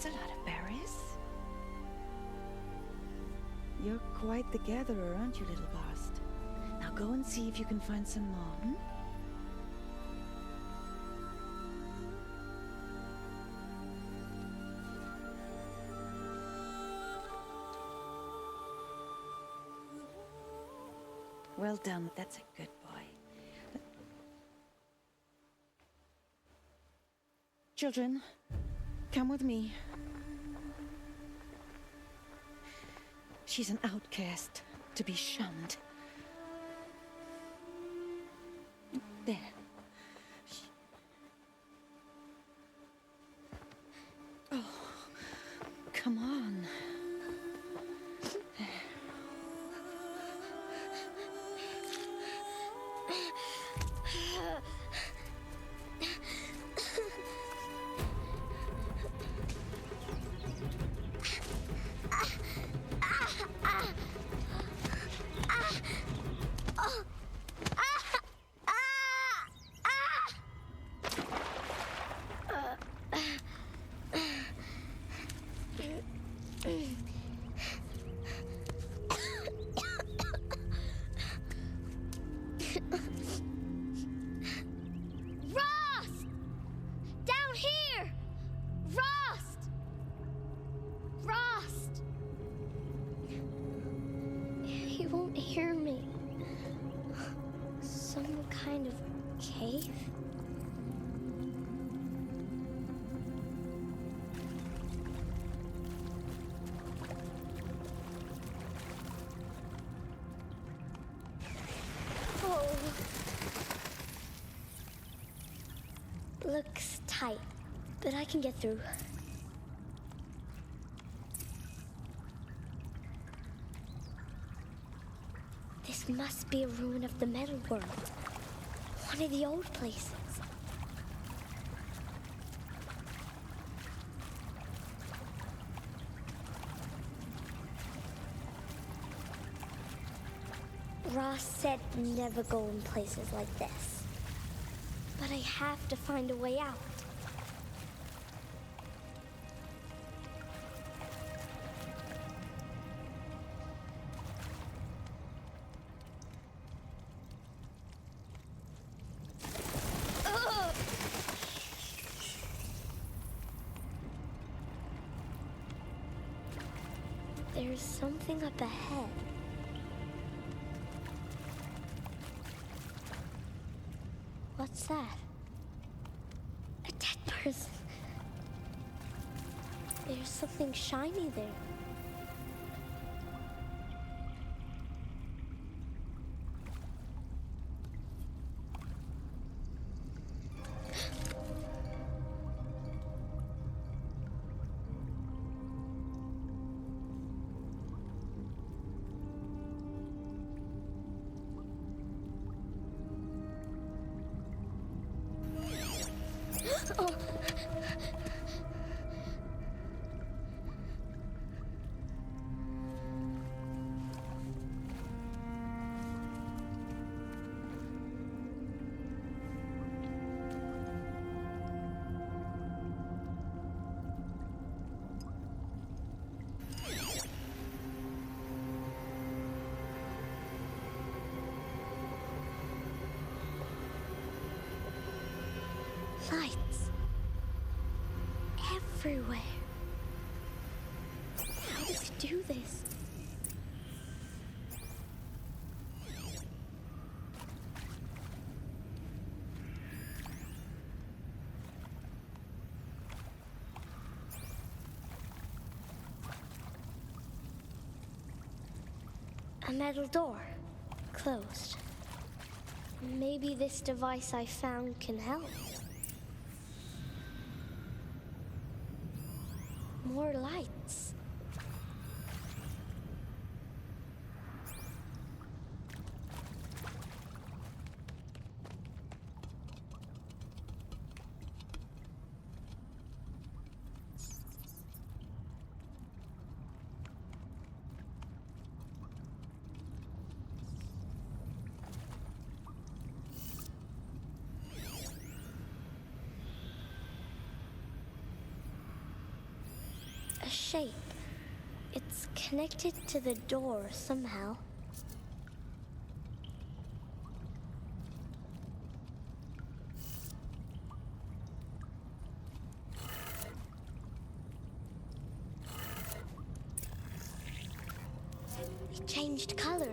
That's a lot of berries. You're quite the gatherer, aren't you, little Bast? Now go and see if you can find some more, hmm? Well done, that's a good boy. Children, come with me. She's an outcast, to be shunned. There. Oh, come on. Hear me. Some kind of cave? Oh. Looks tight, but I can get through. This must be a ruin of the metal world. One of the old places. Ross said never go in places like this. But I have to find a way out. There's something up ahead. What's that? A dead person. There's something shiny there. Lights. Everywhere. How does he do this? A metal door. Closed. Maybe this device I found can help. More lights. shape. It's connected to the door somehow. It changed color.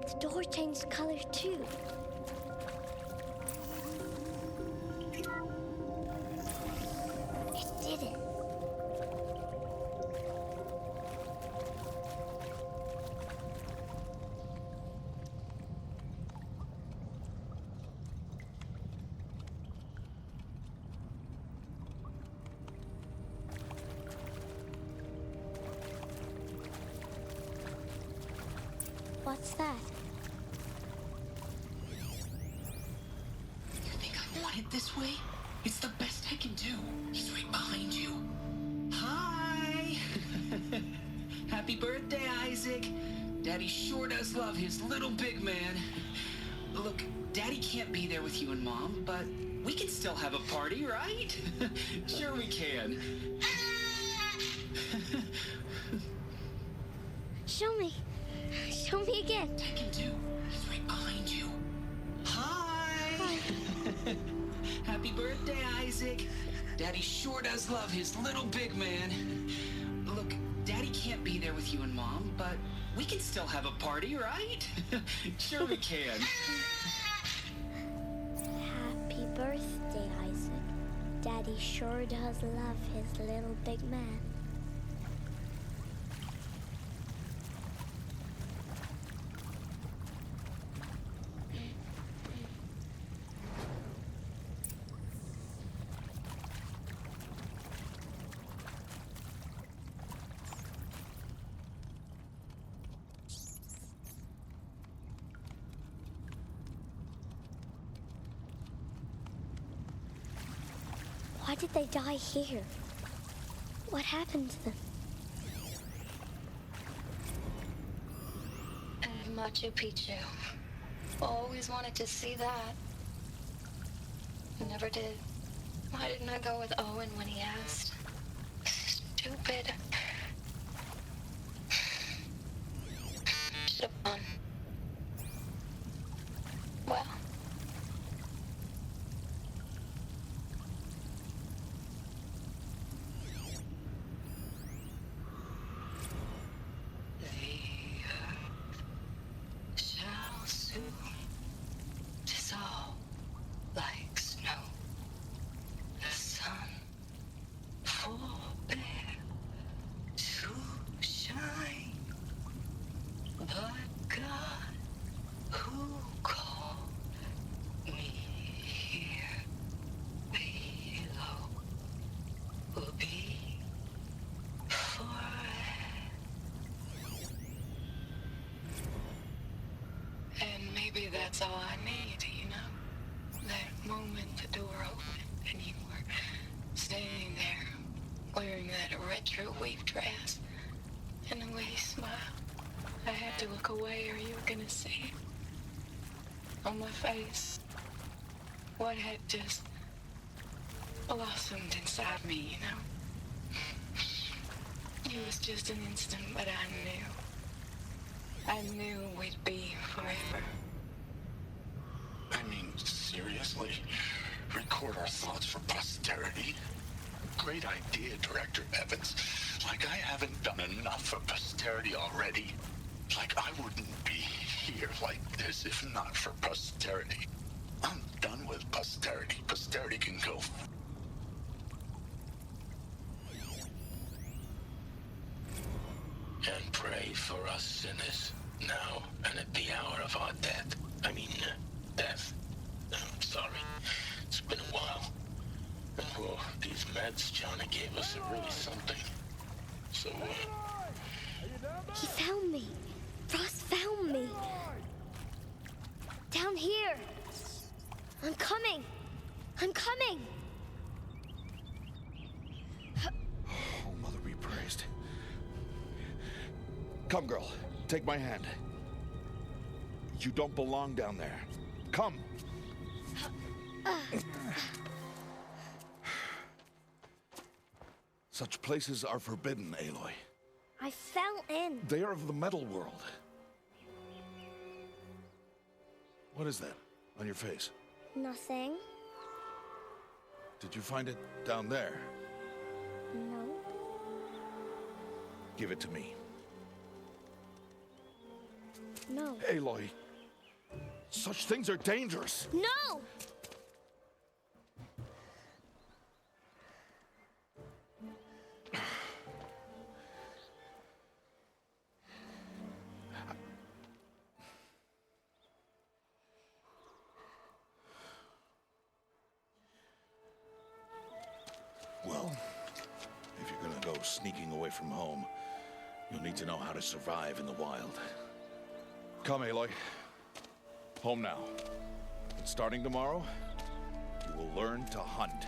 The door changed color too. It didn't. What's that? You think I want it this way? It's the best I can do. He's right behind you. Hi! Happy birthday, Isaac. Daddy sure does love his little big man. Look, Daddy can't be there with you and Mom, but we can still have a party, right? Sure we can. Show me. Show me again. I can do. He's right behind you. Hi! Happy birthday, Isaac. Daddy sure does love his little big man. Look, Daddy can't be there with you and Mom, but we can still have a party, right? Sure we can. Happy birthday, Isaac. Daddy sure does love his little big man. Why did they die here? What happened to them? And Machu Picchu. Always wanted to see that. Never did. Why didn't I go with Owen when he asked? Stupid. Should have gone. Well. Shall soon dissolve like snow. The sun forbear to shine, but God who called me here below will be forever. And maybe that's all I need, you know? That moment the door opened and you were standing there wearing that retro weave dress and the way you smiled. I had to look away or you were gonna see it on my face what had just blossomed inside me, you know? It was just an instant, but I knew we'd be forever. I mean, seriously? Record our thoughts for posterity? Great idea, Director Evans. Like, I haven't done enough for posterity already. Like, I wouldn't be here like this if not for posterity. I'm done with posterity. Posterity can go. And pray for us sinners, now and at the hour of our death. Death. I'm sorry. It's been a while. And, well, these meds Johnny gave us are really something. So, He found me. Ross found me. Down here. I'm coming. I'm coming. Come, girl. Take my hand. You don't belong down there. Come. Such places are forbidden, Aloy. I fell in. They are of the metal world. What is that on your face? Nothing. Did you find it down there? No. Give it to me. No. Aloy, such things are dangerous. No! Well, if you're gonna go sneaking away from home, you'll need to know how to survive in the wild. Come, Aloy. Home now. And starting tomorrow, you will learn to hunt.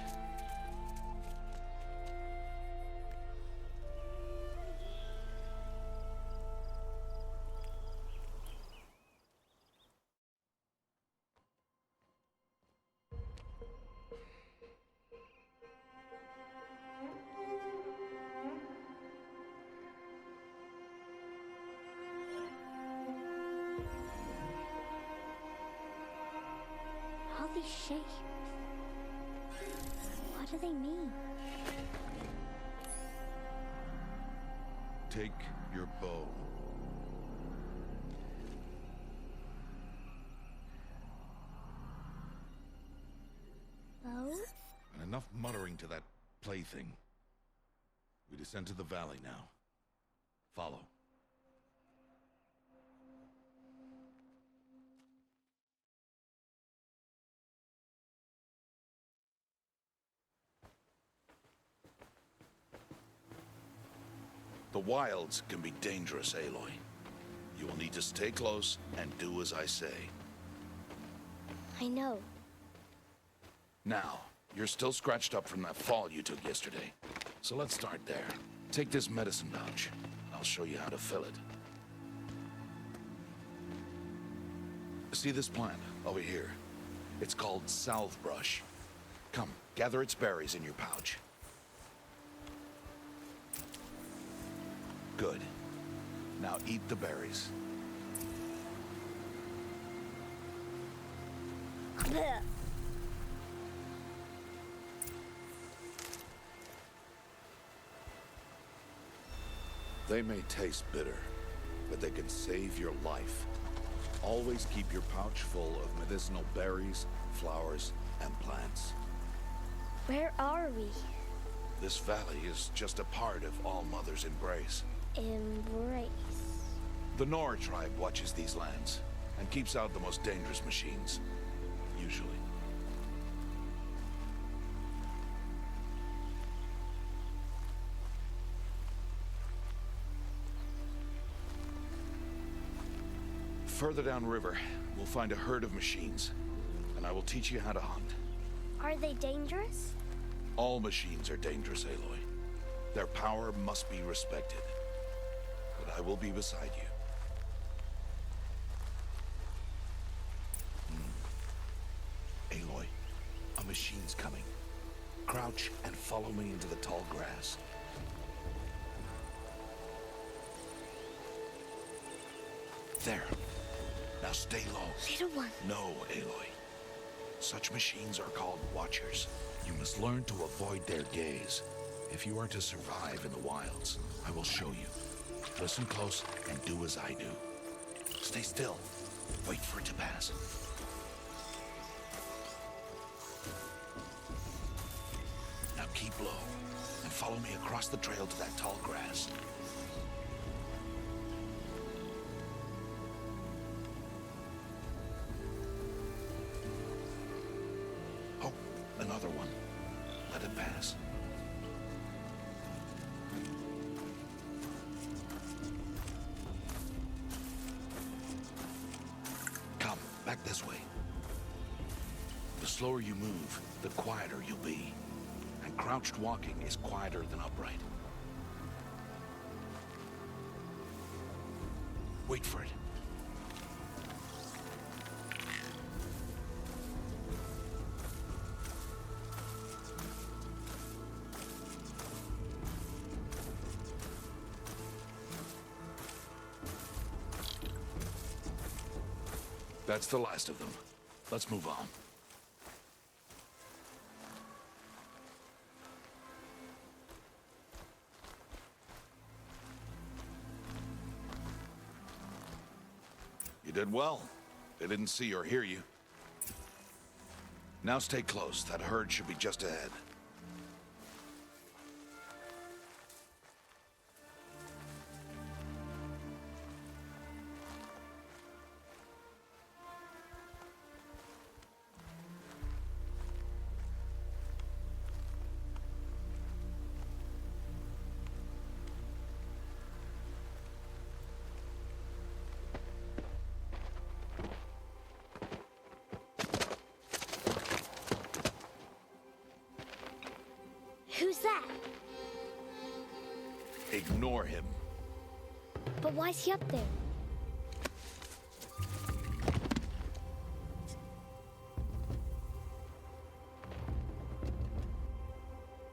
All these shapes. What do they mean? Take your bow. Oh? And enough muttering to that plaything. We descend to the valley now. Follow. The wilds can be dangerous, Aloy. You will need to stay close and do as I say. I know. Now, you're still scratched up from that fall you took yesterday. So let's start there. Take this medicine pouch. I'll show you how to fill it. See this plant over here? It's called salve brush. Come, gather its berries in your pouch. Good. Now eat the berries. Blech. They may taste bitter, but they can save your life. Always keep your pouch full of medicinal berries, flowers, and plants. Where are we? This valley is just a part of All Mother's embrace. Embrace. The Nora tribe watches these lands and keeps out the most dangerous machines, usually. Further downriver, we'll find a herd of machines, and I will teach you how to hunt. Are they dangerous? All machines are dangerous, Aloy. Their power must be respected. But I will be beside you. Aloy, a machine's coming. Crouch and follow me into the tall grass. There. Now stay low. Little one. No, Aloy. Such machines are called Watchers. You must learn to avoid their gaze. If you are to survive in the wilds, I will show you. Listen close and do as I do. Stay still. Wait for it to pass. Now keep low and follow me across the trail to that tall grass. Oh, another one. Let it pass. Come, back this way. The slower you move, the quieter you'll be. And crouched walking is quieter than upright. Wait for it. That's the last of them. Let's move on. You did well. They didn't see or hear you. Now stay close. That herd should be just ahead. Who's that? Ignore him. But why's he up there?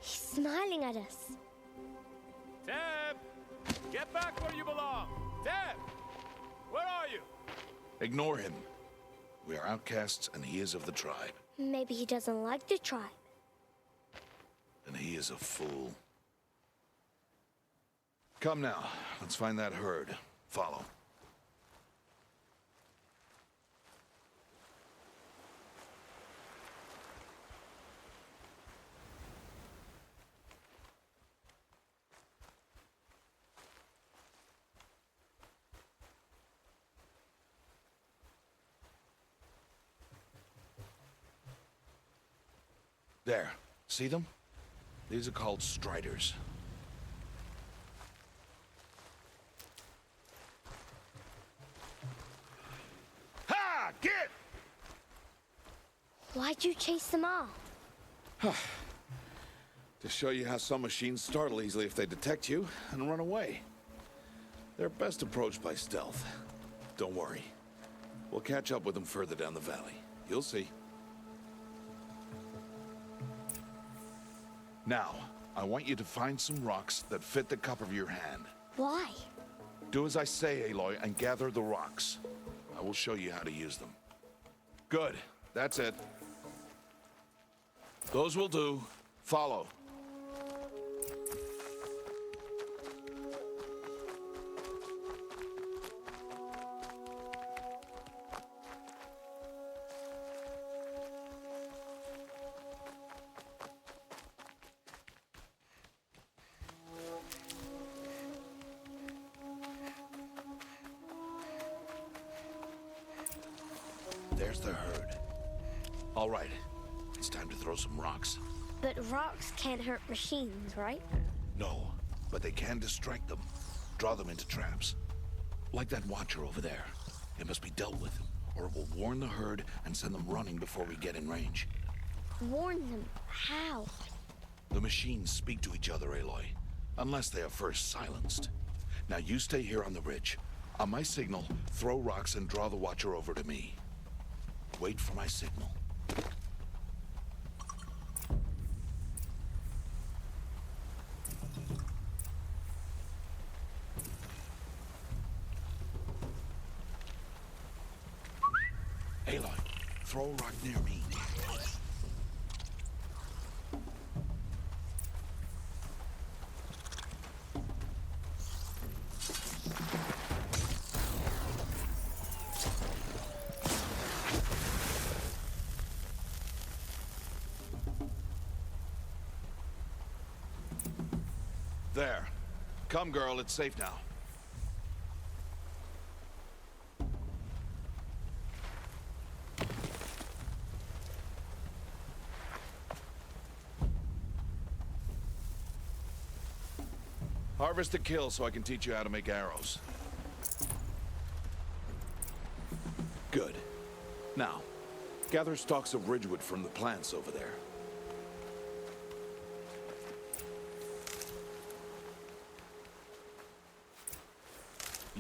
He's smiling at us. Tab! Get back where you belong! Tab! Where are you? Ignore him. We are outcasts, and he is of the tribe. Maybe he doesn't like the tribe. And he is a fool. Come now, let's find that herd. Follow. There. See them? These are called striders. Ha! Get! Why'd you chase them off? To show you how some machines startle easily if they detect you and run away. They're best approached by stealth. Don't worry. We'll catch up with them further down the valley. You'll see. Now, I want you to find some rocks that fit the cup of your hand. Why? Do as I say, Aloy, and gather the rocks. I will show you how to use them. Good. That's it. Those will do. Follow. There's the herd. All right. It's time to throw some rocks. But rocks can't hurt machines, right? No, but they can distract them. Draw them into traps. Like that watcher over there. It must be dealt with, or it will warn the herd and send them running before we get in range. Warn them. How? The machines speak to each other, Aloy. Unless they are first silenced. Now you stay here on the ridge. On my signal, throw rocks and draw the watcher over to me. Wait for my signal. Aloy, throw a rock near me. There. Come, girl, it's safe now. Harvest and kill so I can teach you how to make arrows. Good. Now, gather stalks of ridgewood from the plants over there.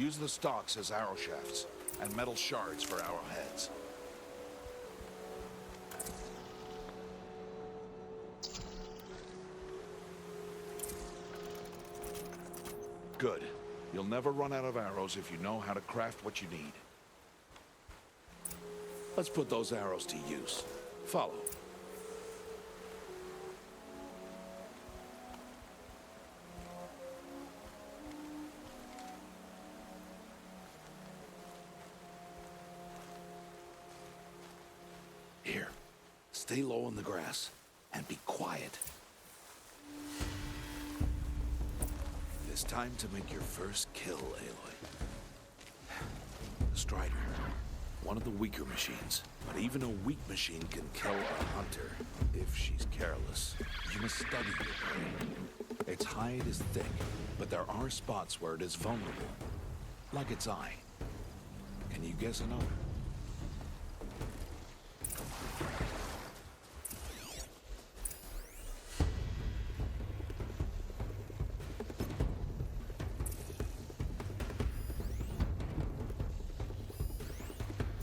Use the stalks as arrow shafts, and metal shards for arrowheads. Good. You'll never run out of arrows if you know how to craft what you need. Let's put those arrows to use. Follow. Here, stay low in the grass and be quiet. It's time to make your first kill, Aloy. The Strider. One of the weaker machines, but even a weak machine can kill a hunter if she's careless. You must study your prey. Its hide is thick, but there are spots where it is vulnerable, like its eye. Can you guess another?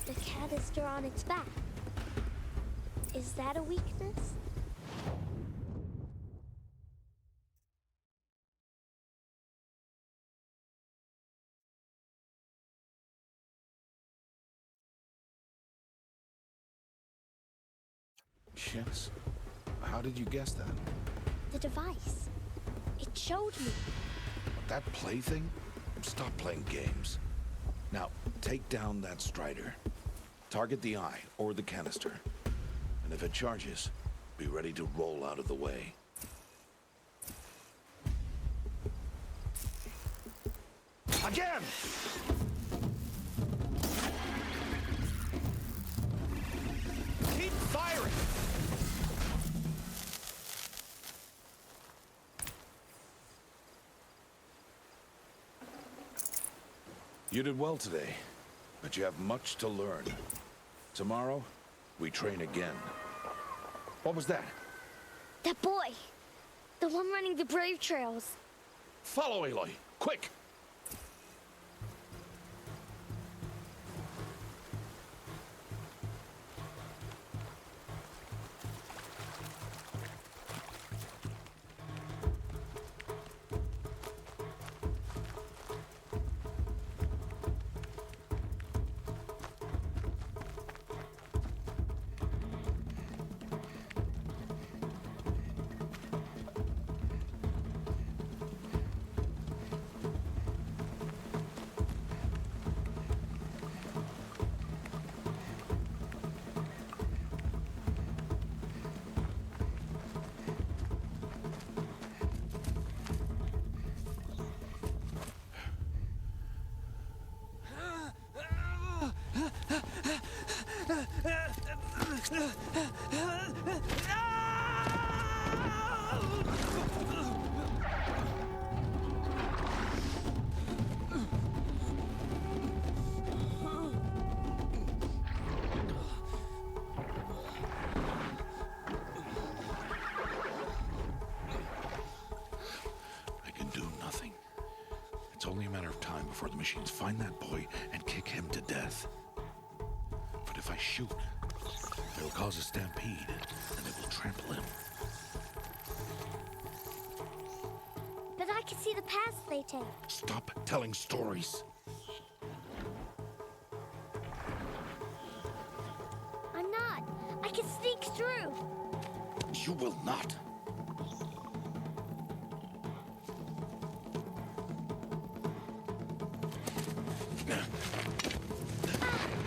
The canister on its back. Is that a weakness? Yes. How did you guess that? The device. It showed me. That plaything? Stop playing games. Now, take down that Strider. Target the eye or the canister. And if it charges, be ready to roll out of the way. Again! Keep firing! You did well today, but you have much to learn. Tomorrow, we train again. What was that? That boy. The one running the brave trails. Follow Aloy, quick! I can do nothing. It's only a matter of time before the machines find that boy and kick him to death. But if I shoot, it'll cause a stampede, and it will trample him. But I can see the paths they take. Stop telling stories. I'm not. I can sneak through. You will not.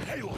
Aloy!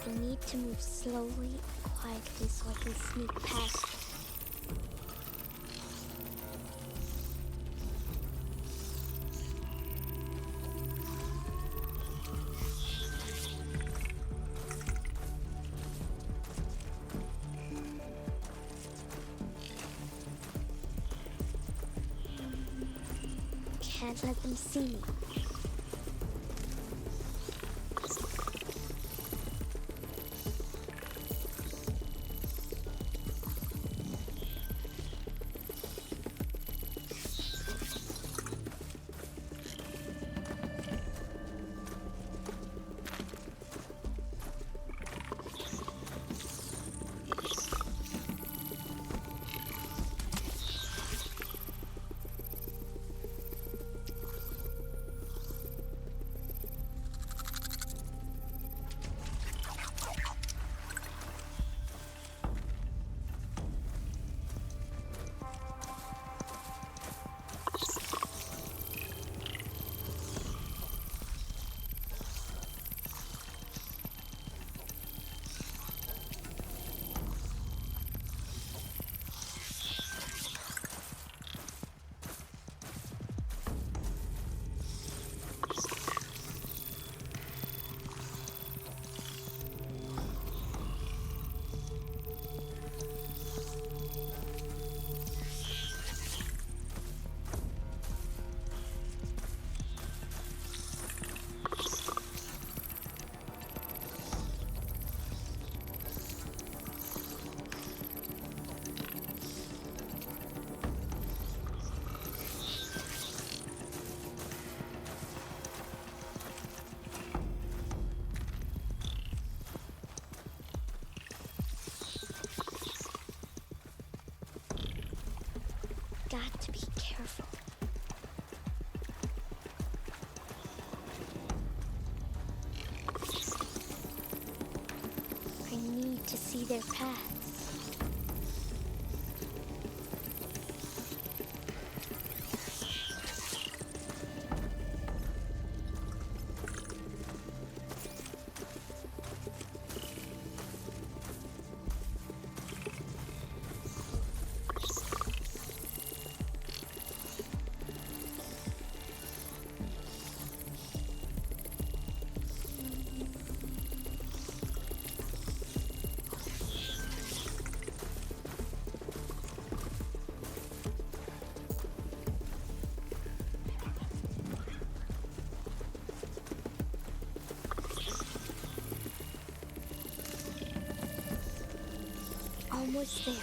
I need to move slowly and quietly so I can sneak past them. Can't let them see me. Got to be careful. I need to see their paths. Almost there.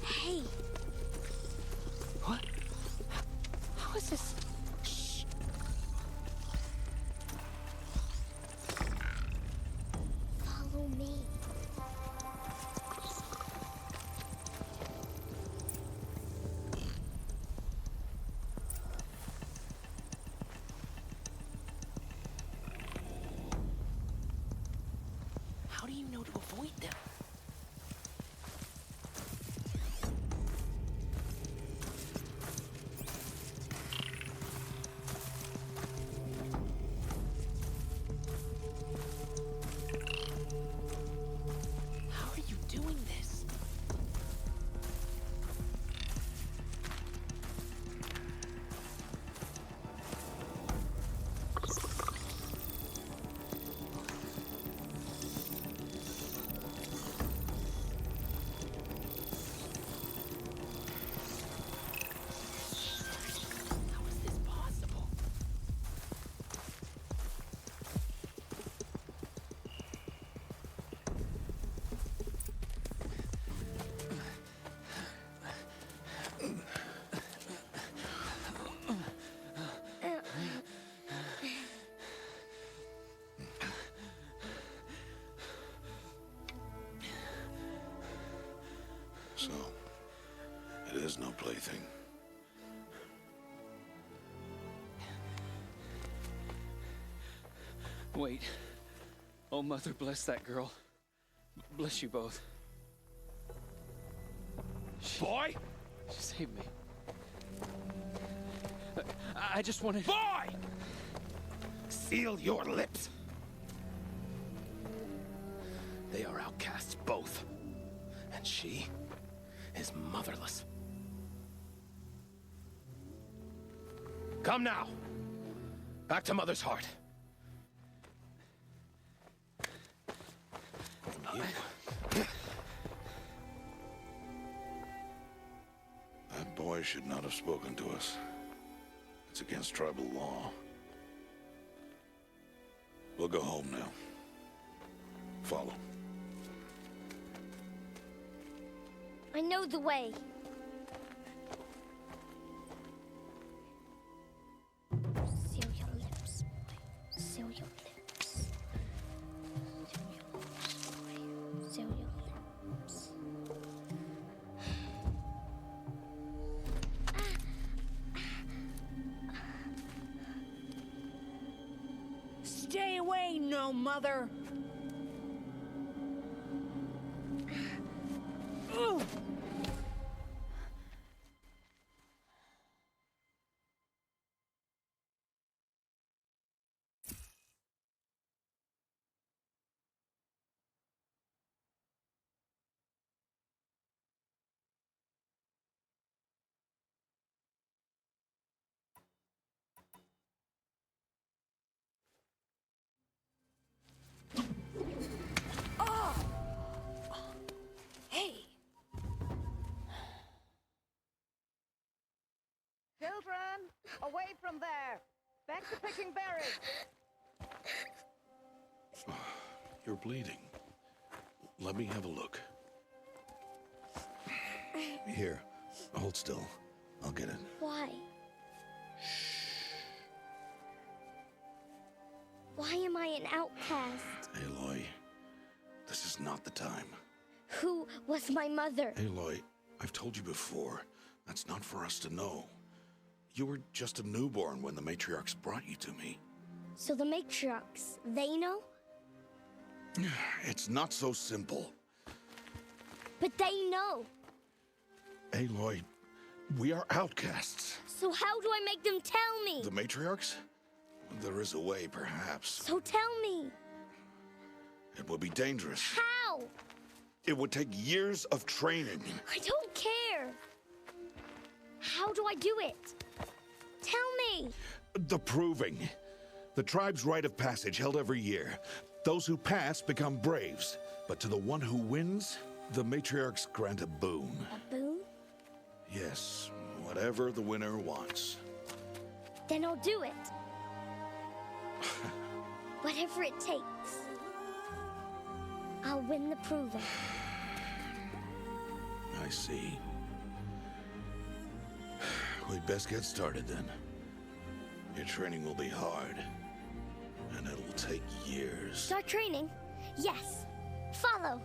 Hey, What? How is this? Shh. follow me. How do you know to avoid them? How are you doing this? How is this possible? So, it is no plaything. Wait. Oh, Mother, bless that girl. Bless you both. Boy, Forgive me. I just wanted... Boy! Seal your lips. They are outcasts, both. And she is motherless. Come now. Back to Mother's heart. That boy should not have spoken to us. It's against tribal law. We'll go home now. Follow. I know the way. Seal your lips, boy. Seal your lips. Seal your lips, boy. Seal your lips. Stay away, no mother! Ugh. Hey! Children, away from there. Back to picking berries. You're bleeding. Let me have a look. Here, hold still. I'll get it. Why? Why am I an outcast? Aloy, this is not the time. Who was my mother? Aloy, I've told you before, that's not for us to know. You were just a newborn when the matriarchs brought you to me. So the matriarchs, they know? It's not so simple. But they know. Aloy, we are outcasts. So how do I make them tell me? The matriarchs? There is a way, perhaps. So tell me. It would be dangerous. How? It would take years of training. I don't care. How do I do it? Tell me. The proving. The tribe's rite of passage held every year. Those who pass become braves. But to the one who wins, the matriarchs grant a boon. A boon? Yes, whatever the winner wants. Then I'll do it. Whatever it takes. I'll win the proving. I see. We'd best get started then. Your training will be hard, and it'll take years. Start training? Yes. Follow.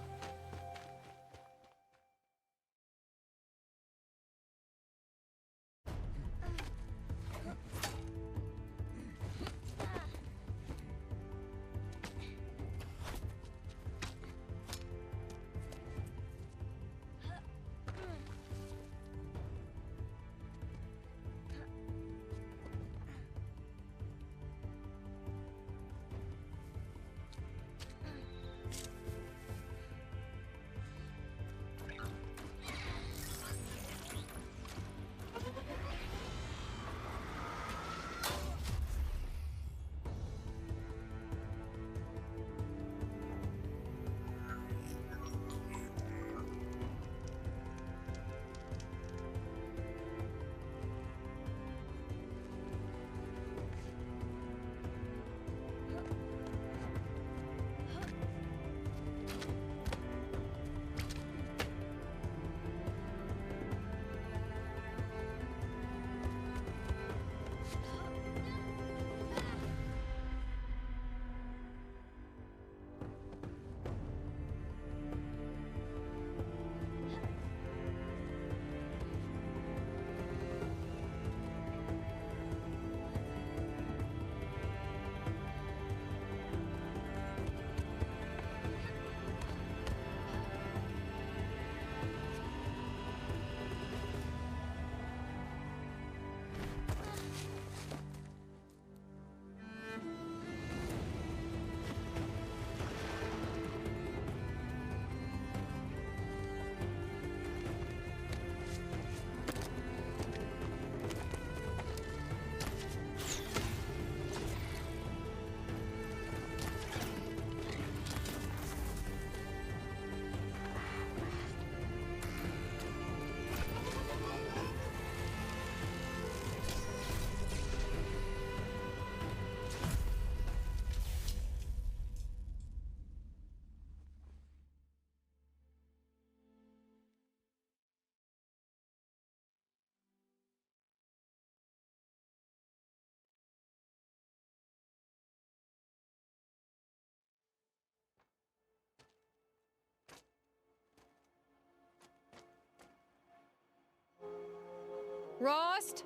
Rost?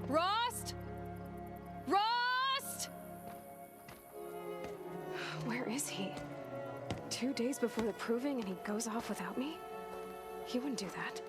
Rost? Rost? Where is he? 2 days before the proving and he goes off without me? He wouldn't do that.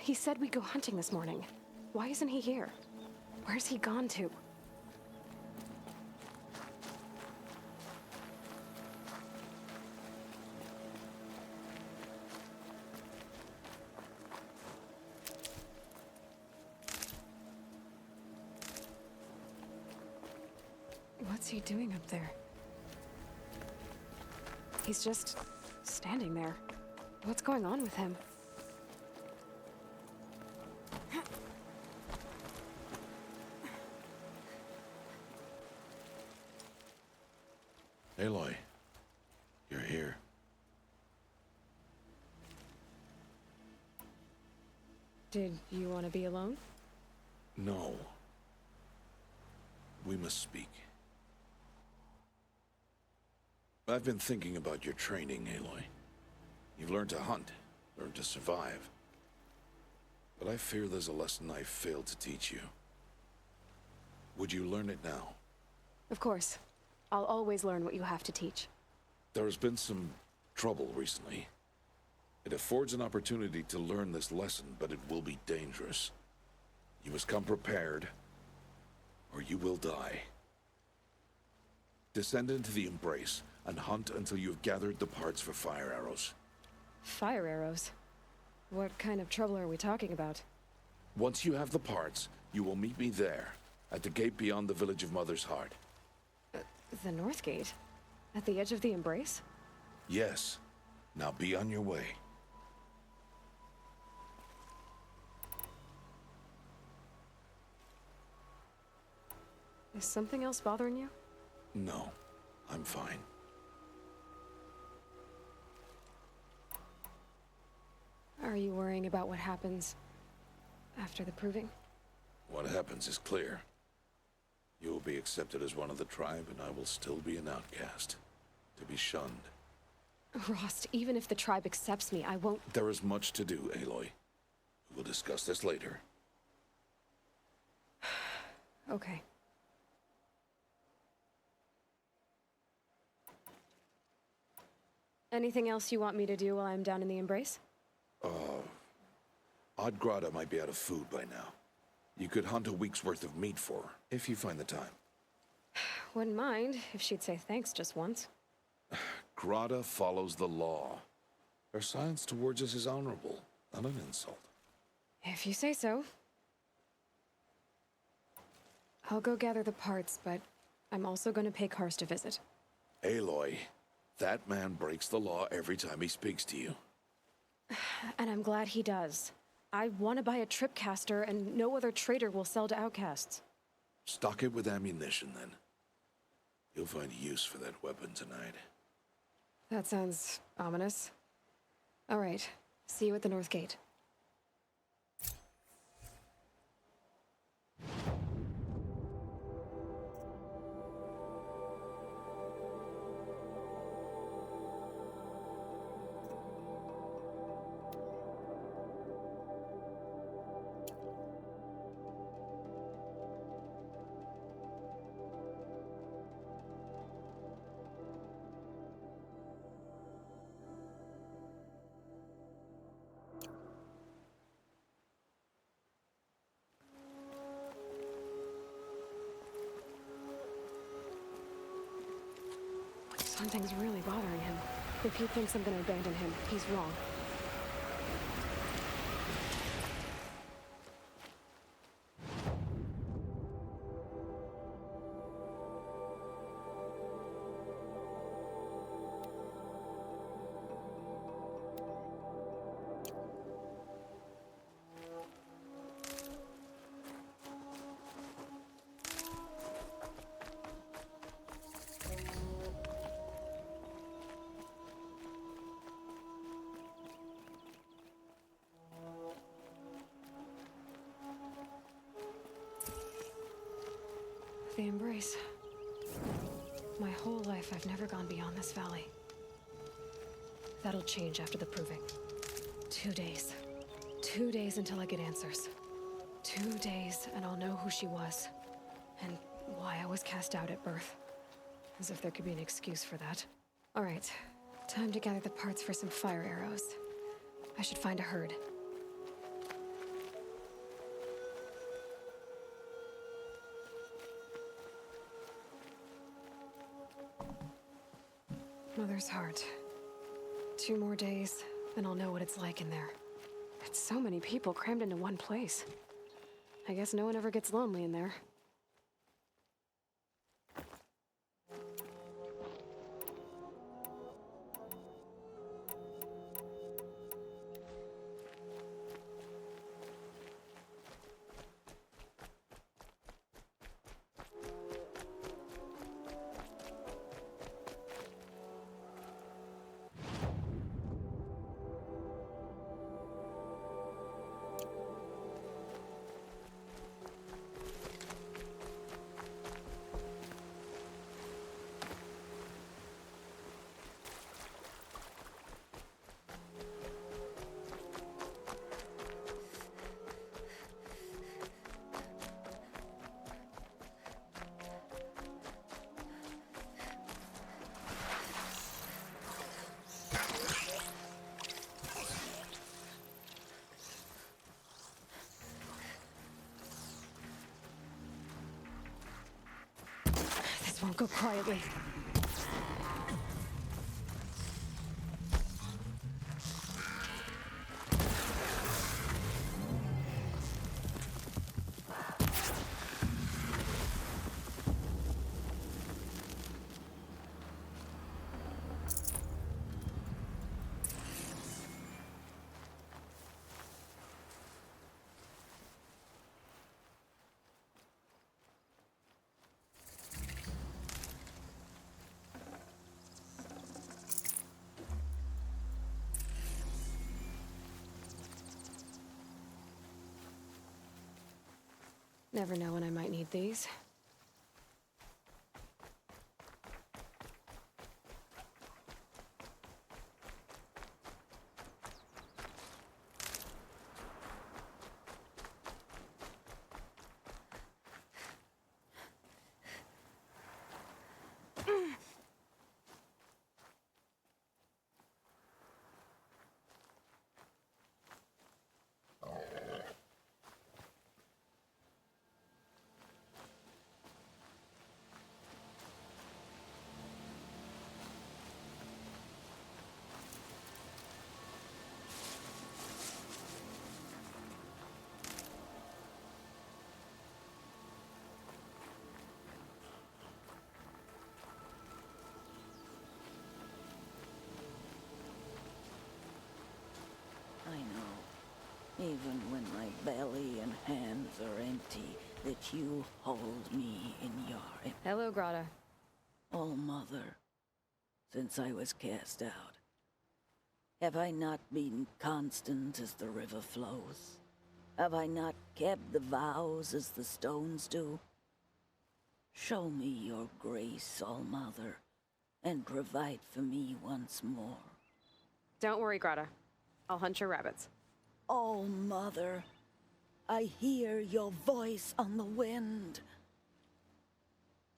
He said we'd go hunting this morning. Why isn't he here? Where's he gone to? What's he doing up there? He's just standing there. What's going on with him? Aloy, you're here. Did you want to be alone? No. We must speak. I've been thinking about your training, Aloy. You've learned to hunt, learned to survive. But I fear there's a lesson I failed to teach you. Would you learn it now? Of course. I'll always learn what you have to teach. There has been some trouble recently. It affords an opportunity to learn this lesson, but it will be dangerous. You must come prepared, or you will die. Descend into the Embrace and hunt until you have gathered the parts for fire arrows. Fire arrows? What kind of trouble are we talking about? Once you have the parts, you will meet me there, at the gate beyond the village of Mother's Heart. The North Gate? At the edge of the Embrace? Yes. Now be on your way. Is something else bothering you? No, I'm fine. Are you worrying about what happens after the proving? What happens is clear. You will be accepted as one of the tribe, and I will still be an outcast, to be shunned. Rost, even if the tribe accepts me, I won't— There is much to do, Aloy. We'll discuss this later. Okay. Anything else you want me to do while I'm down in the Embrace? Odd Grata might be out of food by now. You could hunt a week's worth of meat for her, if you find the time. Wouldn't mind if she'd say thanks just once. Grata follows the law. Her silence towards us is honorable, not an insult. If you say so. I'll go gather the parts, but I'm also going to pay Karst a visit. Aloy, that man breaks the law every time he speaks to you. And I'm glad he does. I want to buy a tripcaster, and no other trader will sell to outcasts. Stock it with ammunition, then. You'll find use for that weapon tonight. That sounds ominous. All right. See you at the North Gate. Something's really bothering him. If he thinks I'm gonna abandon him, he's wrong. The Embrace. My whole life, I've never gone beyond this valley. That'll change after the proving. 2 days. 2 days until I get answers. 2 days, and I'll know who she was. And why I was cast out at birth. As if there could be an excuse for that. All right. Time to gather the parts for some fire arrows. I should find a herd. Mother's Heart. 2 more days, and I'll know what it's like in there. It's so many people crammed into one place. I guess no one ever gets lonely in there. won't go quietly. Never know when I might need these. I know, even when my belly and hands are empty, that you hold me in your Hello, Grata. Oh, Mother, since I was cast out, have I not been constant as the river flows? Have I not kept the vows as the stones do? Show me your grace, All-Mother, and provide for me once more. Don't worry, Grata. I'll hunt your rabbits. Oh, Mother, I hear your voice on the wind.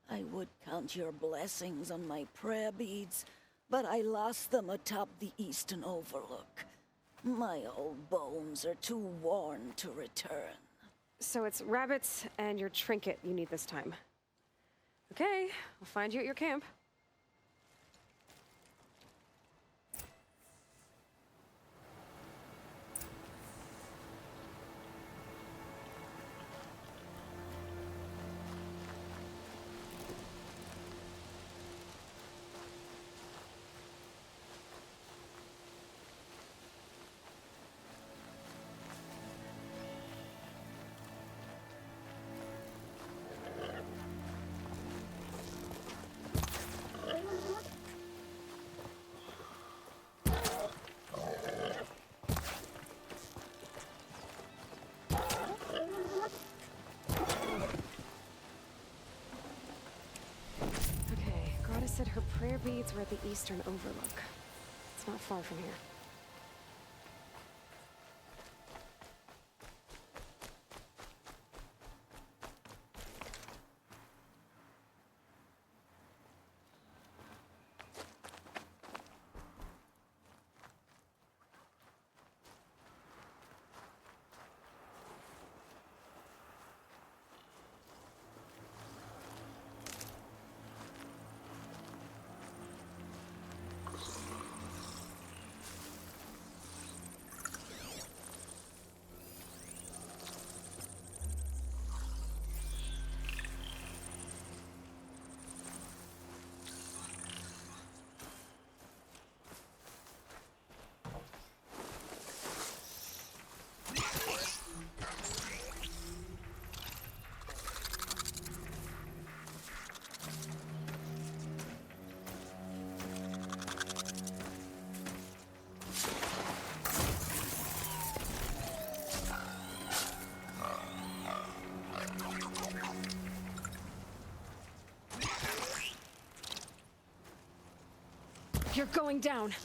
I would count your blessings on my prayer beads, but I lost them atop the eastern overlook. My old bones are too worn to return. So it's rabbits and your trinket you need this time. Okay, I'll find you at your camp. Said her prayer beads were at the eastern overlook. It's not far from here. You're going down.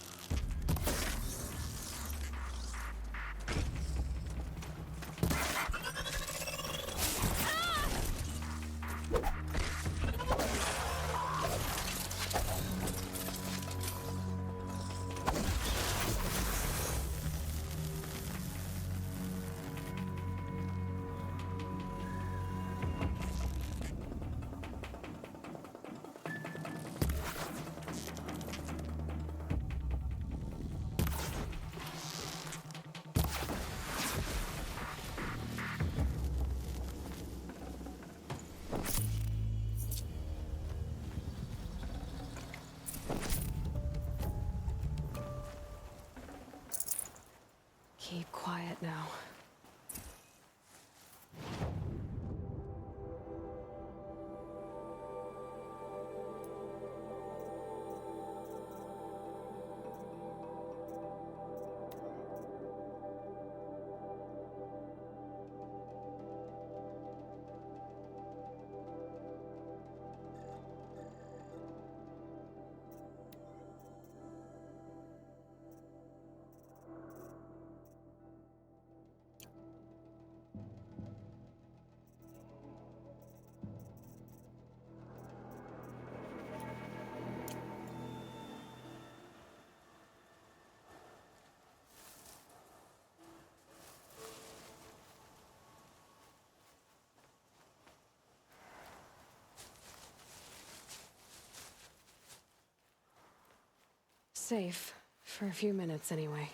safe. For a few minutes, anyway.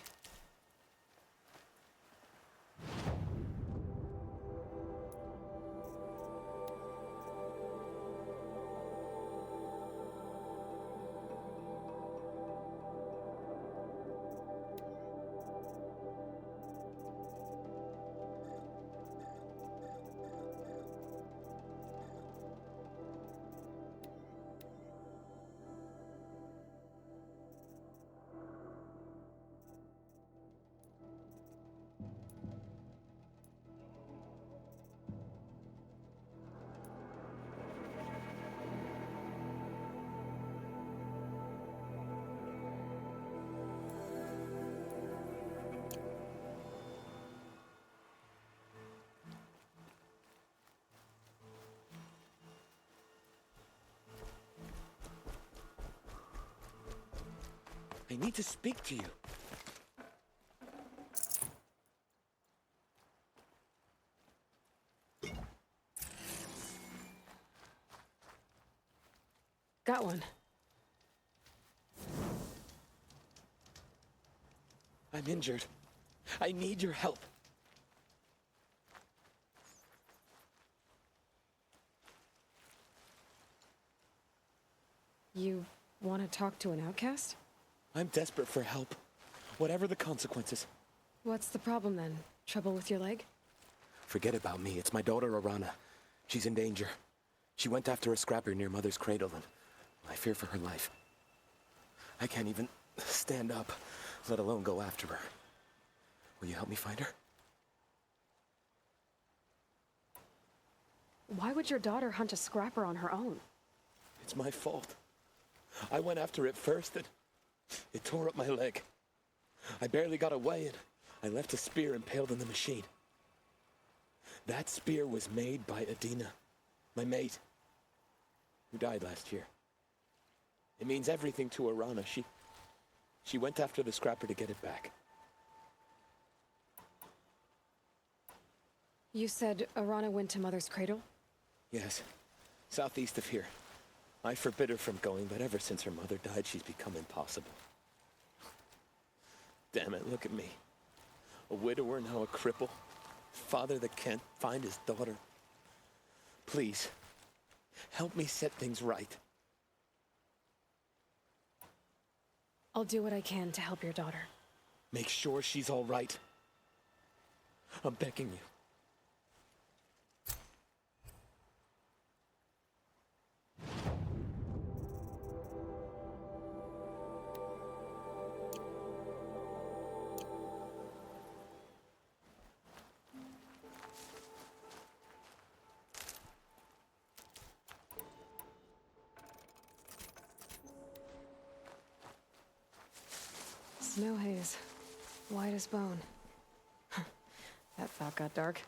I need to speak to you. Got one. I'm injured. I need your help. You want to talk to an outcast? I'm desperate for help. Whatever the consequences. What's the problem then? Trouble with your leg? Forget about me. It's my daughter, Arana. She's in danger. She went after a scrapper near Mother's cradle, and I fear for her life. I can't even stand up, let alone go after her. Will you help me find her? Why would your daughter hunt a scrapper on her own? It's my fault. I went after it first, and it tore up my leg. I barely got away, and I left a spear impaled in the machine. That spear was made by Adina, my mate, who died last year. It means everything to Arana. She went after the scrapper to get it back. You said Arana went to Mother's cradle? Yes, southeast of here. I forbid her from going, but ever since her mother died, she's become impossible. Damn it, look at me. A widower, now a cripple. Father that can't find his daughter. Please, help me set things right. I'll do what I can to help your daughter. Make sure she's all right. I'm begging you. Snow haze. White as bone. That thought got dark.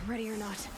Ready or not.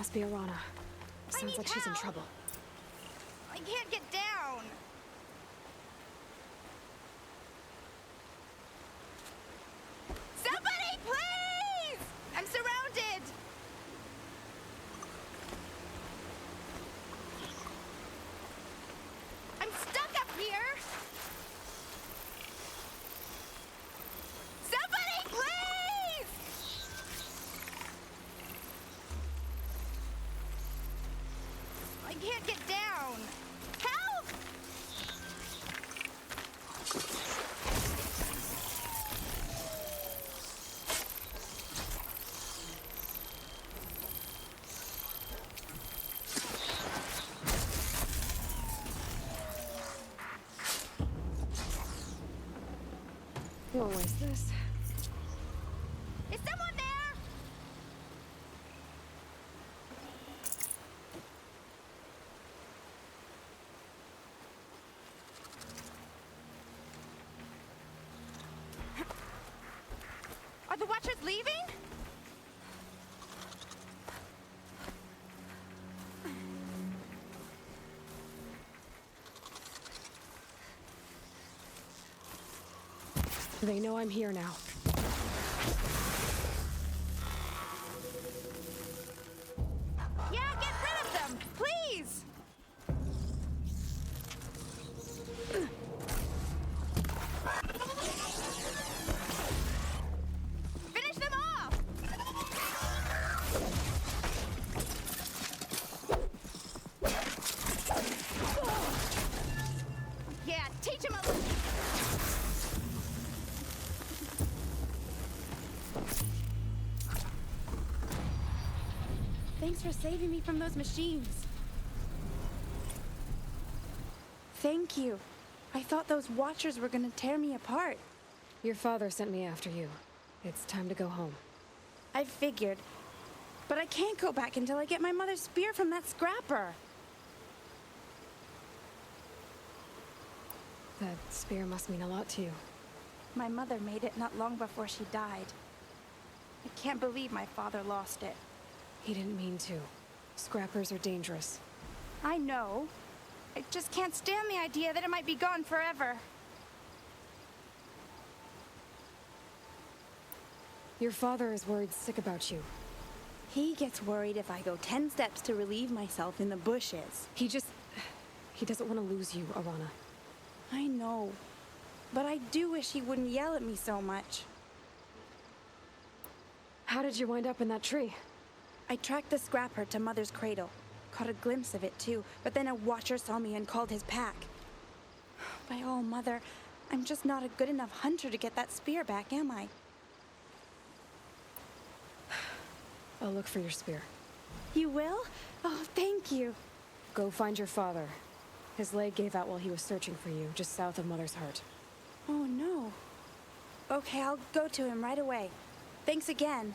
Must be Arana. Sounds need like she's in help. trouble. I can't get down. Somebody, please! I'm surrounded. I'm stuck up here. Somebody, please! I can't get down. Help! Won't waste this. Is someone there? Are the Watchers leaving? They know I'm here now. Yeah, get rid of them, please! Finish them off! Yeah, teach them a little. Thanks for saving me from those machines. Thank you. I thought those Watchers were gonna tear me apart. Your father sent me after you. It's time to go home. I figured. But I can't go back until I get my mother's spear from that scrapper. That spear must mean a lot to you. My mother made it not long before she died. I can't believe my father lost it. He didn't mean to. Scrappers are dangerous. I know. I just can't stand the idea that it might be gone forever. Your father is worried sick about you. He gets worried if I go 10 steps to relieve myself in the bushes. He doesn't want to lose you, Arana. I know. But I do wish he wouldn't yell at me so much. How did you wind up in that tree? I tracked the scrapper to Mother's cradle. Caught a glimpse of it too, but then a Watcher saw me and called his pack. By all, Mother, I'm just not a good enough hunter to get that spear back, am I? I'll look for your spear. You will? Oh, thank you. Go find your father. His leg gave out while he was searching for you, just south of Mother's Heart. Oh, no. Okay, I'll go to him right away. Thanks again.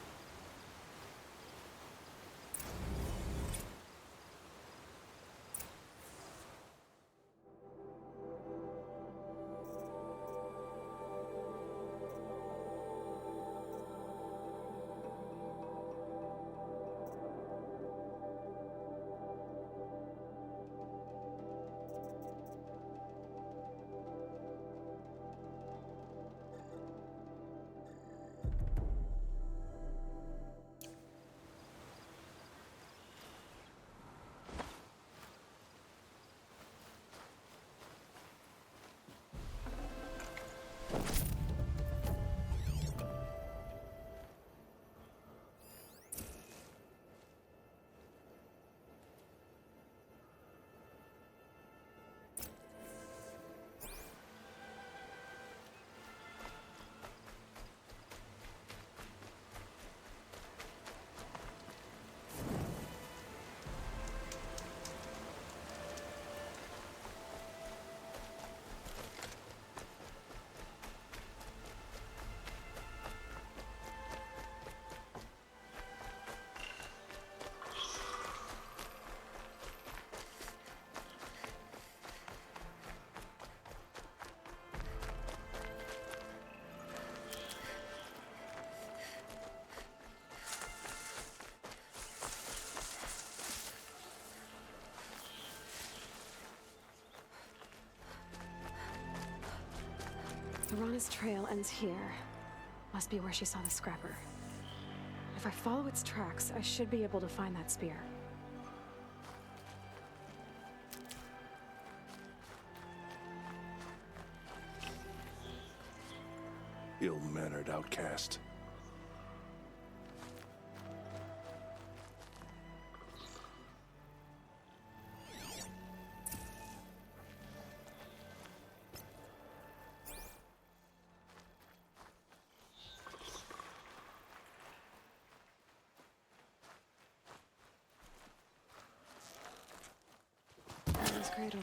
Serana's trail ends here. Must be where she saw the scrapper. If I follow its tracks, I should be able to find that spear. Ill-mannered outcast. Mother's cradle.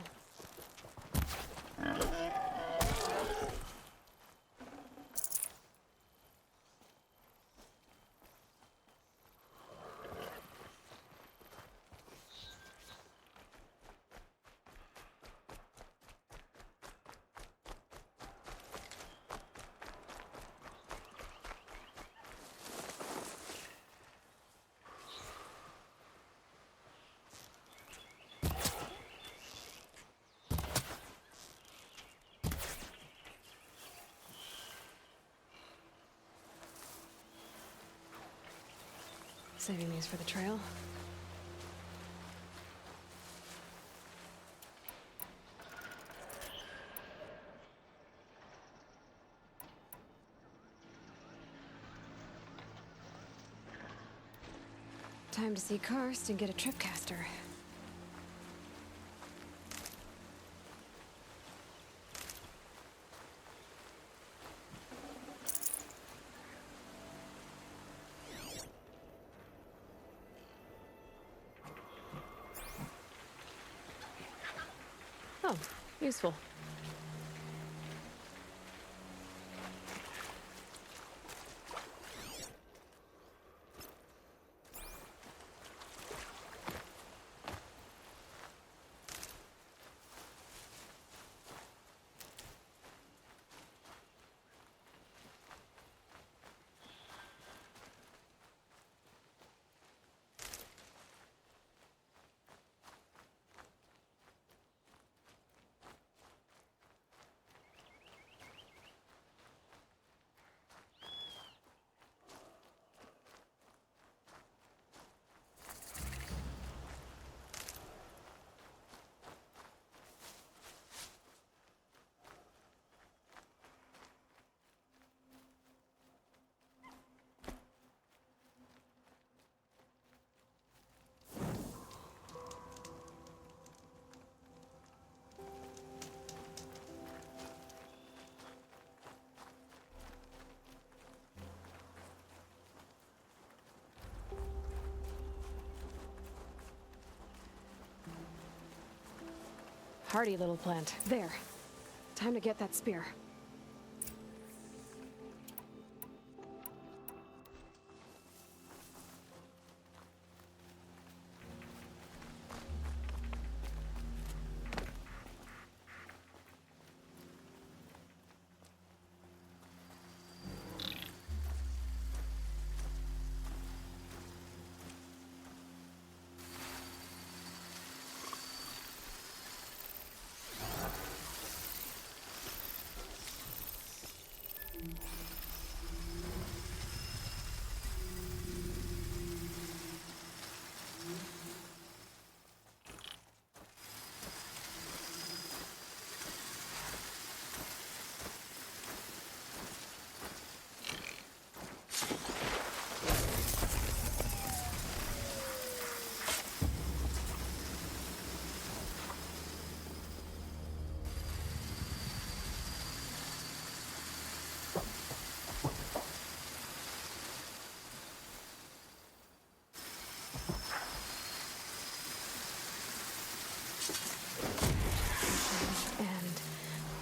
Saving these for the trail. Time to see Karst and get a tripcaster. Oh, useful. Hardy little plant. There. Time to get that spear.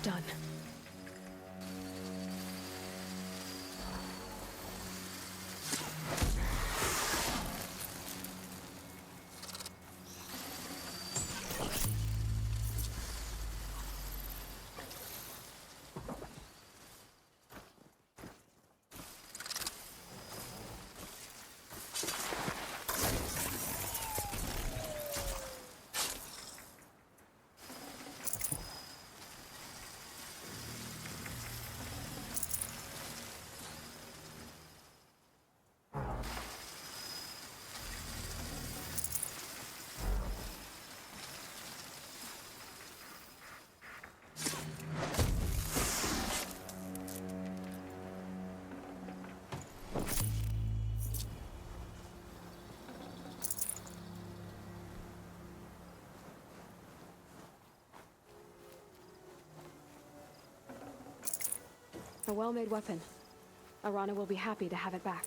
Done. A well-made weapon. Arana will be happy to have it back.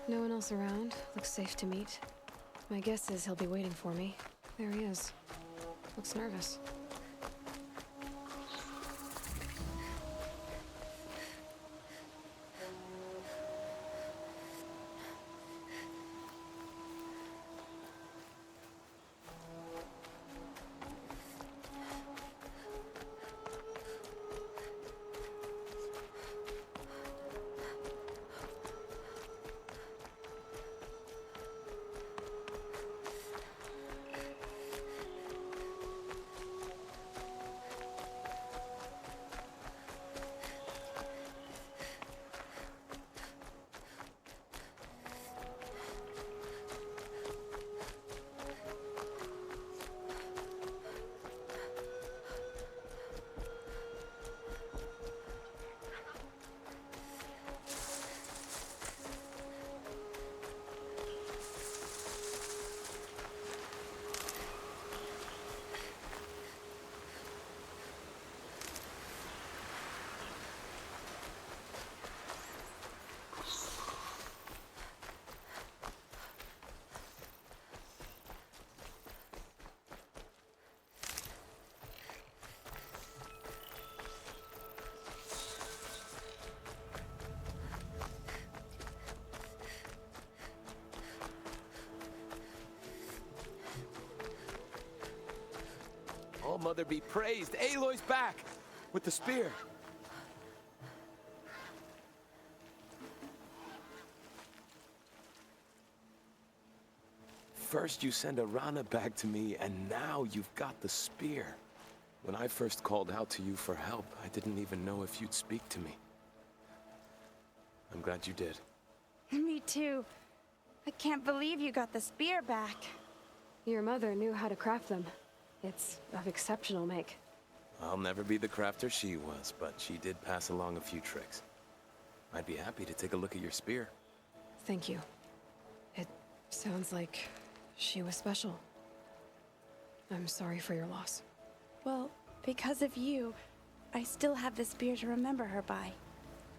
No one else around. Looks safe to meet. My guess is he'll be waiting for me. There he is. Looks nervous. All Mother be praised. Aloy's back with the spear. First you send Arana back to me, and now you've got the spear. When I first called out to you for help, I didn't even know if you'd speak to me. I'm glad you did. Me too. I can't believe you got the spear back. Your mother knew how to craft them. It's of exceptional make. I'll never be the crafter she was, but she did pass along a few tricks. I'd be happy to take a look at your spear. Thank you. It sounds like she was special. I'm sorry for your loss. Well, because of you, I still have the spear to remember her by.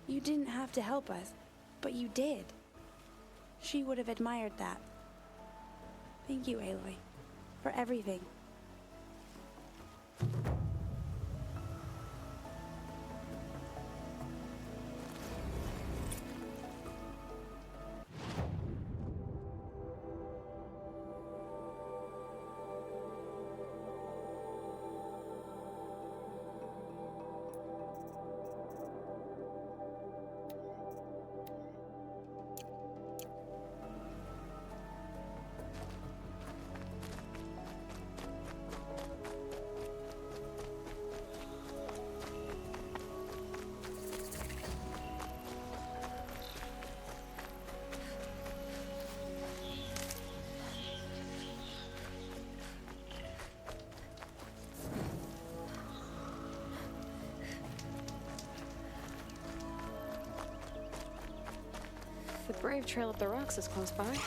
You didn't have to help us, but you did. She would have admired that. Thank you, Aloy, for everything. brave trail up the rocks is close by.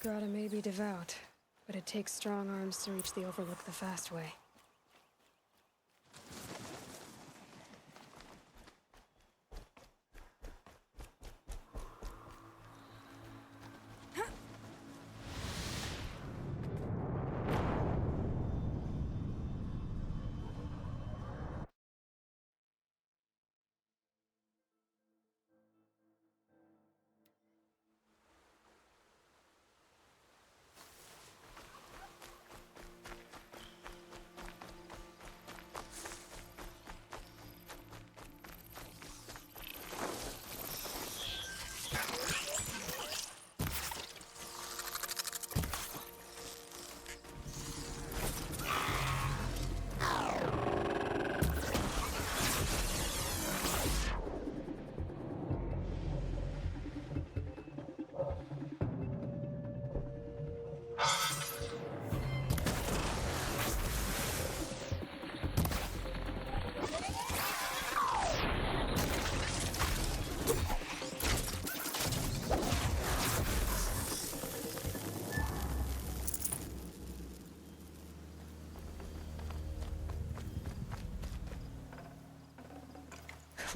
Grata may be devout, but it takes strong arms to reach the Overlook the fast way.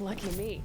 Lucky me.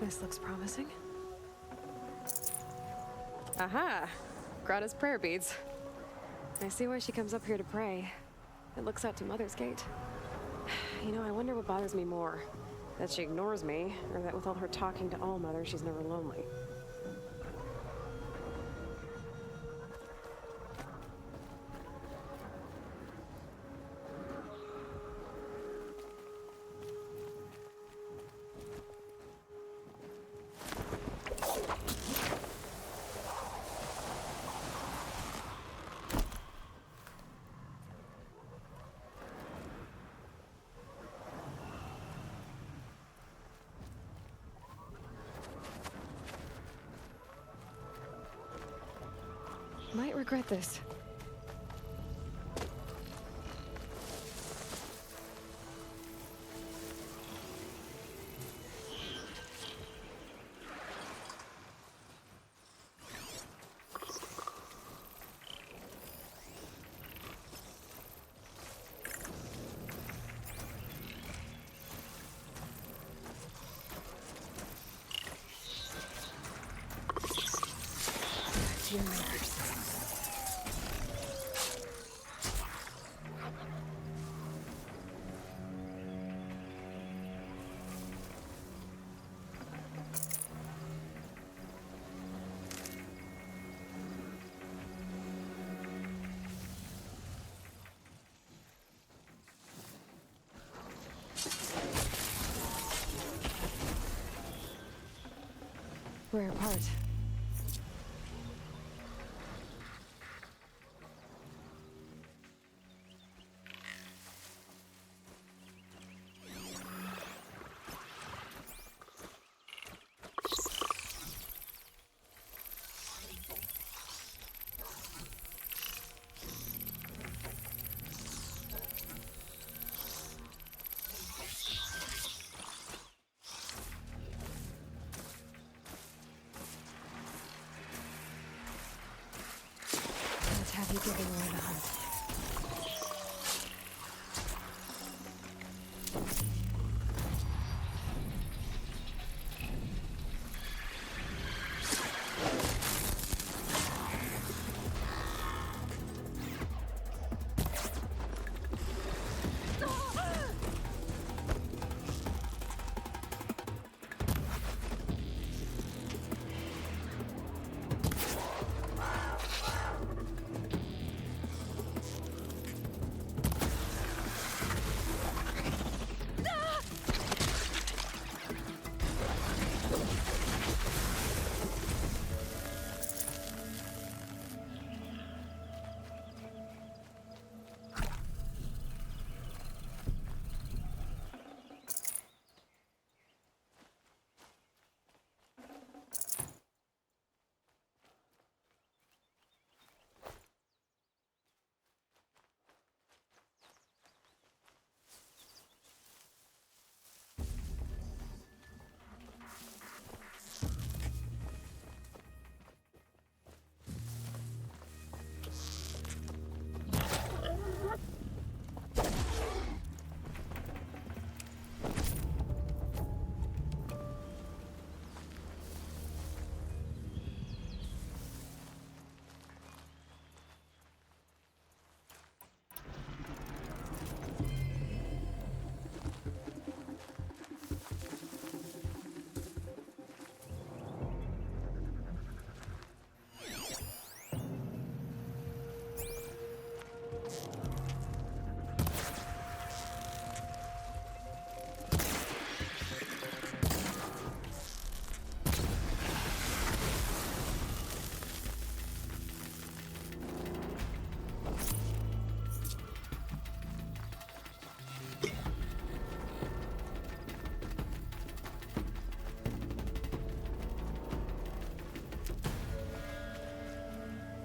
This looks promising. Aha! Grata's prayer beads. I see why she comes up here to pray. It looks out to Mother's Gate. You know, I wonder what bothers me more. That she ignores me, or that with all her talking to All Mother, she's never lonely. Might regret this. to your neighbors. Rare part. Have you given away the hunt?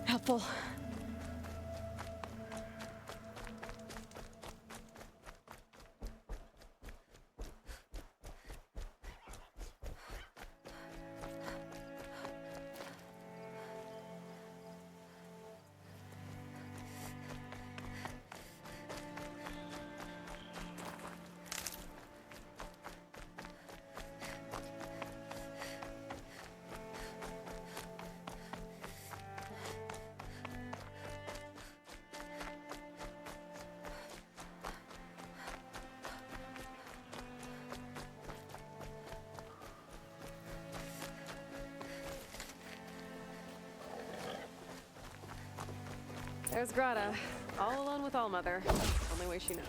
Helpful. There's Grata, all alone with Allmother. Only way she knows.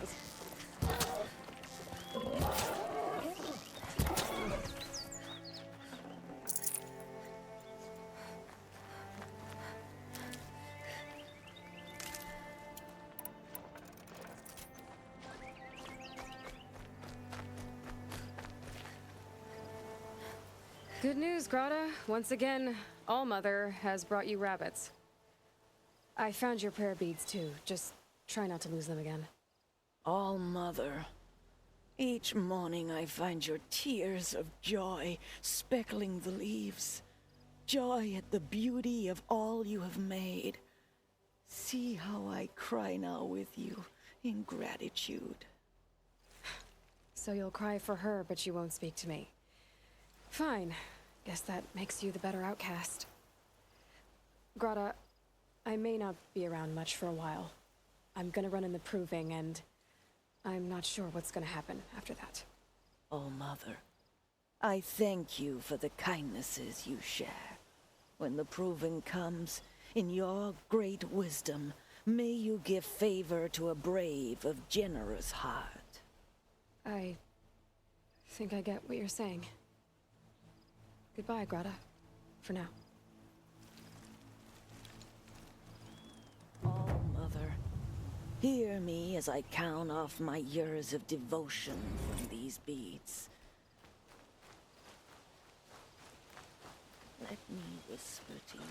Good news, Grata. Once again, Allmother has brought you rabbits. I found your prayer beads, too. Just try not to lose them again. All Mother. Each morning I find your tears of joy speckling the leaves. Joy at the beauty of all you have made. See how I cry now with you in gratitude. So you'll cry for her, but you won't speak to me. Fine. Guess that makes you the better outcast. Grata, I may not be around much for a while. I'm gonna run in the proving, and I'm not sure what's gonna happen after that. Oh, Mother, I thank you for the kindnesses you share. When the proving comes, in your great wisdom, may you give favor to a brave of generous heart. I think I get what you're saying. Goodbye, Grata. For now. Oh, Mother, hear me as I count off my years of devotion from these beads. Let me whisper to you.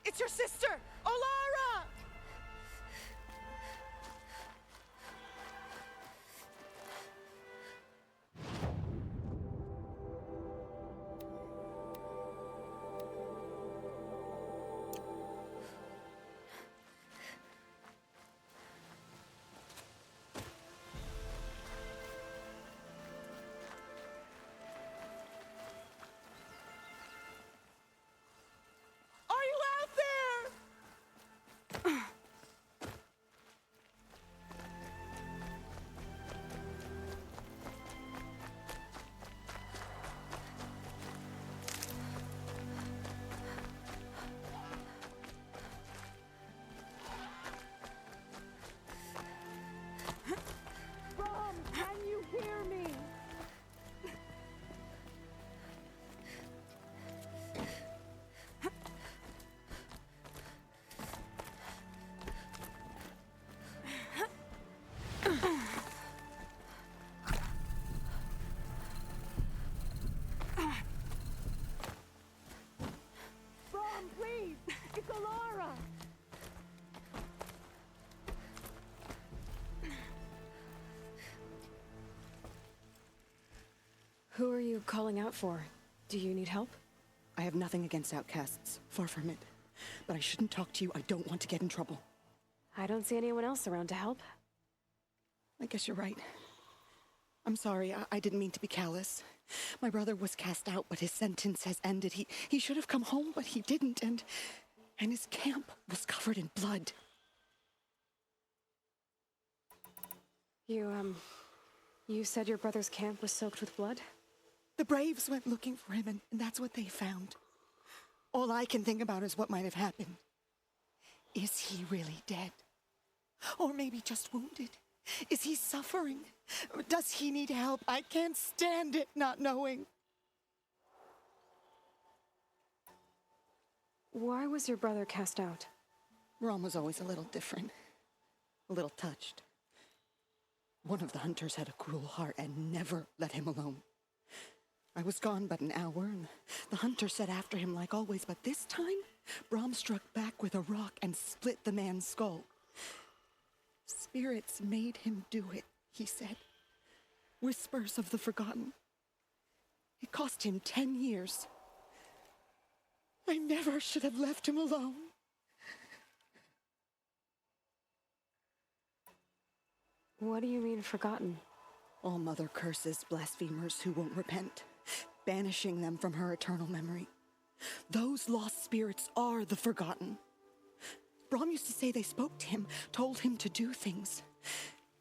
It's your sister, Olara! Can you hear me? Rom, please! It's Alara! Who are you calling out for? Do you need help? I have nothing against outcasts. Far from it. But I shouldn't talk to you. I don't want to get in trouble. I don't see anyone else around to help. I guess you're right. I'm sorry. I didn't mean to be callous. My brother was cast out, but his sentence has ended. He should have come home, but he didn't, and his camp was covered in blood. You said your brother's camp was soaked with blood? The Braves went looking for him, and that's what they found. All I can think about is what might have happened. Is he really dead? Or maybe just wounded? Is he suffering? Does he need help? I can't stand it not knowing. Why was your brother cast out? Rom was always a little different. A little touched. One of the hunters had a cruel heart and never let him alone. I was gone but an hour, and the hunter set after him like always, but this time, Brom struck back with a rock and split the man's skull. Spirits made him do it, he said. Whispers of the forgotten. It cost him 10 years. I never should have left him alone. What do you mean, forgotten? All-Mother curses blasphemers who won't repent, banishing them from her eternal memory. Those lost spirits are the forgotten. Brom used to say they spoke to him, told him to do things.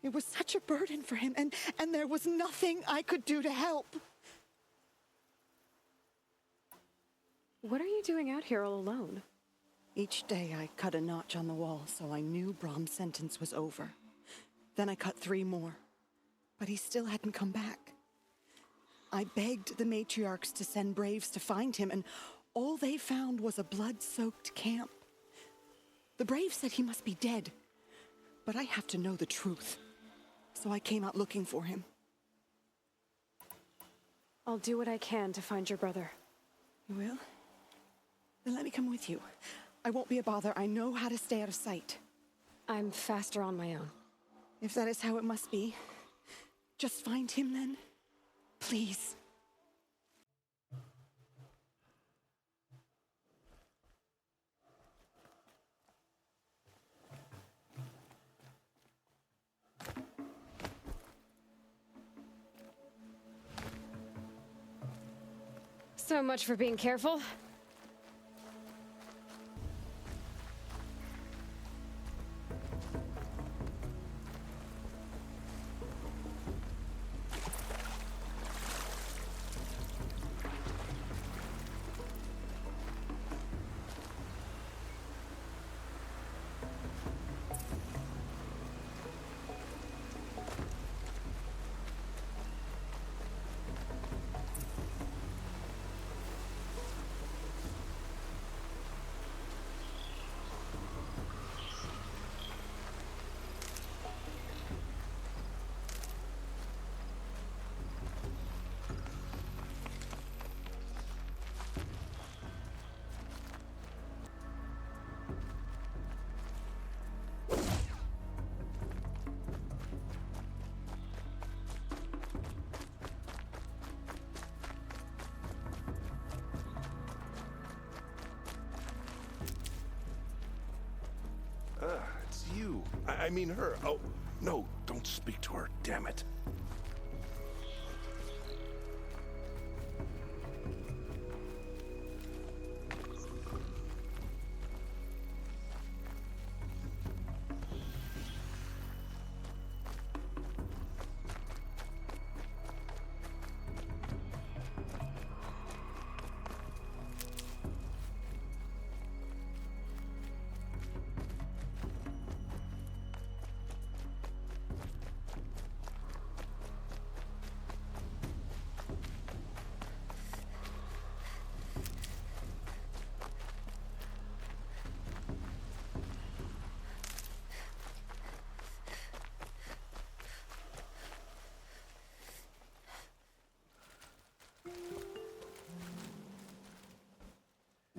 It was such a burden for him, and there was nothing I could do to help. What are you doing out here all alone? Each day I cut a notch on the wall, so I knew Brom's sentence was over. Then I cut 3 more, but he still hadn't come back. I begged the matriarchs to send braves to find him, and all they found was a blood-soaked camp. The braves said he must be dead, but I have to know the truth. so I came out looking for him. I'll do what I can to find your brother. You will? Then let me come with you. I won't be a bother. I know how to stay out of sight. I'm faster on my own. If that is how it must be, just find him then. Please. So much for being careful. It's you. I mean her. Oh, no, don't speak to her, damn it.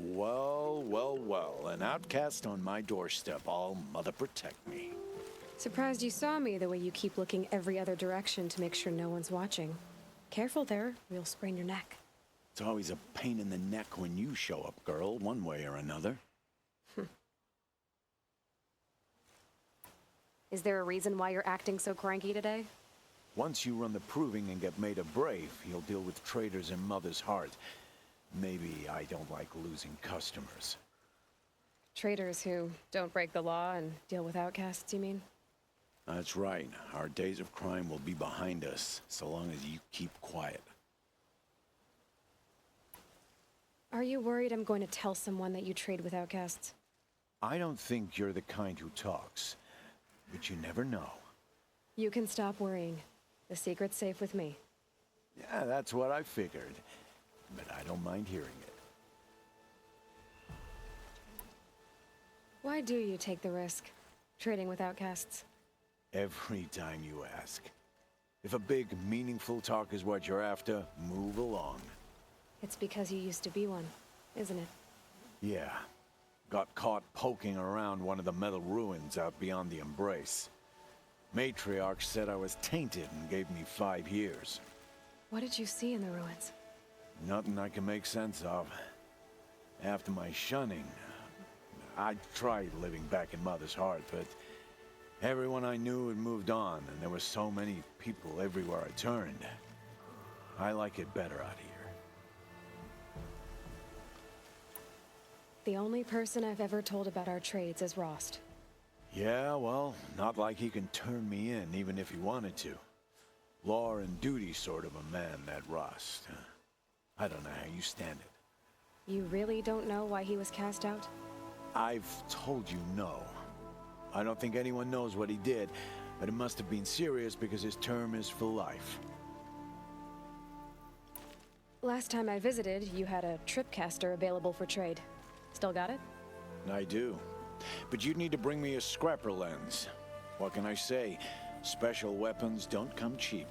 Well, well, well. An outcast on my doorstep. All mother protect me. Surprised you saw me the way you keep looking every other direction to make sure no one's watching. Careful there, or you'll sprain your neck. It's always a pain in the neck when you show up, girl, one way or another. Is there a reason why you're acting so cranky today? Once you run the proving and get made a brave, you'll deal with traitors in Mother's heart. Maybe I don't like losing customers. Traitors who don't break the law and deal with outcasts, you mean? That's right. Our days of crime will be behind us, so long as you keep quiet. Are you worried I'm going to tell someone that you trade with outcasts? I don't think you're the kind who talks, but you never know. You can stop worrying. The secret's safe with me. Yeah, that's what I figured. But I don't mind hearing it. Why do you take the risk, trading with outcasts? Every time you ask. If a big, meaningful talk is what you're after, move along. It's because you used to be one, isn't it? Yeah. Got caught poking around one of the metal ruins out beyond the Embrace. Matriarch said I was tainted and gave me 5 years. What did you see in the ruins? Nothing I can make sense of. After my shunning, I tried living back in Mother's heart, but everyone I knew had moved on, and there were so many people everywhere I turned. I like it better out here. The only person I've ever told about our trades is Rost. Yeah, well, not like he can turn me in, even if he wanted to. Law and duty sort of a man, that Rost. I don't know how you stand it. You really don't know why he was cast out? I've told you no. I don't think anyone knows what he did, but it must have been serious because his term is for life. Last time I visited, you had a tripcaster available for trade. Still got it? I do. But you'd need to bring me a scrapper lens. What can I say? Special weapons don't come cheap.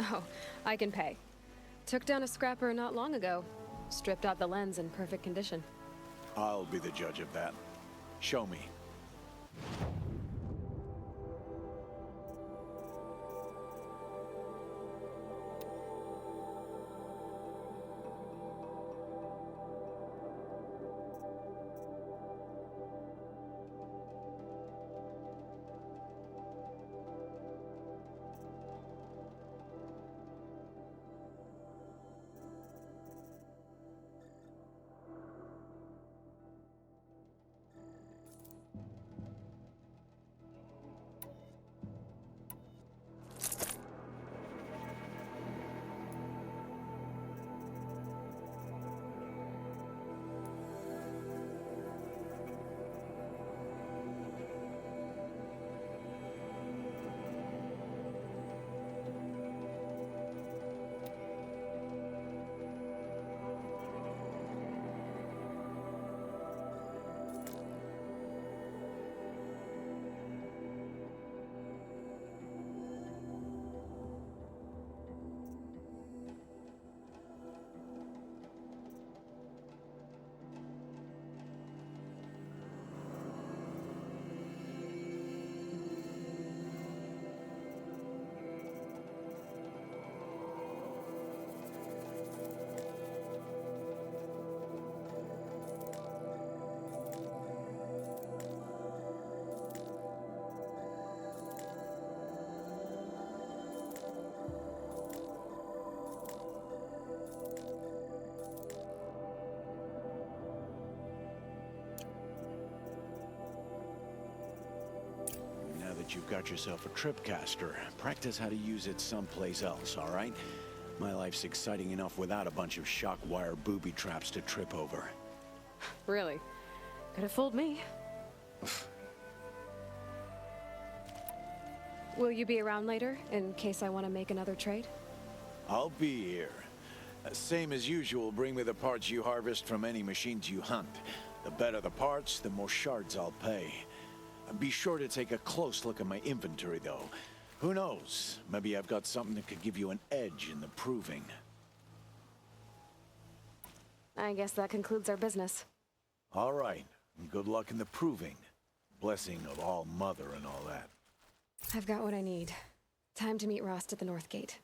Oh, I can pay. Took down a scrapper not long ago. Stripped out the lens in perfect condition. I'll be the judge of that. Show me. You've got yourself a tripcaster. Practice how to use it someplace else, all right? My life's exciting enough without a bunch of shock wire booby traps to trip over. Really? Could have fooled me. Will you be around later, in case I want to make another trade? I'll be here. Same as usual, bring me the parts you harvest from any machines you hunt. The better the parts, the more shards I'll pay. Be sure to take a close look at my inventory, though. Who knows? Maybe I've got something that could give you an edge in the proving. I guess that concludes our business. All right. Good luck in the proving. Blessing of All Mother and all that. I've got what I need. Time to meet Rost at the North Gate.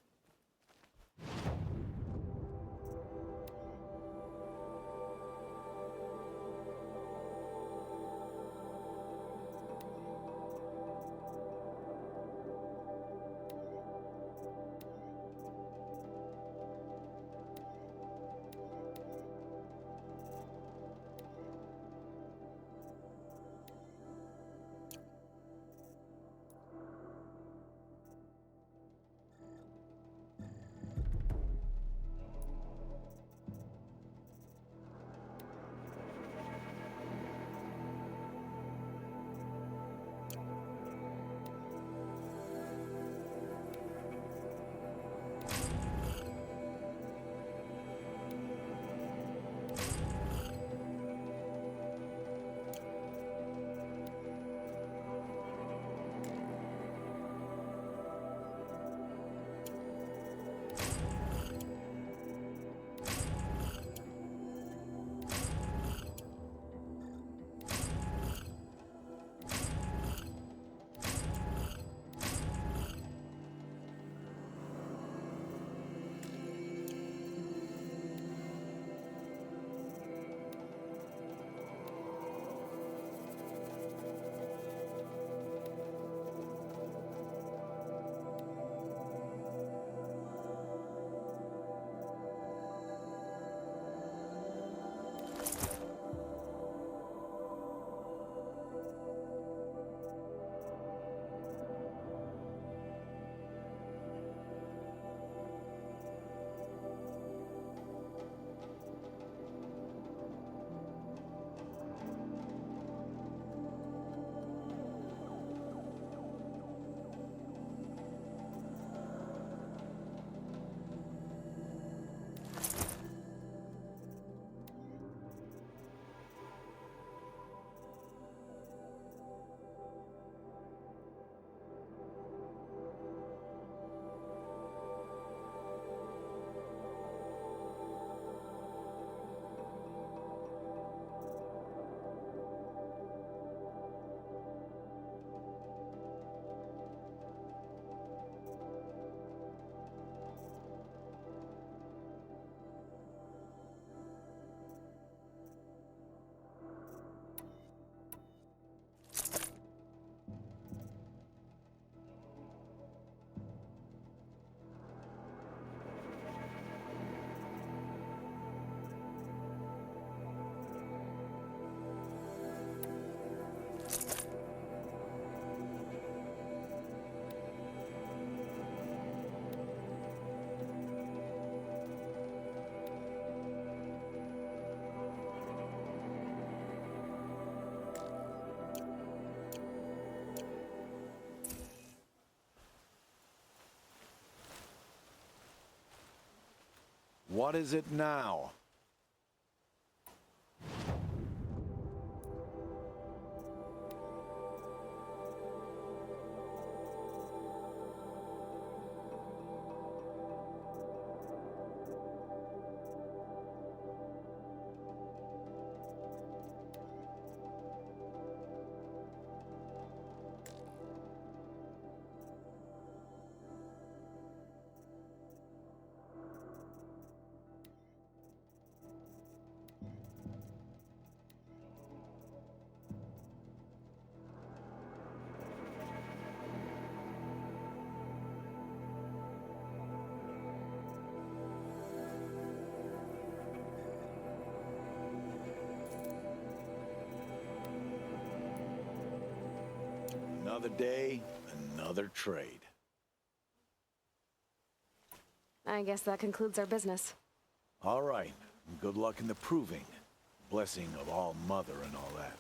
What is it now? Another day, another trade. I guess that concludes our business. All right. Good luck in the proving. Blessing of All Mother and all that.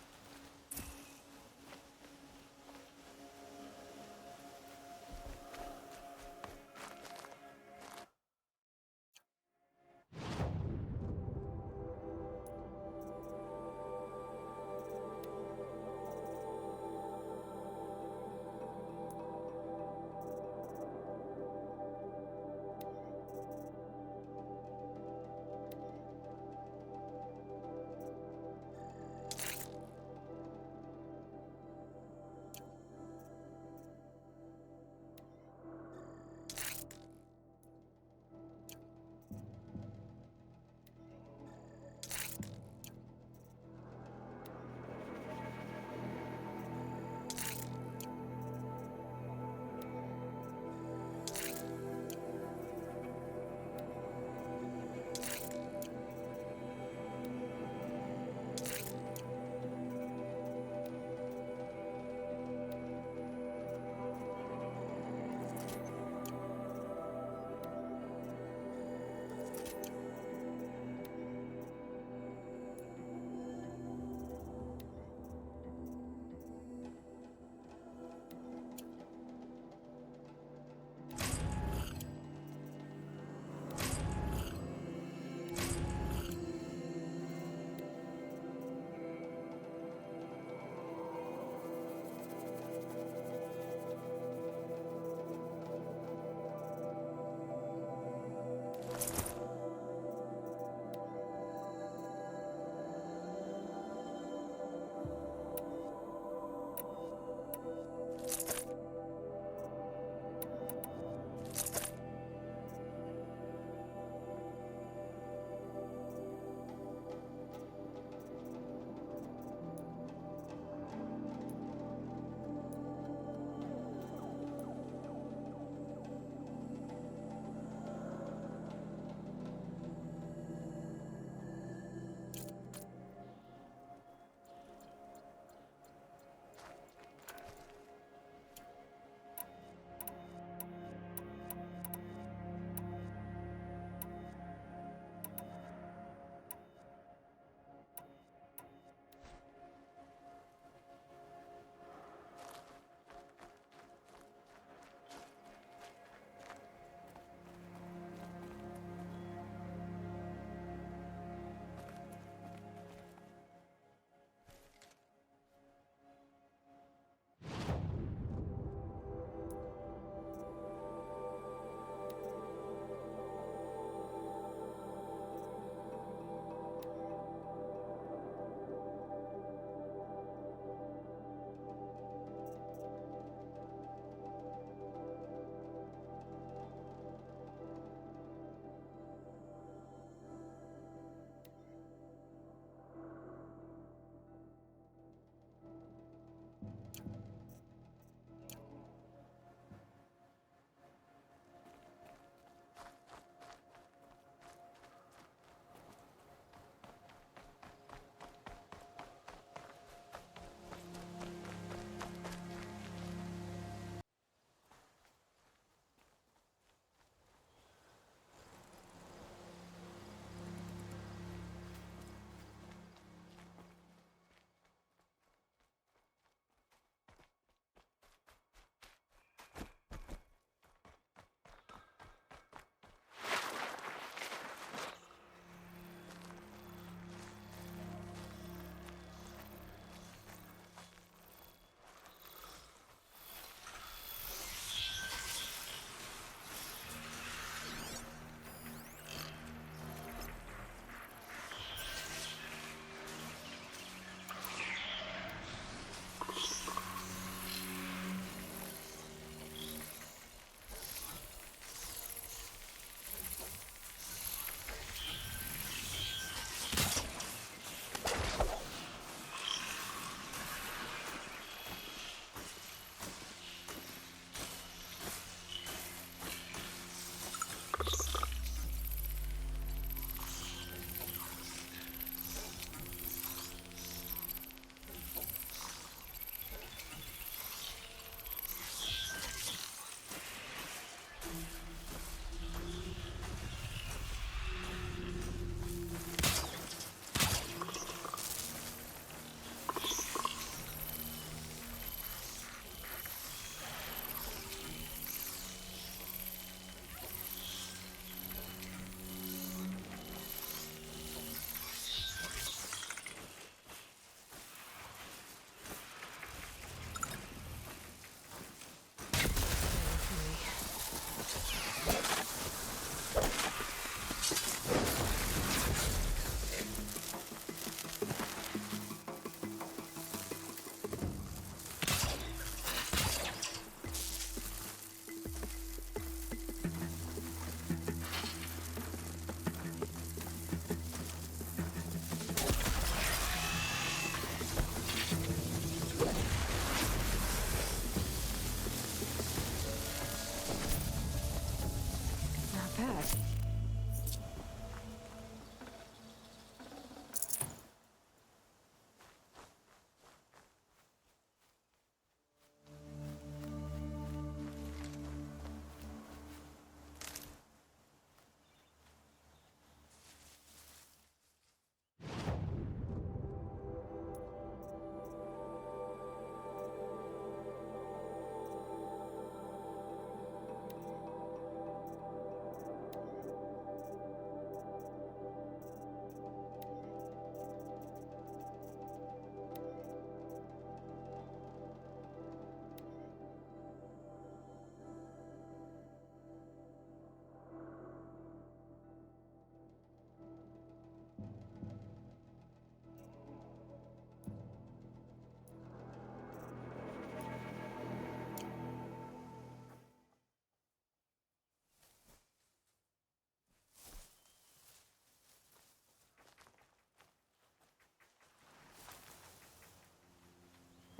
Not bad.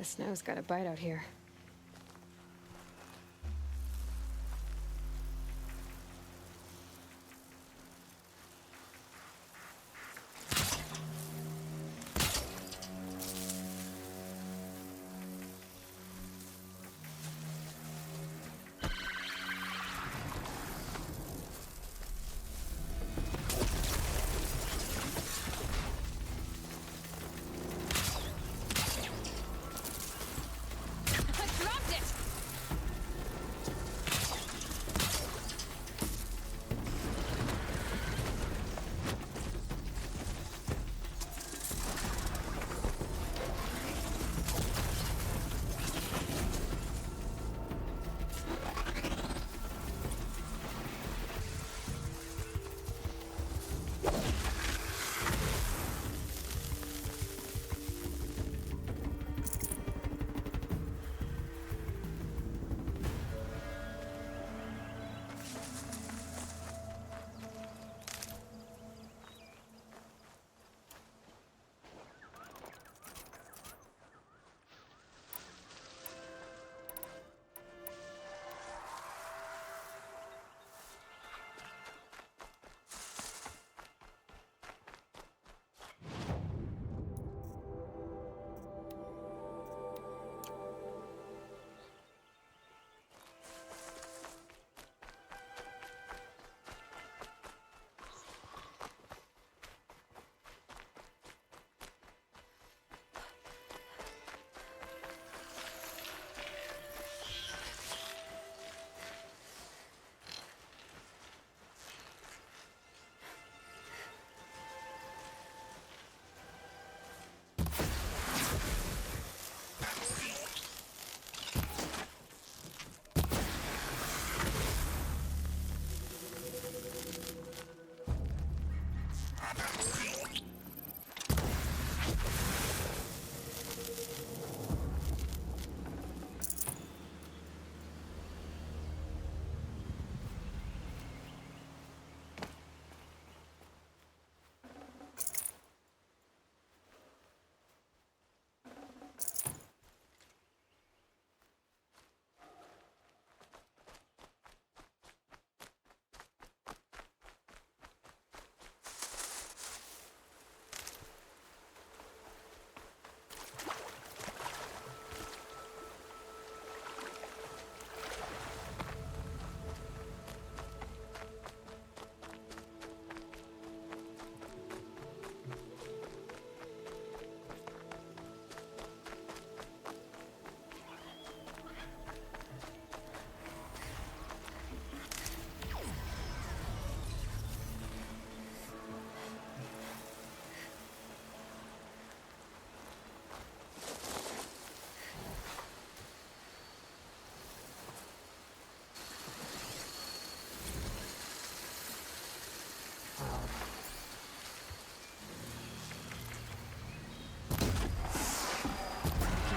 The snow's got a bite out here.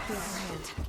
the upper hand.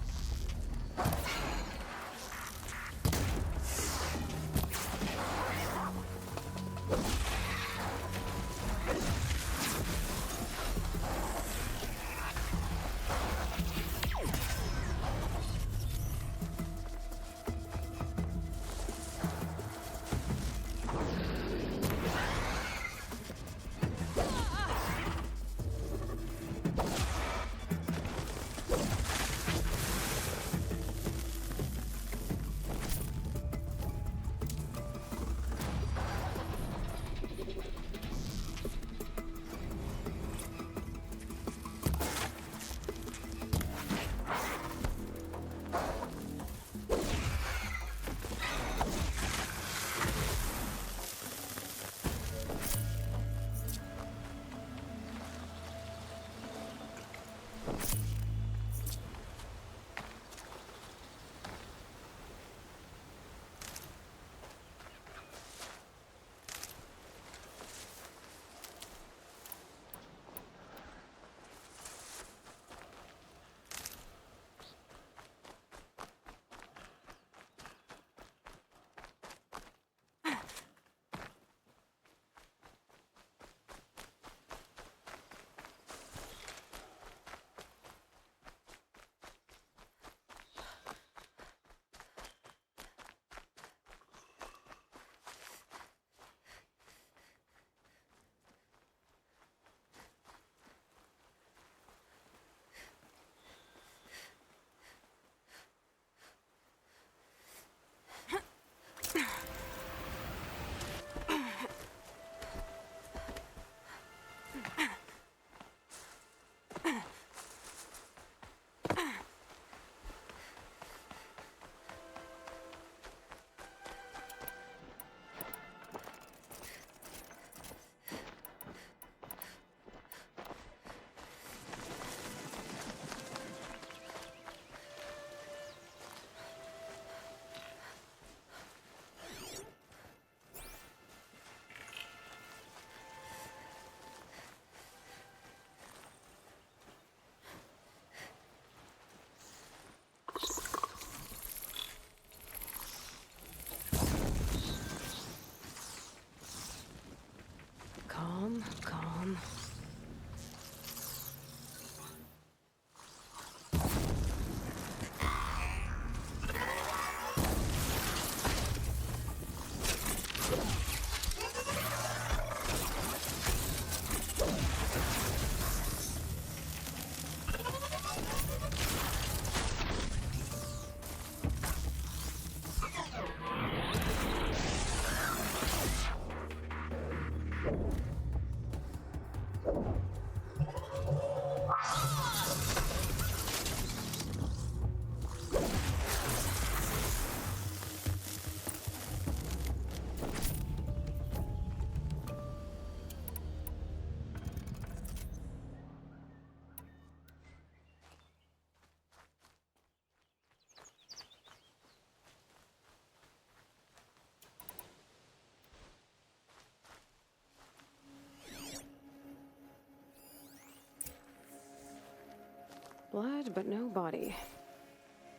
Blood, but no body.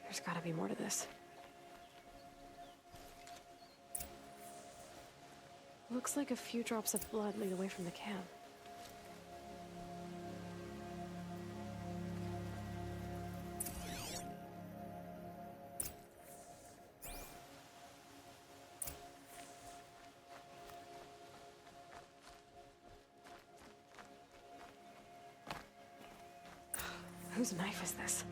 There's gotta be more to this. Looks like a few drops of blood lead away from the camp. Whose knife is this?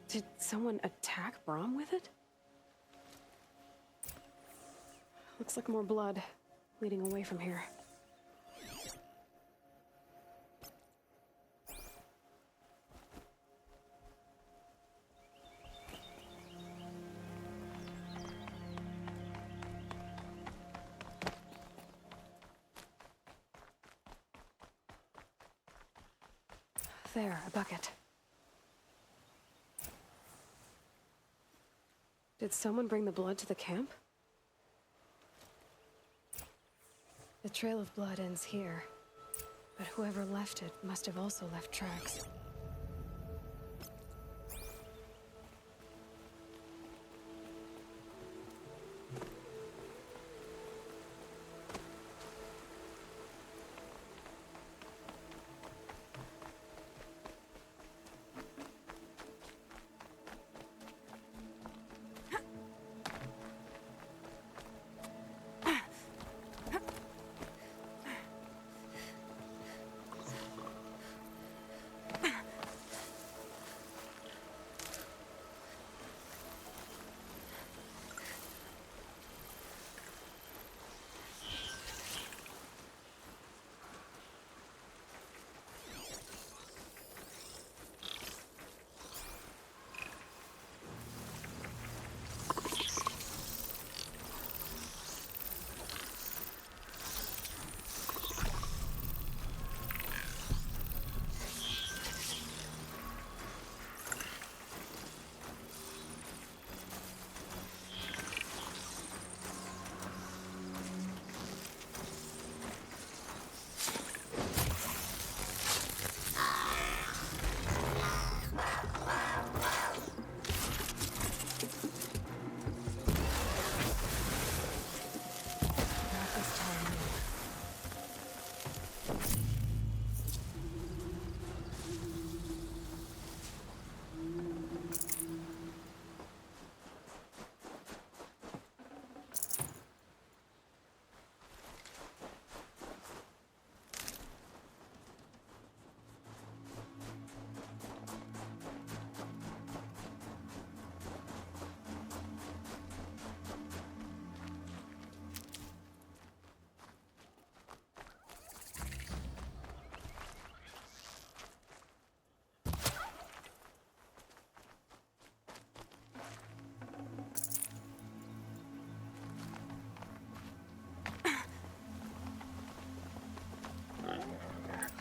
Did someone attack Brom with it? Looks like more blood leading away from here. There, a bucket. Did someone bring the blood to the camp? The trail of blood ends here, but whoever left it must have also left tracks.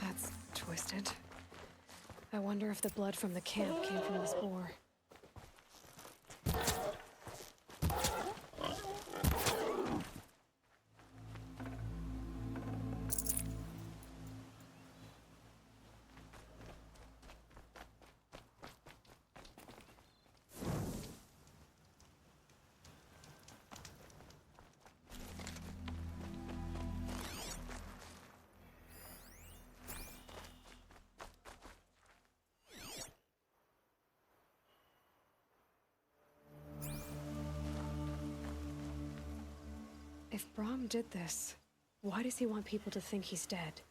That's twisted. I wonder if the blood from the camp came from this boar. If Brahm did this, why does he want people to think he's dead?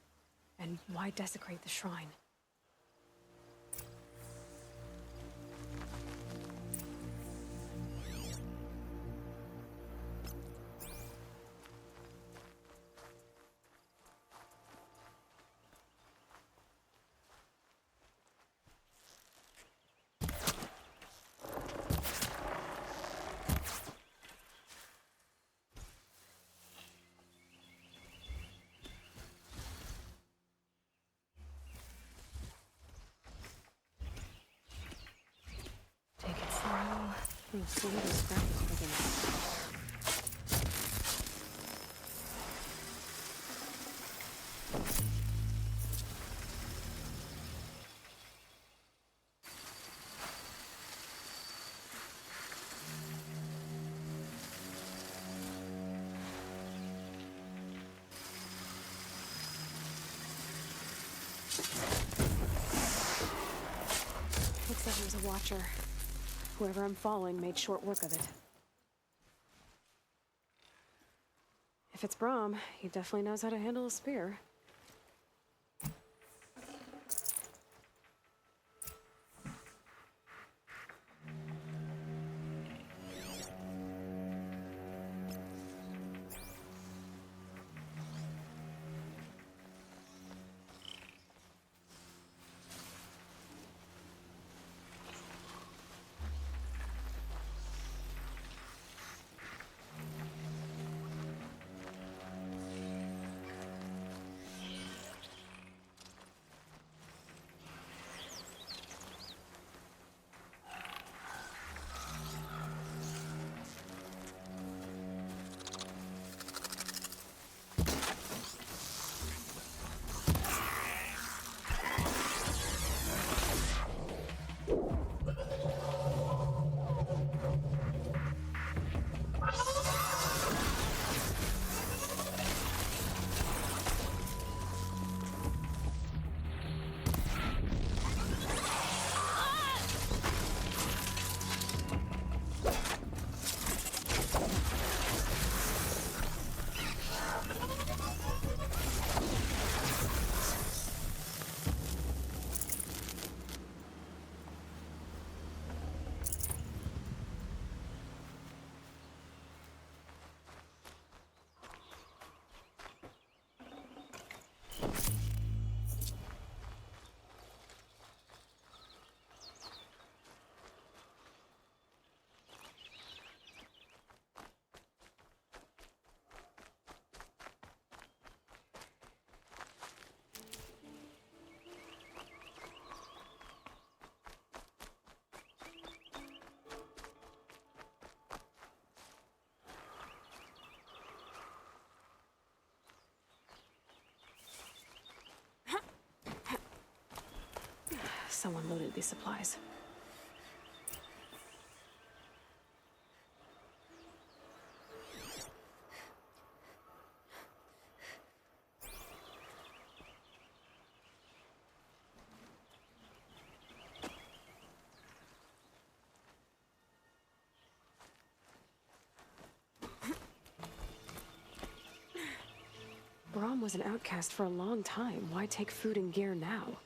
And why desecrate the shrine? Take it slow. You'll see the scraps begin. Looks like there's a watcher. Whoever I'm following made short work of it. If it's Brahm, he definitely knows how to handle a spear. Someone loaded these supplies. Brahm was an outcast for a long time. Why take food and gear now?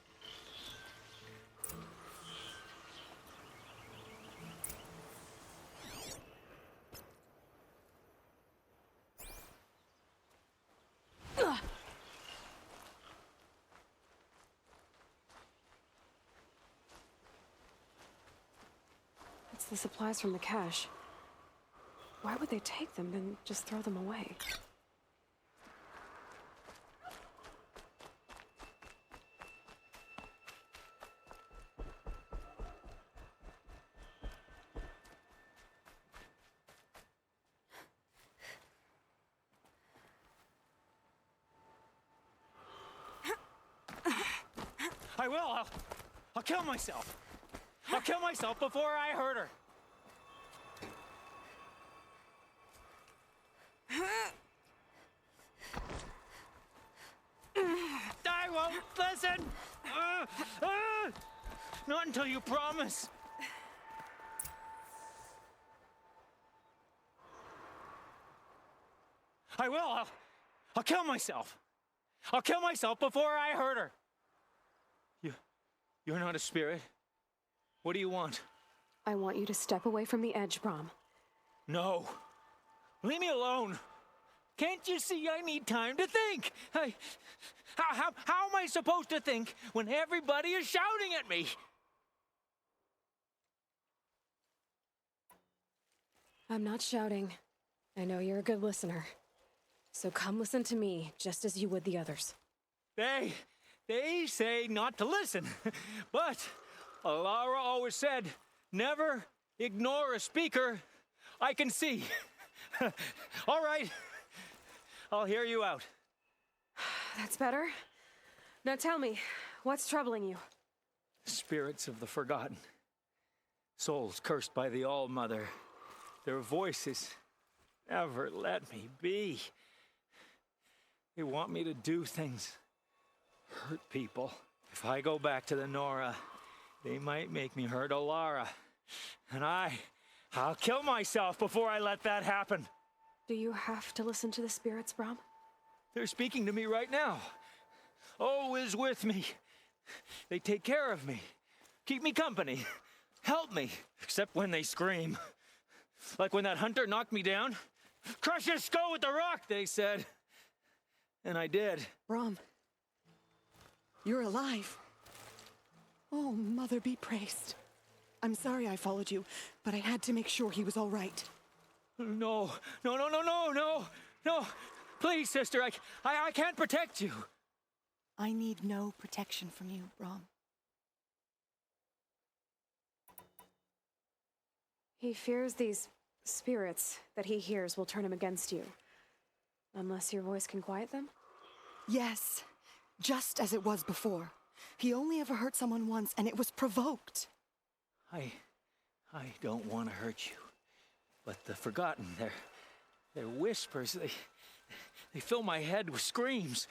It's the supplies from the cache. Why would they take them and just throw them away? I will. I'll kill myself. I'll kill myself before I hurt her. I won't listen. Not until you promise. I will. I'll kill myself. I'll kill myself before I hurt her. You're not a spirit. What do you want? I want you to step away from the edge, Brom. No. Leave me alone. Can't you see I need time to think? How am I supposed to think when everybody is shouting at me? I'm not shouting. I know you're a good listener. So come listen to me, just as you would the others. They say not to listen, but Alara always said, never ignore a speaker I can see. All right, I'll hear you out. That's better. Now tell me, what's troubling you? Spirits of the forgotten. Souls cursed by the All-Mother. Their voices never let me be. They want me to do things, hurt people. If I go back to the Nora, they might make me hurt Alara. And I'll kill myself before I let that happen. Do you have to listen to the spirits, Brom? They're speaking to me right now. O is with me. They take care of me, keep me company, help me, except when they scream. Like when that hunter knocked me down. Crush his skull with the rock, they said. And I did. Brom, you're alive. Oh, Mother be praised. I'm sorry I followed you, but I had to make sure he was all right. No. Please, sister, I can't protect you. I need no protection from you, Brom. He fears these spirits that he hears will turn him against you. Unless your voice can quiet them? Yes, just as it was before. He only ever hurt someone once, and it was provoked. I don't want to hurt you. But the forgotten, their whispers, they fill my head with screams.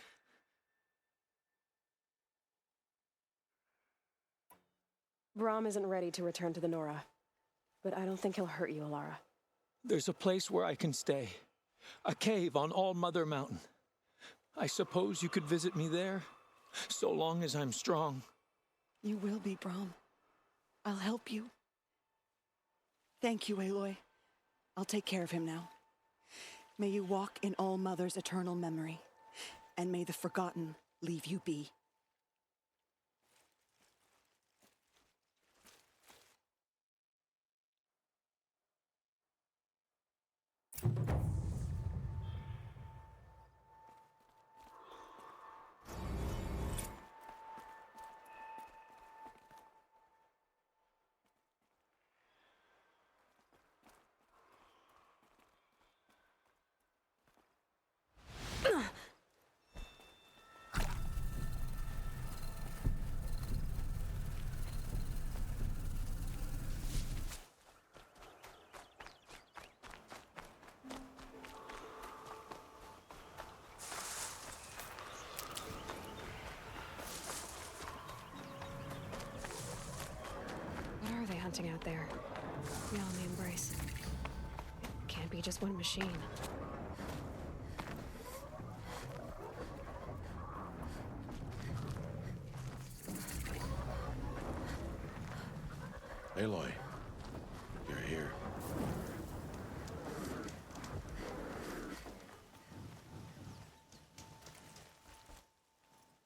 Brom isn't ready to return to the Nora. But I don't think he'll hurt you, Alara. There's a place where I can stay. A cave on All-Mother Mountain. I suppose you could visit me there, so long as I'm strong. You will be, Brom. I'll help you. Thank you, Aloy. I'll take care of him now. May you walk in All-Mother's eternal memory, and may the forgotten leave you be. What are they hunting out there? Beyond the embrace. It can't be just one machine. Aloy, you're here.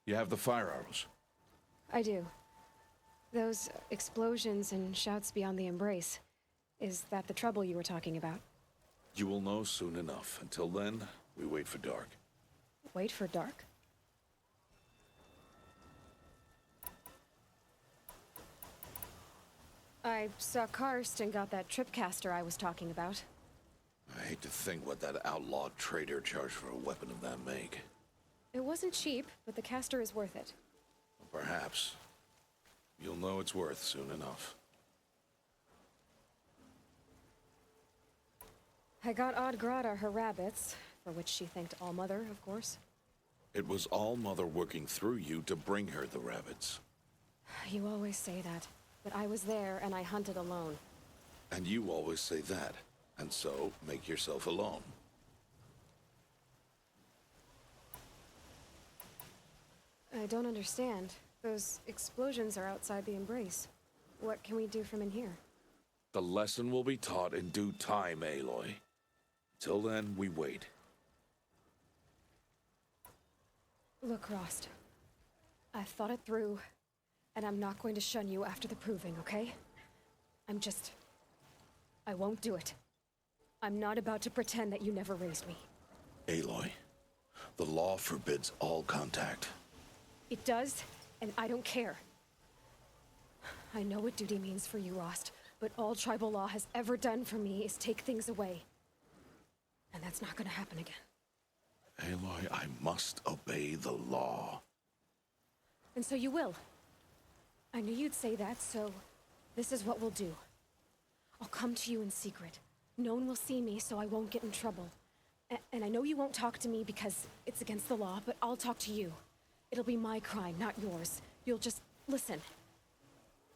You have the fire arrows. I do. Those explosions and shouts beyond the embrace. Is that the trouble you were talking about? You will know soon enough. Until then, we wait for dark. Wait for dark? I saw Karst and got that tripcaster I was talking about. I hate to think what that outlawed trader charged for a weapon of that make. It wasn't cheap, but the caster is worth it. Perhaps. You'll know it's worth soon enough. I got Oddgrada her rabbits, for which she thanked All-Mother, of course. It was All-Mother working through you to bring her the rabbits. You always say that, but I was there and I hunted alone. And you always say that, and so make yourself alone. I don't understand. Those explosions are outside the embrace. What can we do from in here? The lesson will be taught in due time, Aloy. Till then, we wait. Look, Rost. I've thought it through, and I'm not going to shun you after the proving, okay? I won't do it. I'm not about to pretend that you never raised me. Aloy, the law forbids all contact. It does, and I don't care. I know what duty means for you, Rost, but all tribal law has ever done for me is take things away. And that's not gonna happen again. Aloy, I must obey the law. And so you will. I knew you'd say that, so this is what we'll do. I'll come to you in secret. No one will see me, so I won't get in trouble. And I know you won't talk to me because it's against the law, but I'll talk to you. It'll be my crime, not yours. You'll just listen.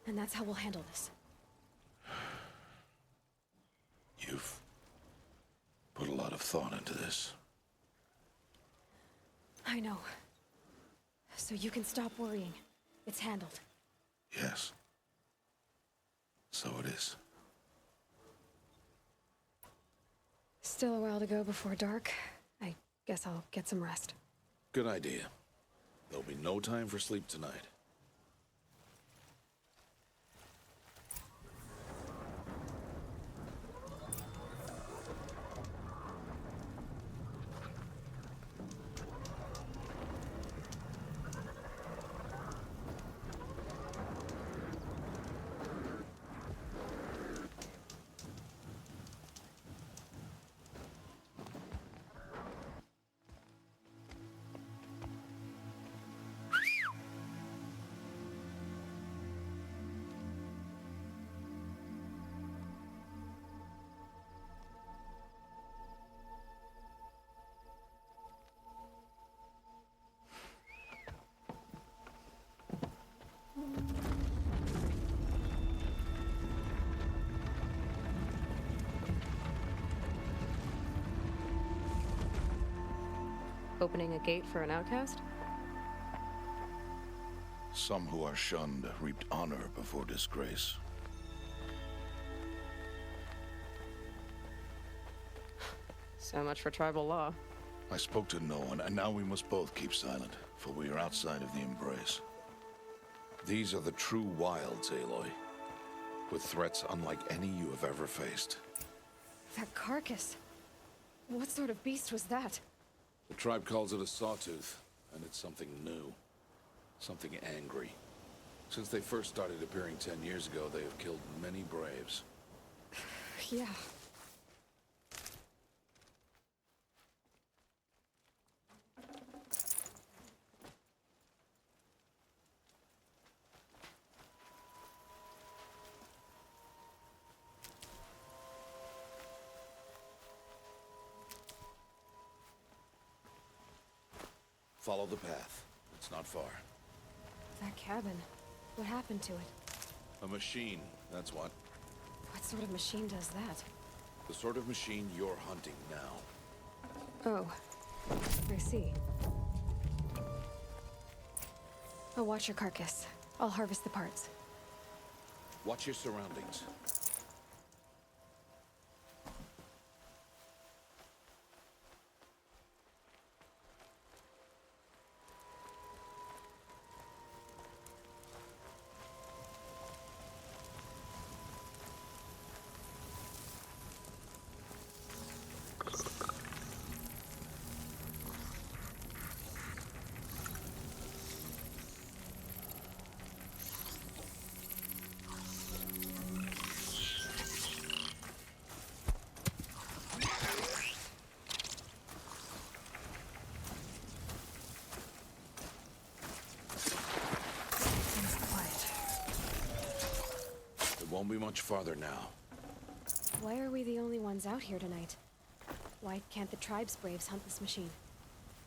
And that's how we'll handle this. You've put a lot of thought into this. I know. So you can stop worrying. It's handled. Yes. So it is. Still a while to go before dark. I guess I'll get some rest. Good idea. There'll be no time for sleep tonight. Opening a gate for an outcast? Some who are shunned reaped honor before disgrace. So much for tribal law. I spoke to no one, and now we must both keep silent, for we are outside of the embrace. These are the true wilds, Aloy, with threats unlike any you have ever faced. That carcass. What sort of beast was that? The tribe calls it a sawtooth, and it's something new. Something angry. Since they first started appearing 10 years ago, they have killed many braves. Yeah. Follow the path. It's not far. That cabin. What happened to it? A machine, that's what. What sort of machine does that? The sort of machine you're hunting now. Oh. I see. I'll watch your carcass. I'll harvest the parts. Watch your surroundings. Won't be much farther now. Why are we the only ones out here tonight? Why can't the tribe's braves hunt this machine?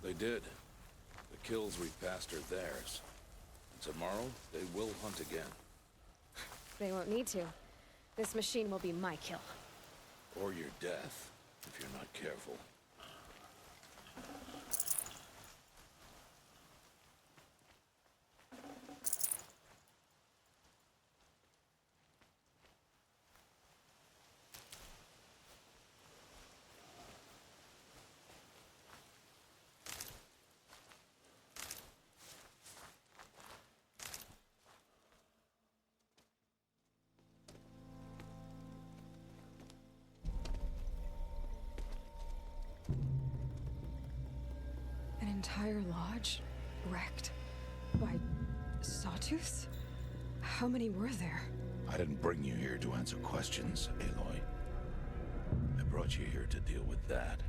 They did. The kills we passed are theirs. And tomorrow, they will hunt again. They won't need to. This machine will be my kill. Or your death, if you're not careful. entire lodge wrecked by sawtooths? How many were there? I didn't bring you here to answer questions, Aloy. I brought you here to deal with that.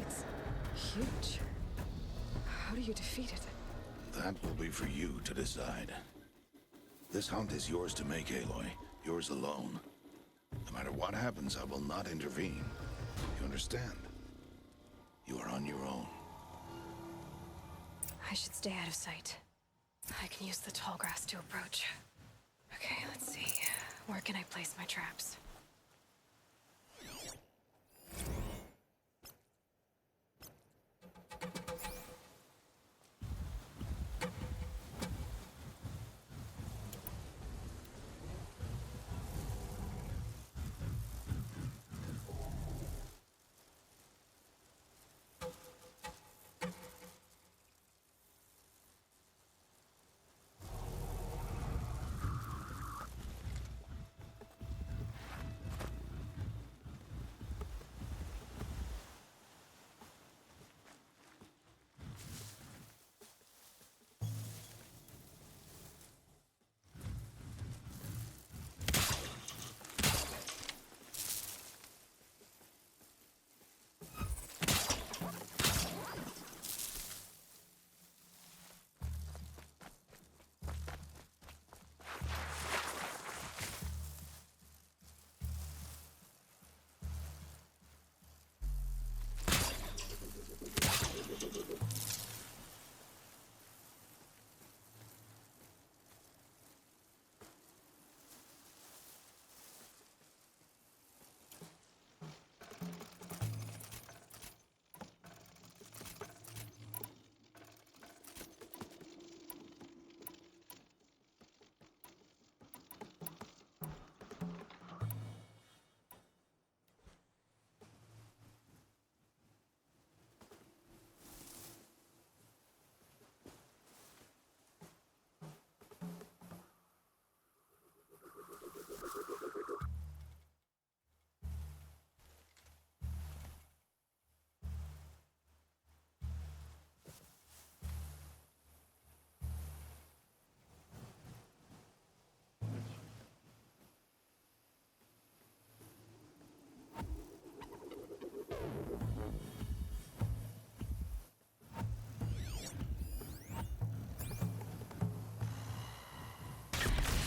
It's huge. How do you defeat it? That will be for you to decide. This hunt is yours to make, Aloy. Yours alone. No matter what happens, I will not intervene. You understand? You are on your own. I should stay out of sight. I can use the tall grass to approach. Okay, let's see. Where can I place my traps?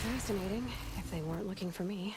Fascinating, if they weren't looking for me.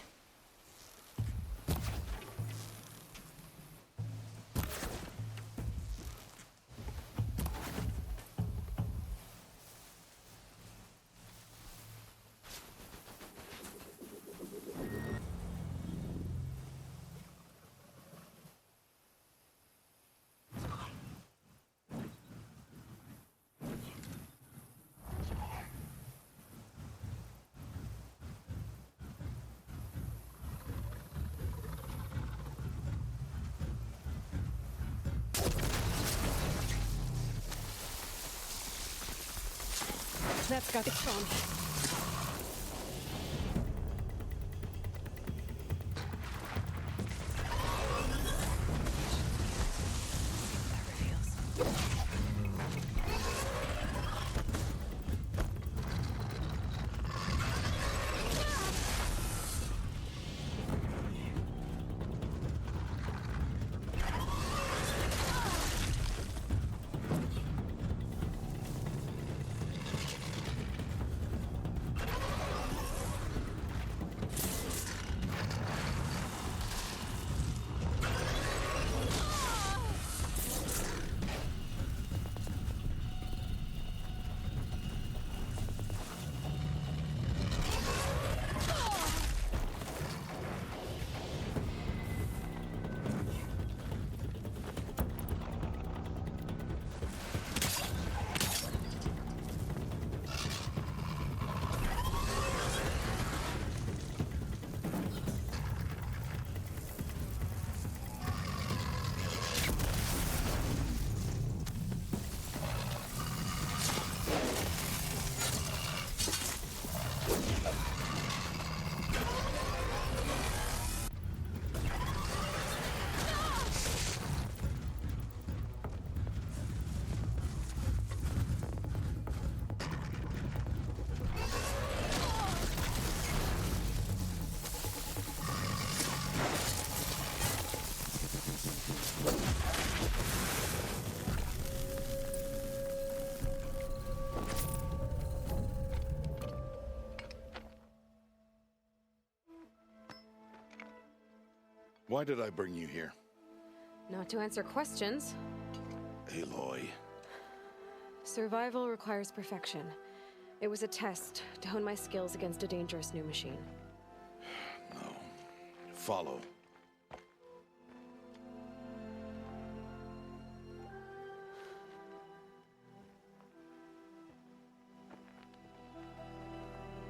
That's got to kill me. Why did I bring you here? Not to answer questions. Aloy. Survival requires perfection. It was a test to hone my skills against a dangerous new machine. No. Follow.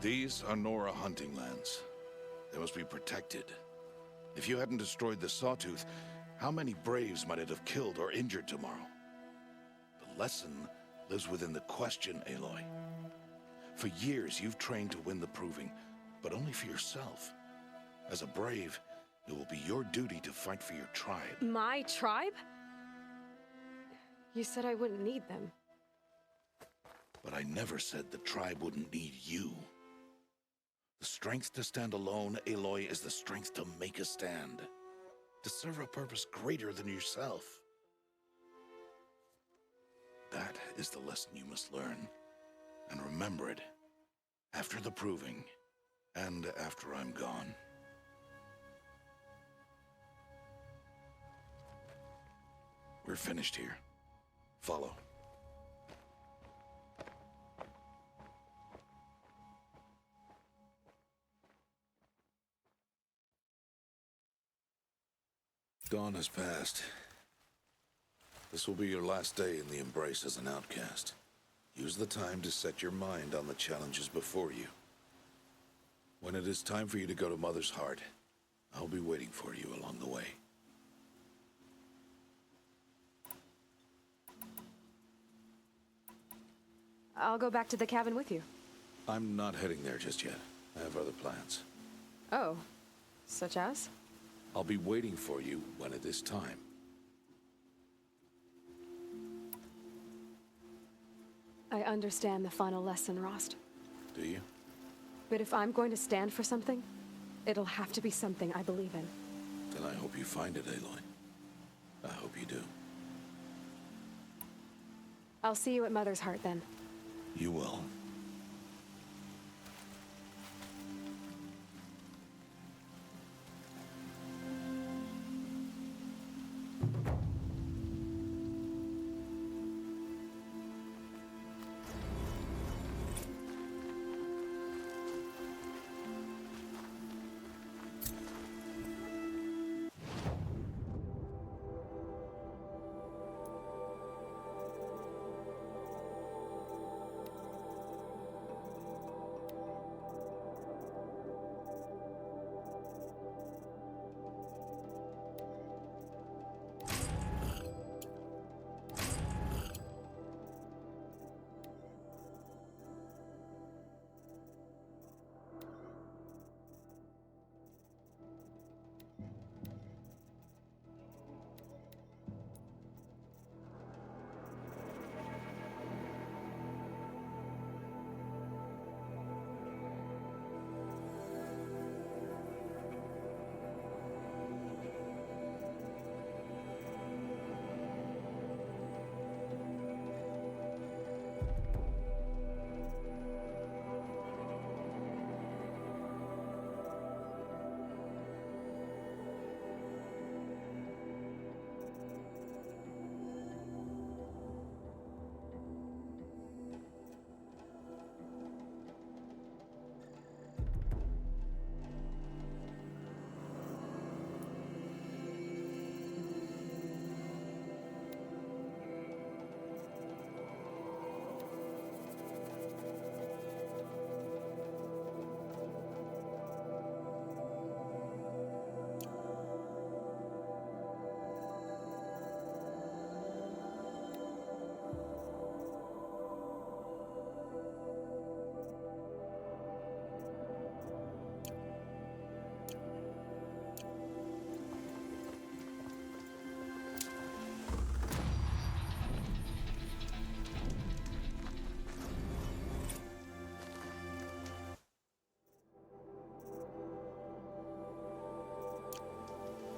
These are Nora hunting lands. They must be protected. If you hadn't destroyed the Sawtooth, how many Braves might it have killed or injured tomorrow? The lesson lives within the question, Aloy. For years, you've trained to win the Proving, but only for yourself. As a Brave, it will be your duty to fight for your tribe. My tribe? You said I wouldn't need them. But I never said the tribe wouldn't need you. The strength to stand alone, Aloy, is the strength to make a stand. To serve a purpose greater than yourself. That is the lesson you must learn. And remember it. After the Proving. And after I'm gone. We're finished here. Follow. Dawn has passed. This will be your last day in the Embrace as an outcast. Use the time to set your mind on the challenges before you. When it is time for you to go to Mother's Heart, I'll be waiting for you along the way. I'll go back to the cabin with you. I'm not heading there just yet. I have other plans. Oh, such as? I'll be waiting for you when it is time. I understand the final lesson, Rost. Do you? But if I'm going to stand for something, it'll have to be something I believe in. Then I hope you find it, Aloy. I hope you do. I'll see you at Mother's Heart then. You will.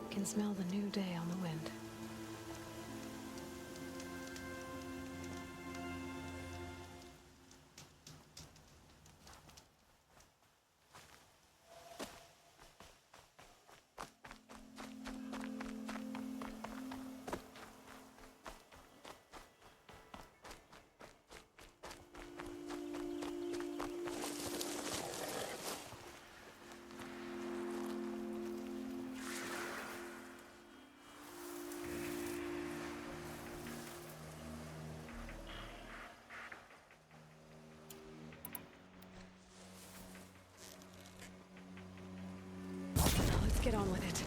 I can smell the new day on the wind. get on with it.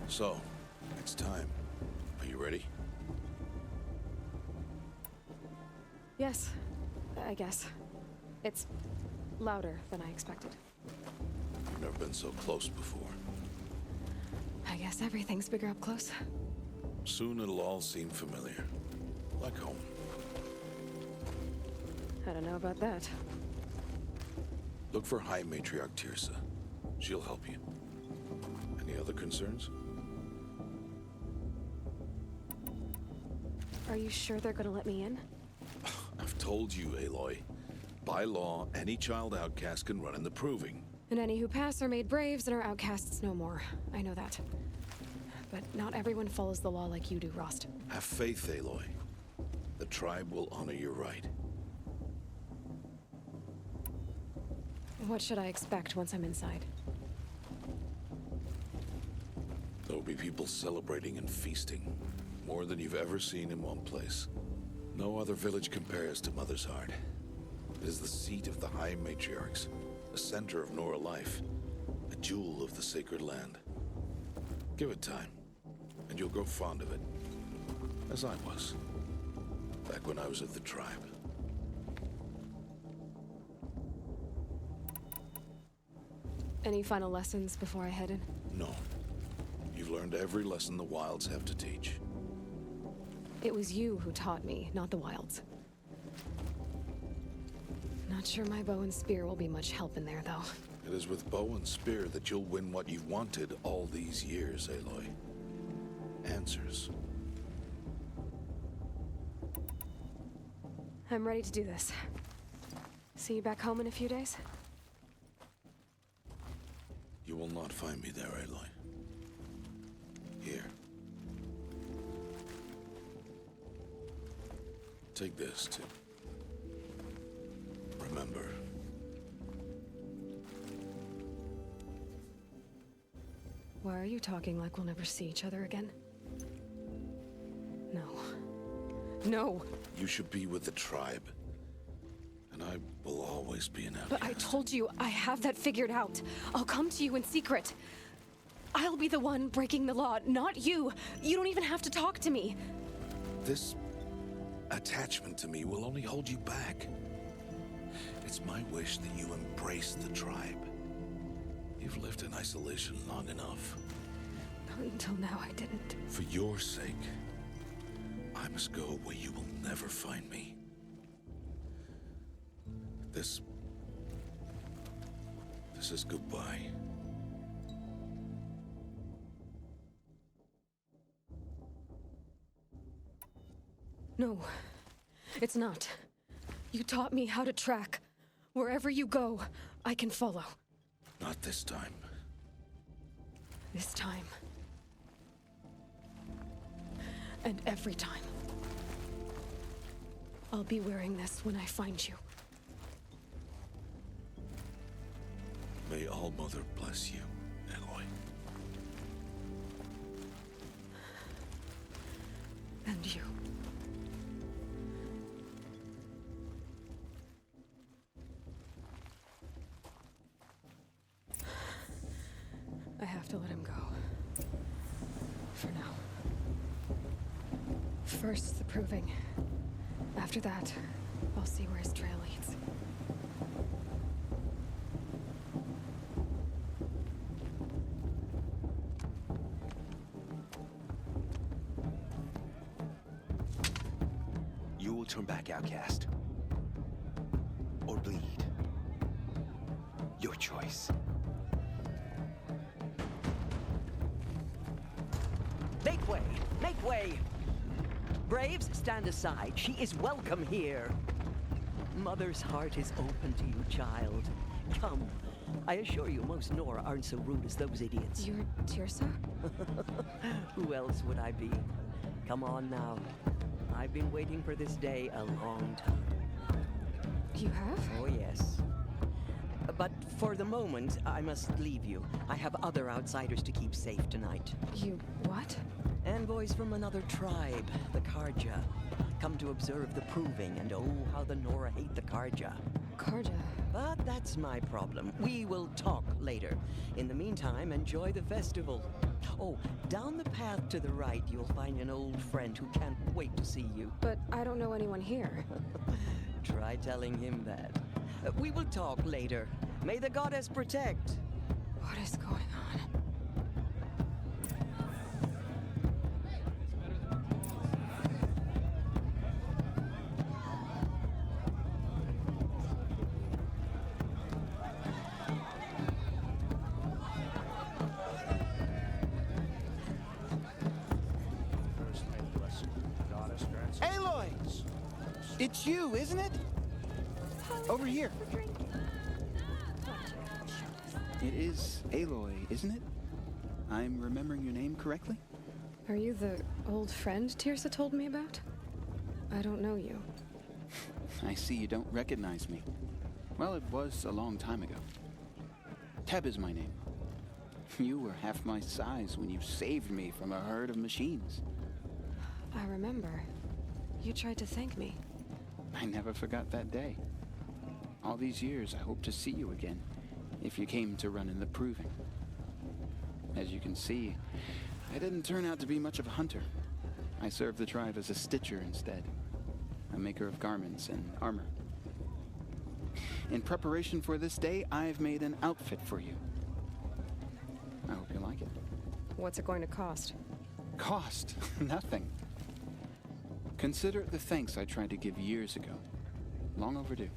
So, it's time. Are you ready? Yes, I guess. It's louder than I expected. You've never been so close before. I guess everything's bigger up close. Soon it'll all seem familiar. Like home. I don't know about that. Look for High Matriarch Tirsa. She'll help you. Any other concerns? Are you sure they're gonna let me in? I've told you, Aloy. By law, any child outcast can run in the proving. And any who pass are made braves and are outcasts no more. I know that. But not everyone follows the law like you do, Rost. Have faith, Aloy. The tribe will honor your right. What should I expect once I'm inside? There'll be people celebrating and feasting. More than you've ever seen in one place. No other village compares to Mother's Heart. It is the seat of the High Matriarchs, the center of Nora life, a jewel of the sacred land. Give it time, and you'll grow fond of it. As I was, back when I was at the tribe. Any final lessons before I head in? No. You've learned every lesson the Wilds have to teach. It was you who taught me, not the Wilds. Not sure my bow and spear will be much help in there, though. It is with bow and spear that you'll win what you've wanted all these years, Aloy. Answers. I'm ready to do this. See you back home in a few days? You will not find me there, Aloy. Here. Take this, too. Remember. Why are you talking like we'll never see each other again? No. No! You should be with the tribe. And I will always be an outcast. But I told you, I have that figured out. I'll come to you in secret. I'll be the one breaking the law, not you. You don't even have to talk to me. This attachment to me will only hold you back. It's my wish that you embrace the tribe. You've lived in isolation long enough. Until now, I didn't. For your sake, I must go where you will never find me. This This is goodbye. No, it's not. You taught me how to track. Wherever you go, I can follow. Not this time. This time. And every time. I'll be wearing this when I find you. May All Mother bless you, Aloy. And you. I have to let him go. For now. First, the proving. After that, I'll see where his trail leads. You will turn back, outcast. Or bleed. Your choice. Make way! Make way! Braves, stand aside. She is welcome here. Mother's heart is open to you, child. Come. I assure you, most Nora aren't so rude as those idiots. You're Tirsa? Who else would I be? Come on now. I've been waiting for this day a long time. You have? Oh, yes. But for the moment, I must leave you. I have other outsiders to keep safe tonight. You what? Envoys from another tribe, the Karja. Come to observe the proving, and oh, how the Nora hate the Karja. Karja? But that's my problem. We will talk later. In the meantime, enjoy the festival. Oh, down the path to the right, you'll find an old friend who can't wait to see you. But I don't know anyone here. Try telling him that. We will talk later. May the goddess protect. What is going on? Aloy! It's you, isn't it? Over here. It is Aloy, isn't it? I'm remembering your name correctly? Are you the old friend Tirsa told me about? I don't know you. I see you don't recognize me. Well, it was a long time ago. Teb is my name. You were half my size when you saved me from a herd of machines. I remember. You tried to thank me. I never forgot that day. All these years, I hope to see you again, if you came to run in the proving. As you can see, I didn't turn out to be much of a hunter. I served the tribe as a stitcher instead, a maker of garments and armor. In preparation for this day, I've made an outfit for you. I hope you like it. What's it going to cost? Cost? Nothing. Consider it the thanks I tried to give years ago. Long overdue.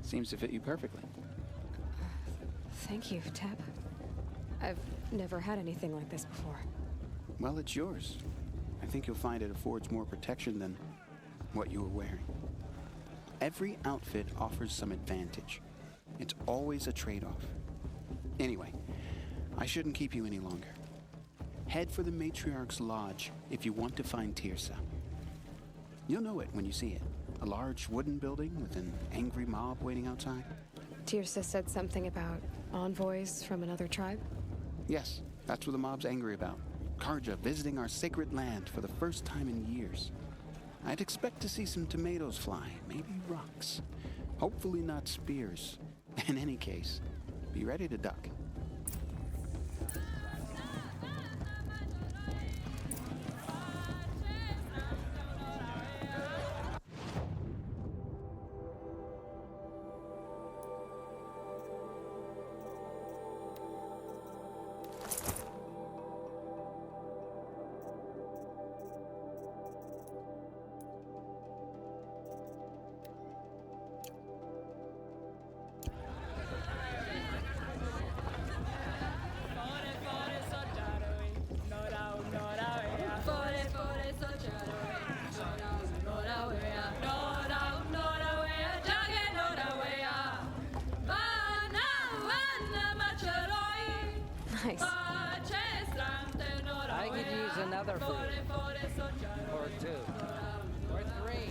Seems to fit you perfectly. Thank you, Teb. I've never had anything like this before. Well, it's yours. I think you'll find it affords more protection than what you were wearing. Every outfit offers some advantage. It's always a trade-off. Anyway, I shouldn't keep you any longer. head for the Matriarch's Lodge if you want to find Tirsa. You'll know it when you see it. A large wooden building with an angry mob waiting outside. Tirsa said something about envoys from another tribe? Yes, that's what the mob's angry about. Karja visiting our sacred land for the first time in years. I'd expect to see some tomatoes fly, maybe rocks. Hopefully not spears. In any case, be ready to duck. Nice. I could use another fruit. Or two. Or three.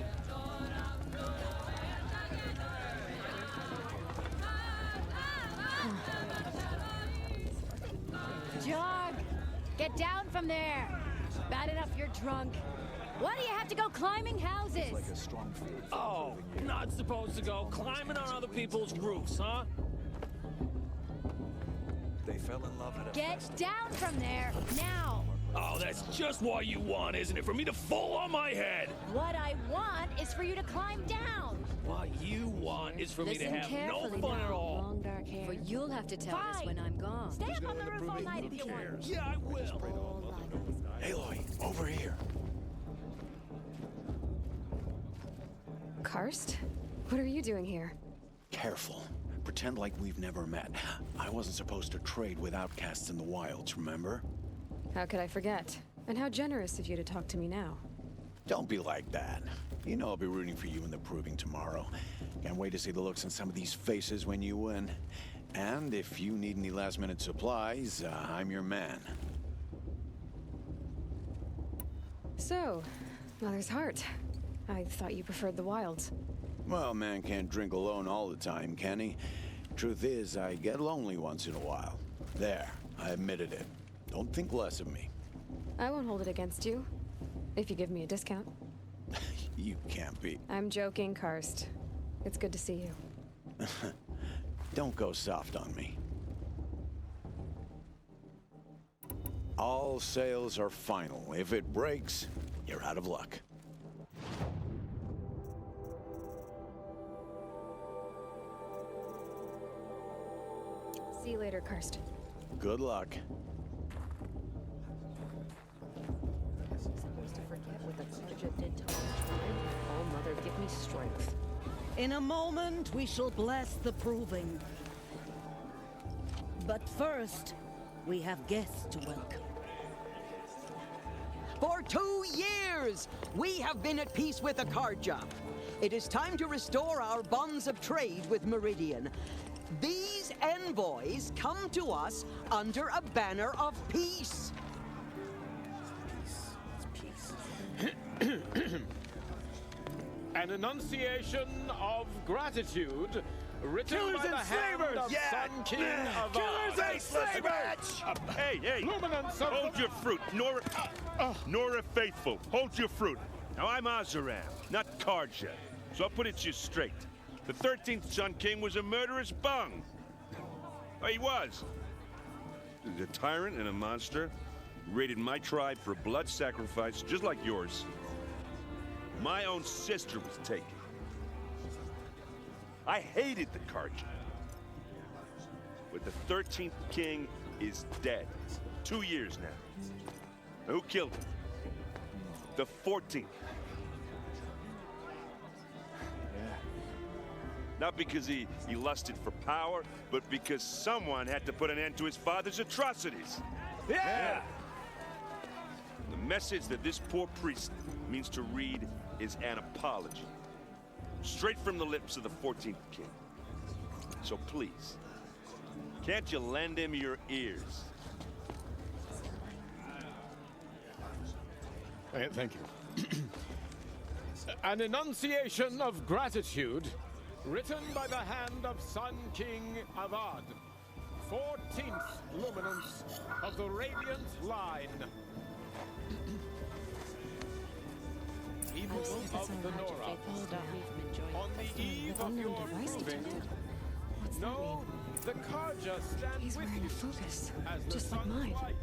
Jog! Get down from there! Bad enough you're drunk. Why do you have to go climbing houses? Oh, not supposed to go climbing on other people's roofs, huh? They fell in love at a Get down from there, now! Oh, that's just what you want, isn't it? For me to fall on my head! What I want is for you to climb down! What you want is for me to Listen have no carefully fun now, at all. long dark hair. For you'll have to tell us Fine. when I'm gone. Stay up on the roof all night if you want. Yeah, I will. Aloy, over here. Karst? What are you doing here? Careful. Pretend like we've never met. I wasn't supposed to trade with outcasts in the wilds, remember? How could I forget? And how generous of you to talk to me now. Don't be like that. You know I'll be rooting for you in the proving tomorrow. Can't wait to see the looks on some of these faces when you win. And if you need any last-minute supplies, I'm your man. So, Mother's Heart. I thought you preferred the wilds. Well, man can't drink alone all the time, can he? Truth is, I get lonely once in a while. There, I admitted it. Don't think less of me. I won't hold it against you. If you give me a discount. You can't be. I'm joking, Karst. It's good to see you. Don't go soft on me. All sales are final. If it breaks, you're out of luck. See you later, Karst. Good luck. Supposed to forget what the Karja did to our tribe? Oh, Mother, give me strength. In a moment, we shall bless the proving. But first, we have guests to welcome. For 2 years, we have been at peace with the Karja. It is time to restore our bonds of trade with Meridian. These envoys come to us under a banner of peace. An enunciation of gratitude written Killers by the and hand slavers! of Sun King of Killers and slavers! Hey! Luminance of Hold your fruit, Nora Faithful. Hold your fruit. Now I'm Azaram, not Karja. So I'll put it to you straight. The 13th Sun King was a murderous bung. Oh, he was. He's a tyrant and a monster. Raided my tribe for blood sacrifice, just like yours. My own sister was taken. I hated the Karja. But the 13th king is dead. 2 years now. Who killed him? The 14th. Not because he lusted for power, but because someone had to put an end to his father's atrocities. Yeah! The message that this poor priest means to read is an apology. Straight from the lips of the 14th king. So please, can't you lend him your ears? Thank you. An enunciation of gratitude, written by the hand of Sun King Avad, 14th luminance of the Radiant Line. People of the Nora, on the eve of your proving, know the Karja stand He's with wearing you a focus, as the just like sun's mine. light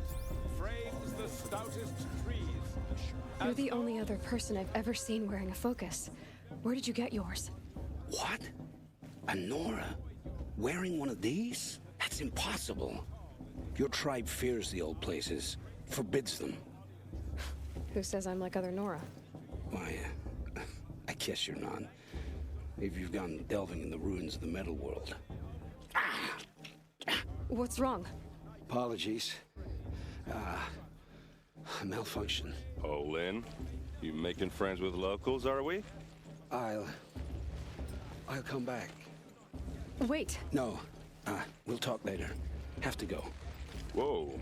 frames the stoutest trees. You're the only other person I've ever seen wearing a focus. Where did you get yours? What? A Nora? Wearing one of these? That's impossible. Your tribe fears the old places, forbids them. Who says I'm like other Nora? Why, I guess you're not. Maybe you've gone delving in the ruins of the metal world. What's wrong? Apologies. A malfunction. Oh, Lynn, you making friends with locals, are we? I'll come back. Wait. No, we'll talk later. Have to go. Whoa.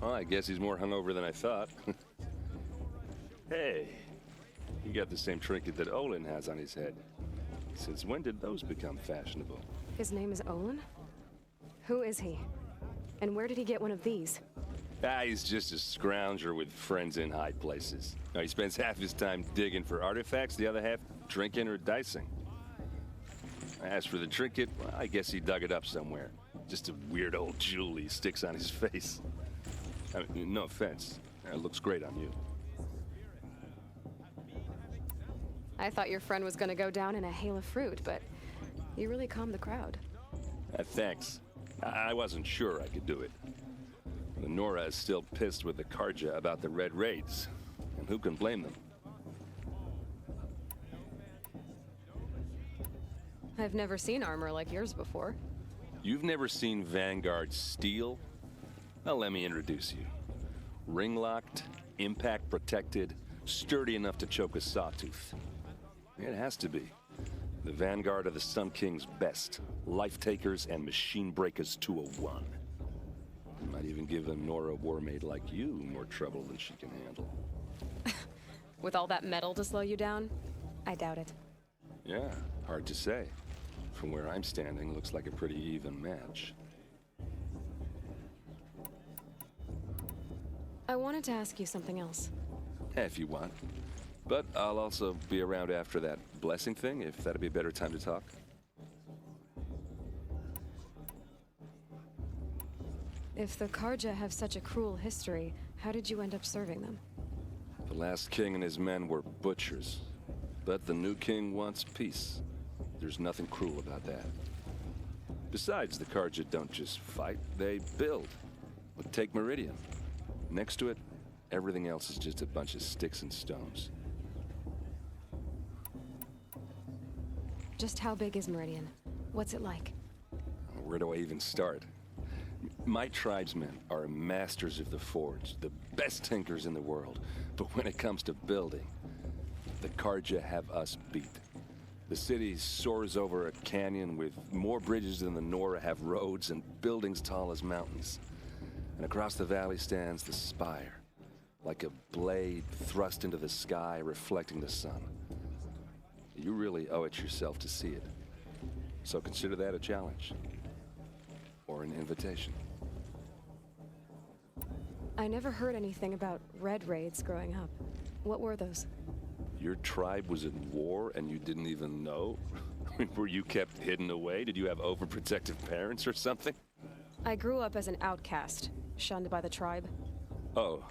Well, I guess he's more hungover than I thought. Hey, you got the same trinket that Olin has on his head. Since when did those become fashionable? His name is Olin? Who is he? And where did he get one of these? He's just a scrounger with friends in high places. Now, he spends half his time digging for artifacts, the other half drinking or dicing. As for the trinket, well, I guess he dug it up somewhere. Just a weird old jewel he sticks on his face. I mean, no offense. It looks great on you. I thought your friend was gonna go down in a hail of fruit, but you really calmed the crowd. Thanks. I wasn't sure I could do it. The Nora is still pissed with the Karja about the Red Raids, and who can blame them? I've never seen armor like yours before. You've never seen Vanguard steel? Well, let me introduce you. Ring-locked, impact-protected, sturdy enough to choke a sawtooth. It has to be. The Vanguard of the Sun King's best. Life-takers and machine breakers 201. Might even give a Nora warmaid like you more trouble than she can handle. With all that metal to slow you down? I doubt it. Yeah, hard to say. From where I'm standing, looks like a pretty even match. I wanted to ask you something else. If you want. But I'll also be around after that blessing thing, if that'd be a better time to talk. If the Karja have such a cruel history, how did you end up serving them? The last king and his men were butchers. But the new king wants peace. There's nothing cruel about that. Besides, the Karja don't just fight, they build. But take Meridian. Next to it, everything else is just a bunch of sticks and stones. Just how big is Meridian? What's it like? Where do I even start? My tribesmen are masters of the forge, the best tinkers in the world. But when it comes to building, the Karja have us beat. The city soars over a canyon with more bridges than the Nora have roads and buildings tall as mountains. And across the valley stands the spire, like a blade thrust into the sky reflecting the sun. You really owe it yourself to see it. So consider that a challenge. Or an invitation. I never heard anything about red raids growing up. What were those? Your tribe was in war and you didn't even know? Were you kept hidden away? Did you have overprotective parents or something? I grew up as an outcast, shunned by the tribe. Oh,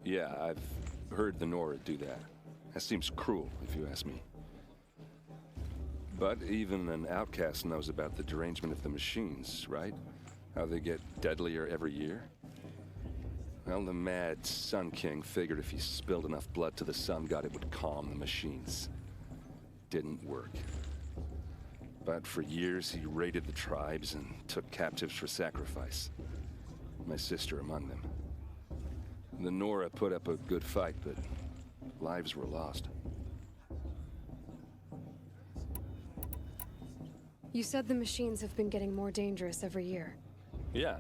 yeah, I've heard the Nora do that. That seems cruel, if you ask me. But even an outcast knows about the derangement of the machines, right? How they get deadlier every year? Well, the mad Sun King figured if he spilled enough blood to the sun god, it would calm the machines. Didn't work. But for years, he raided the tribes and took captives for sacrifice. My sister among them. The Nora put up a good fight, but lives were lost. You said the machines have been getting more dangerous every year. Yeah,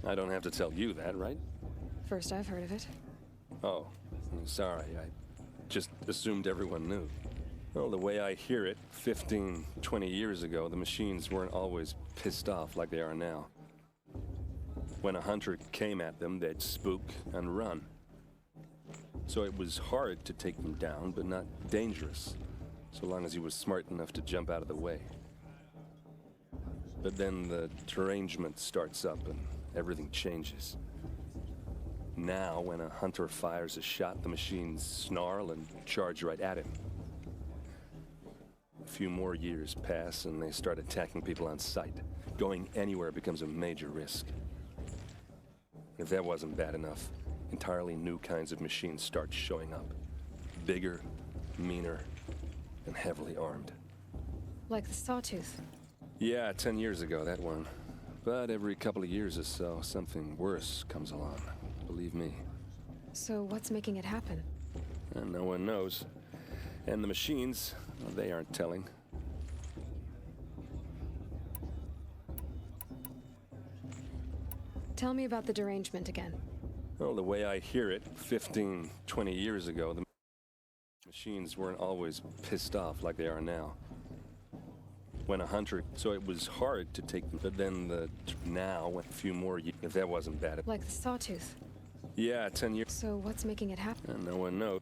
I don't have to tell you that, right? First I've heard of it. Oh, Sorry, I just assumed everyone knew. Well, the way I hear it, 15, 20 years ago, the machines weren't always pissed off like they are now. When a hunter came at them, they'd spook and run. So it was hard to take them down, but not dangerous, so long as he was smart enough to jump out of the way. But then the derangement starts up and everything changes. Now, when a hunter fires a shot, the machines snarl and charge right at him. A few more years pass and they start attacking people on sight. Going anywhere becomes a major risk. If that wasn't bad enough, entirely new kinds of machines start showing up. Bigger, meaner, and heavily armed. Like the Sawtooth. Yeah, 10 years ago, that one. But every couple of years or so, something worse comes along. Believe me. So what's making it happen? And no one knows. And the machines, well, they aren't telling. Tell me about the derangement again. Well, the way I hear it, 15, 20 years ago, the machines weren't always pissed off like they are now. When a hunter, so it was hard to take them, but then now, a few more years, if that wasn't bad. Like the Sawtooth. Yeah, 10 years. So what's making it happen? And no one knows.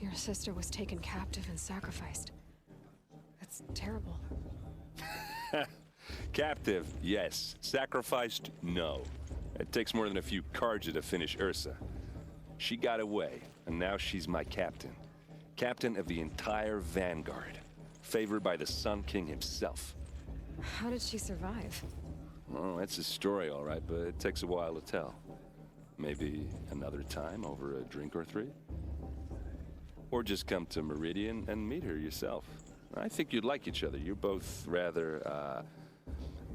Your sister was taken captive and sacrificed. That's terrible. Captive, yes. Sacrificed, no. It takes more than a few Karja to finish Ursa. She got away, and now she's my captain. Captain of the entire Vanguard. Favored by the Sun King himself. How did she survive? Oh, that's a story, all right, but it takes a while to tell. Maybe another time over a drink or three? Or just come to Meridian and meet her yourself. I think you'd like each other. You're both rather,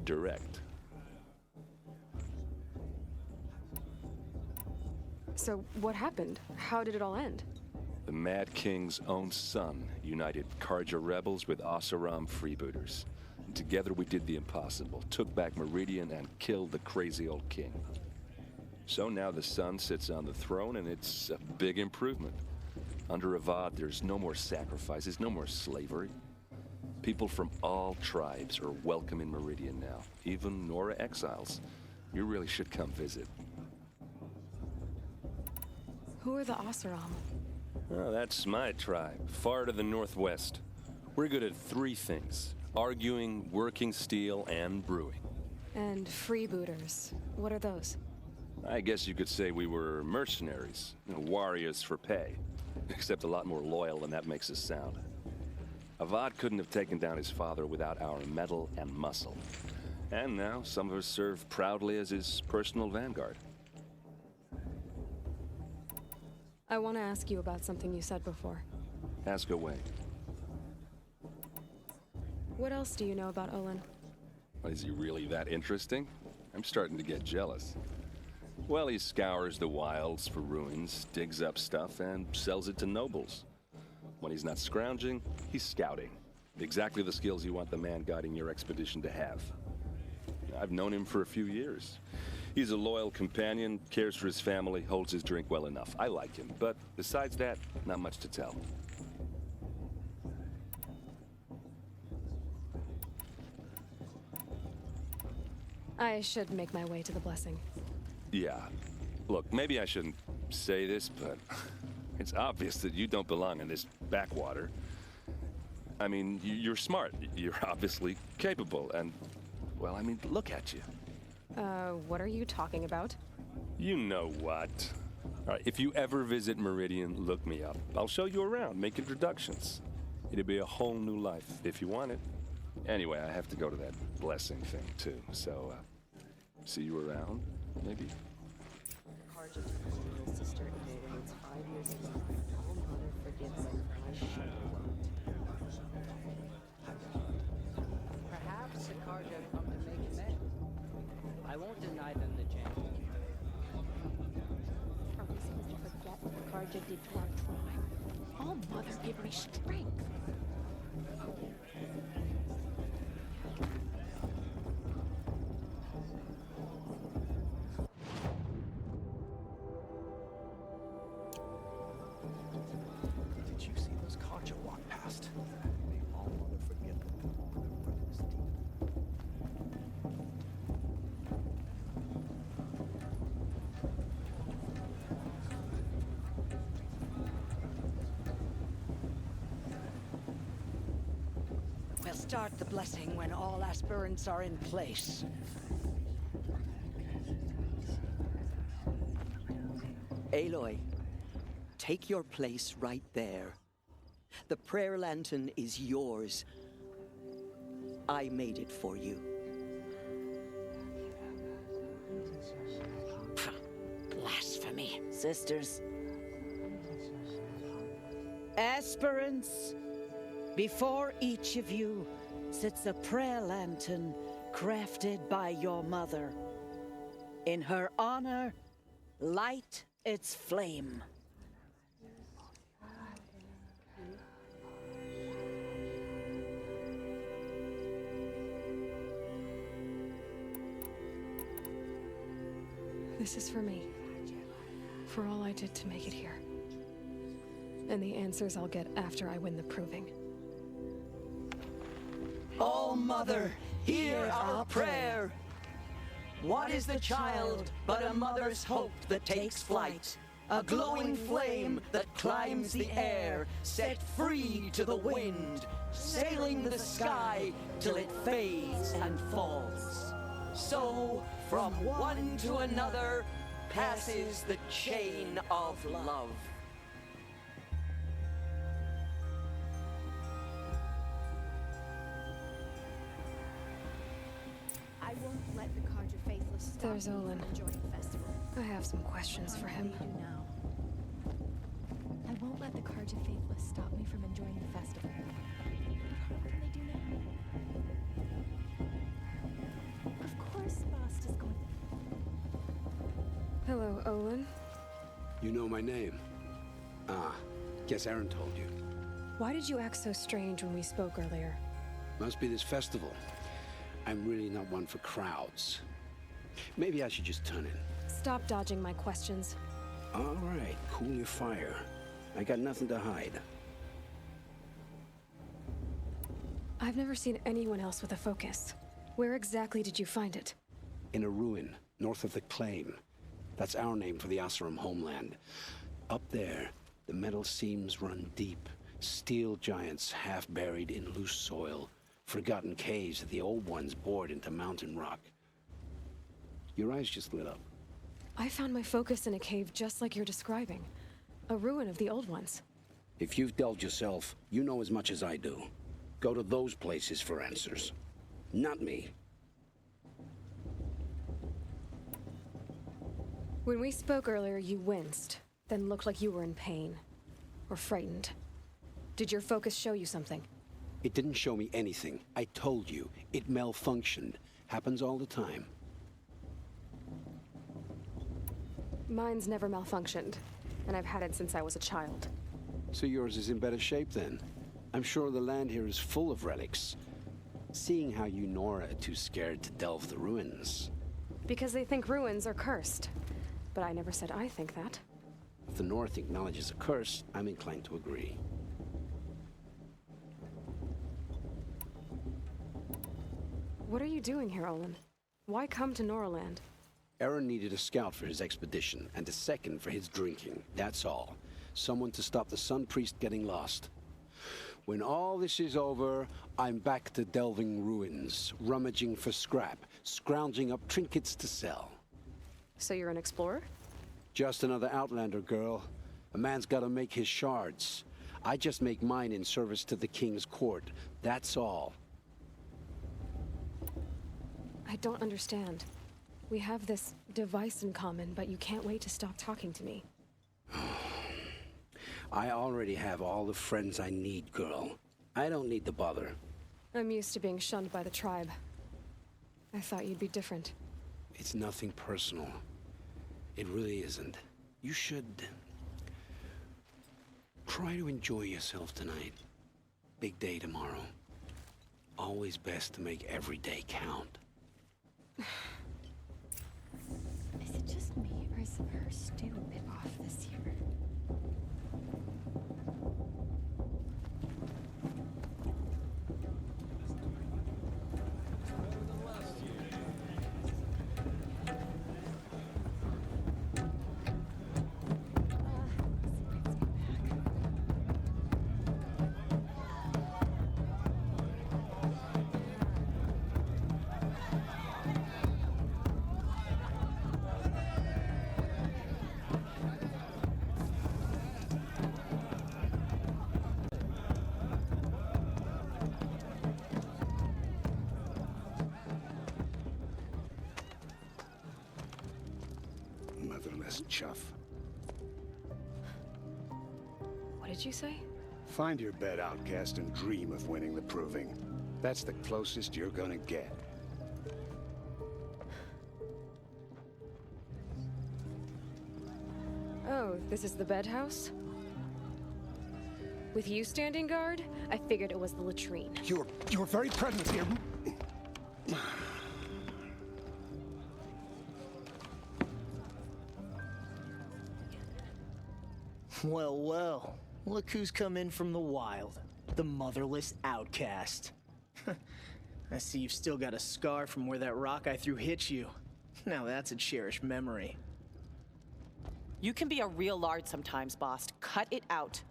direct. So what happened? How did it all end? The Mad King's own son united Karja rebels with Oseram freebooters. And together we did the impossible, took back Meridian and killed the crazy old king. So now the son sits on the throne and it's a big improvement. Under Avad, there's no more sacrifices, no more slavery. People from all tribes are welcome in Meridian now, even Nora exiles. You really should come visit. Who are the Oseram? Oh, that's my tribe, far to the northwest. We're good at three things: arguing, working steel, and brewing. And freebooters. What are those? I guess you could say we were mercenaries, warriors for pay. Except a lot more loyal than that makes us sound. Avad couldn't have taken down his father without our metal and muscle. And now some of us serve proudly as his personal vanguard. I want to ask you about something you said before. Ask away. What else do you know about Olin? Is he really that interesting? I'm starting to get jealous. Well, he scours the wilds for ruins, digs up stuff, and sells it to nobles. When he's not scrounging, he's scouting. Exactly the skills you want the man guiding your expedition to have. I've known him for a few years. He's a loyal companion, cares for his family, holds his drink well enough. I like him, but besides that, not much to tell. I should make my way to the blessing. Yeah. Look, maybe I shouldn't say this, but it's obvious that you don't belong in this backwater. I mean, you're smart. You're obviously capable, and, well, I mean, look at you. What are you talking about? You know what. All right, if you ever visit Meridian, look me up. I'll show you around, make introductions. It'll be a whole new life, if you want it. Anyway, I have to go to that blessing thing, too, so, see you around, maybe? Karja took my little sister in the woods 5 years ago. All mother forgives him for my shit won't. Perhaps the Karja come to make amends. I won't deny them the chance. Probably seems to forget what the Karja did to our tribe. All mother give me strength. start the blessing when all aspirants are in place. Aloy, take your place right there. The prayer lantern is yours. I made it for you. Blasphemy. Sisters. Aspirants, before each of you sits a prayer lantern crafted by your mother. In her honor, light its flame. This is for me. For all I did to make it here. And the answers I'll get after I win the proving. All Mother, hear our prayer. What is the child but a mother's hope that takes flight? A glowing flame that climbs the air, set free to the wind, sailing the sky till it fades and falls. So, from one to another, passes the chain of love. I won't let the Carja Faithless stop There's me Olin. from enjoying the festival. I have some questions for him. What do now? I won't let the Carja Faithless stop me from enjoying the festival. What can they do now? Of course, Bast is going. Hello, Olin. You know my name? Ah, guess Aaron told you. Why did you act so strange when we spoke earlier? Must be this festival. I'm really not one for crowds. Maybe I should just turn in. Stop dodging my questions. All right, cool your fire. I got nothing to hide. I've never seen anyone else with a focus. Where exactly did you find it? In a ruin, north of the Claim. That's our name for the Oseram homeland. Up there, the metal seams run deep. Steel giants half buried in loose soil. Forgotten caves that the old ones bored into mountain rock. Your eyes just lit up. I found my focus in a cave just like you're describing. A ruin of the old ones. If you've delved yourself, you know as much as I do. Go to those places for answers. Not me. When we spoke earlier, you winced, then looked like you were in pain. Or frightened. Did your focus show you something? It didn't show me anything. I told you. It malfunctioned. Happens all the time. Mine's never malfunctioned, and I've had it since I was a child. So yours is in better shape then. I'm sure the land here is full of relics. Seeing how you Nora are too scared to delve the ruins. Because they think ruins are cursed. But I never said I think that. If the North acknowledges a curse, I'm inclined to agree. What are you doing here, Olin? Why come to Noraland? Aaron needed a scout for his expedition, and a second for his drinking. That's all. Someone to stop the Sun Priest getting lost. When all this is over, I'm back to delving ruins, rummaging for scrap, scrounging up trinkets to sell. So you're an explorer? Just another Outlander, girl. A man's gotta make his shards. I just make mine in service to the King's court. That's all. I don't understand. We have this device in common, but you can't wait to stop talking to me. I already have all the friends I need, girl. I don't need the bother. I'm used to being shunned by the tribe. I thought you'd be different. It's nothing personal. It really isn't. You should try to enjoy yourself tonight. Big day tomorrow. Always best to make every day count. Is it just me, or is her stew a bit off this year? Meaningless chuff. What did you say? Find your bed, outcast, and dream of winning the proving. That's the closest you're gonna get. Oh, this is the bed house? With you standing guard, I figured it was the latrine. Your very presence here. Well, well. Look who's come in from the wild. The motherless outcast. I see you've still got a scar from where that rock I threw hit you. Now that's a cherished memory. You can be a real lard sometimes, boss. Cut it out.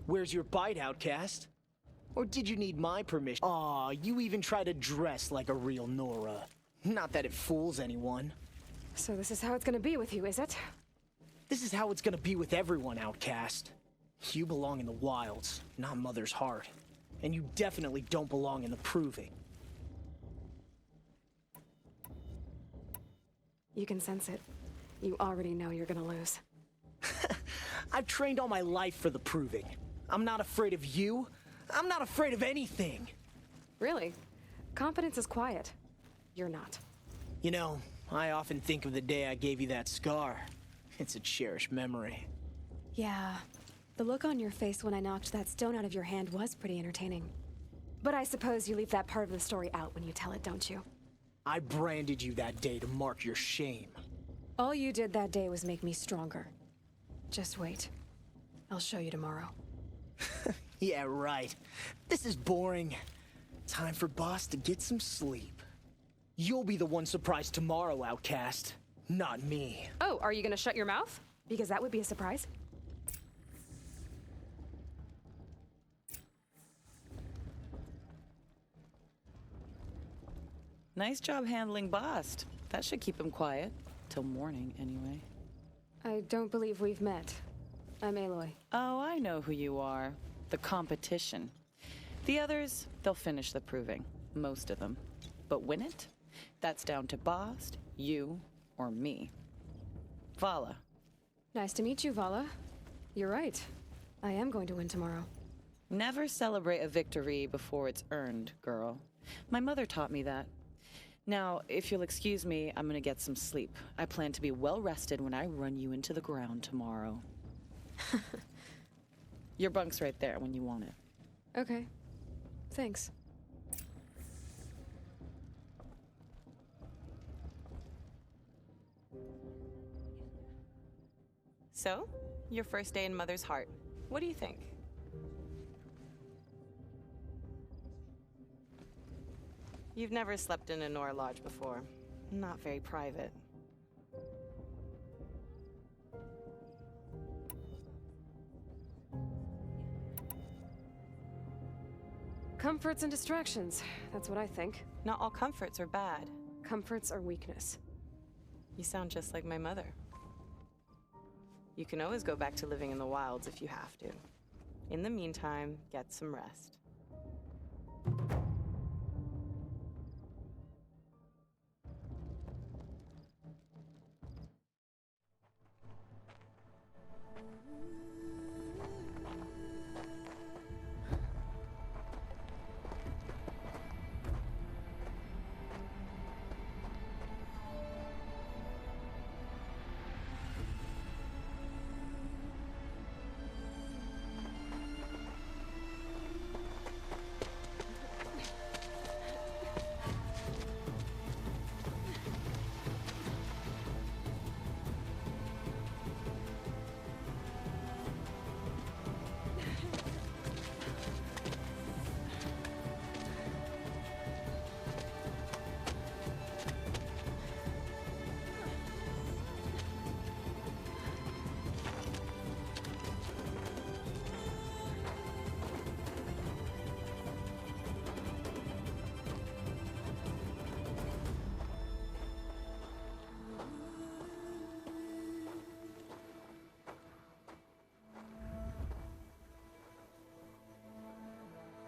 Where's your bite, outcast? Or did you need my permission? Aw, you even try to dress like a real Nora. Not that it fools anyone. So this is how it's gonna be with you, is it? This is how it's gonna be with everyone, outcast. You belong in the wilds, not Mother's heart. And you definitely don't belong in the proving. You can sense it. You already know you're gonna lose. I've trained all my life for the proving. I'm not afraid of you. I'm not afraid of anything. Really? Confidence is quiet. You're not. You know, I often think of the day I gave you that scar. It's a cherished memory. Yeah. The look on your face when I knocked that stone out of your hand was pretty entertaining. But I suppose you leave that part of the story out when you tell it, don't you? I branded you that day to mark your shame. All you did that day was make me stronger. Just wait. I'll show you tomorrow. Yeah, right. This is boring. Time for Boss to get some sleep. You'll be the one surprised tomorrow, outcast. Not me. Oh, are you gonna shut your mouth? Because that would be a surprise. Nice job handling Bast. That should keep him quiet. Till morning, anyway. I don't believe we've met. I'm Aloy. Oh, I know who you are. The competition. The others, they'll finish the proving. Most of them. But win it? That's down to Bast, you, or me. Vala. Nice to meet you, Vala. You're right. I am going to win tomorrow. Never celebrate a victory before it's earned, girl. My mother taught me that. Now, if you'll excuse me, I'm gonna get some sleep. I plan to be well rested when I run you into the ground tomorrow. Your bunk's right there when you want it. Okay. Thanks. So, your first day in Mother's heart. What do you think? You've never slept in a Nora lodge before. Not very private. Comforts and distractions. That's what I think. Not all comforts are bad. Comforts are weakness. You sound just like my mother. You can always go back to living in the wilds if you have to. In the meantime, get some rest.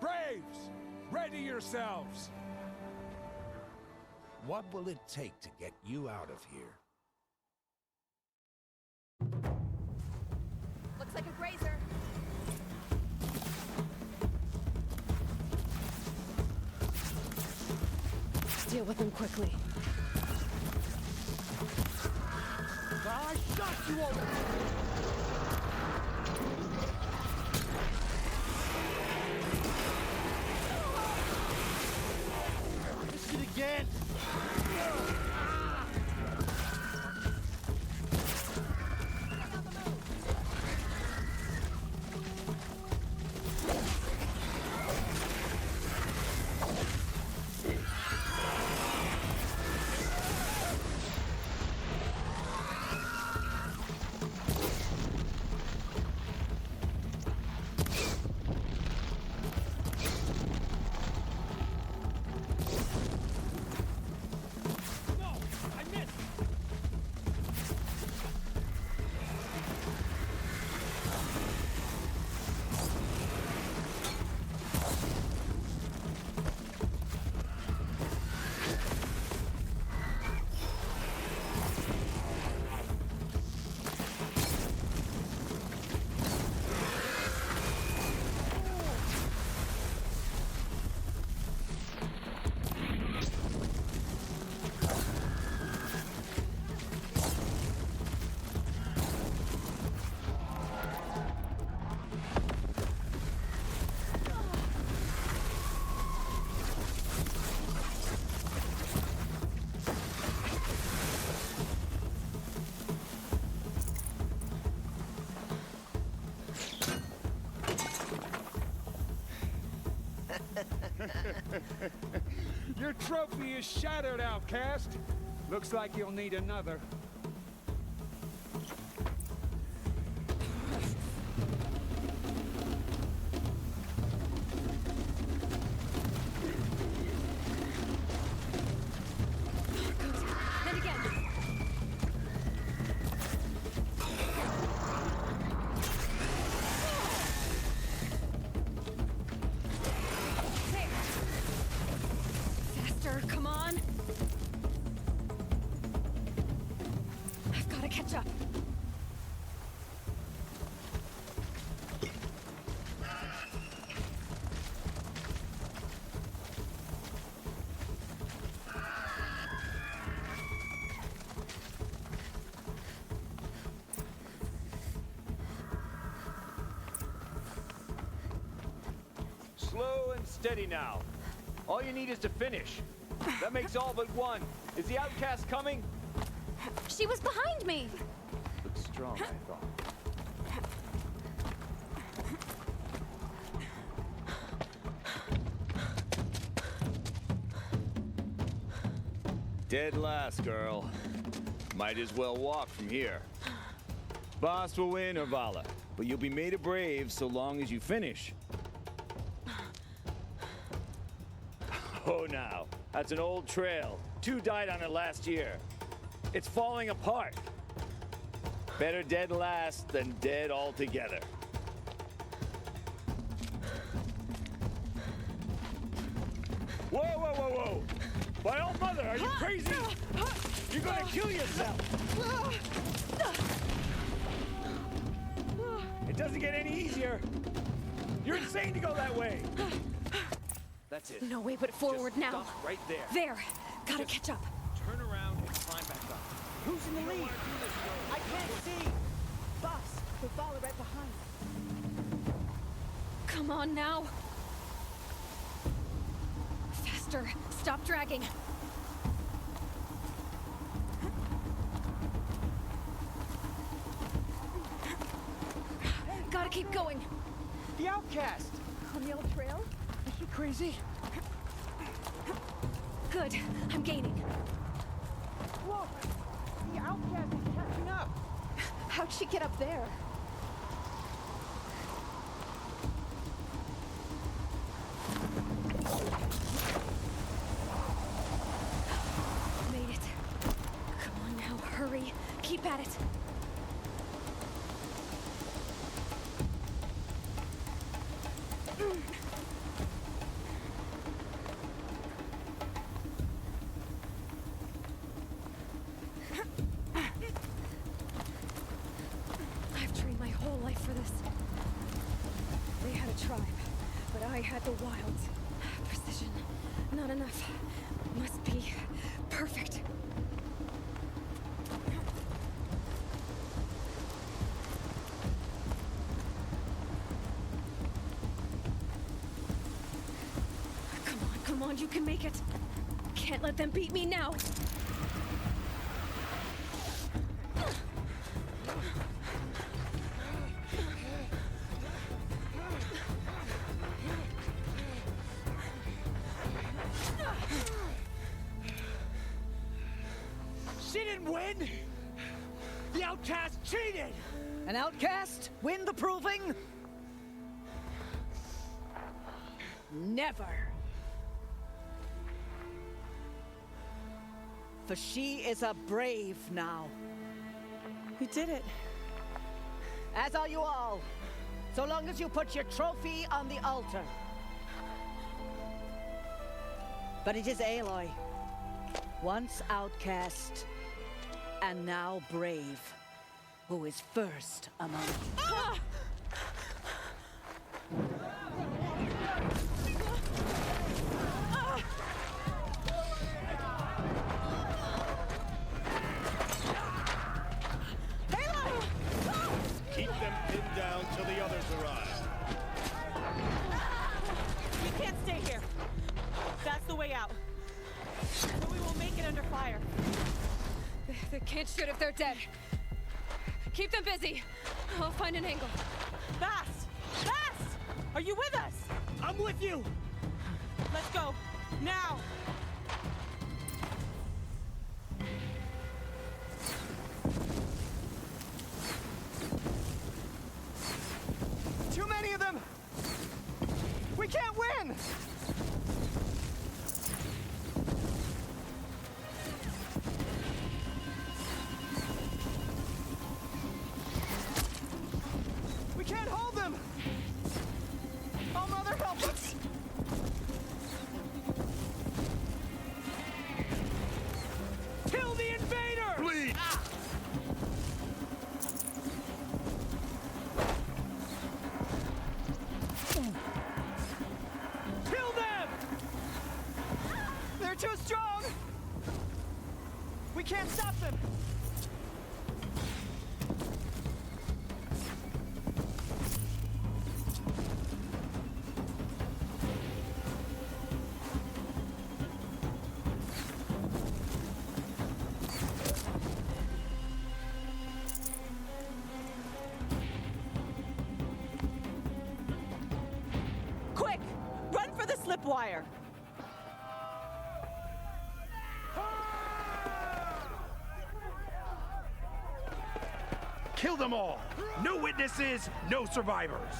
Braves! Ready yourselves! What will it take to get you out of here? Looks like a grazer. Deal with him quickly. I shot you over! This shit again! Your trophy is shattered, outcast. Looks like you'll need another. And again. Come on! I've got to catch up. Slow and steady now. All you need is to finish. That makes all but one. Is the outcast coming? She was behind me! Looks strong, I thought. Dead last, girl. Might as well walk from here. Boss will win or Vala, but you'll be made a brave so long as you finish. Oh, now. That's an old trail. 2 died on it last year. It's falling apart. Better dead last than dead altogether. Whoa, whoa, whoa, whoa! By all mother, are you crazy? You're gonna kill yourself! It doesn't get any easier. You're insane to go that way. That's it. No way but forward now. Stop right there. There. Gotta catch up. Turn around and climb back up. Who's in the lead? I can't see! Boss, we'll follow right behind. Come on now. Faster. Stop dragging. Gotta keep going. The outcast! On the old trail? Is she crazy? Good. I'm gaining. Look! The outcast is catching up! How'd she get up there? Made it. Come on now, hurry. Keep at it. I had the wilds. Precision. Not enough. Must be perfect. Come on, you can make it. Can't let them beat me now. She didn't win! The outcast cheated! An outcast win the proving? Never. For she is a brave now. We did it. As are you all. So long as you put your trophy on the altar. But it is Aloy, once outcast, and now brave, who is first among you. Ah! Keep them pinned down till the others arrive. We can't stay here. That's the way out. So we will make it under fire. They can't shoot if they're dead. Keep them busy. I'll find an angle. Fast! Fast! Are you with us? I'm with you! Let's go. Now! Too many of them! We can't win! We can't hold them! Oh, Mother, help us! Kill the invader! Please! Kill them! They're too strong! We can't stop them! Quick! Run for the slip wire! Kill them all! No witnesses, no survivors!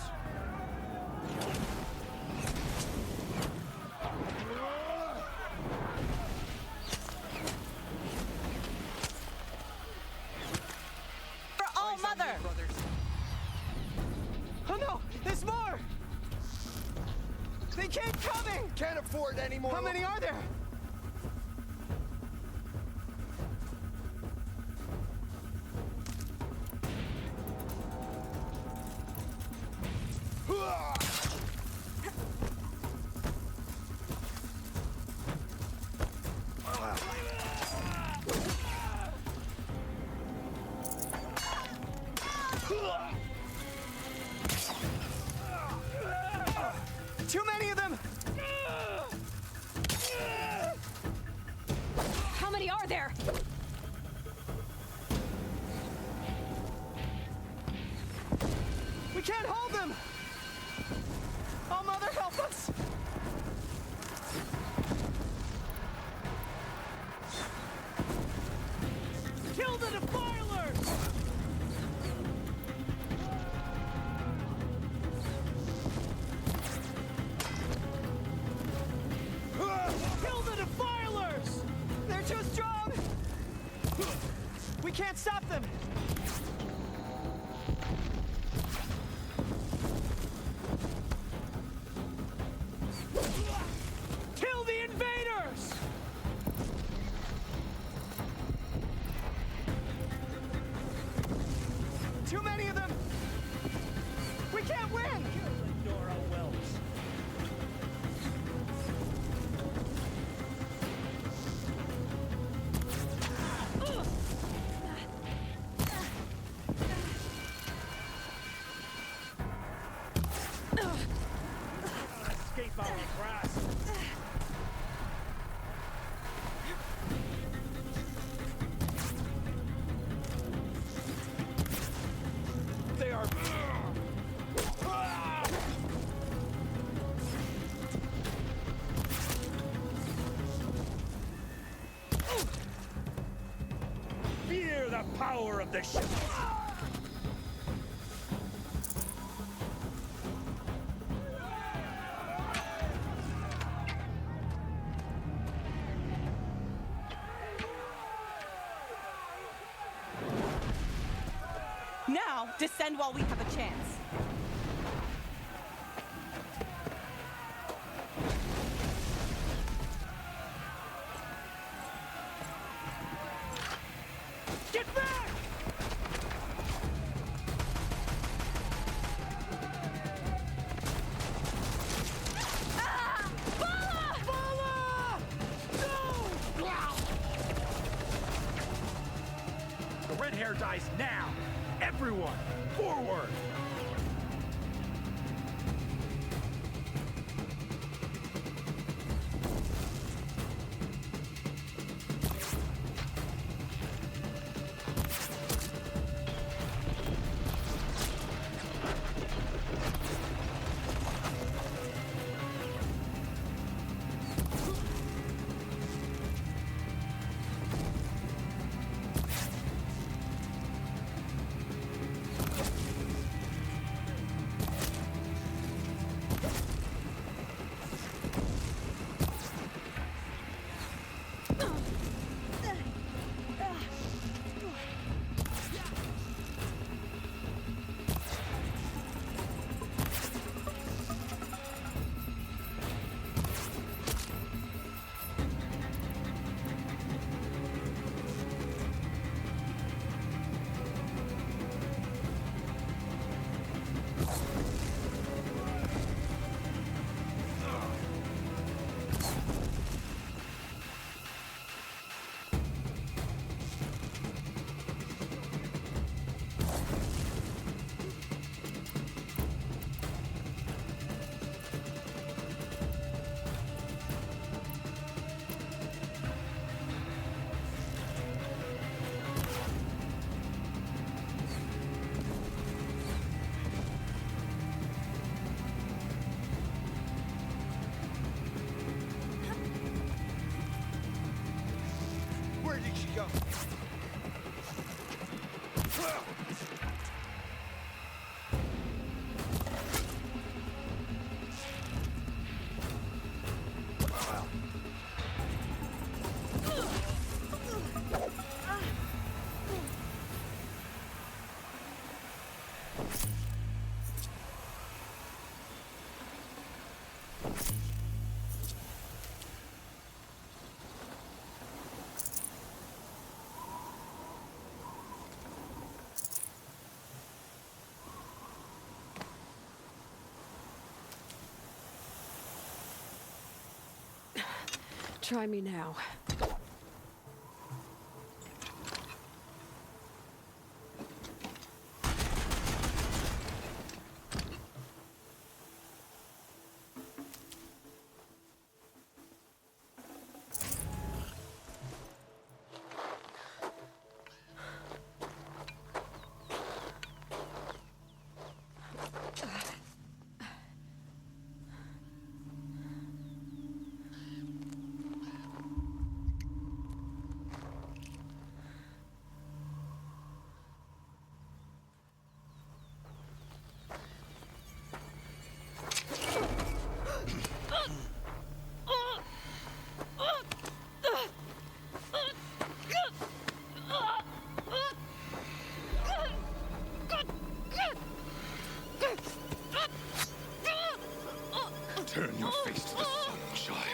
For all Mother! Oh no! There's more! They keep coming! Can't afford any more. How many are there? Too many of them! How many are there? We can't hold them! Oh, Mother, help us! Kill the defilers! Kill the defilers! They're too strong! We can't stop them! Kill the invaders! Too many of them! We can't win! power of the ship. Now, descend while we have a chance. Get back! Ah! Bala! Bala! No! The red hair dies now. Everyone, forward! Where did she go? Try me now. Turn your face to the sun, child.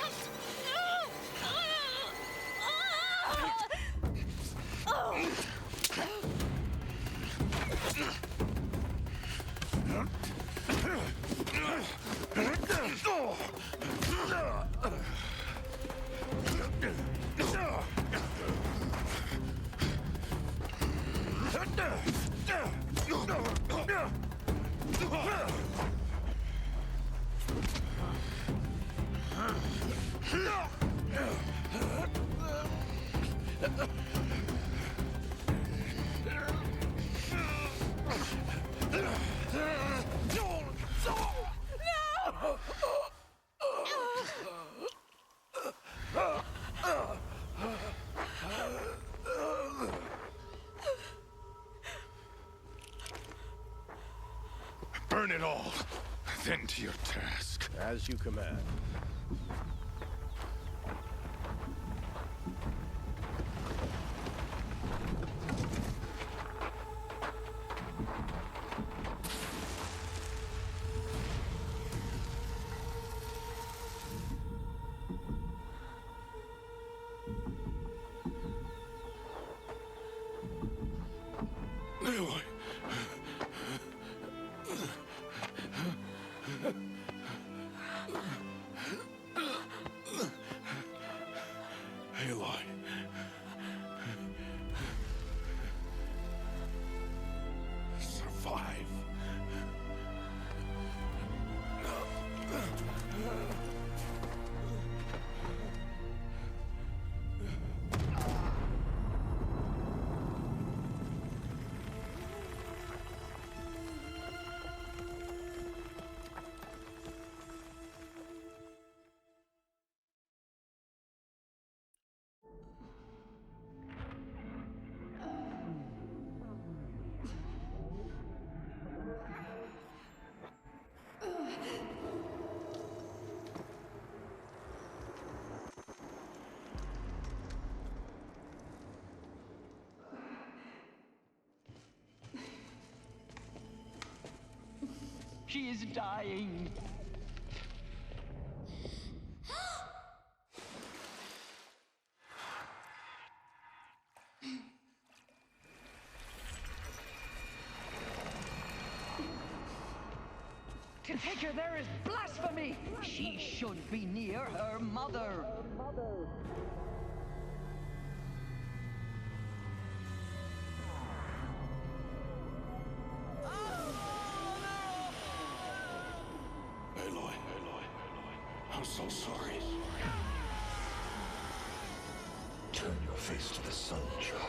it all. Then to your task. As you command. Aloy. Aloy. Survive. She is dying. To take her there is blasphemy. She should be near her mother. Aloy. I'm so sorry. Turn your face to the sun, child.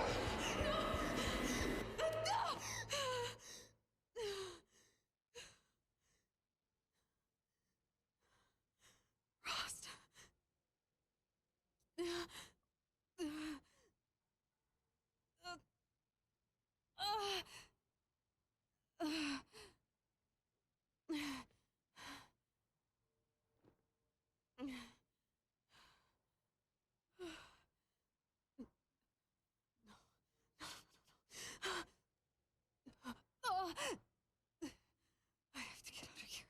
Rost. I have to get out of here.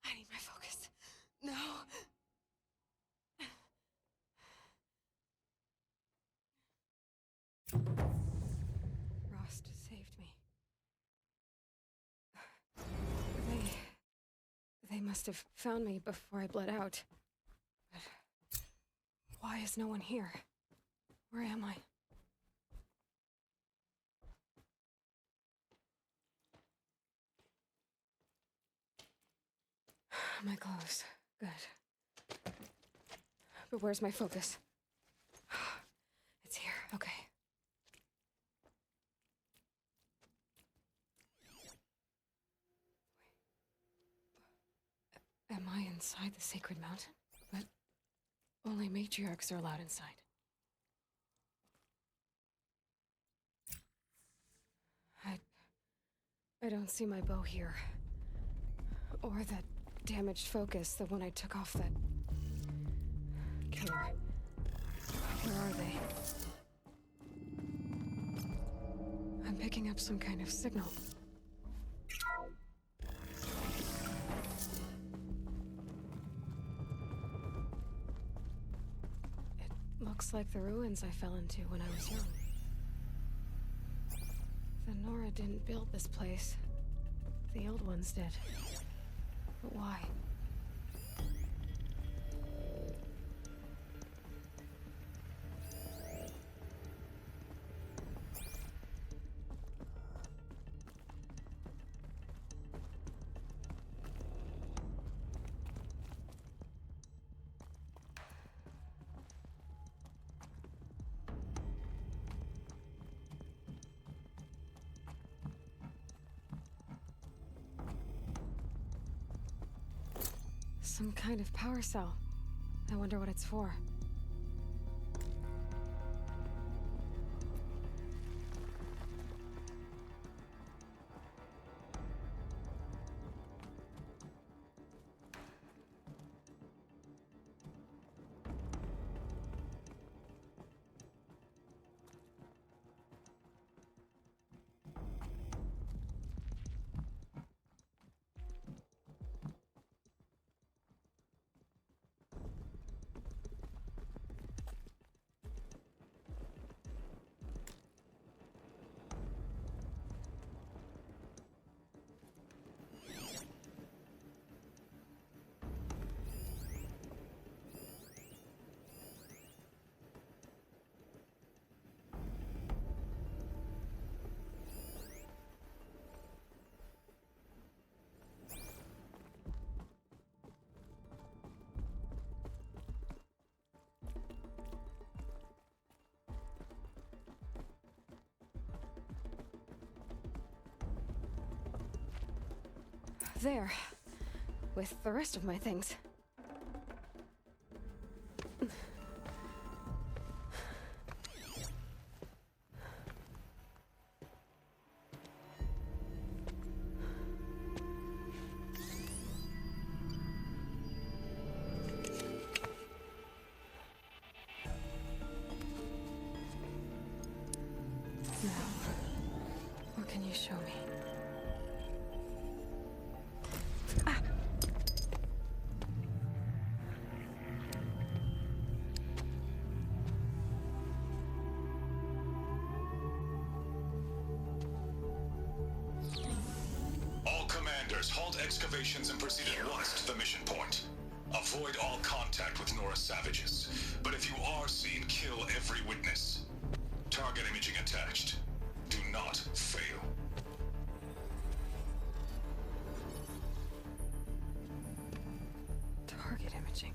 I need my focus. No. Rost saved me. They must have found me before I bled out. But why is no one here? Where am I? My clothes. Good. But where's my focus? It's here. Okay. Am I inside the sacred mountain? But only matriarchs are allowed inside. I don't see my bow here. Or that damaged focus, the one I took off that killer. Where are they? I'm picking up some kind of signal. It looks like the ruins I fell into when I was young. The Nora didn't build this place. The old ones did. But why? Some kind of power cell. I wonder what it's for. there. With the rest of my things. What can you show me? All commanders, halt excavations and proceed at once to the mission point. Avoid all contact with Nora savages. But if you are seen, kill every witness. Target imaging attached. Do not fail. Target imaging.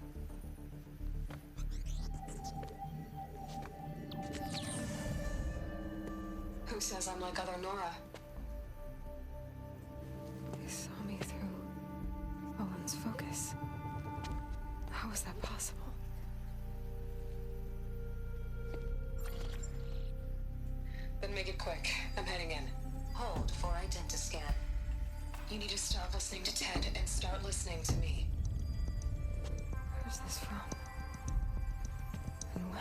Who says I'm like other Nora? They saw me through Owen's focus. How is that possible? Then make it quick. I'm heading in. Hold for identiscan. You need to stop listening to Ted and start listening to me. Where's this from? And when?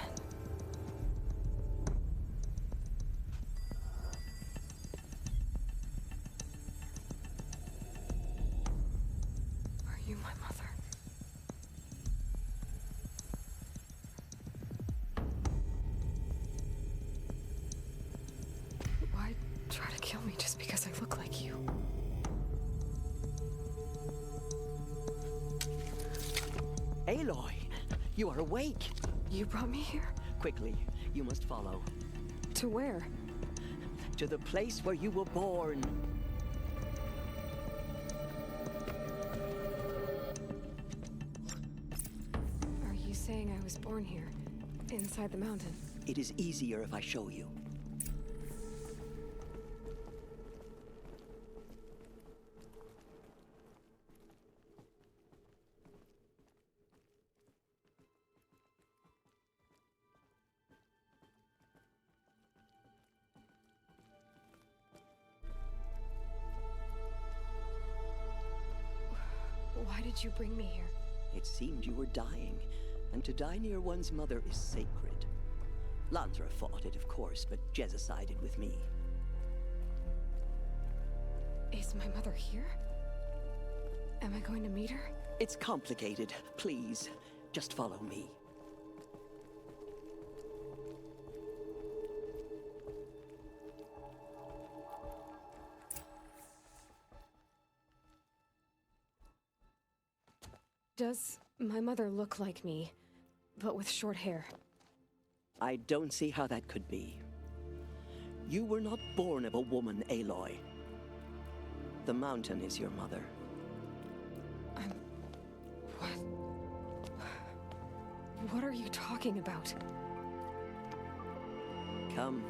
Are you my mother? Why try to kill me just because I look like you? Aloy, you are awake. You brought me here? Quickly, you must follow. To where? To the place where you were born. Are you saying I was born here? Inside the mountain? It is easier if I show you. Why did you bring me here? It seemed you were dying, and to die near one's mother is sacred. Lansra fought it, of course, but Jezza sided with me. Is my mother here? Am I going to meet her? It's complicated. Please, just follow me. Does my mother look like me, but with short hair? I don't see how that could be. You were not born of a woman, Aloy. The mountain is your mother. What are you talking about? Come.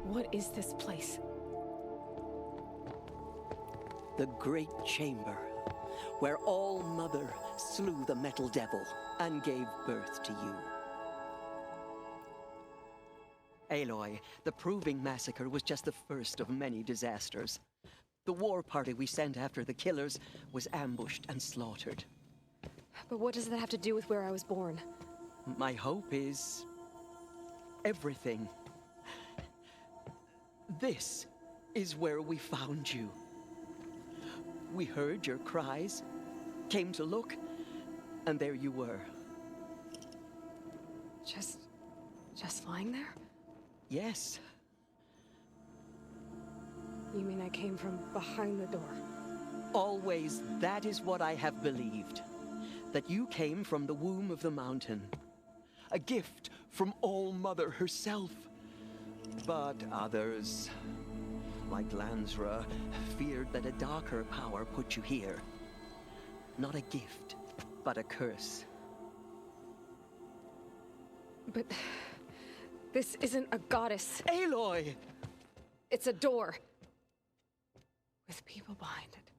What is this place? The Great Chamber, where All-Mother slew the Metal Devil and gave birth to you. Aloy, the Proving Massacre was just the first of many disasters. The war party we sent after the killers was ambushed and slaughtered. But what does that have to do with where I was born? My hope is everything. This is where we found you. We heard your cries, came to look, and there you were. Just lying there? Yes. You mean I came from behind the door? Always, that is what I have believed. That you came from the womb of the mountain. A gift from All-Mother herself. But others, like Lansra, feared that a darker power put you here. Not a gift, but a curse. But this isn't a goddess. Aloy! It's a door. With people behind it.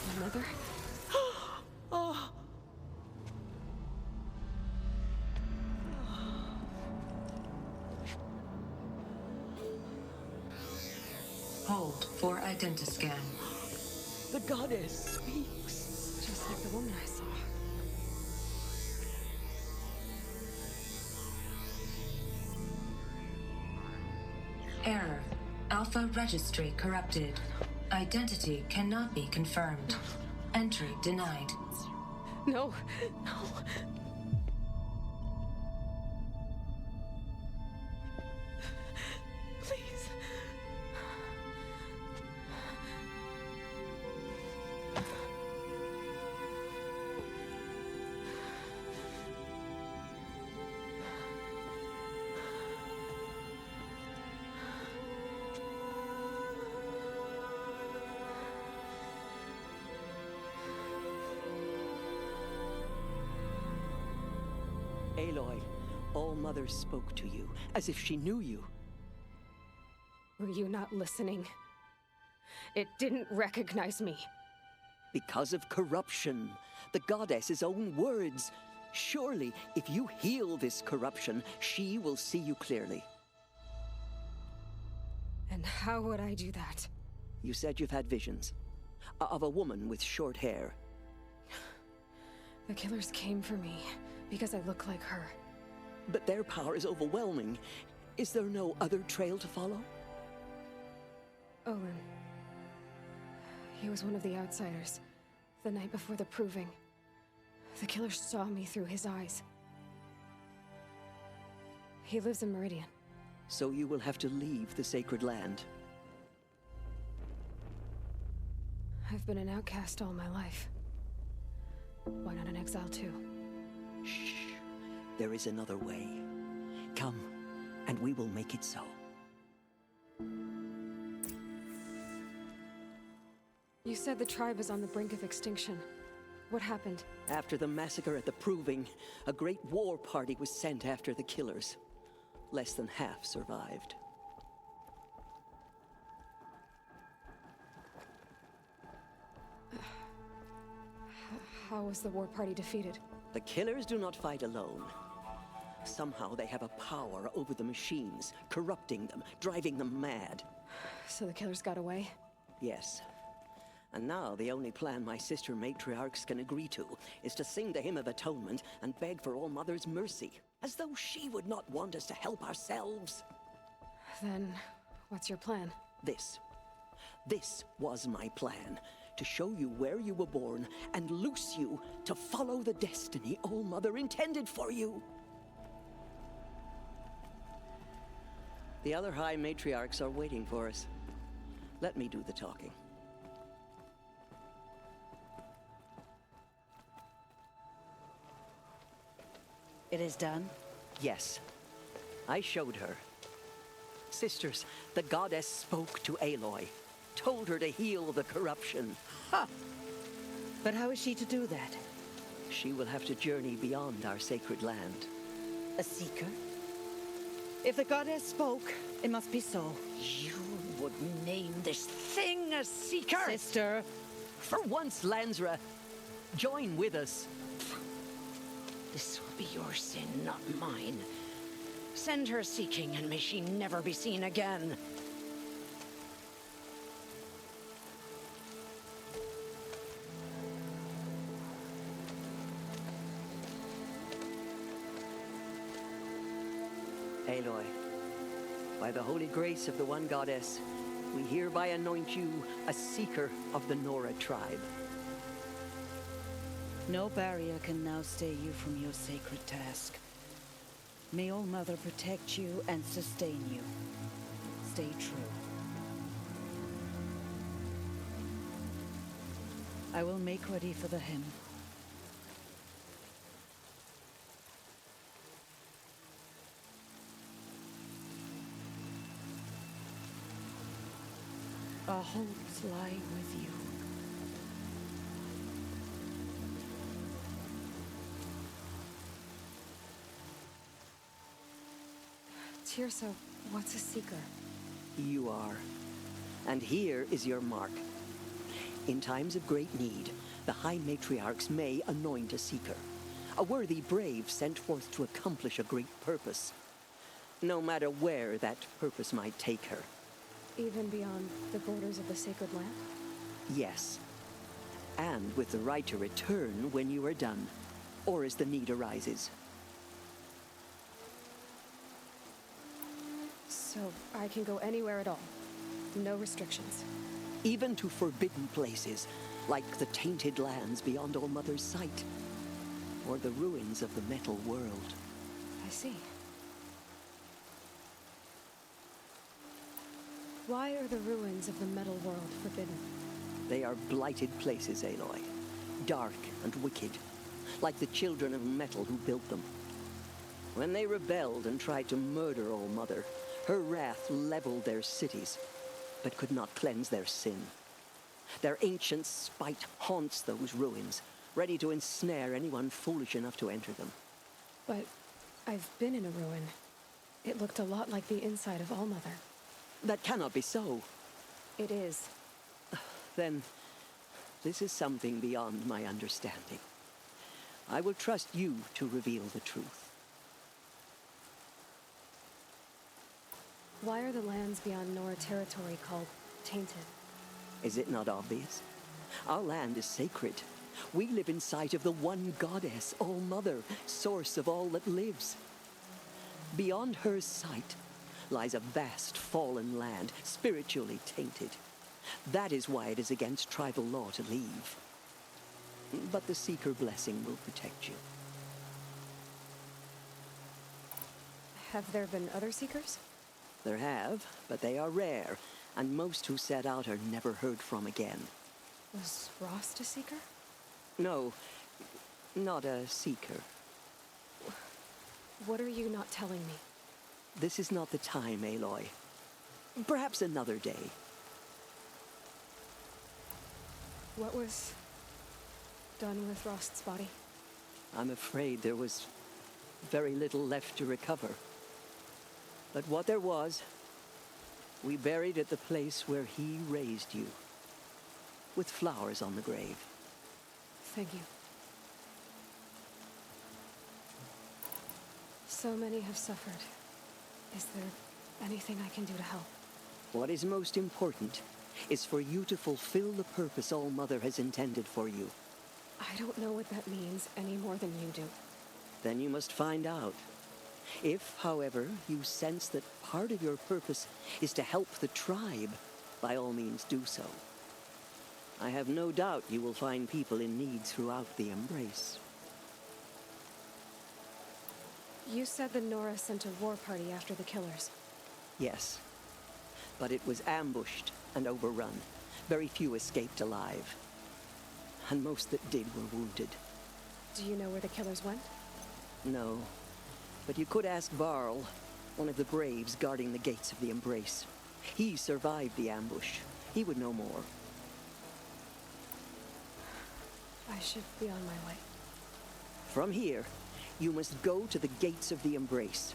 My mother? Oh. Hold for identiscan. The goddess speaks. Just like the woman I saw. Error. Alpha registry corrupted. Identity cannot be confirmed. Entry denied. No, no. Please. Aloy, All Mother spoke to you, as if she knew you. Were you not listening? It didn't recognize me. Because of corruption. The goddess's own words. Surely, if you heal this corruption, she will see you clearly. And how would I do that? You said you've had visions. Of a woman with short hair. The killers came for me because I look like her. But their power is overwhelming. Is there no other trail to follow? Olin. He was one of the outsiders. The night before the proving. The killer saw me through his eyes. He lives in Meridian. So you will have to leave the sacred land. I've been an outcast all my life. Why not an exile too? Shh. There is another way. Come, and we will make it so. You said the tribe is on the brink of extinction. What happened? After the massacre at the Proving, a great war party was sent after the killers. Less than half survived. How was the war party defeated? The killers do not fight alone. Somehow they have a power over the machines, corrupting them, driving them mad. So the killers got away? Yes. And now the only plan my sister matriarchs can agree to is to sing the Hymn of Atonement and beg for All Mother's mercy, as though she would not want us to help ourselves. Then, what's your plan? This. This was my plan. To show you where you were born and loose you to follow the destiny All Mother intended for you. The other High Matriarchs are waiting for us. Let me do the talking. It is done? Yes. I showed her. Sisters, the goddess spoke to Aloy. Told her to heal the corruption. Ha! But how is she to do that? She will have to journey beyond our sacred land. A seeker? If the goddess spoke, it must be so. You would name this thing a seeker? Sister! For once, Lansra, join with us. This will be your sin, not mine. Send her seeking, and may she never be seen again. Aloy, by the holy grace of the one goddess, we hereby anoint you a seeker of the Nora tribe. No barrier can now stay you from your sacred task. May All Mother protect you and sustain you. Stay true. I will make ready for the hymn. Our hopes lie with you. Tirsa, what's a seeker? You are. And here is your mark. In times of great need, the High Matriarchs may anoint a seeker. A worthy brave sent forth to accomplish a great purpose. No matter where that purpose might take her. Even beyond the borders of the sacred land? Yes. And with the right to return when you are done, or as the need arises. So I can go anywhere at all? No restrictions? Even to forbidden places, like the tainted lands beyond All Mother's sight, or the ruins of the metal world. I see. Why are the ruins of the metal world forbidden? They are blighted places, Aloy. Dark and wicked, like the children of metal who built them. When they rebelled and tried to murder All Mother, her wrath leveled their cities, but could not cleanse their sin. Their ancient spite haunts those ruins, ready to ensnare anyone foolish enough to enter them. But I've been in a ruin. It looked a lot like the inside of All Mother. That cannot be so. It is. Then, this is something beyond my understanding. I will trust you to reveal the truth. Why are the lands beyond Nora territory called tainted? Is it not obvious? Our land is sacred. We live in sight of the one goddess, All Mother, source of all that lives. Beyond her sight lies a vast fallen land, spiritually tainted. That is why it is against tribal law to leave. But the Seeker blessing will protect you. Have there been other Seekers? There have, but they are rare, and most who set out are never heard from again. Was Rost a Seeker? No, not a Seeker. What are you not telling me? This is not the time, Aloy. Perhaps another day. What was done with Rost's body? I'm afraid there was very little left to recover. But what there was, we buried at the place where he raised you, with flowers on the grave. Thank you. So many have suffered. Is there anything I can do to help? What is most important is for you to fulfill the purpose All Mother has intended for you. I don't know what that means any more than you do. Then you must find out. If, however, you sense that part of your purpose is to help the tribe, by all means do so. I have no doubt you will find people in need throughout the Embrace. You said the Nora sent a war party after the killers. Yes, but it was ambushed and overrun. Very few escaped alive. And most that did were wounded. Do you know where the killers went? No, but you could ask Varl, one of the braves guarding the gates of the Embrace. He survived the ambush. He would know more. I should be on my way. From here, you must go to the gates of the Embrace.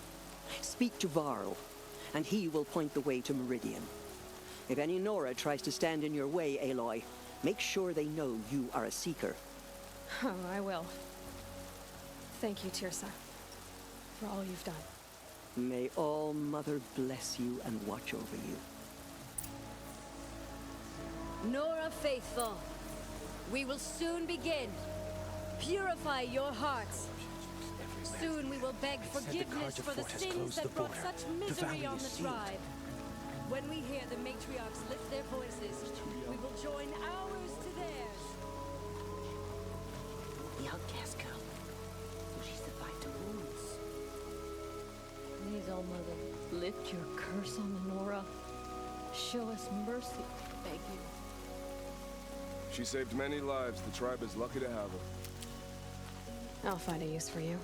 Speak to Varl, and he will point the way to Meridian. If any Nora tries to stand in your way, Aloy, make sure they know you are a Seeker. Oh, I will. Thank you, Tirsa, for all you've done. May All Mother bless you and watch over you. Nora faithful, we will soon begin. Purify your hearts. Soon we will beg forgiveness for the sins that brought such misery on the tribe. When we hear the matriarchs lift their voices, we will join ours to theirs. The outcast girl. So she survived her wounds. Please, All Mother, lift your curse on the Nora. Show us mercy, I beg you. She saved many lives. The tribe is lucky to have her. I'll find a use for you.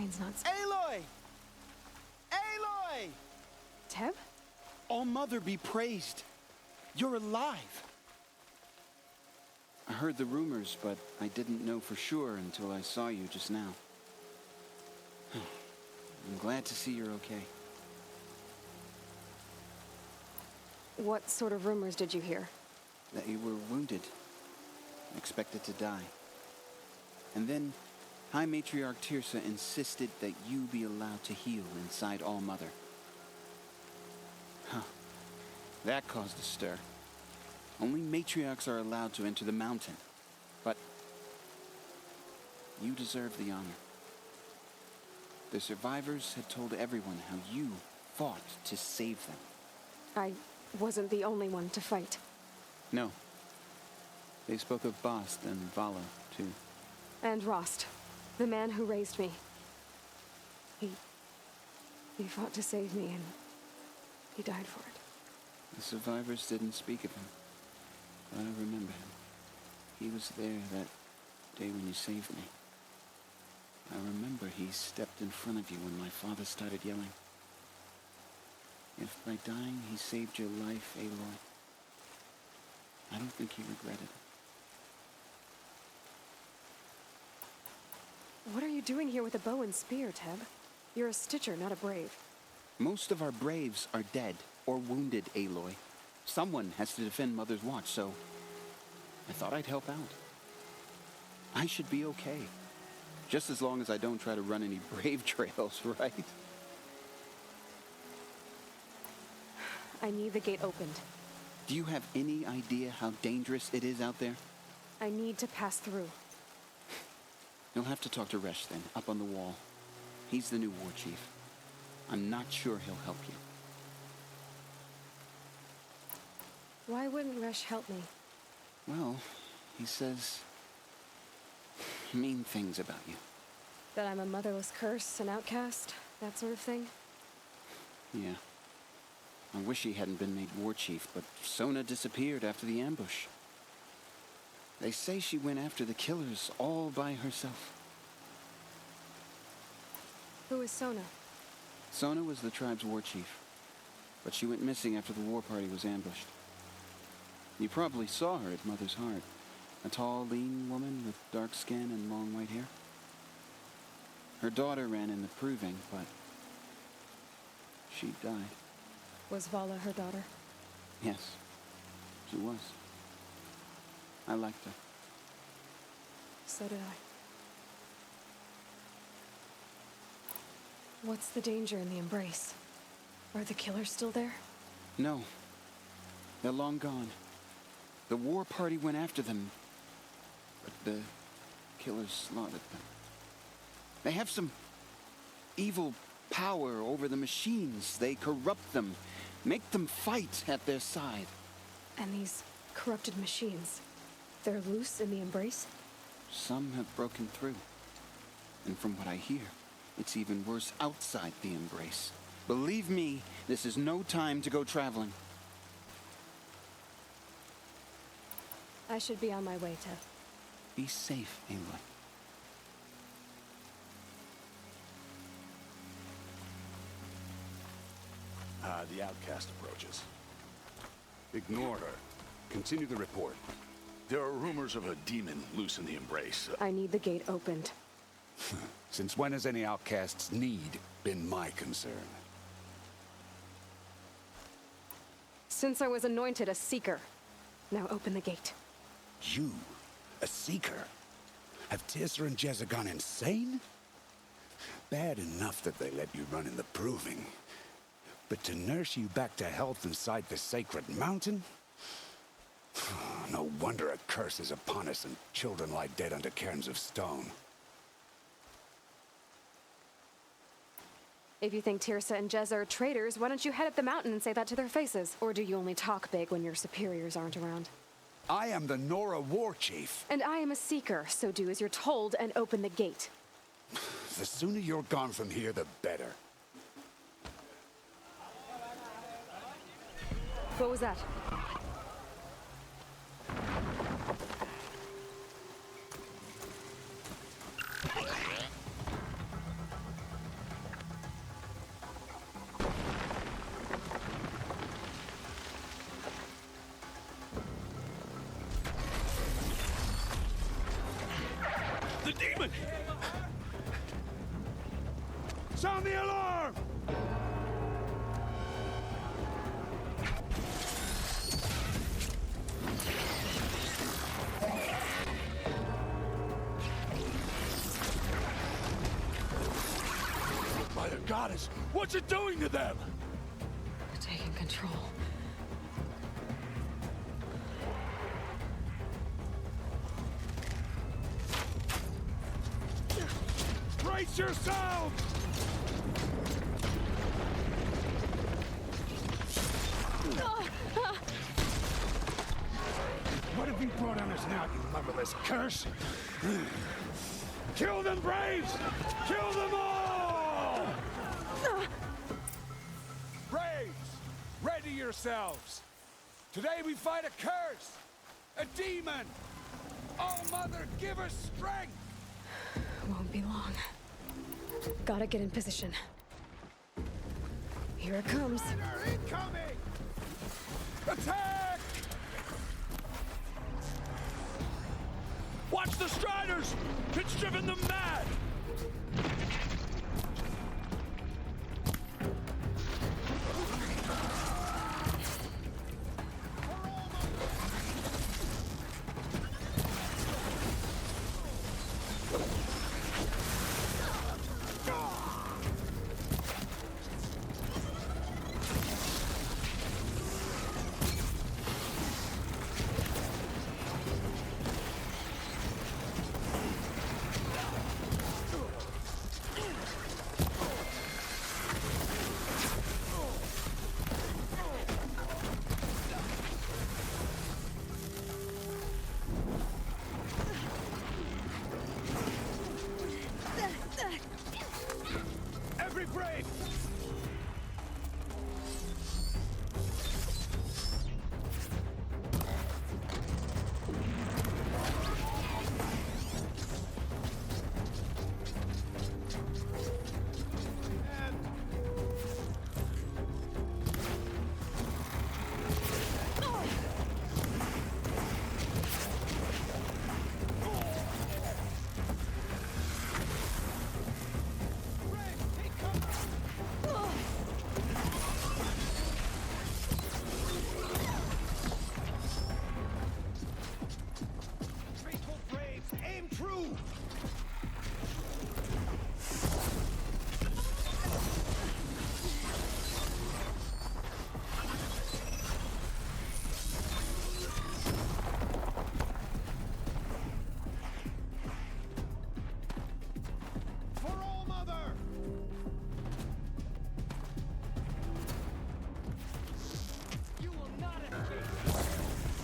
train's not... Aloy! Aloy! Teb? All Mother be praised. You're alive. I heard the rumors, but I didn't know for sure until I saw you just now. I'm glad to see you're okay. What sort of rumors did you hear? That you were wounded, expected to die. And then High Matriarch Tirsa insisted that you be allowed to heal inside All Mother. Huh. That caused a stir. Only matriarchs are allowed to enter the mountain. But you deserve the honor. The survivors had told everyone how you fought to save them. I wasn't the only one to fight. No. They spoke of Bast and Vala, too. And Rost, the man who raised me. He fought to save me, and he died for it. The survivors didn't speak of him, but I remember him. He was there that day when you saved me. I remember he stepped in front of you when my father started yelling. If by dying he saved your life, Aloy, I don't think he regretted it. What are you doing here with a bow and spear, Teb? You're a Stitcher, not a Brave. Most of our Braves are dead or wounded, Aloy. Someone has to defend Mother's Watch, so I thought I'd help out. I should be okay. Just as long as I don't try to run any Brave trails, right? I need the gate opened. Do you have any idea how dangerous it is out there? I need to pass through. You'll have to talk to Resh then, up on the wall. He's the new war chief. I'm not sure he'll help you. Why wouldn't Resh help me? Well, he says mean things about you. That I'm a motherless curse, an outcast, that sort of thing? Yeah. I wish he hadn't been made war chief, but Sona disappeared after the ambush. They say she went after the killers all by herself. Who is Sona? Sona was the tribe's war chief, but she went missing after the war party was ambushed. You probably saw her at Mother's Heart. A tall, lean woman with dark skin and long white hair. Her daughter ran in the proving, but she died. Was Vala her daughter? Yes, she was. I liked her. So did I. What's the danger in the embrace? Are the killers still there? No. They're long gone. The war party went after them, but the killers slaughtered them. They have some evil power over the machines. They corrupt them, make them fight at their side. And these corrupted machines, they're loose in the embrace? Some have broken through. And from what I hear, it's even worse outside the embrace. Believe me, this is no time to go traveling. I should be on my way, Teb. Be safe, Aloy. The outcast approaches. Ignore her. Continue the report. There are rumors of a demon loose in the embrace. I need the gate opened. Since when has any outcast's need been my concern? Since I was anointed a seeker. Now open the gate. You, a seeker? Have Tirsa and Jezza gone insane? Bad enough that they let you run in the proving. But to nurse you back to health inside the sacred mountain? No wonder a curse is upon us and children lie dead under cairns of stone. If you think Tirsa and Jezza are traitors, why don't you head up the mountain and say that to their faces? Or do you only talk big when your superiors aren't around? I am the Nora war chief. And I am a seeker, so do as you're told and open the gate. The sooner you're gone from here, the better. What was that? The demon! Sound the alarm! Mother Goddess, what's it doing to them? Taking control. Brace yourselves! What have you brought on us now, you motherless curse? Kill them, Braves! Kill them all! Braves, ready yourselves. Today we fight a curse, a demon. Oh, Mother, give us strength. Won't be long. Gotta get in position. Here it comes. Incoming! Attack! Watch the Striders! It's driven them mad! Every brave! Faithful Braves, aim true! For All Mother! You will not escape!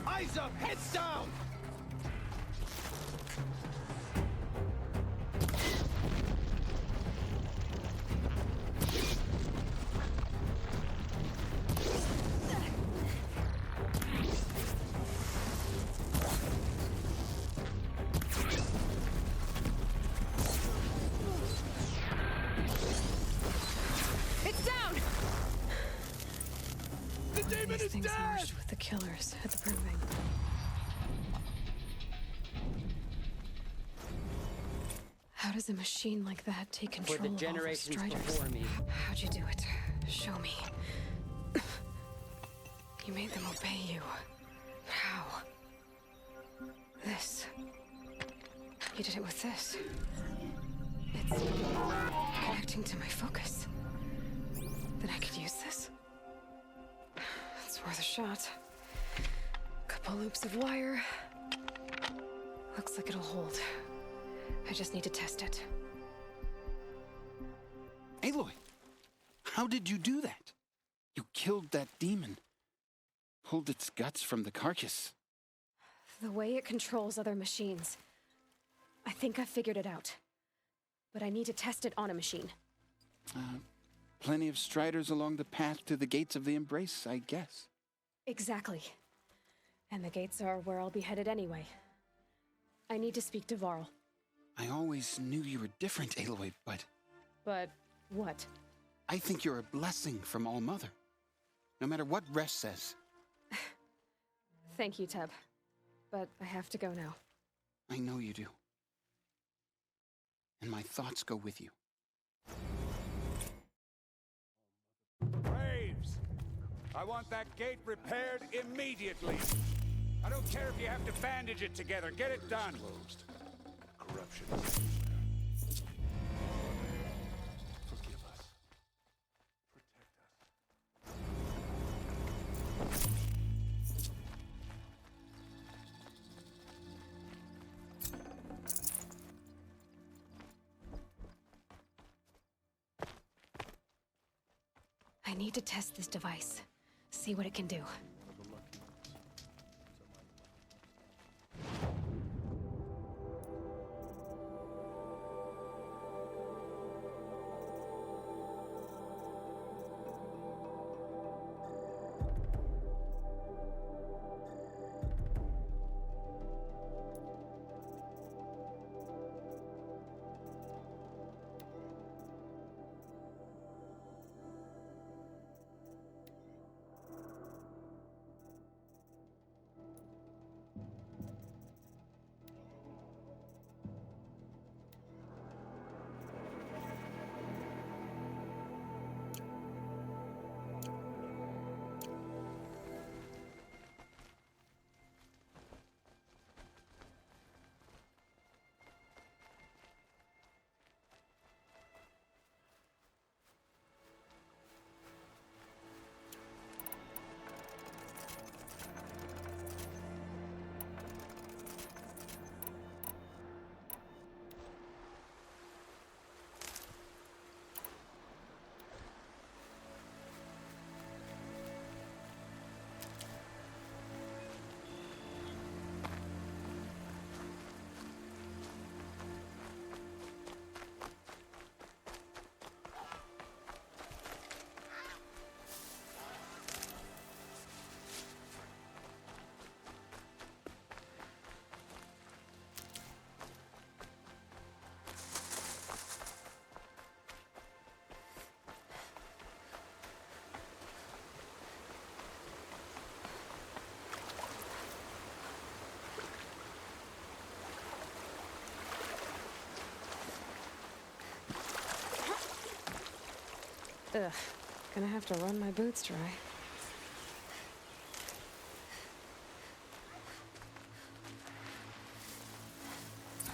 Eyes up, heads down! It's down! The demon These is things dead! merged with the killers at the proving. How does a machine like that take control For the of all those generations Striders? before me. How'd you do it? Show me. You made them obey you. How? This. You did it with this. It's connecting to my focus. Then I could use this. It's worth a shot. Couple loops of wire. Looks like it'll hold. I just need to test it. Aloy, how did you do that? You killed that demon. Pulled its guts from the carcass. The way it controls other machines. I think I figured it out. But I need to test it on a machine. Plenty of Striders along the path to the gates of the Embrace, I guess. Exactly. And the gates are where I'll be headed anyway. I need to speak to Varl. I always knew you were different, Aloy, but But what? I think you're a blessing from All Mother. No matter what Resh says. Thank you, Teb. But I have to go now. I know you do. And my thoughts go with you. Braves! I want that gate repaired immediately. I don't care if you have to bandage it together. Get it done. Closed. Corruption is everywhere. Forgive us. Protect us. I need to test this device. See what it can do. Ugh, gonna have to run my boots dry.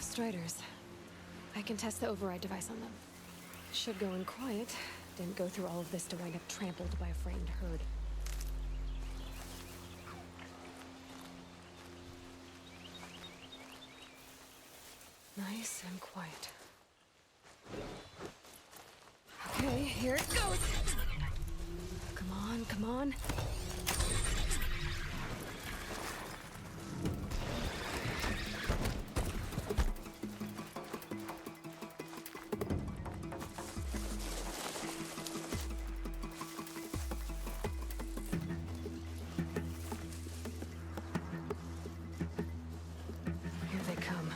Striders. I can test the override device on them. Should go in quiet. Didn't go through all of this to wind up trampled by a frightened herd. Nice and quiet. Okay, here it goes. Come on, come on. Here they come.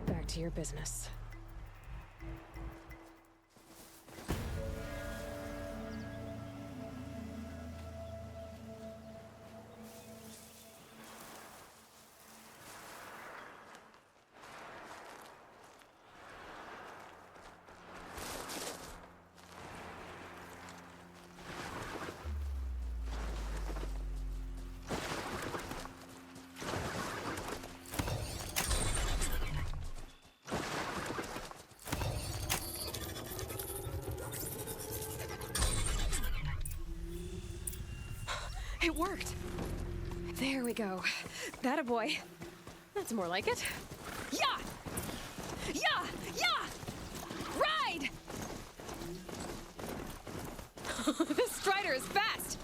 Back to your business. It worked. There we go. That a boy. That's more like it. Yeah! Yeah! Yeah! Ride! This Strider is fast!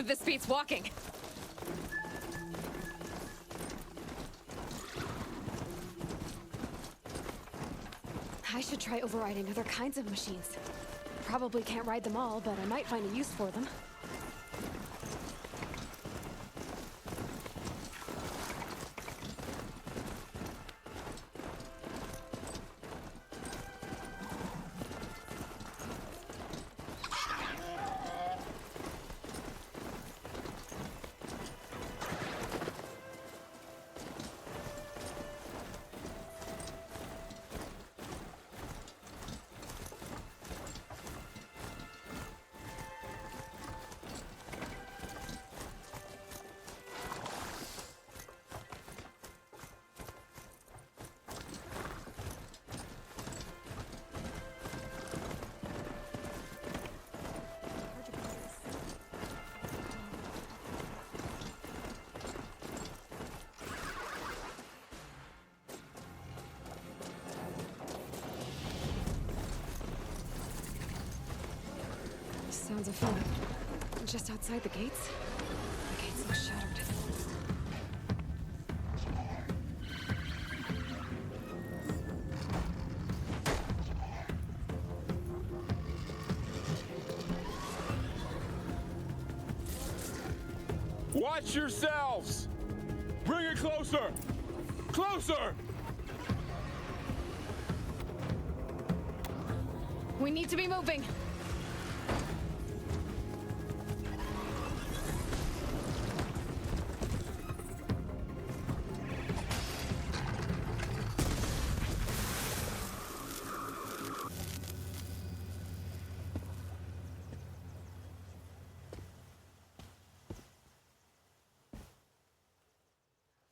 This beats walking. I should try overriding other kinds of machines. Probably can't ride them all, but I might find a use for them. Sounds of fun. Just outside the gates? The gates look shuttered. Watch yourselves! Bring it closer! Closer! We need to be moving.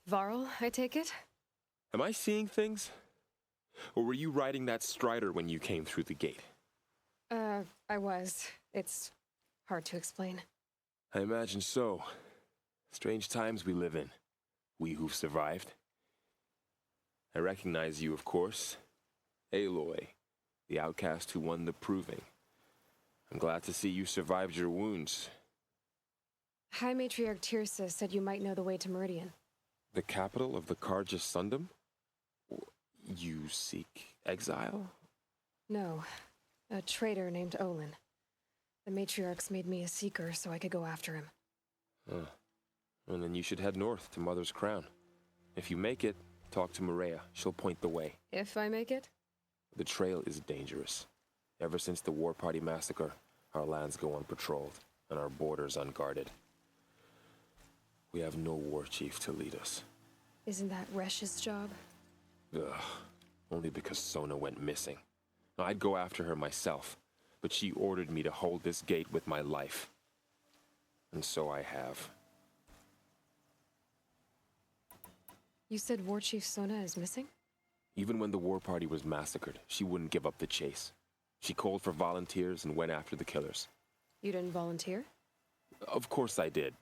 Varl, I take it? Am I seeing things? Or were you riding that Strider when you came through the gate? I was. It's hard to explain. I imagine so. Strange times we live in. We who've survived. I recognize you, of course. Aloy, the outcast who won the proving. I'm glad to see you survived your wounds. High Matriarch Tirsa said you might know the way to Meridian. The capital of the Carja Sundom? You seek exile? No. A traitor named Olin. The Matriarchs made me a seeker so I could go after him. And then you should head north to Mother's Crown. If you make it, talk to Maria. She'll point the way. If I make it? The trail is dangerous. Ever since the War Party massacre, our lands go unpatrolled, and our borders unguarded. We have no war chief to lead us. Isn't that Resh's job? Ugh. Only because Sona went missing. I'd go after her myself, but she ordered me to hold this gate with my life. And so I have. You said War Chief Sona is missing? Even when the War Party was massacred, she wouldn't give up the chase. She called for volunteers and went after the killers. You didn't volunteer? Of course I did.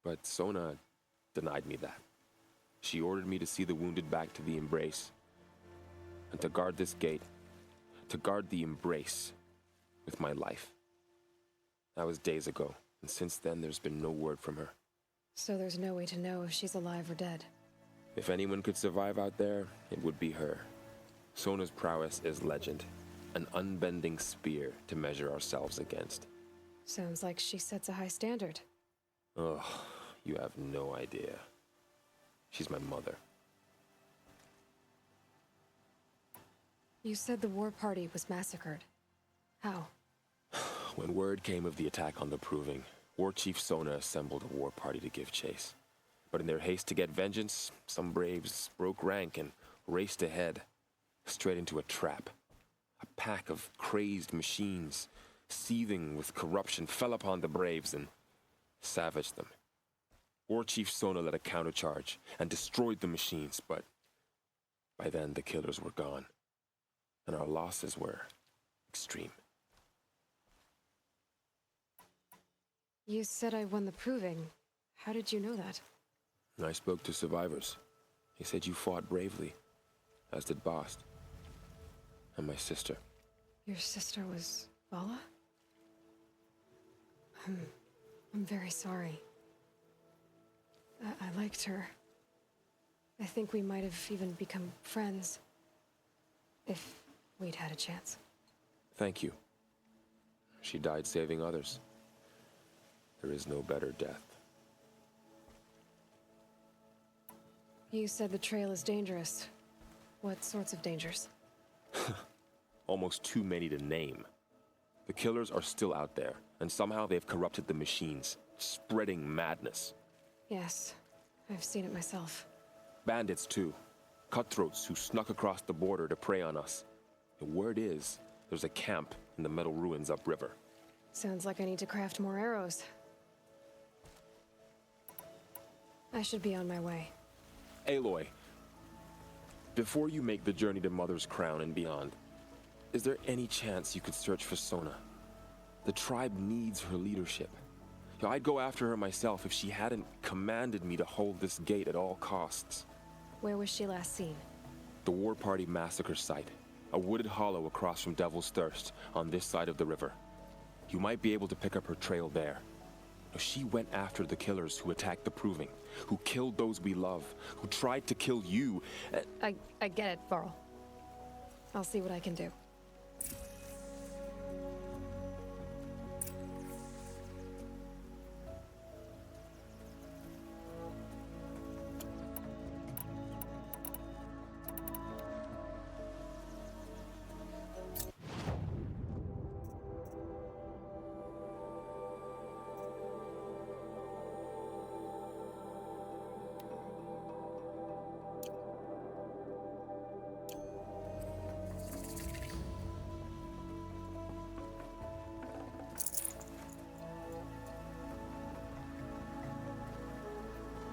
But Sona denied me that. She ordered me to see the wounded back to the Embrace. And to guard this gate. To guard the Embrace with my life. That was days ago, and since then there's been no word from her. So there's no way to know if she's alive or dead. If anyone could survive out there, it would be her. Sona's prowess is legend. An unbending spear to measure ourselves against. Sounds like she sets a high standard. Ugh, you have no idea. She's my mother. You said the War Party was massacred. How? When word came of the attack on the Proving, War Chief Sona assembled a war party to give chase. But in their haste to get vengeance, some braves broke rank and raced ahead, straight into a trap. A pack of crazed machines, seething with corruption, fell upon the braves and savaged them. War Chief Sona led a countercharge and destroyed the machines, but by then the killers were gone, and our losses were extreme. You said I won the proving. How did you know that? I spoke to survivors. He said you fought bravely, as did Bast. And my sister. Your sister was Vala? I'm very sorry. I liked her. I think we might have even become friends. If we'd had a chance. Thank you. She died saving others. There is no better death. You said the trail is dangerous. What sorts of dangers? Almost too many to name. The killers are still out there, and somehow they've corrupted the machines, spreading madness. Yes, I've seen it myself. Bandits, too. Cutthroats who snuck across the border to prey on us. The word is, there's a camp in the metal ruins upriver. Sounds like I need to craft more arrows. I should be on my way. Aloy, before you make the journey to Mother's Crown and beyond, is there any chance you could search for Sona? The tribe needs her leadership. I'd go after her myself if she hadn't commanded me to hold this gate at all costs. Where was she last seen? The War Party massacre site. A wooded hollow across from Devil's Thirst, on this side of the river. You might be able to pick up her trail there. She went after the killers who attacked the Proving, who killed those we love, who tried to kill you. I get it, Varl. I'll see what I can do.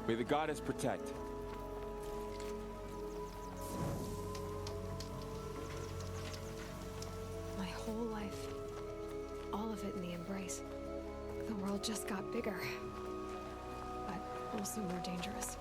May the goddess protect. My whole life. All of it in the embrace. The world just got bigger. But also more dangerous.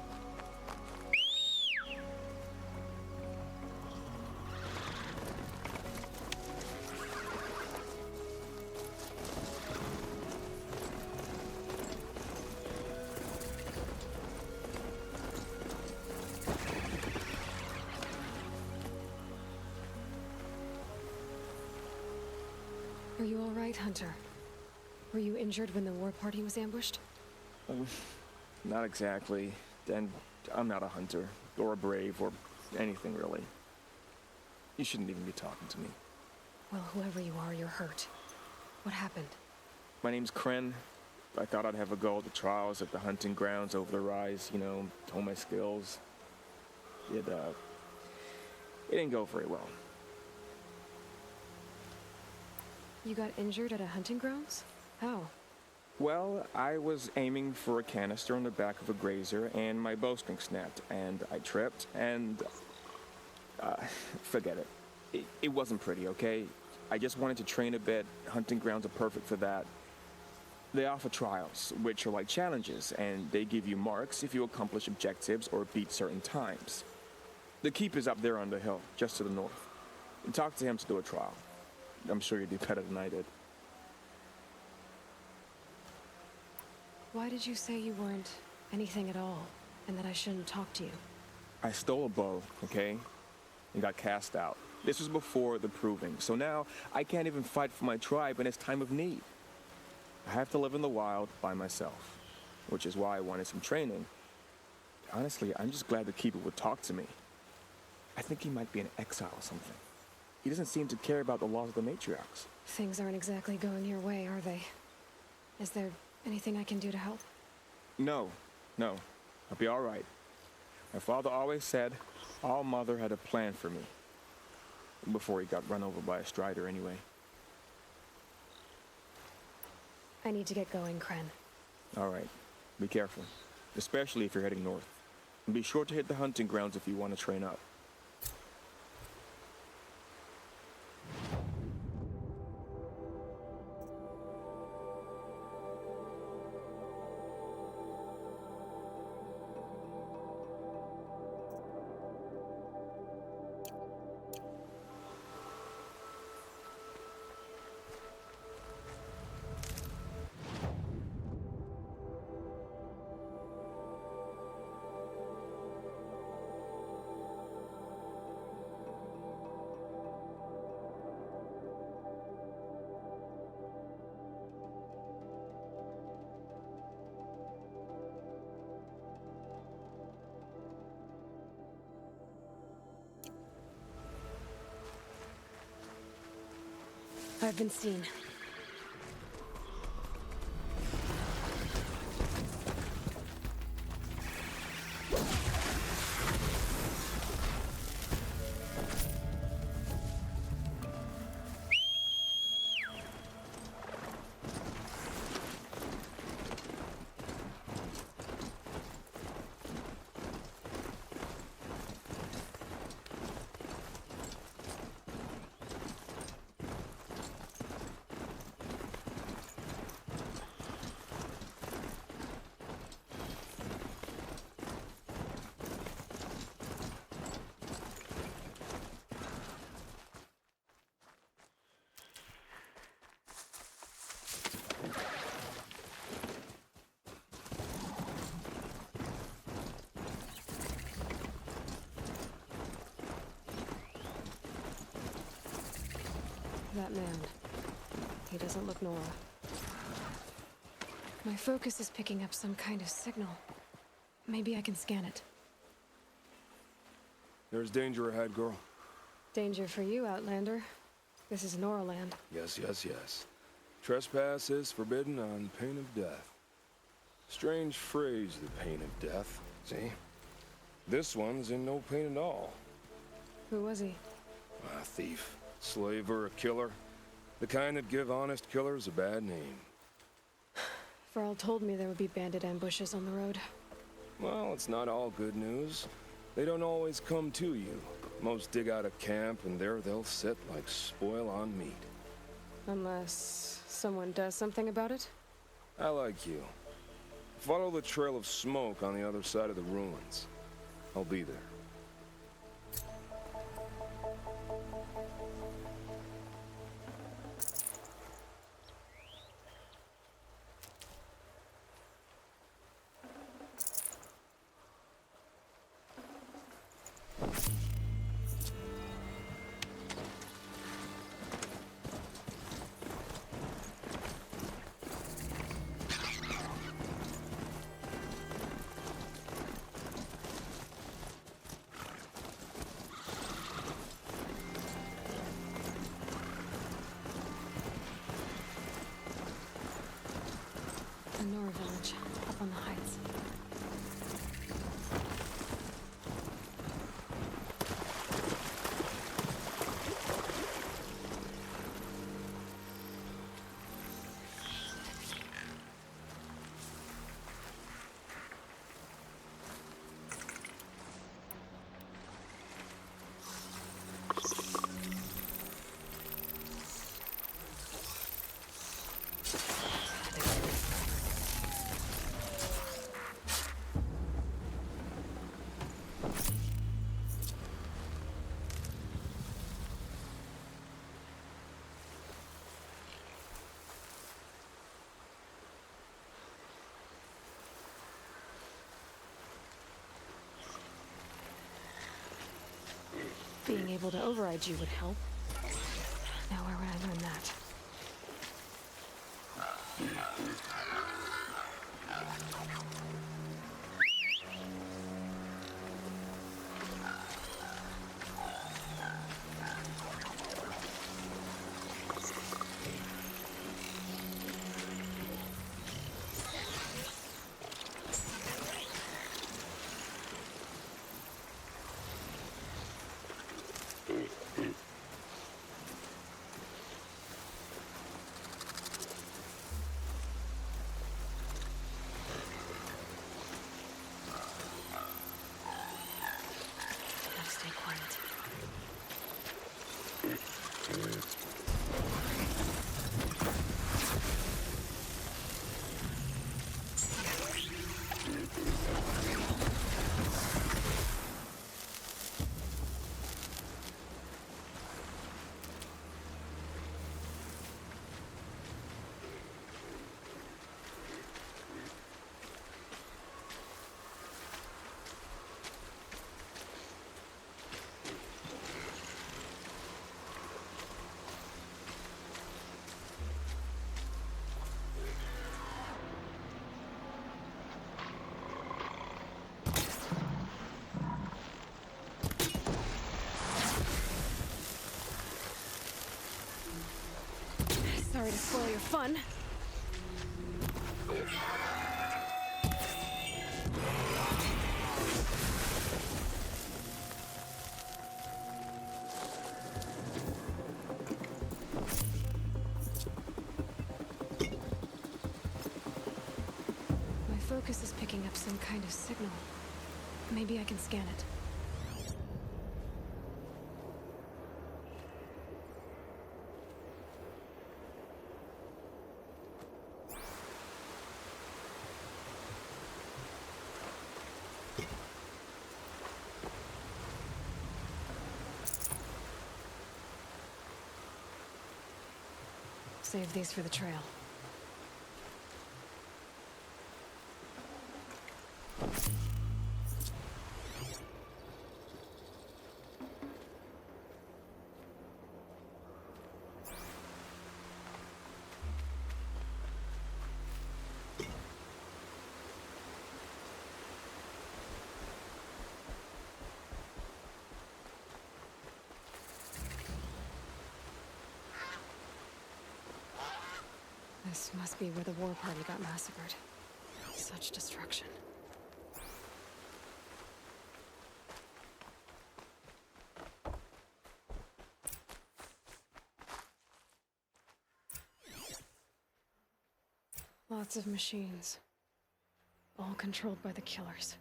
Are you all right, Hunter? Were you injured when the war party was ambushed? Not exactly. And I'm not a hunter, or a brave, or anything really. You shouldn't even be talking to me. Well, whoever you are, you're hurt. What happened? My name's Kren. I thought I'd have a go at the trials at the hunting grounds over the rise, you know, hone my skills. It didn't go very well. You got injured at a hunting grounds? How? Well, I was aiming for a canister on the back of a grazer, and my bowstring snapped, and I tripped, and... forget it. It wasn't pretty, okay? I just wanted to train a bit. Hunting grounds are perfect for that. They offer trials, which are like challenges, and they give you marks if you accomplish objectives or beat certain times. The keep is up there on the hill, just to the north. Talk to him to do a trial. I'm sure you'd do better than I did. Why did you say you weren't anything at all, and that I shouldn't talk to you? I stole a bow, okay? And got cast out. This was before the Proving, so now I can't even fight for my tribe in its time of need. I have to live in the wild by myself, which is why I wanted some training. Honestly, I'm just glad the Keeper would talk to me. I think he might be in exile or something. He doesn't seem to care about the laws of the matriarchs. Things aren't exactly going your way, are they? Is there anything I can do to help? No. I'll be all right. My father always said All Mother had a plan for me. Before he got run over by a strider, anyway. I need to get going, Kren. All right. Be careful. Especially if you're heading north. And be sure to hit the hunting grounds if you want to train up. I've been seen. That man. He doesn't look Nora. My focus is picking up some kind of signal. Maybe I can scan it. There's danger ahead, girl. Danger for you, Outlander. This is Nora land. Yes, yes, yes. Trespass is forbidden on pain of death. Strange phrase, the pain of death. See? This one's in no pain at all. Who was he? A thief. Slaver, a killer. The kind that give honest killers a bad name. Varl told me there would be bandit ambushes on the road. Well, it's not all good news. They don't always come to you. Most dig out a camp, and there they'll sit like spoil on meat. Unless someone does something about it? I like you. Follow the trail of smoke on the other side of the ruins. I'll be there. The Nora village, up on the heights. Being able to override you would help. Now where would I learn that? Stay quiet. Sorry to spoil your fun. My focus is picking up some kind of signal. Maybe I can scan it. Save these for the trail. This must be where the war party got massacred. Such destruction. Lots of machines. All controlled by the killers.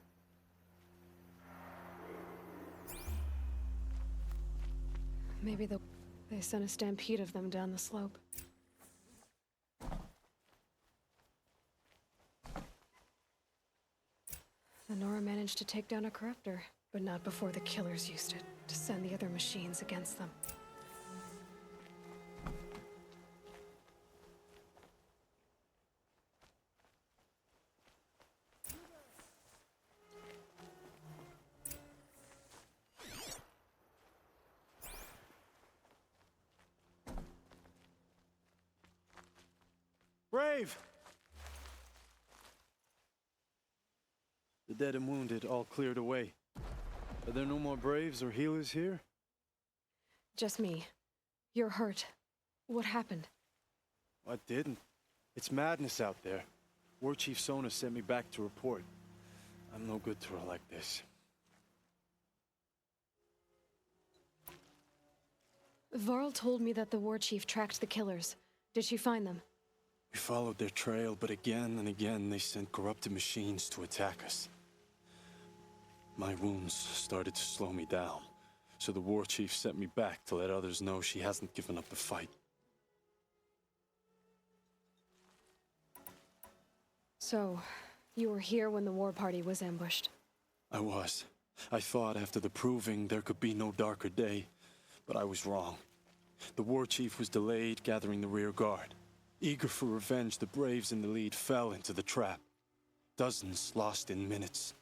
Maybe they sent a stampede of them down the slope. The Nora managed to take down a corruptor, but not before the killers used it to send the other machines against them. Brave! The dead and wounded all cleared away. Are there no more Braves or healers here? Just me. You're hurt. What happened? I didn't. It's madness out there. War Chief Sona sent me back to report. I'm no good to her like this. Varl told me that the war chief tracked the killers. Did she find them? We followed their trail, but again and again they sent corrupted machines to attack us. My wounds started to slow me down, so the war chief sent me back to let others know she hasn't given up the fight. So, you were here when the war party was ambushed? I was. I thought after the proving there could be no darker day, but I was wrong. The war chief was delayed gathering the rear guard. Eager for revenge, the Braves in the lead fell into the trap. Dozens lost in minutes.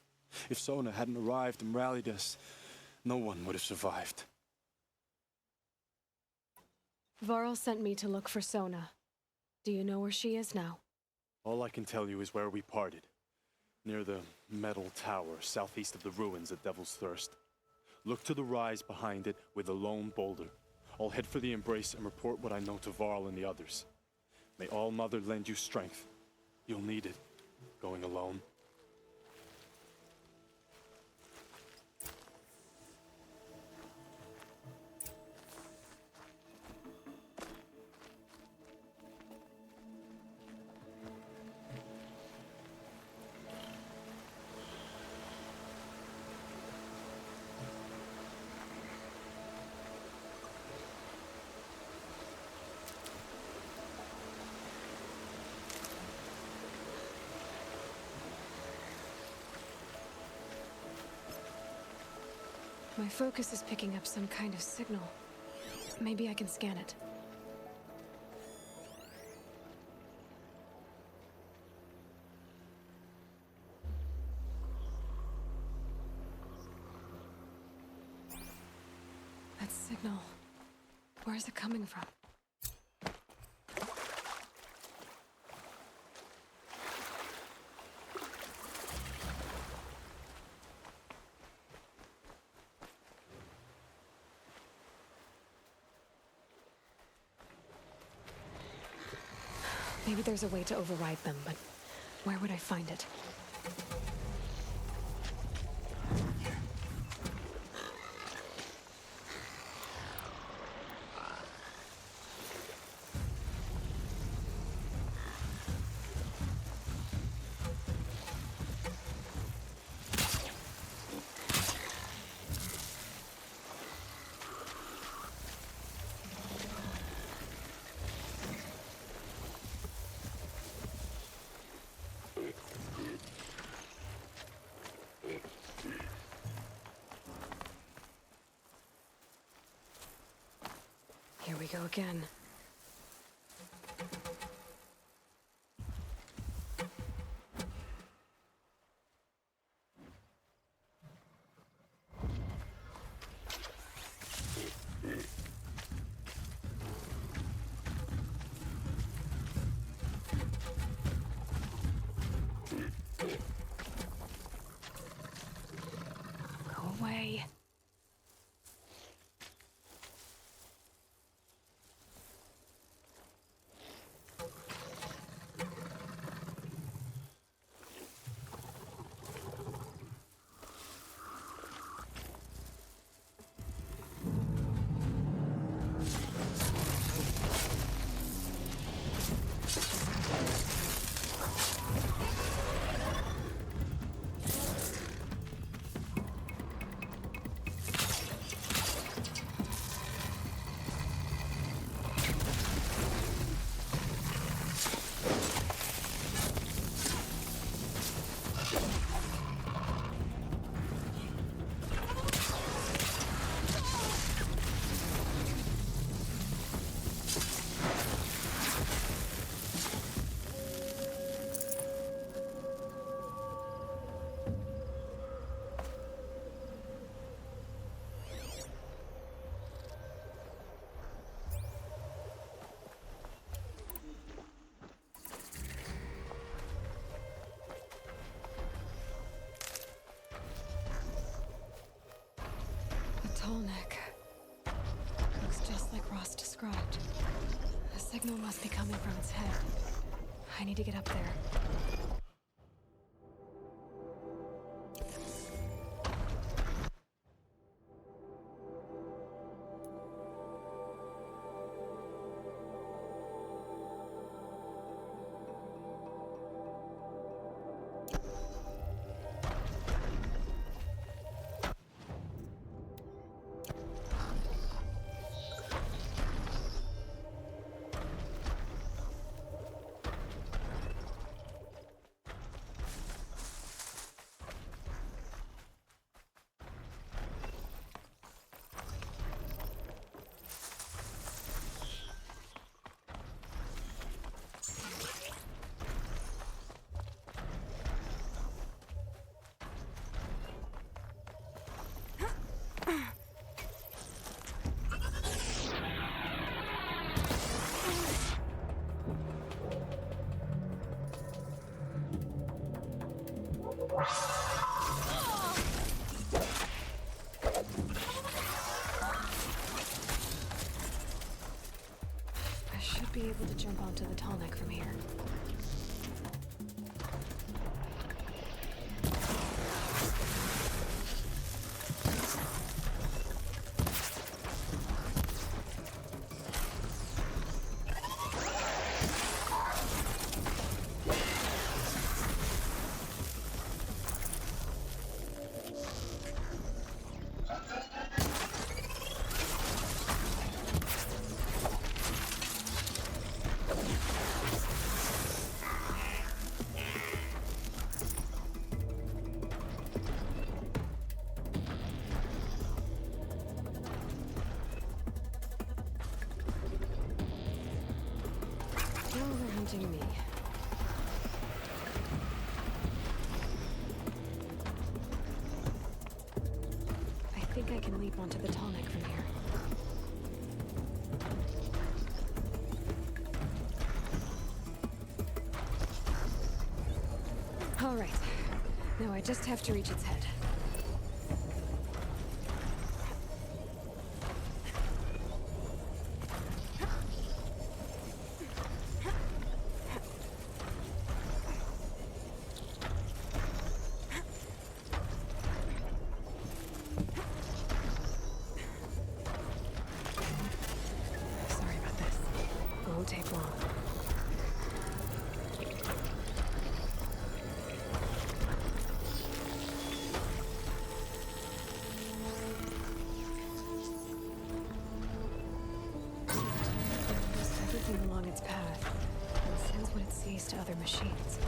If Sona hadn't arrived and rallied us, no one would have survived. Varl sent me to look for Sona. Do you know where she is now? All I can tell you is where we parted. Near the metal tower, southeast of the ruins at Devil's Thirst. Look to the rise behind it with a lone boulder. I'll head for the embrace and report what I know to Varl and the others. May All Mother lend you strength. You'll need it, going alone. My focus is picking up some kind of signal. Maybe I can scan it. That signal. Where is it coming from? Maybe there's a way to override them, but where would I find it? Here we go again. Go away. Tall neck. Looks just like Ross described. The signal must be coming from its head. I need to get up there. I should be able to jump onto the tall neck from here. Me. I think I can leap onto the tall neck from here. All right. Now I just have to reach its head. won't take long. Everything along its path and sends what it sees to other machines.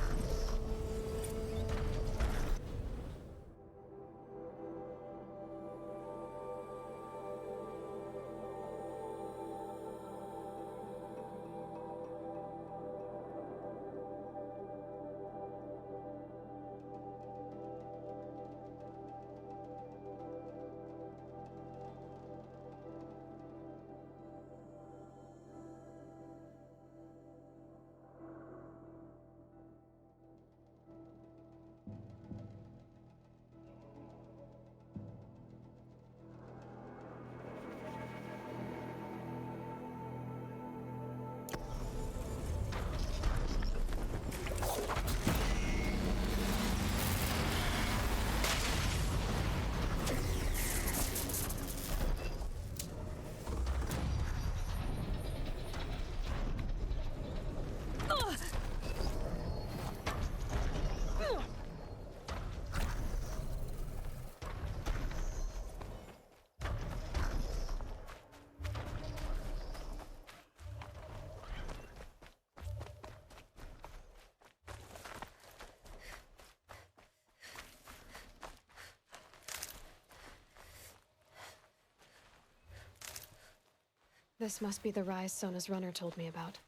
This must be the rise Sona's runner told me about.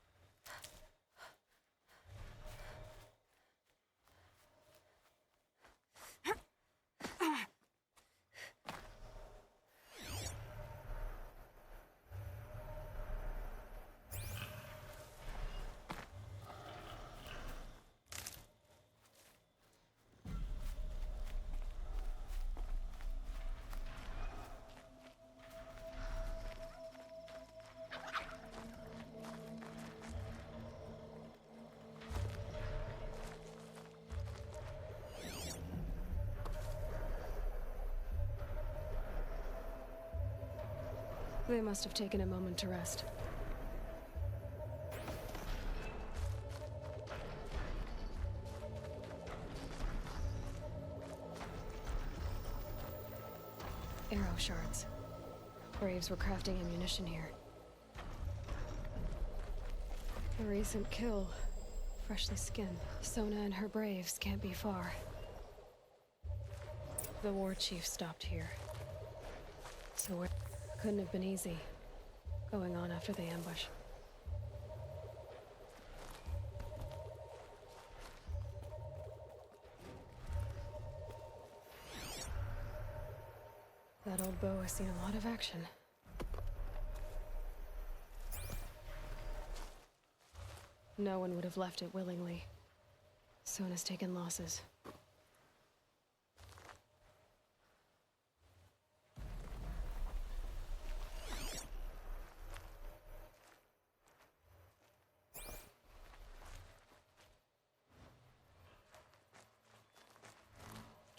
They must have taken a moment to rest. Arrow shards. Braves were crafting ammunition here. A recent kill. Freshly skinned. Sona and her braves can't be far. The war chief stopped here. So we're... Couldn't have been easy, going on after the ambush. That old bow has seen a lot of action. No one would have left it willingly. Sona's taken losses.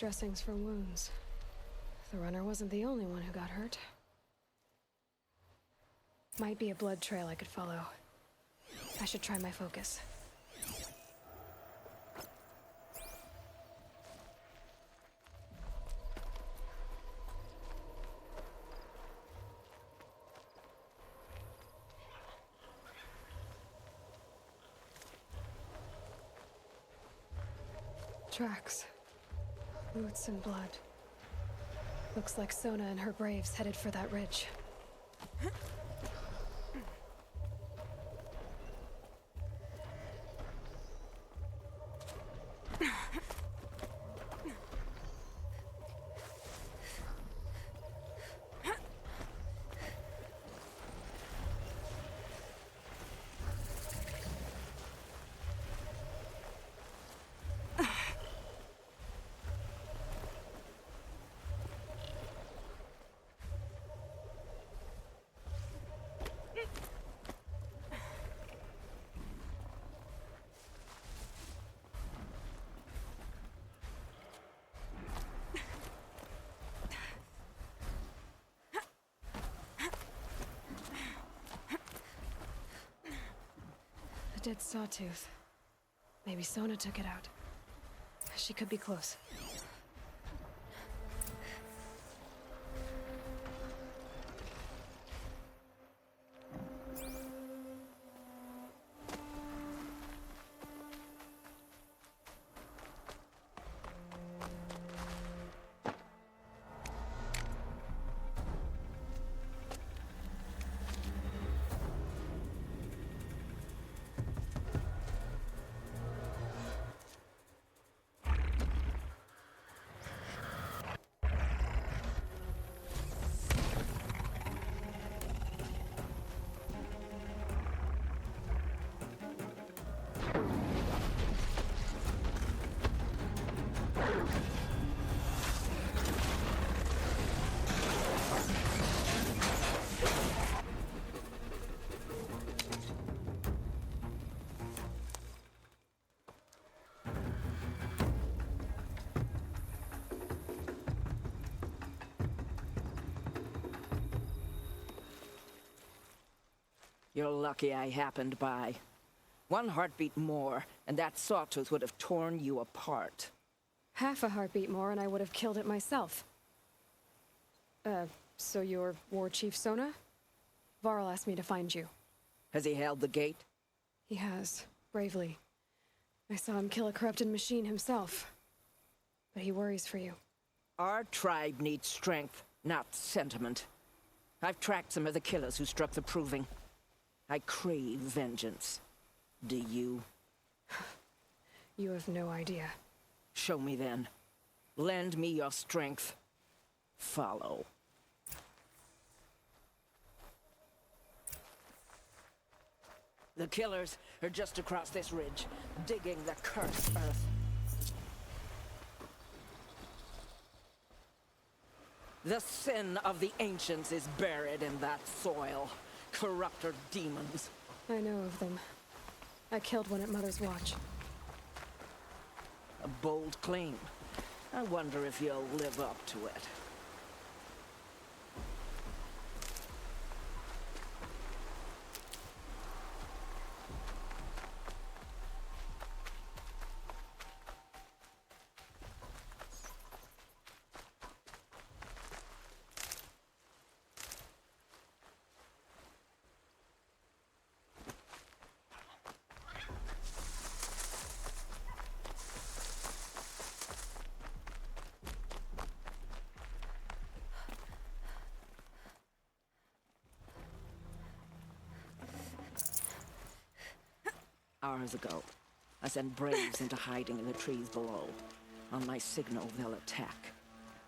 Dressings for wounds. The runner wasn't the only one who got hurt. Might be a blood trail I could follow. I should try my focus. Tracks. Boots and blood. Looks like Sona and her braves headed for that ridge. dead sawtooth. Maybe Sona took it out. She could be close. You're lucky I happened by. One heartbeat more, and that sawtooth would have torn you apart. Half a heartbeat more and I would have killed it myself. So you're War Chief Sona? Varl asked me to find you. Has he held the gate? He has, bravely. I saw him kill a corrupted machine himself. But he worries for you. Our tribe needs strength, not sentiment. I've tracked some of the killers who struck the Proving. I crave vengeance. Do you? You have no idea. Show me then. Lend me your strength. Follow. The killers are just across this ridge, digging the cursed earth. The sin of the ancients is buried in that soil. Corrupter demons. I know of them. I killed one at Mother's Watch. A bold claim. I wonder if you'll live up to it. Hours ago, I sent braves into hiding in the trees below. On my signal, they'll attack.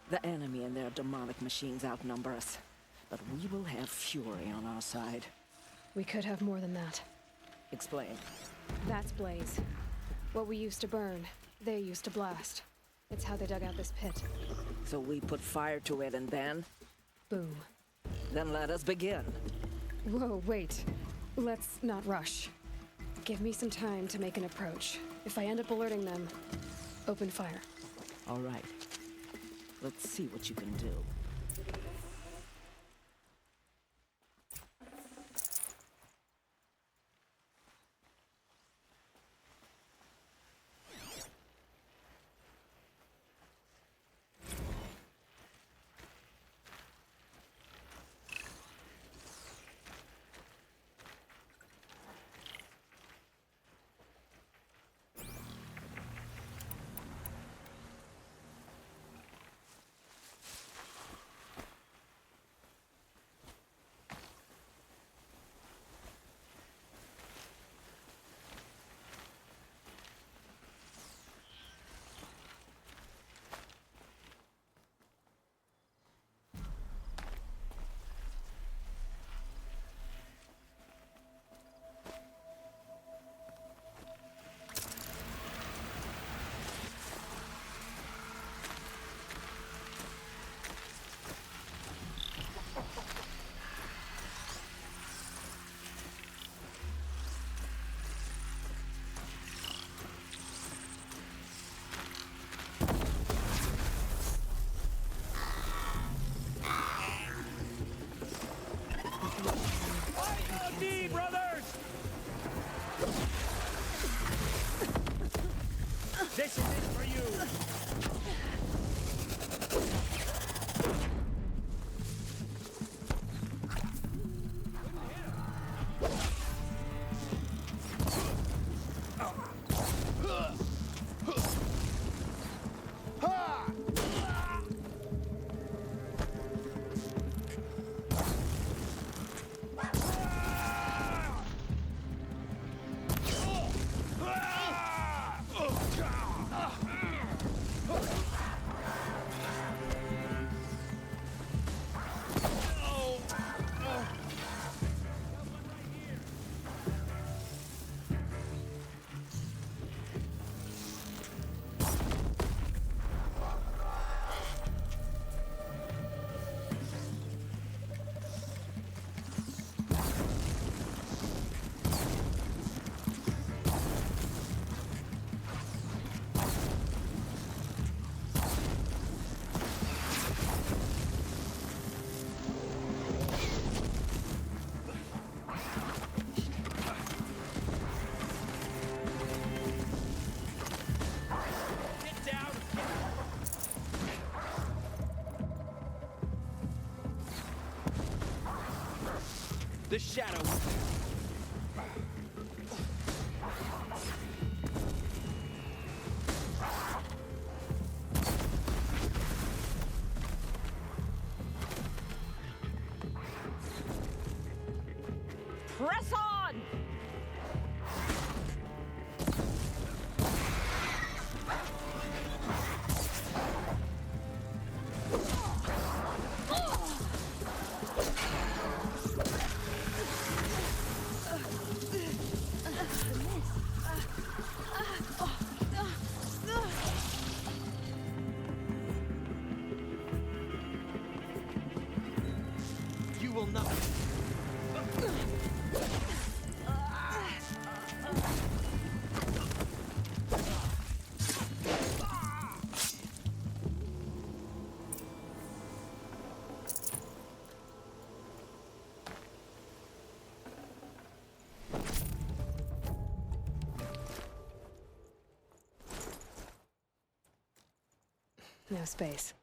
The enemy and their demonic machines outnumber us, but we will have fury on our side. We could have more than that. Explain. That's Blaze. What we used to burn, they used to blast. It's how they dug out this pit. So we put fire to it and then? Boom. Then let us begin. Whoa, wait. Let's not rush. Give me some time to make an approach. If I end up alerting them, open fire. All right. Let's see what you can do. The shadow. Press on! You will not. No space.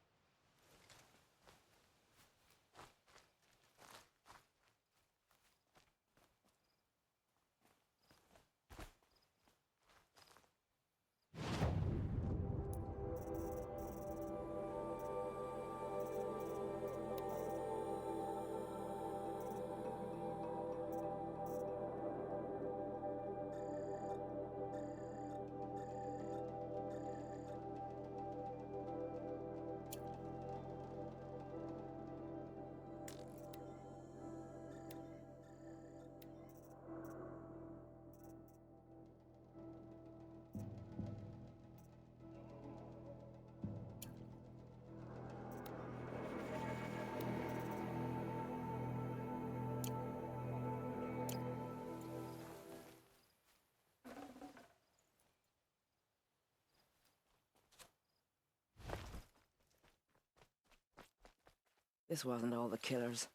This wasn't all the killers.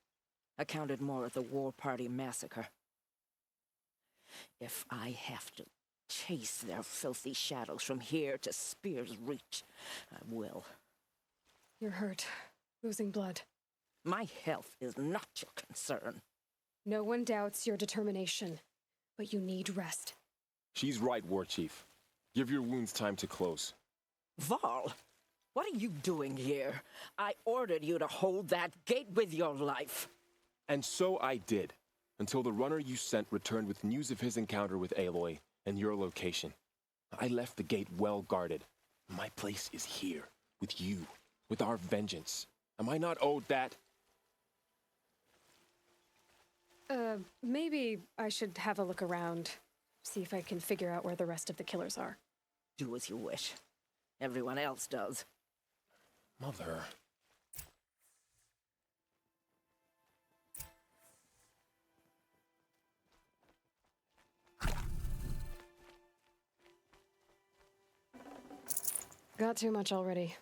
I counted more at the War Party massacre. If I have to chase their filthy shadows from here to Spear's Reach, I will. You're hurt. Losing blood. My health is not your concern. No one doubts your determination, but you need rest. She's right, War Chief. Give your wounds time to close. Varl, what are you doing here? I ordered you to hold that gate with your life. And so I did, until the runner you sent returned with news of his encounter with Aloy and your location. I left the gate well guarded. My place is here, with you, with our vengeance. Am I not owed that? Maybe I should have a look around, see if I can figure out where the rest of the killers are. Do as you wish. Everyone else does. Mother. Got too much already.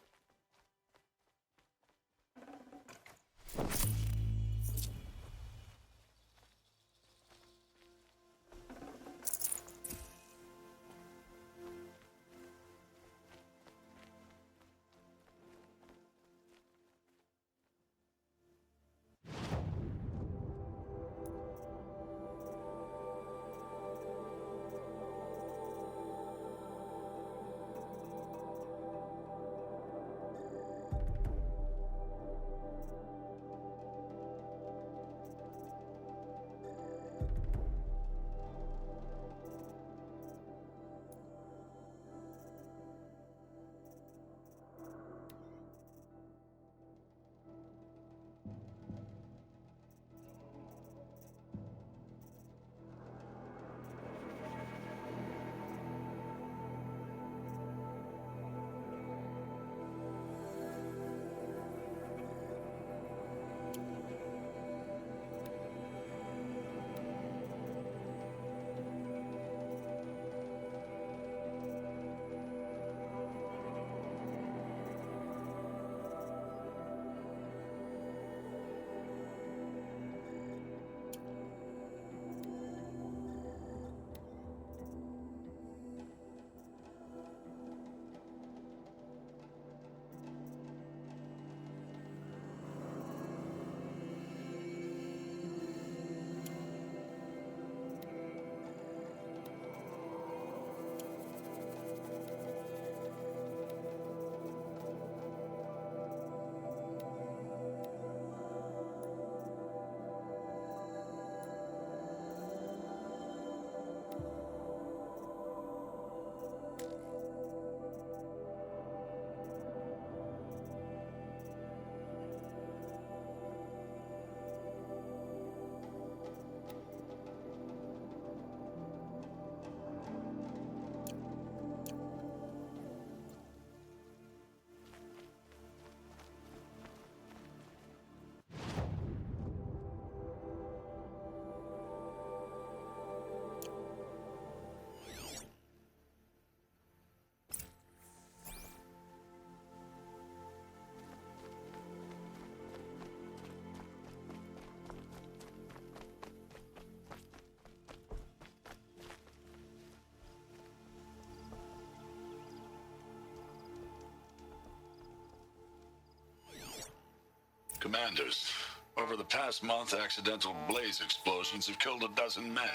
Commanders. Over the past month, accidental blaze explosions have killed a dozen men.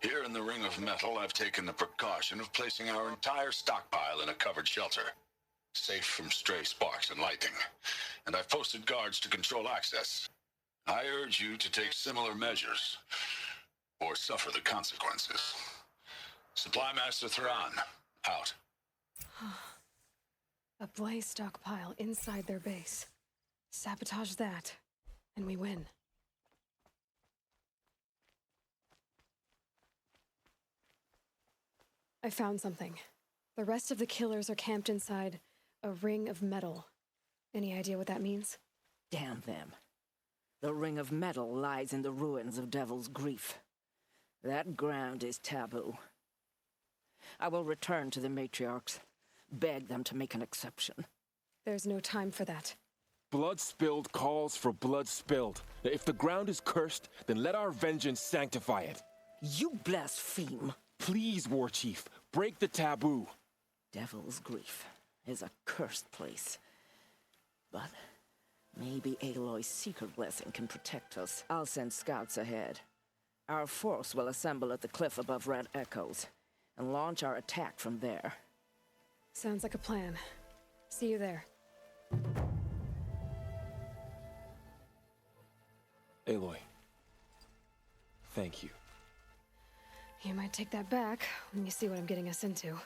Here in the Ring of Metal, I've taken the precaution of placing our entire stockpile in a covered shelter, safe from stray sparks and lightning. And I've posted guards to control access. I urge you to take similar measures, or suffer the consequences. Supply Master Thrawn, out. A blaze stockpile inside their base. Sabotage that, and we win. I found something. The rest of the killers are camped inside a ring of metal. Any idea what that means? Damn them. The Ring of Metal lies in the ruins of Devil's Grief. That ground is taboo. I will return to the matriarchs, beg them to make an exception. There's no time for that. Blood spilled calls for blood spilled. If the ground is cursed, then let our vengeance sanctify it. You blaspheme. Please, War Chief, break the taboo. Devil's Grief is a cursed place. But maybe Aloy's secret blessing can protect us. I'll send scouts ahead. Our force will assemble at the cliff above Red Echoes and launch our attack from there. Sounds like a plan. See you there. Aloy, thank you. You might take that back when you see what I'm getting us into.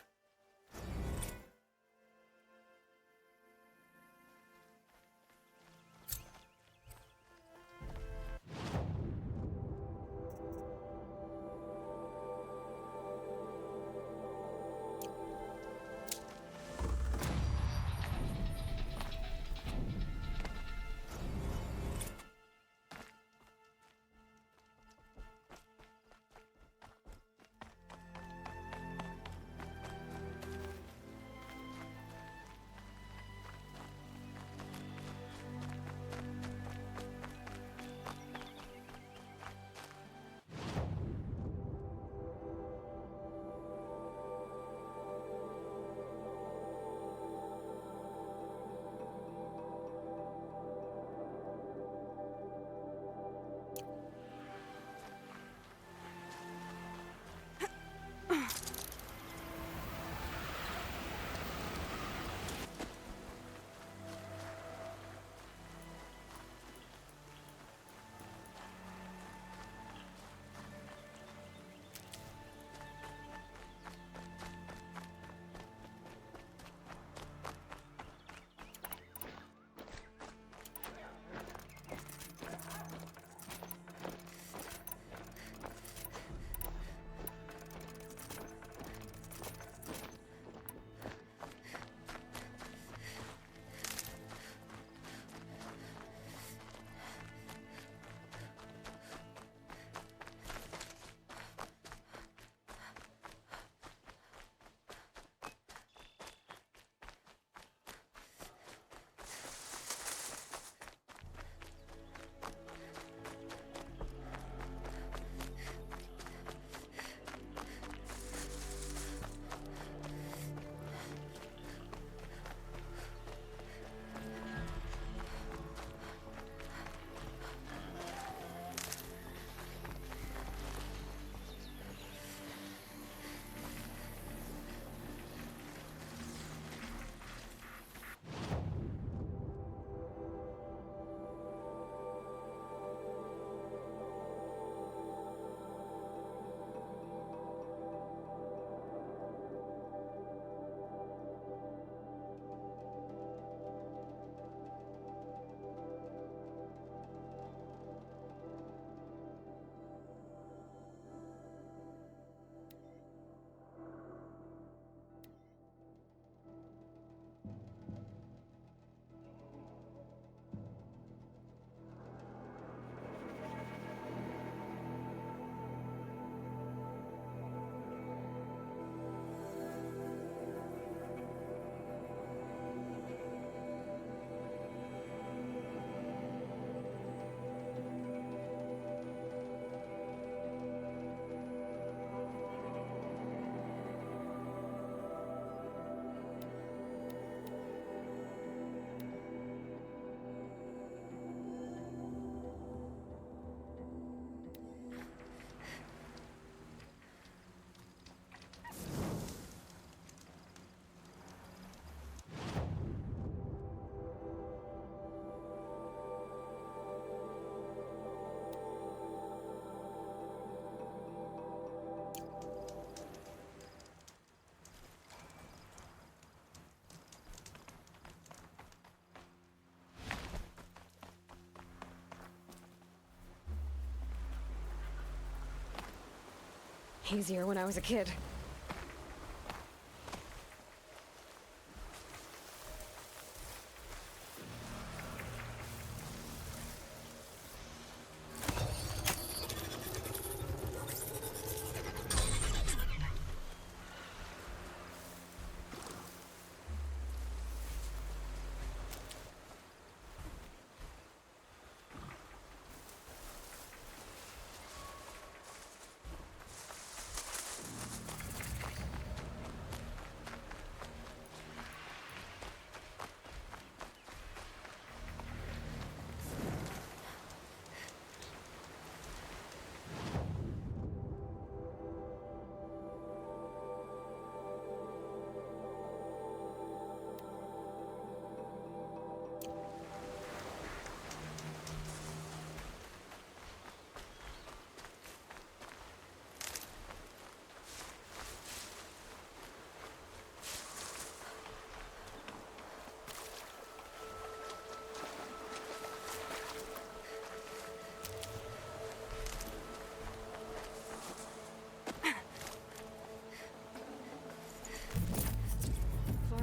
Easier when I was a kid.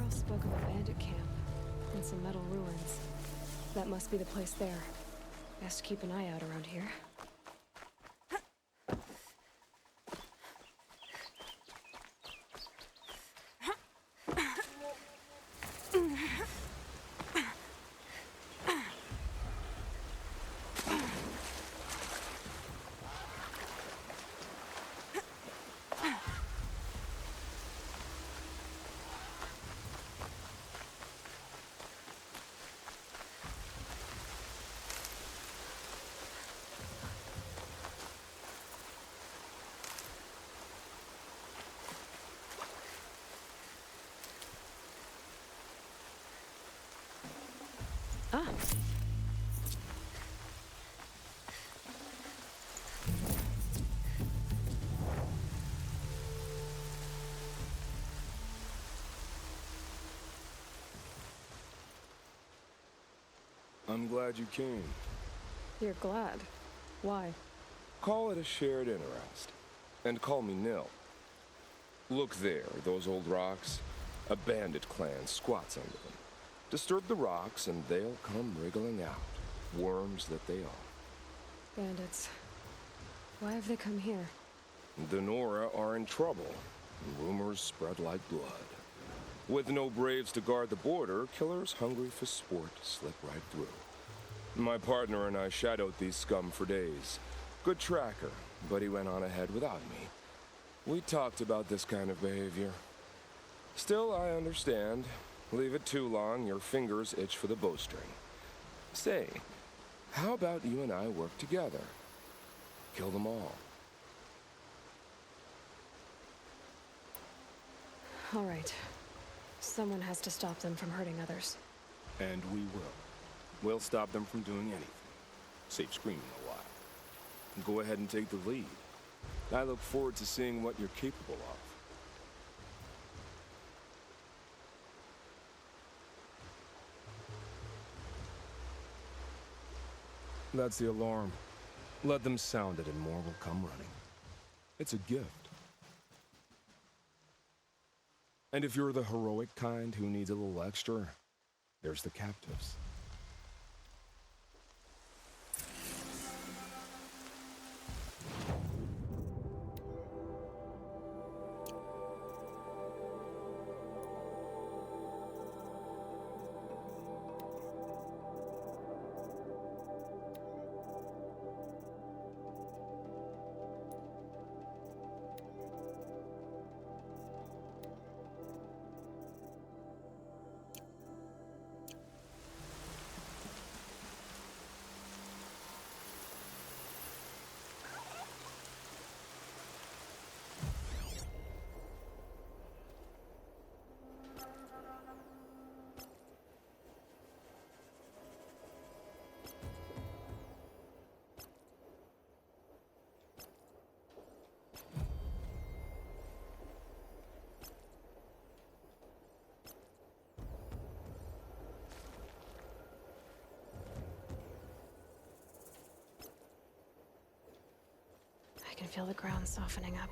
Spoke of a bandit camp and some metal ruins. That must be the place there. Best keep an eye out around here. Ah. I'm glad you came. You're glad. Why? Call it a shared interest. And call me Nil. Look there, those old rocks. A bandit clan squats under them. Disturb the rocks and they'll come wriggling out. Worms that they are. Bandits. Why have they come here? The Nora are in trouble. Rumors spread like blood. With no braves to guard the border, killers hungry for sport slip right through. My partner and I shadowed these scum for days. Good tracker, but he went on ahead without me. We talked about this kind of behavior. Still, I understand. Leave it too long, your fingers itch for the bowstring. Say, how about you and I work together? Kill them all. All right. Someone has to stop them from hurting others. And we will. We'll stop them from doing anything. Save screaming a while. Go ahead and take the lead. I look forward to seeing what you're capable of. That's the alarm. Let them sound it and more will come running. It's a gift. And if you're the heroic kind who needs a little extra, there's the captives. I can feel the ground softening up.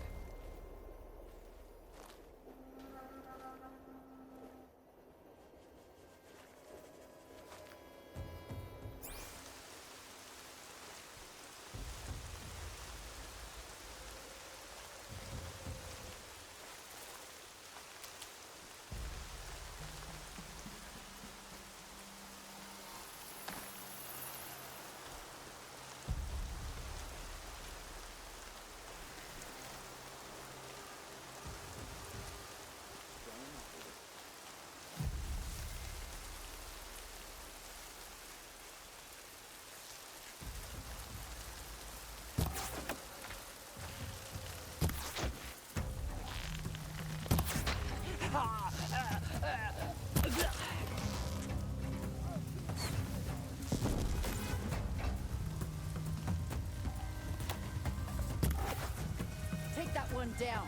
one down.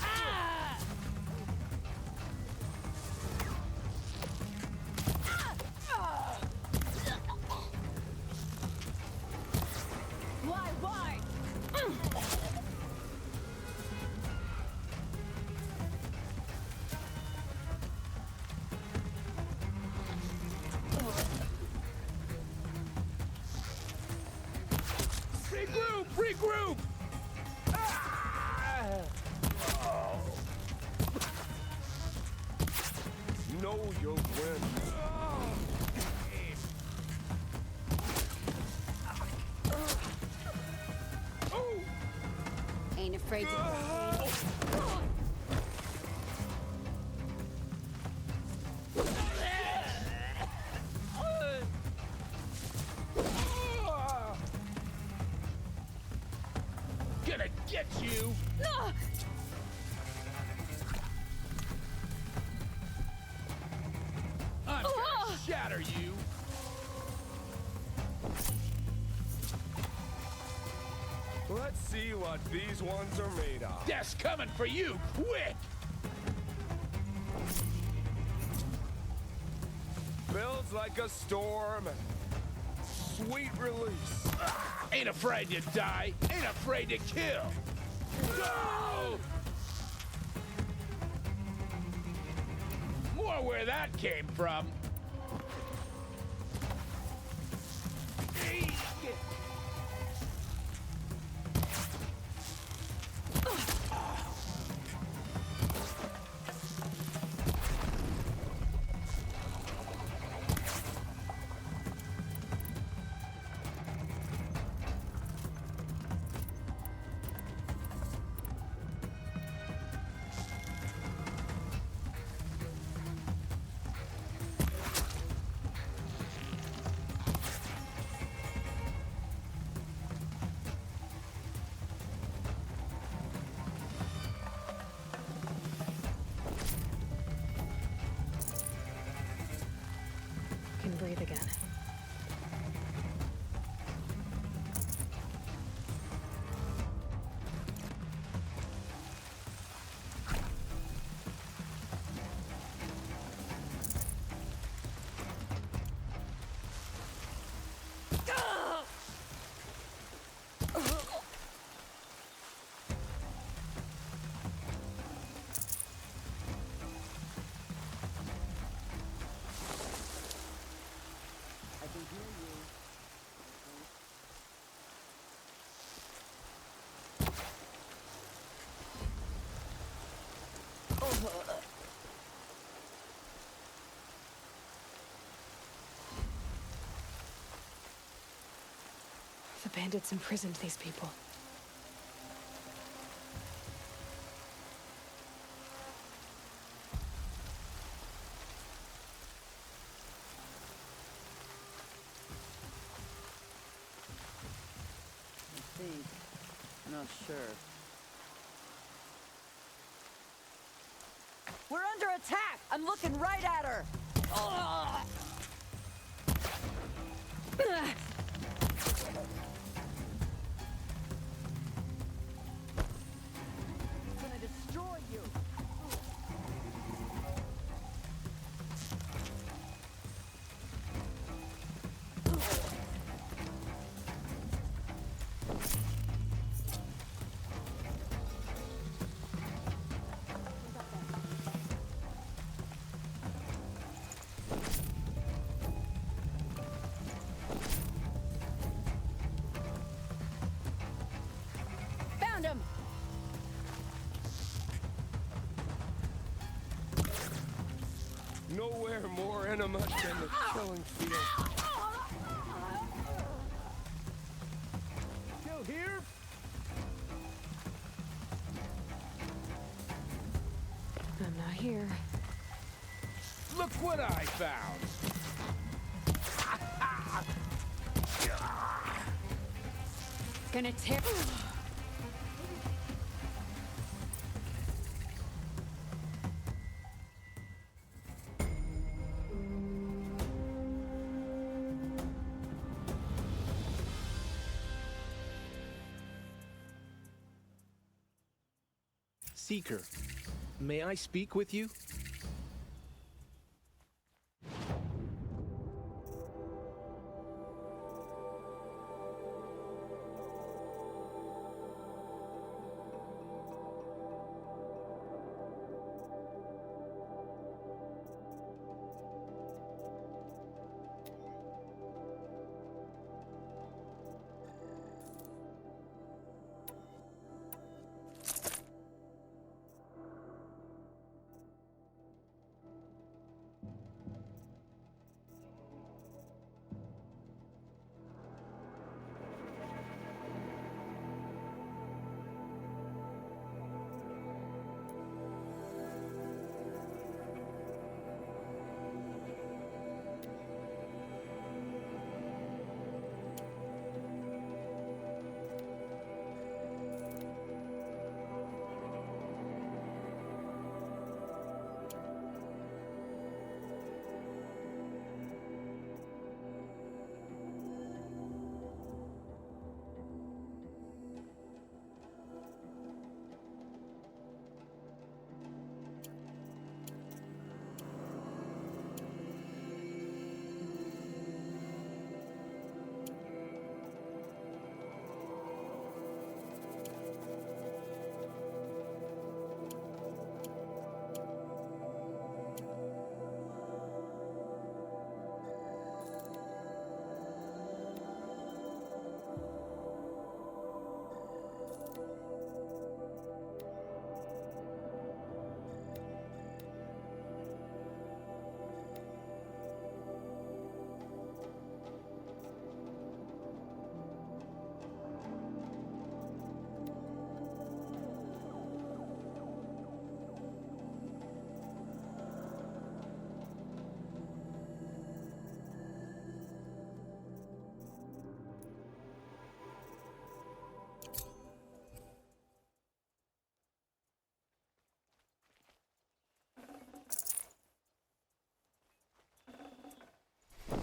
Ah! Why? Regroup! Know you'll win. Ain't afraid to... Gonna get you! I'm gonna shatter you! Let's see what these ones are made of. Death's coming for you, quick! Builds like a storm. Sweet release. Ain't afraid to die, ain't afraid to kill! Go! More where that came from. Can breathe again. The bandits imprisoned these people. I think. I'm not sure. We're under attack! I'm looking right at her! Ugh. It's gonna destroy you! Found him! Nowhere more enema than the killing field. Still here? I'm not here. Look what I found! Gonna tear... Seeker, may I speak with you?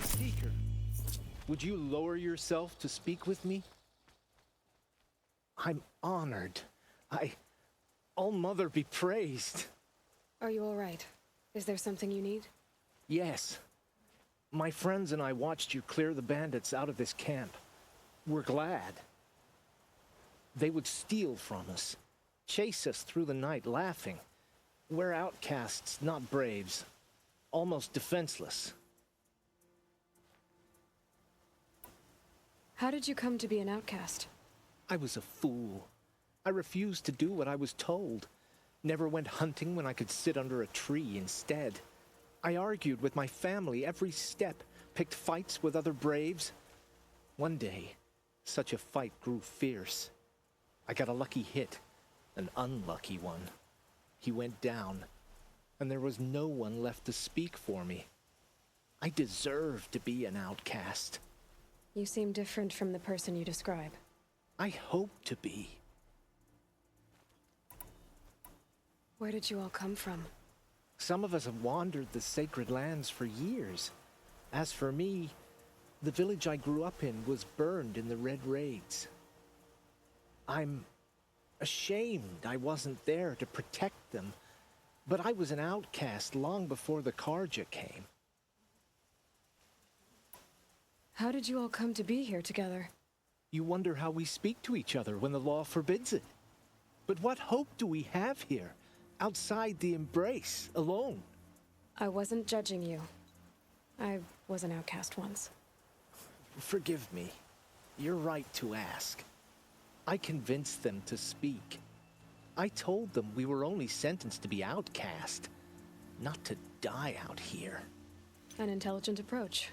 Seeker, would you lower yourself to speak with me? I'm honored. All-Mother be praised. Are you all right? Is there something you need? Yes. My friends and I watched you clear the bandits out of this camp. We're glad. They would steal from us, chase us through the night laughing. We're outcasts, not braves. Almost defenseless. How did you come to be an outcast? I was a fool. I refused to do what I was told. Never went hunting when I could sit under a tree instead. I argued with my family every step, picked fights with other braves. One day, such a fight grew fierce. I got a lucky hit, an unlucky one. He went down, and there was no one left to speak for me. I deserved to be an outcast. You seem different from the person you describe. I hope to be. Where did you all come from? Some of us have wandered the sacred lands for years. As for me, the village I grew up in was burned in the Red Raids. I'm ashamed I wasn't there to protect them, but I was an outcast long before the Karja came. How did you all come to be here together? You wonder how we speak to each other when the law forbids it. But what hope do we have here, outside the embrace, alone? I wasn't judging you. I was an outcast once. Forgive me. You're right to ask. I convinced them to speak. I told them we were only sentenced to be outcast, not to die out here. An intelligent approach.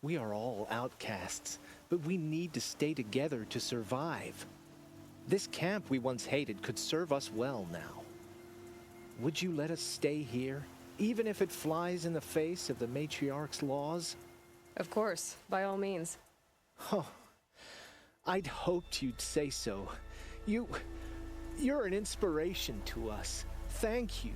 We are all outcasts, but we need to stay together to survive. This camp we once hated could serve us well now. Would you let us stay here, even if it flies in the face of the matriarch's laws? Of course, by all means. Oh, I'd hoped you'd say so. You're an inspiration to us. Thank you.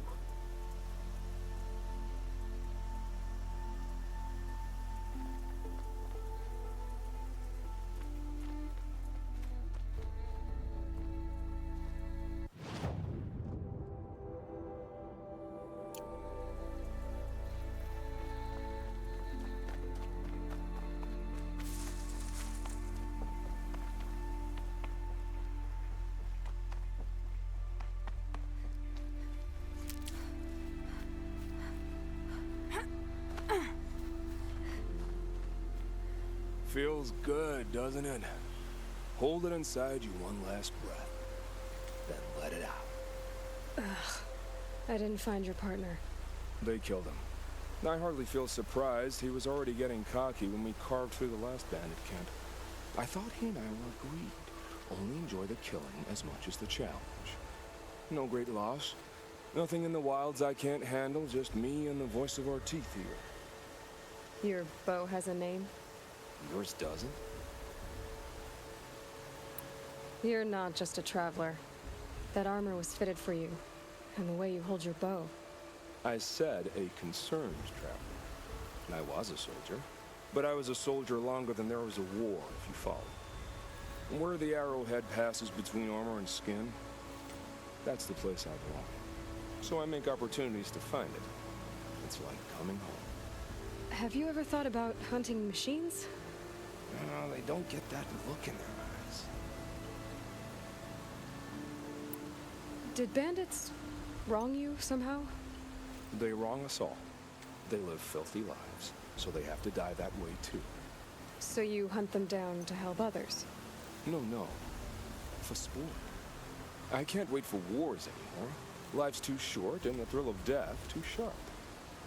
Feels good, doesn't it? Hold it inside you one last breath, then let it out. Ugh. I didn't find your partner. They killed him. I hardly feel surprised. He was already getting cocky when we carved through the last bandit camp. I thought he and I were agreed. Only enjoy the killing as much as the challenge. No great loss. Nothing in the wilds I can't handle, just me and the voice of our teeth here. Your bow has a name? Yours doesn't? You're not just a traveler. That armor was fitted for you, and the way you hold your bow. I said a concerned traveler. I was a soldier, but I was a soldier longer than there was a war, if you follow. Where the arrowhead passes between armor and skin, that's the place I belong. So I make opportunities to find it. It's like coming home. Have you ever thought about hunting machines? No, they don't get that look in their eyes. Did bandits wrong you somehow? They wrong us all. They live filthy lives, so they have to die that way too. So you hunt them down to help others? No. For sport. I can't wait for wars anymore. Life's too short and the thrill of death too sharp.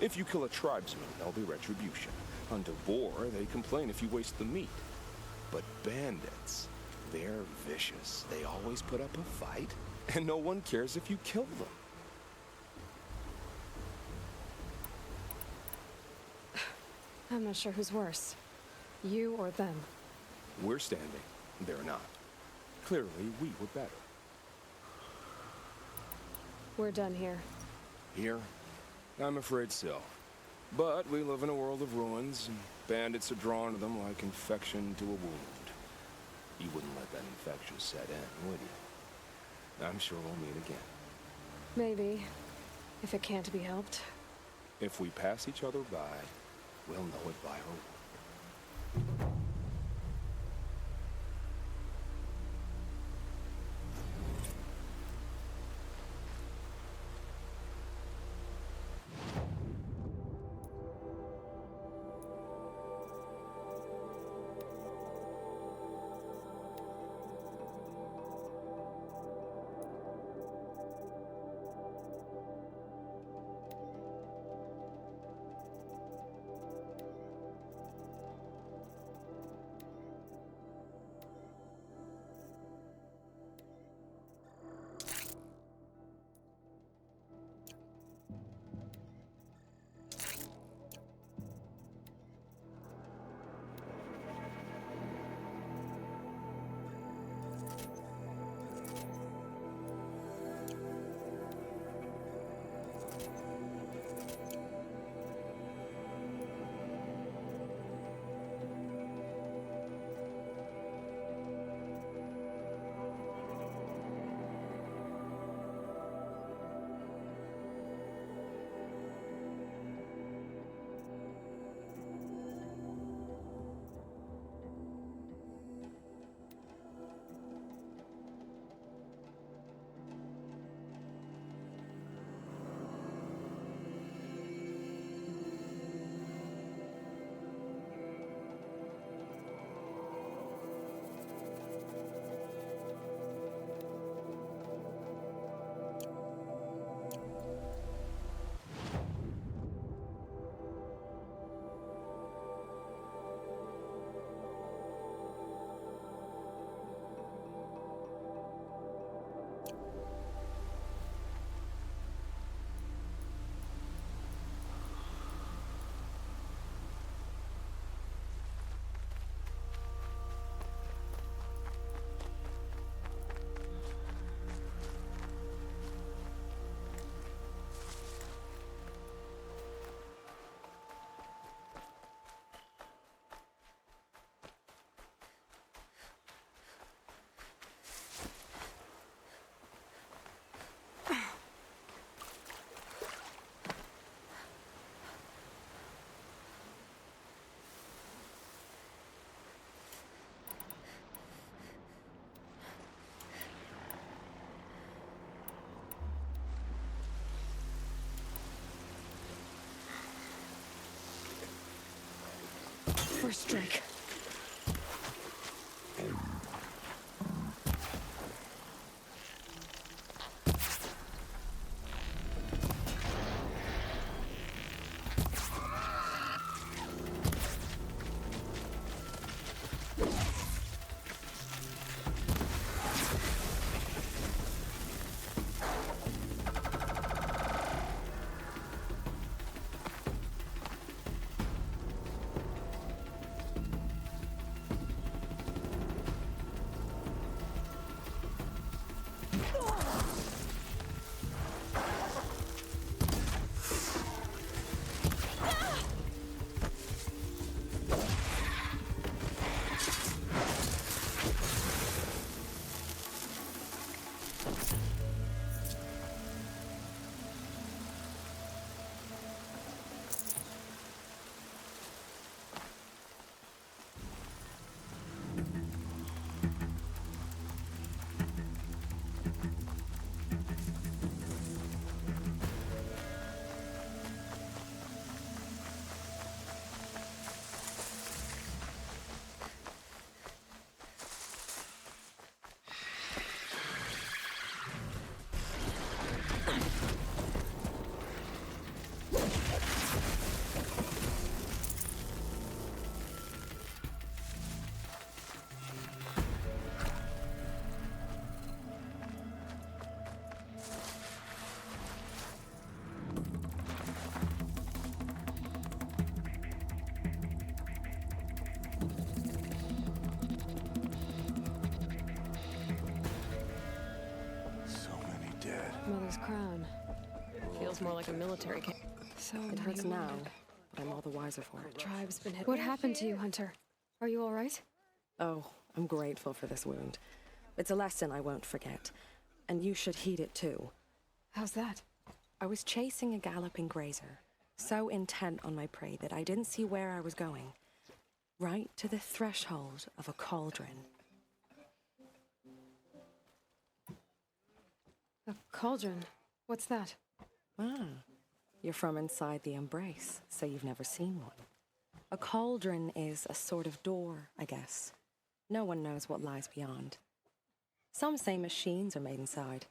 If you kill a tribesman, there'll be retribution. Hunt a boar, they complain if you waste the meat. But bandits, they're vicious. They always put up a fight, and no one cares if you kill them. I'm not sure who's worse. You or them. We're standing. They're not. Clearly, we were better. We're done here. Here? I'm afraid so. But we live in a world of ruins, and bandits are drawn to them like infection to a wound. You wouldn't let that infection set in, would you? I'm sure we'll meet again. Maybe. If it can't be helped. If we pass each other by, we'll know it by our work. First strike. Mother's crown. Feels more like a military camp. So It hurts now, but I'm all the wiser for it. Tribe's been hit. What happened to you, Hunter? Are you all right? Oh, I'm grateful for this wound. It's a lesson I won't forget. And you should heed it too. How's that? I was chasing a galloping grazer, so intent on my prey that I didn't see where I was going. Right to the threshold of a cauldron. A cauldron? What's that? Ah, you're from inside the embrace, so you've never seen one. A cauldron is a sort of door, I guess. No one knows what lies beyond. Some say machines are made inside.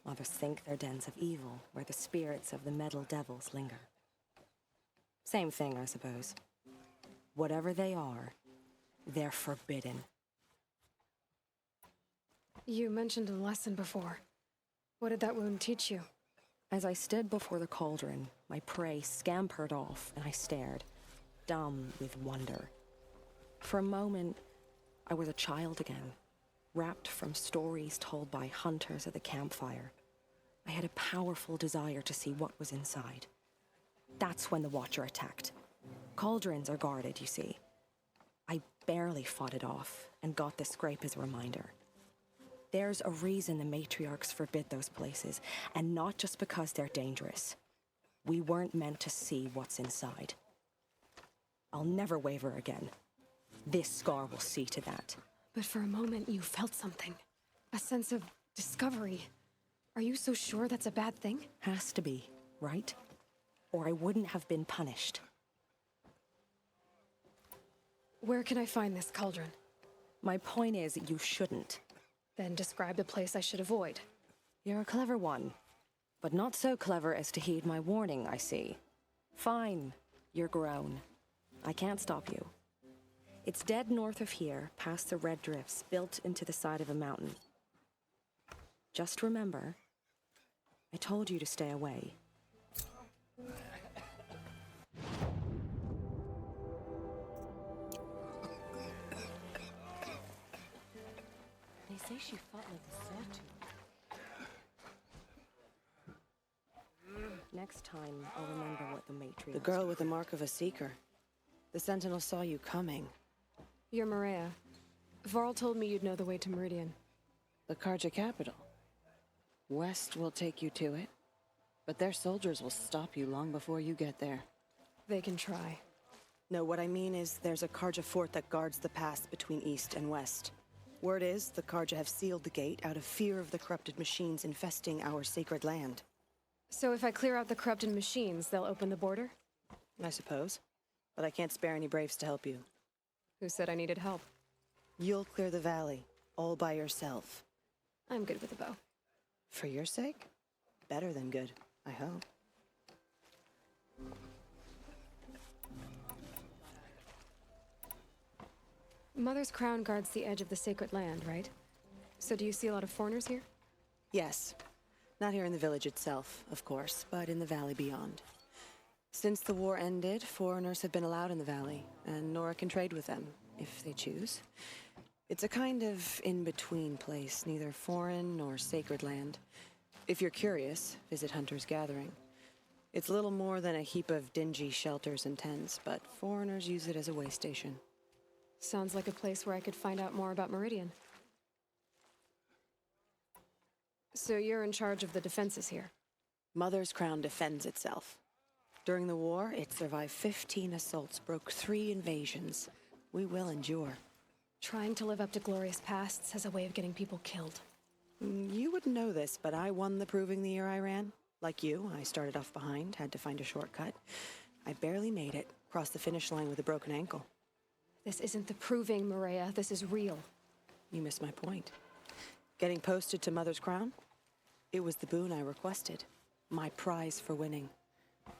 Others think they're dens of evil, where the spirits of the metal devils linger. Same thing, I suppose. Whatever they are, they're forbidden. You mentioned a lesson before. What did that wound teach you? As I stood before the cauldron, my prey scampered off, and I stared, dumb with wonder. For a moment, I was a child again, wrapped from stories told by hunters at the campfire. I had a powerful desire to see what was inside. That's when the Watcher attacked. Cauldrons are guarded, you see. I barely fought it off, and got the scrape as a reminder. There's a reason the matriarchs forbid those places, and not just because they're dangerous. We weren't meant to see what's inside. I'll never waver again. This scar will see to that. But for a moment, you felt something. A sense of discovery. Are you so sure that's a bad thing? Has to be, right? Or I wouldn't have been punished. Where can I find this cauldron? My point is, you shouldn't. Then describe the place I should avoid. You're a clever one, but not so clever as to heed my warning, I see. Fine, you're grown. I can't stop you. It's dead north of here, past the red drifts built into the side of a mountain. Just remember, I told you to stay away. They say she fought like a sawtooth. Next time, I'll remember what the matriarch... The girl with the mark of a seeker. The Sentinel saw you coming. You're Maria. Varl told me you'd know the way to Meridian. The Karja capital. West will take you to it, but their soldiers will stop you long before you get there. They can try. No, what I mean is there's a Karja fort that guards the pass between east and west. Word is, the Karja have sealed the gate out of fear of the corrupted machines infesting our sacred land. So if I clear out the corrupted machines, they'll open the border? I suppose. But I can't spare any braves to help you. Who said I needed help? You'll clear the valley, all by yourself. I'm good with a bow. For your sake? Better than good, I hope. Mother's crown guards the edge of the sacred land, right? So do you see a lot of foreigners here? Yes. Not here in the village itself, of course, but in the valley beyond. Since the war ended, foreigners have been allowed in the valley, and Nora can trade with them, if they choose. It's a kind of in-between place, neither foreign nor sacred land. If you're curious, visit Hunter's Gathering. It's little more than a heap of dingy shelters and tents, but foreigners use it as a way station. Sounds like a place where I could find out more about Meridian. So you're in charge of the defenses here? Mother's Crown defends itself. During the war, it survived 15 assaults, broke 3 invasions. We will endure. Trying to live up to glorious pasts has a way of getting people killed. You wouldn't know this, but I won the proving the year I ran. Like you, I started off behind, had to find a shortcut. I barely made it, crossed the finish line with a broken ankle. This isn't the proving, Maria. This is real. You missed my point. Getting posted to Mother's Crown? It was the boon I requested. My prize for winning.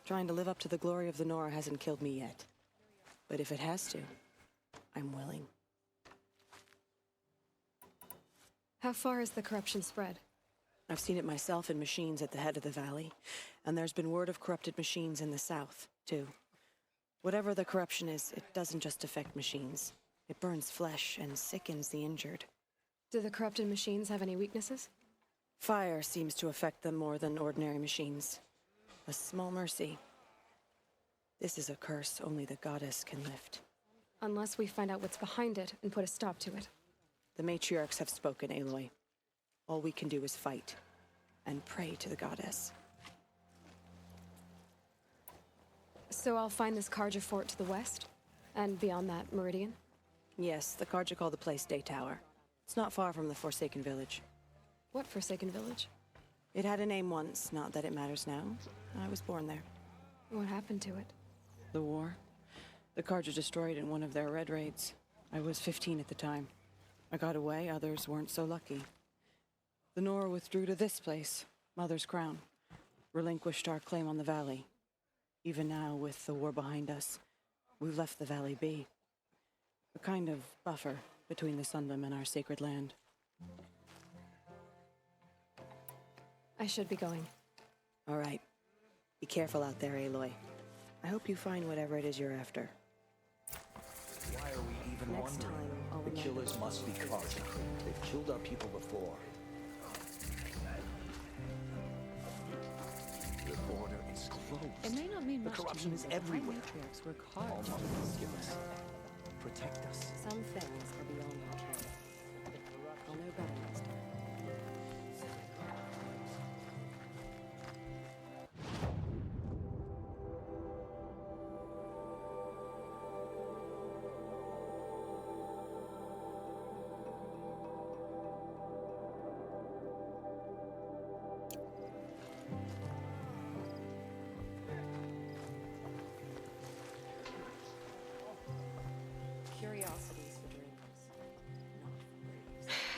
Trying to live up to the glory of the Nora hasn't killed me yet. But if it has to, I'm willing. How far has the corruption spread? I've seen it myself in machines at the head of the valley, and there's been word of corrupted machines in the south, too. Whatever the corruption is, it doesn't just affect machines. It burns flesh and sickens the injured. Do the corrupted machines have any weaknesses? Fire seems to affect them more than ordinary machines. A small mercy. This is a curse only the goddess can lift. Unless we find out what's behind it and put a stop to it. The matriarchs have spoken, Aloy. All we can do is fight and pray to the goddess. So I'll find this Karja fort to the west? And beyond that, Meridian? Yes, the Karja call the place Day Tower. It's not far from the Forsaken Village. What Forsaken Village? It had a name once, not that it matters now. I was born there. What happened to it? The war. The Karja destroyed in one of their red raids. I was 15 at the time. I got away, others weren't so lucky. The Nora withdrew to this place, Mother's Crown. Relinquished our claim on the valley. Even now, with the war behind us, we've left the valley be. A kind of buffer between the Sunlim and our sacred land. I should be going. All right. Be careful out there, Aloy. I hope you find whatever it is you're after. Why are we even Next wondering? time, I'll The remember. killers must be Karja. They've killed our people before. The border is closed. It may not mean The much to corruption you, is but the High everywhere. Matriarchs work hard All to Mother keep will us give us. safe. Protect us. Some things are beyond our ken. I'll know better next time. Curiosities for dreamers.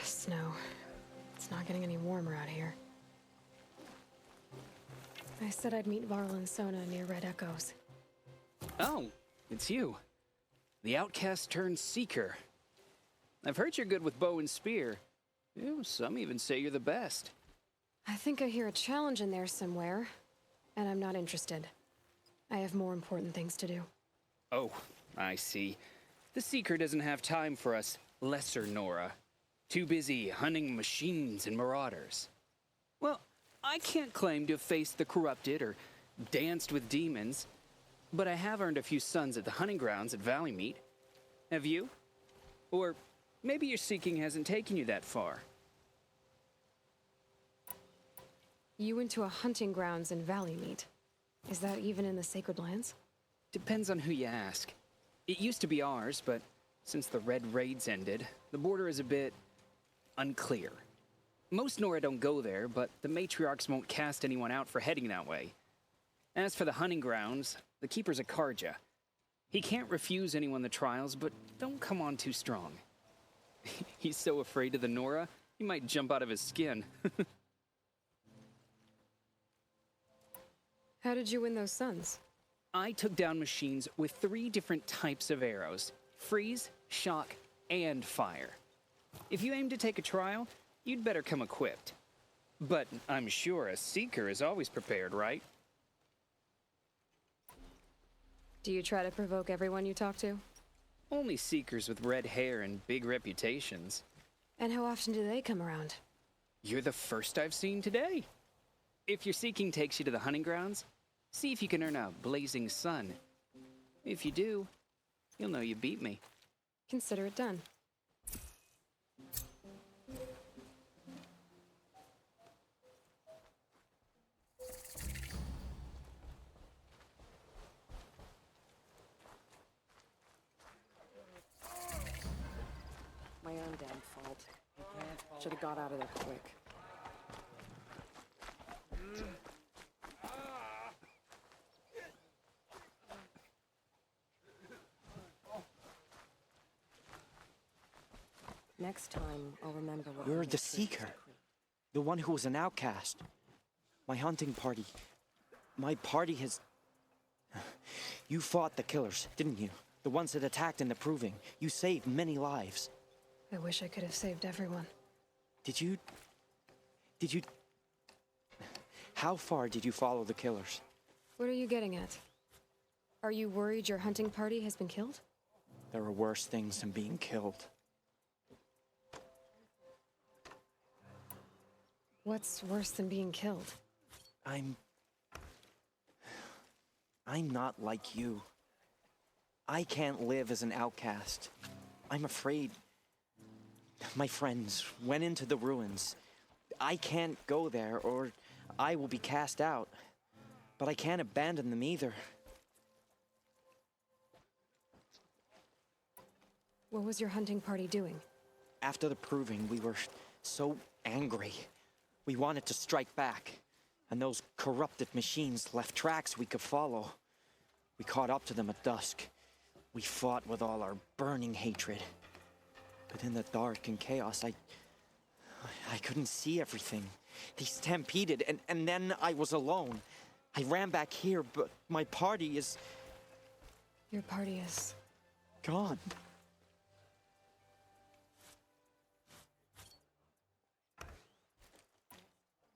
Snow. It's not getting any warmer out here. I said I'd meet Varl and Sona near Red Echoes. Oh, it's you. The outcast turned seeker. I've heard you're good with bow and spear. Ew, some even say you're the best. I think I hear a challenge in there somewhere, and I'm not interested. I have more important things to do. Oh, I see. The seeker doesn't have time for us lesser Nora. Too busy hunting machines and marauders. Well, I can't claim to have faced the corrupted or danced with demons, but I have earned a few sons at the hunting grounds at Valley Meet. Have you? Or maybe your seeking hasn't taken you that far. You went to a hunting grounds in Valley Meet. Is that even in the Sacred Lands? Depends on who you ask. It used to be ours, but since the Red Raids ended, the border is a bit unclear. Most Nora don't go there, but the matriarchs won't cast anyone out for heading that way. As for the hunting grounds, the keeper's a Karja. He can't refuse anyone the trials, but don't come on too strong. He's so afraid of the Nora, he might jump out of his skin. How did you win those sons? I took down machines with 3 different types of arrows: freeze, shock, and fire. If you aim to take a trial, you'd better come equipped. But I'm sure a seeker is always prepared, right? Do you try to provoke everyone you talk to? Only seekers with red hair and big reputations. And how often do they come around? You're the first I've seen today. If your seeking takes you to the hunting grounds, see if you can earn a blazing sun. If you do, you'll know you beat me. Consider it done. My own damn fault. Should have got out of there quick. Next time, I'll remember what... You're the Seeker. The one who was an outcast. My hunting party. My party has... You fought the killers, didn't you? The ones that attacked in the Proving. You saved many lives. I wish I could have saved everyone. Did you... How far did you follow the killers? What are you getting at? Are you worried your hunting party has been killed? There are worse things than being killed. What's worse than being killed? I'm not like you. I can't live as an outcast. I'm afraid. My friends went into the ruins. I can't go there, or I will be cast out. But I can't abandon them either. What was your hunting party doing? After the Proving, we were so angry. We wanted to strike back, and those corrupted machines left tracks we could follow. We caught up to them at dusk. We fought with all our burning hatred. But in the dark and chaos, I couldn't see everything. They stampeded, and then I was alone. I ran back here, but my party is... Your party is... gone.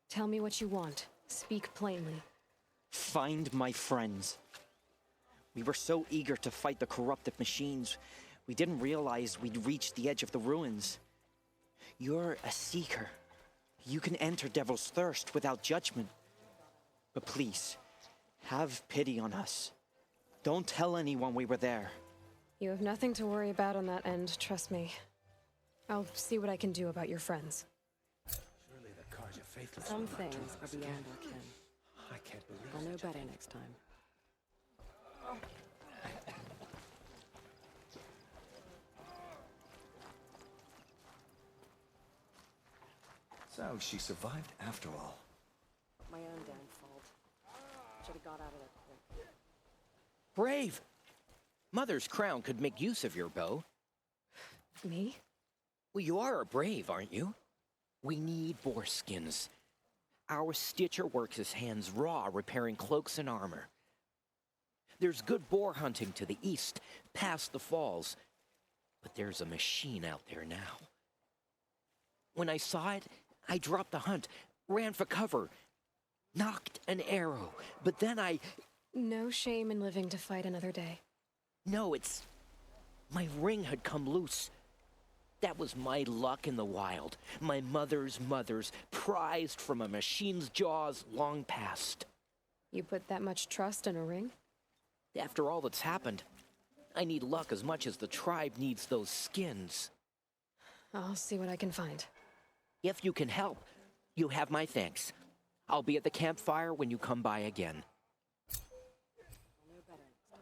Tell me what you want. Speak plainly. Find my friends. We were so eager to fight the corrupted machines, we didn't realize we'd reached the edge of the ruins. You're a seeker. You can enter Devil's Thirst without judgment. But please, have pity on us. Don't tell anyone we were there. You have nothing to worry about on that end, trust me. I'll see what I can do about your friends. Surely the cards are faithless. Some things are beyond our ken. I can't believe I'll know better next time. So she survived after all. My own damn fault. Should have got out of there quick. Brave! Mother's crown could make use of your bow. Me? Well, you are a brave, aren't you? We need boar skins. Our stitcher works his hands raw repairing cloaks and armor. There's good boar hunting to the east, past the falls. But there's a machine out there now. When I saw it, I dropped the hunt, ran for cover, knocked an arrow, but then I... No shame in living to fight another day. No, it's... My ring had come loose. That was my luck in the wild. My mother's prized from a machine's jaws long past. You put that much trust in a ring? After all that's happened, I need luck as much as the tribe needs those skins. I'll see what I can find. If you can help, you have my thanks. I'll be at the campfire when you come by again. I'll know better next time.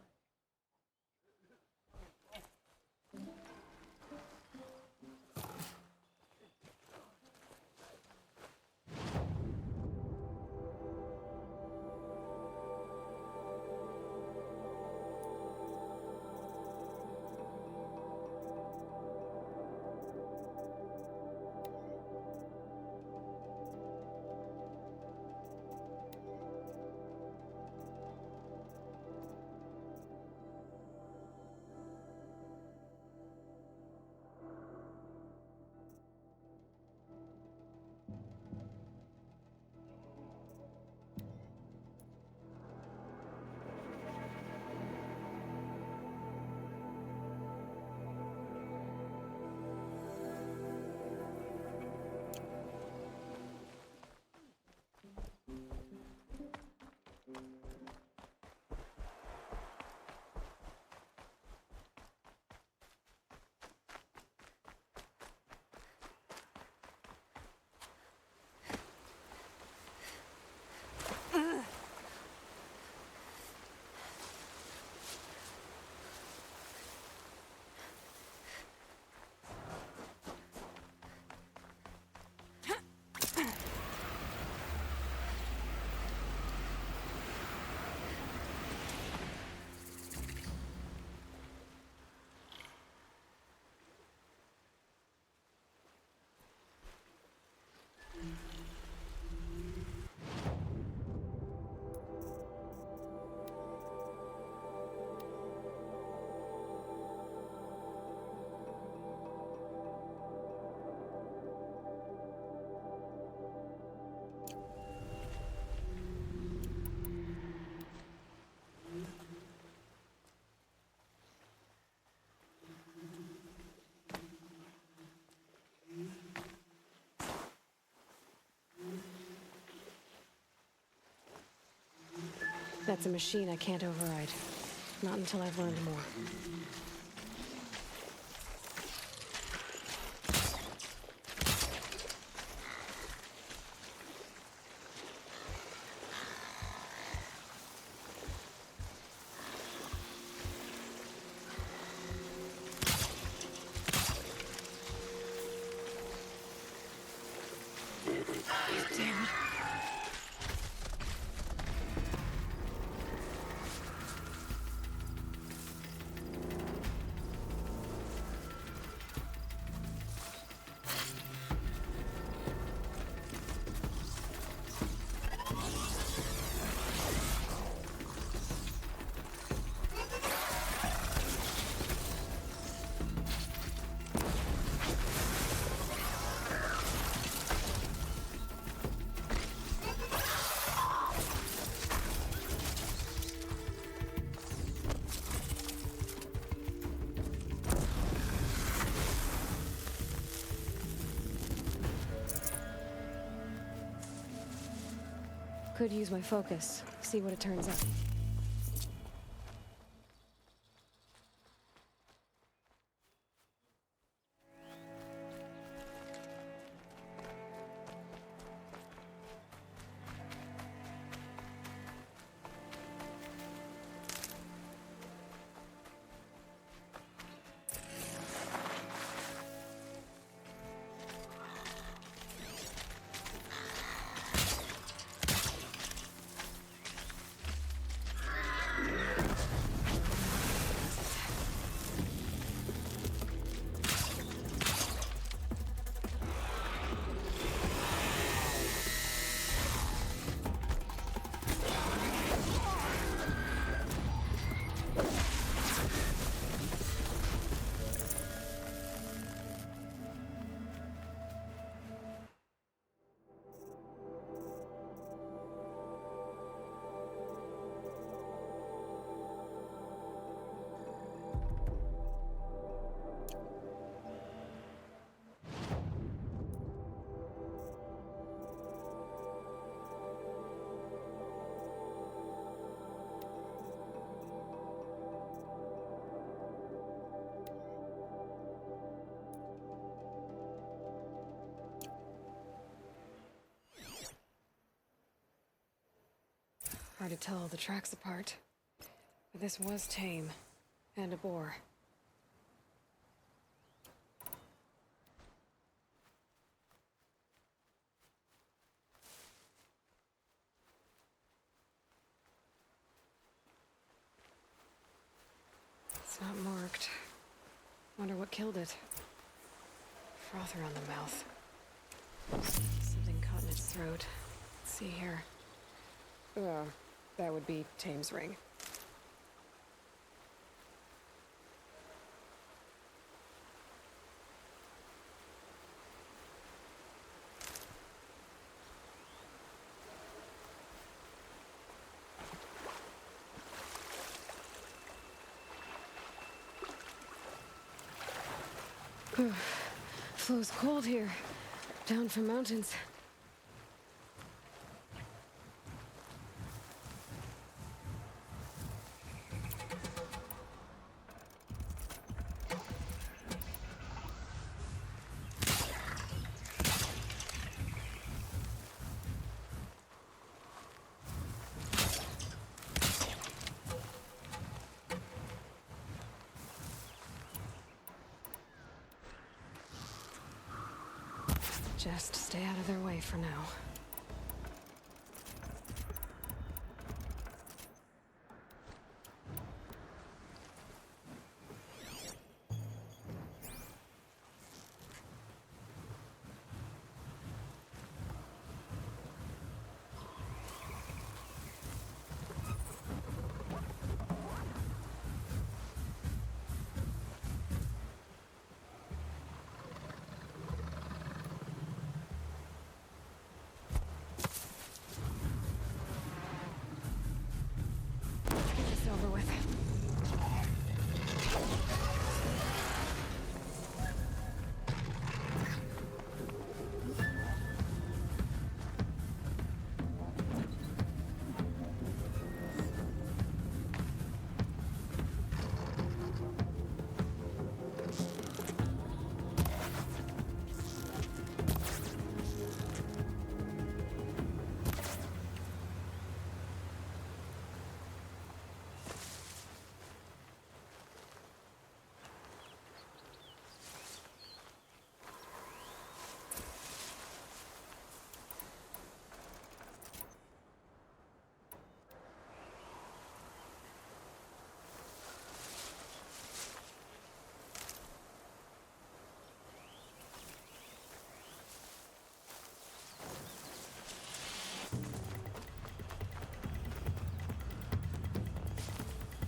That's a machine I can't override. Not until I've learned more. Damn it. Could use my focus, see what it turns up. Hard to tell the tracks apart. But this was tame. And a boar. It's not marked. Wonder what killed it. Froth around the mouth. Something caught in its throat. Let's see here. That would be Tame's ring. Flow's cold here. Down from mountains. Just stay out of their way for now.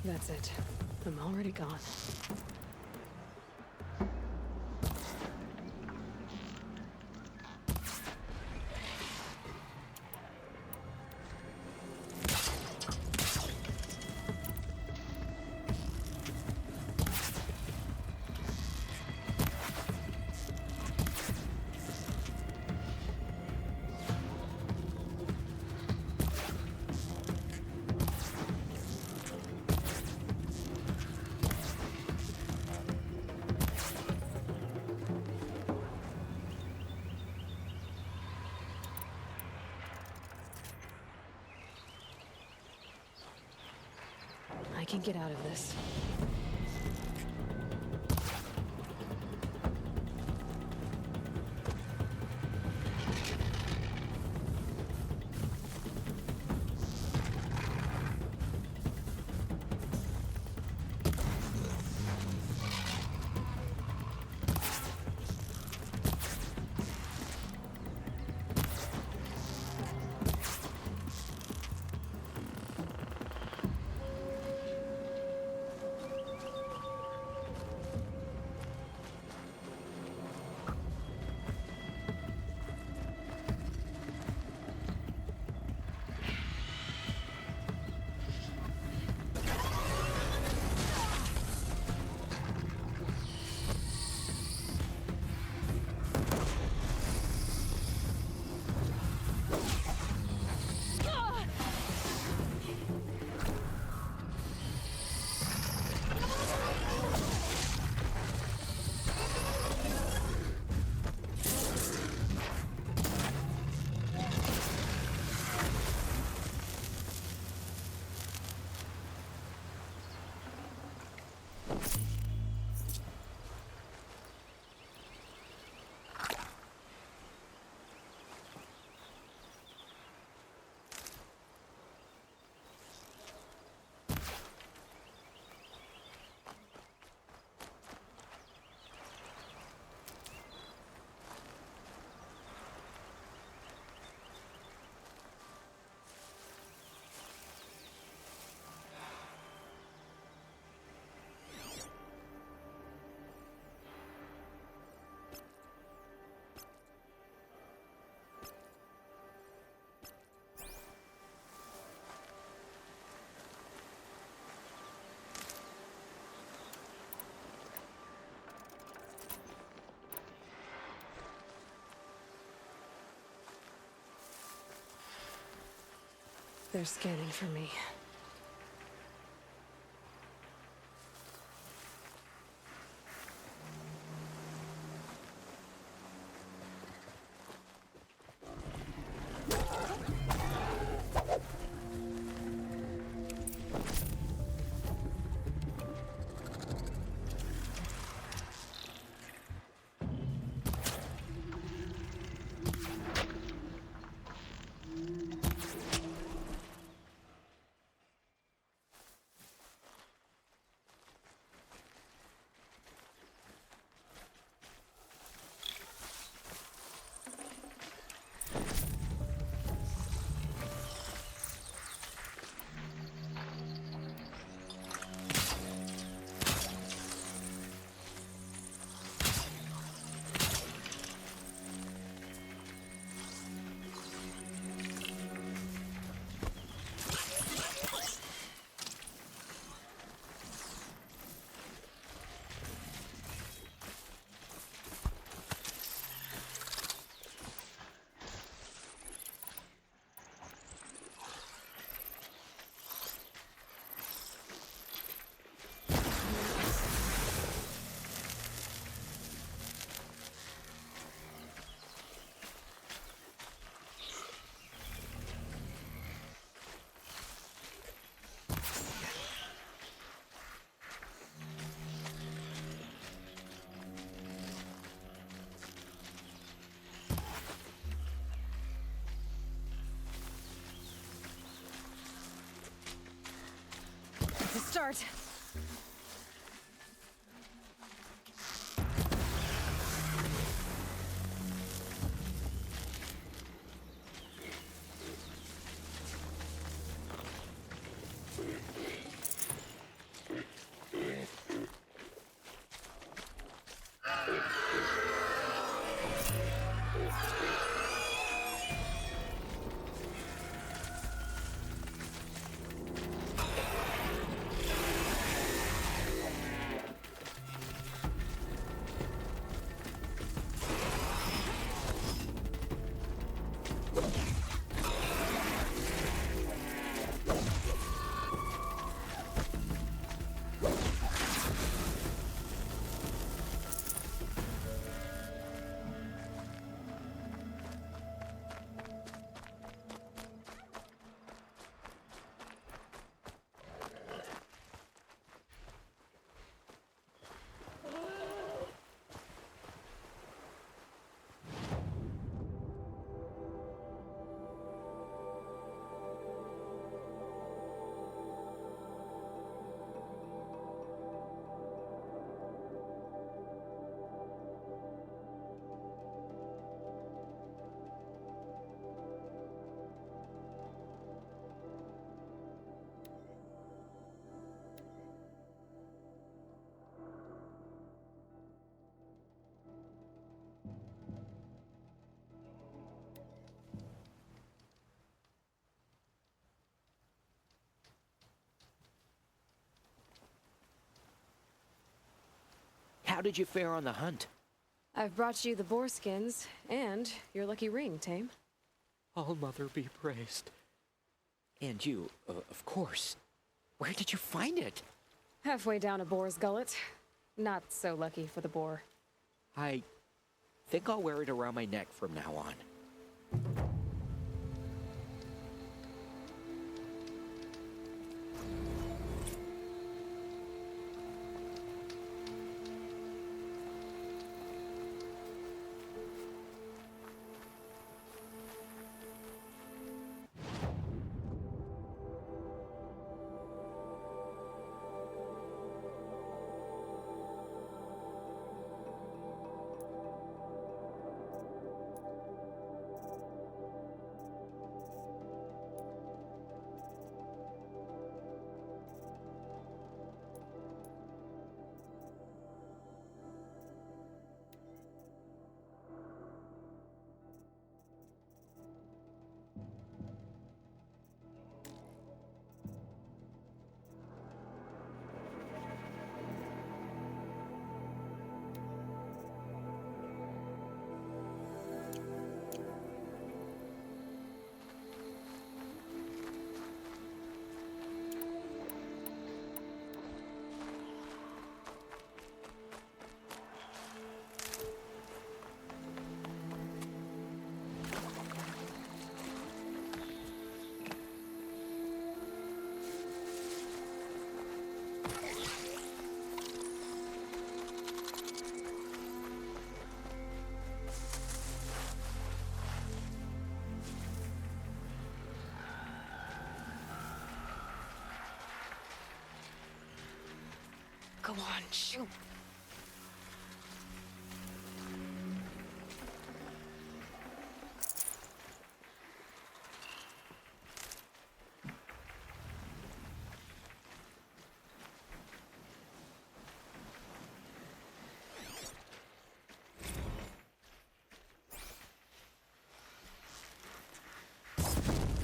That's it. I'm already gone. I can get out of this. They're scanning for me. It's a start. How did you fare on the hunt? I've brought you the boar skins and your lucky ring, Tame. All Mother be praised. And you, of course. Where did you find it? Halfway down a boar's gullet. Not so lucky for the boar. I think I'll wear it around my neck from now on. Go on, shoot.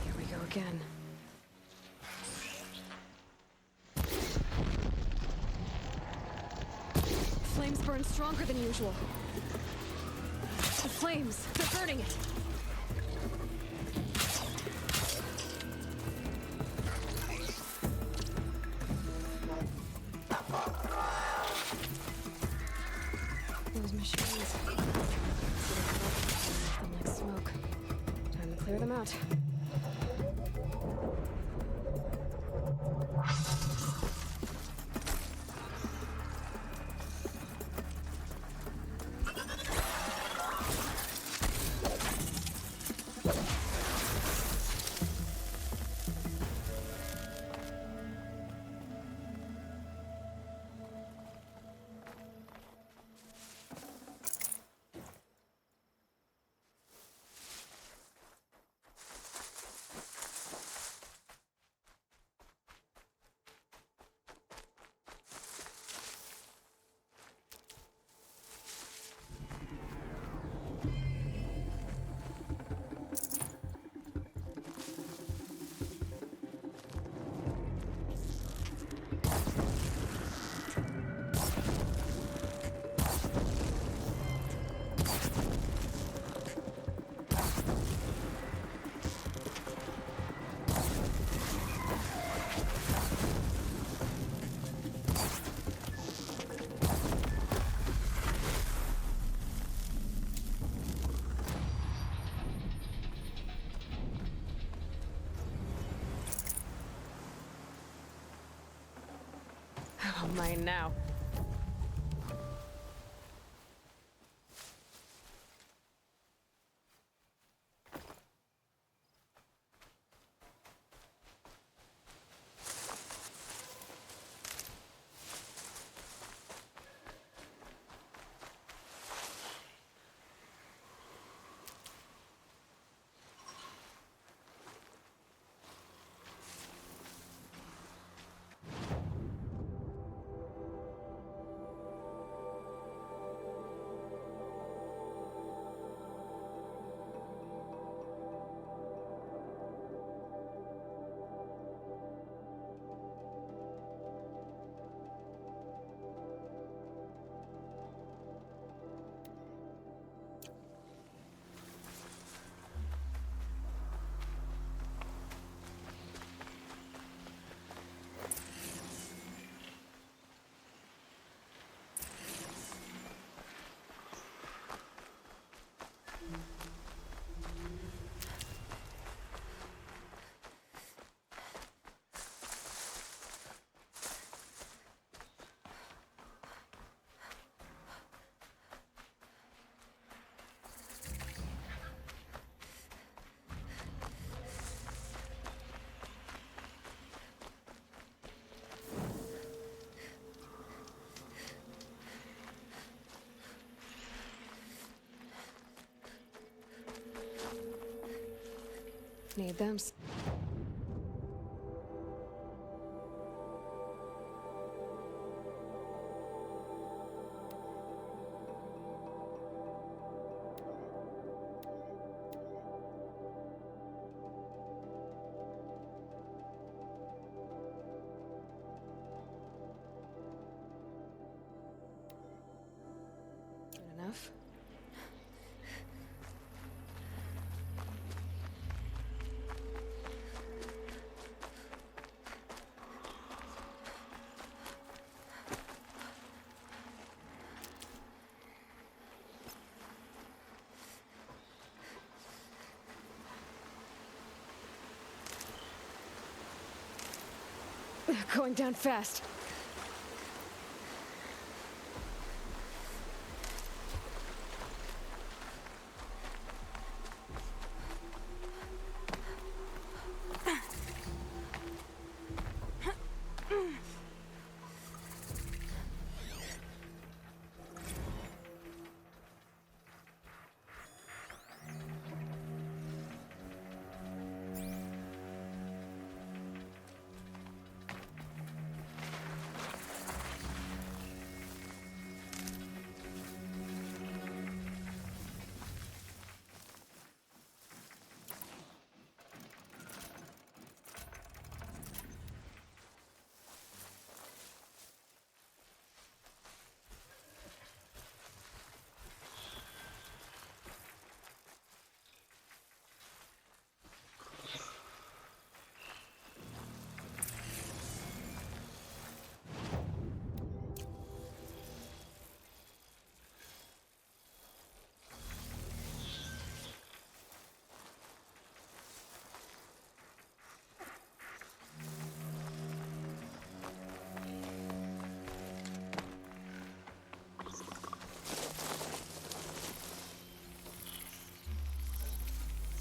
Here we go again. Flames burn stronger than usual. The flames, they're burning it. Those machines. Them like smoke. Time to clear them out. Oh, mine now. need them. Good enough. They're going down fast.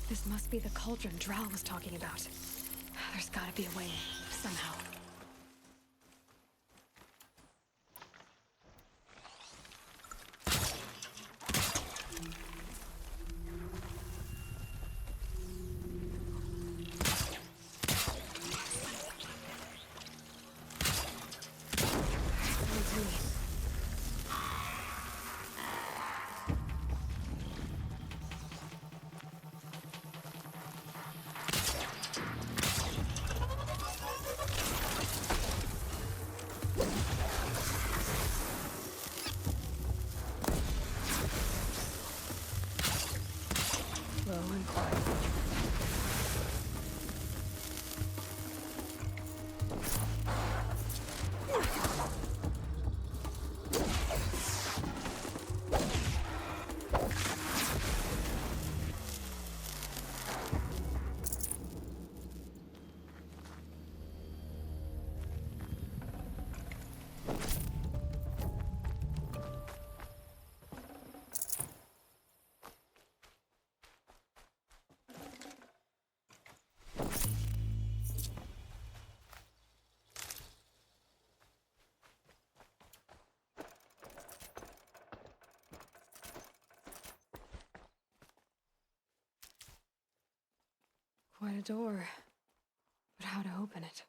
This must be the cauldron Drow was talking about. There's gotta be a way, somehow. Low and quiet. Quite a door, but how to open it?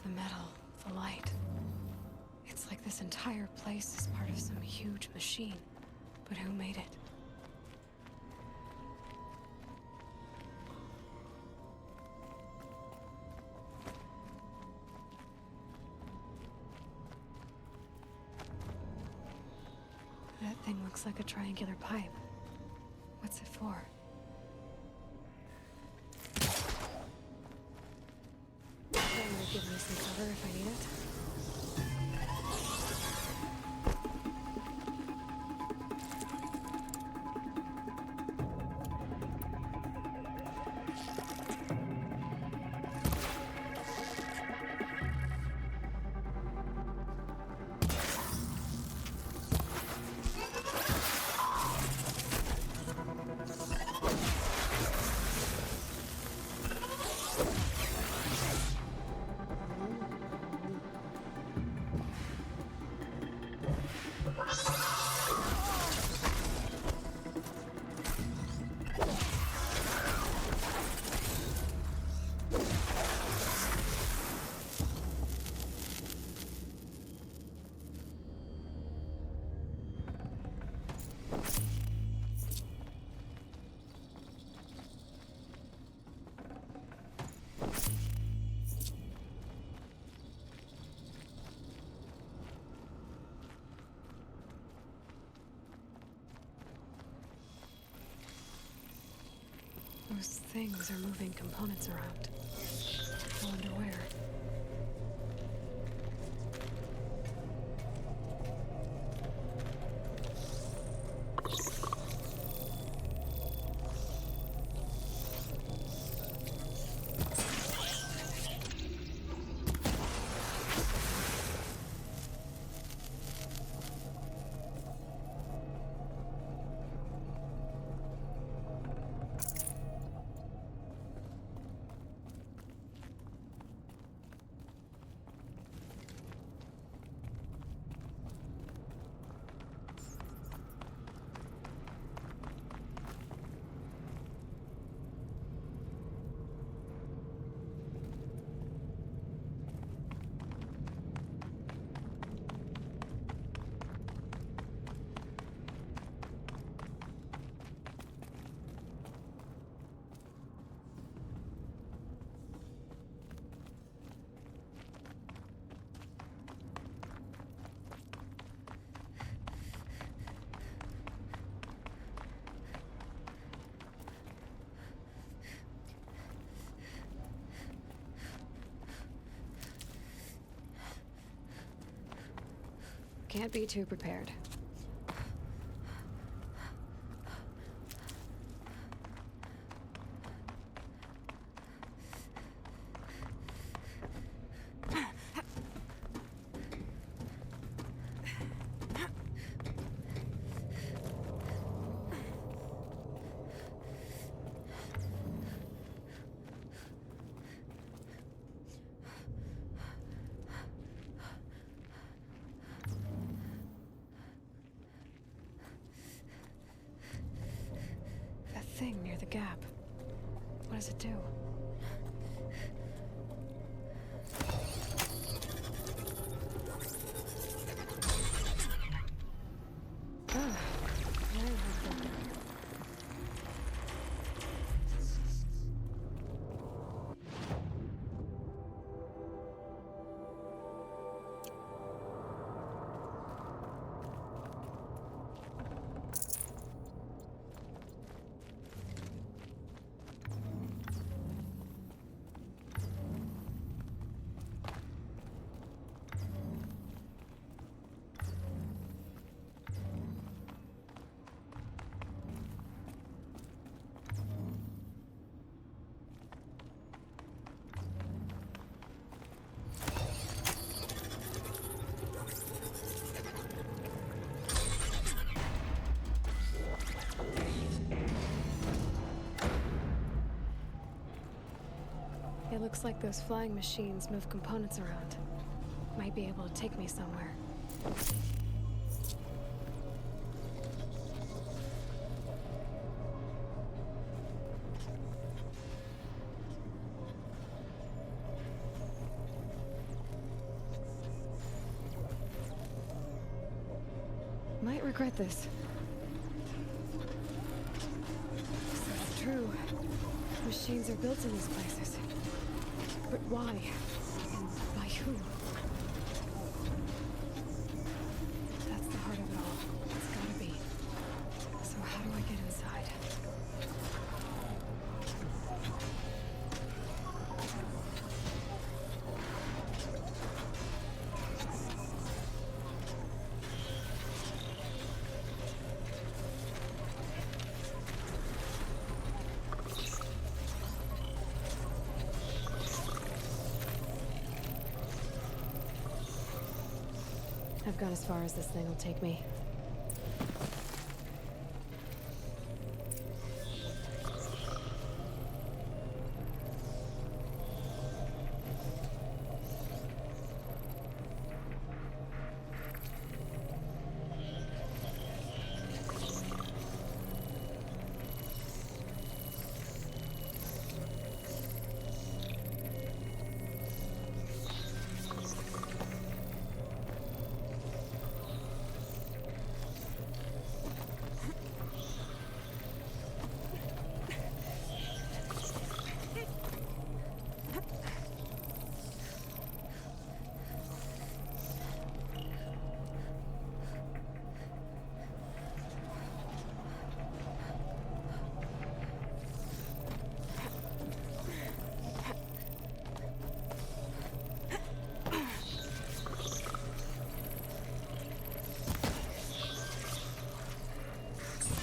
The metal, the light. It's like this entire place is part of some huge machine. But who made it? looks like a triangular pipe. What's it for? That will give me some cover if I need it. Those things are moving components around. I wonder where. Can't be too prepared. Thing near the gap. What does it do? It looks like those flying machines move components around. Might be able to take me somewhere. Might regret this. So it's true. Machines are built in these places. But why? And by who? That's the heart of it all. It's gotta be. I've gone as far as this thing will take me.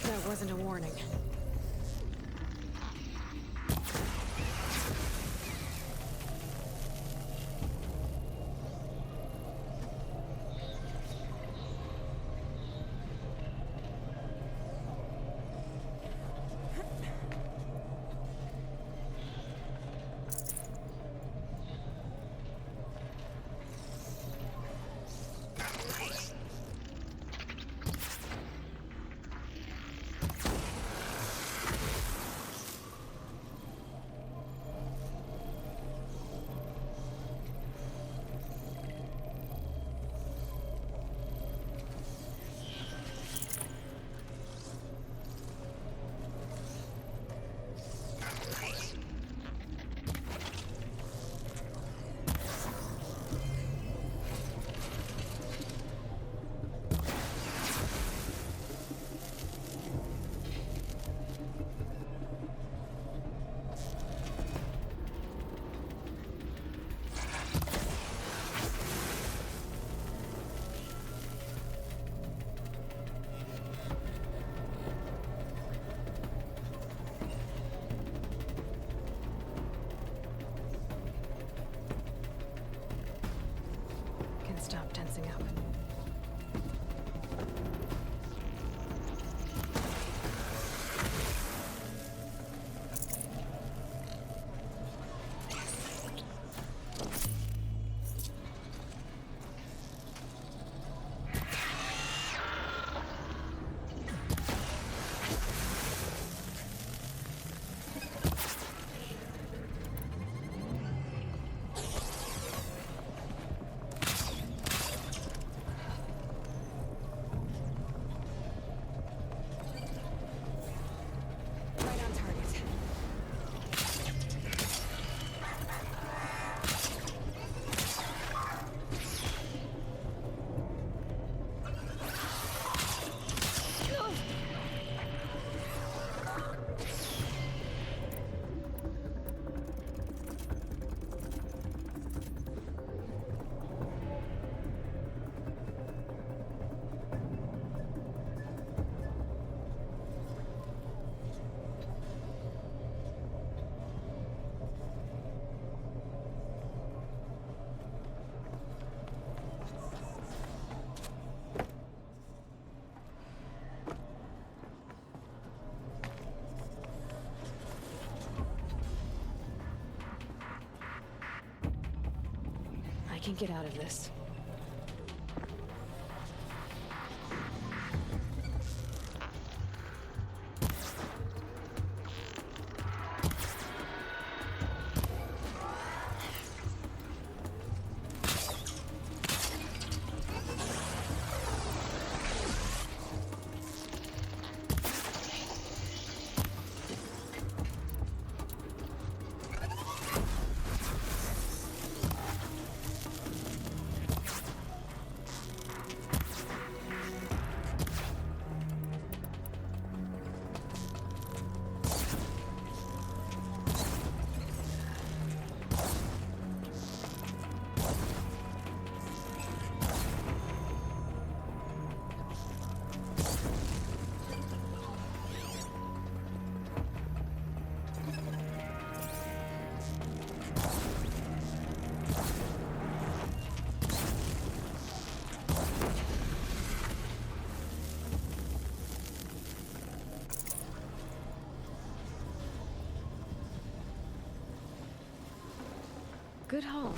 That wasn't a warning. Stop tensing up. I can get out of this. Good haul.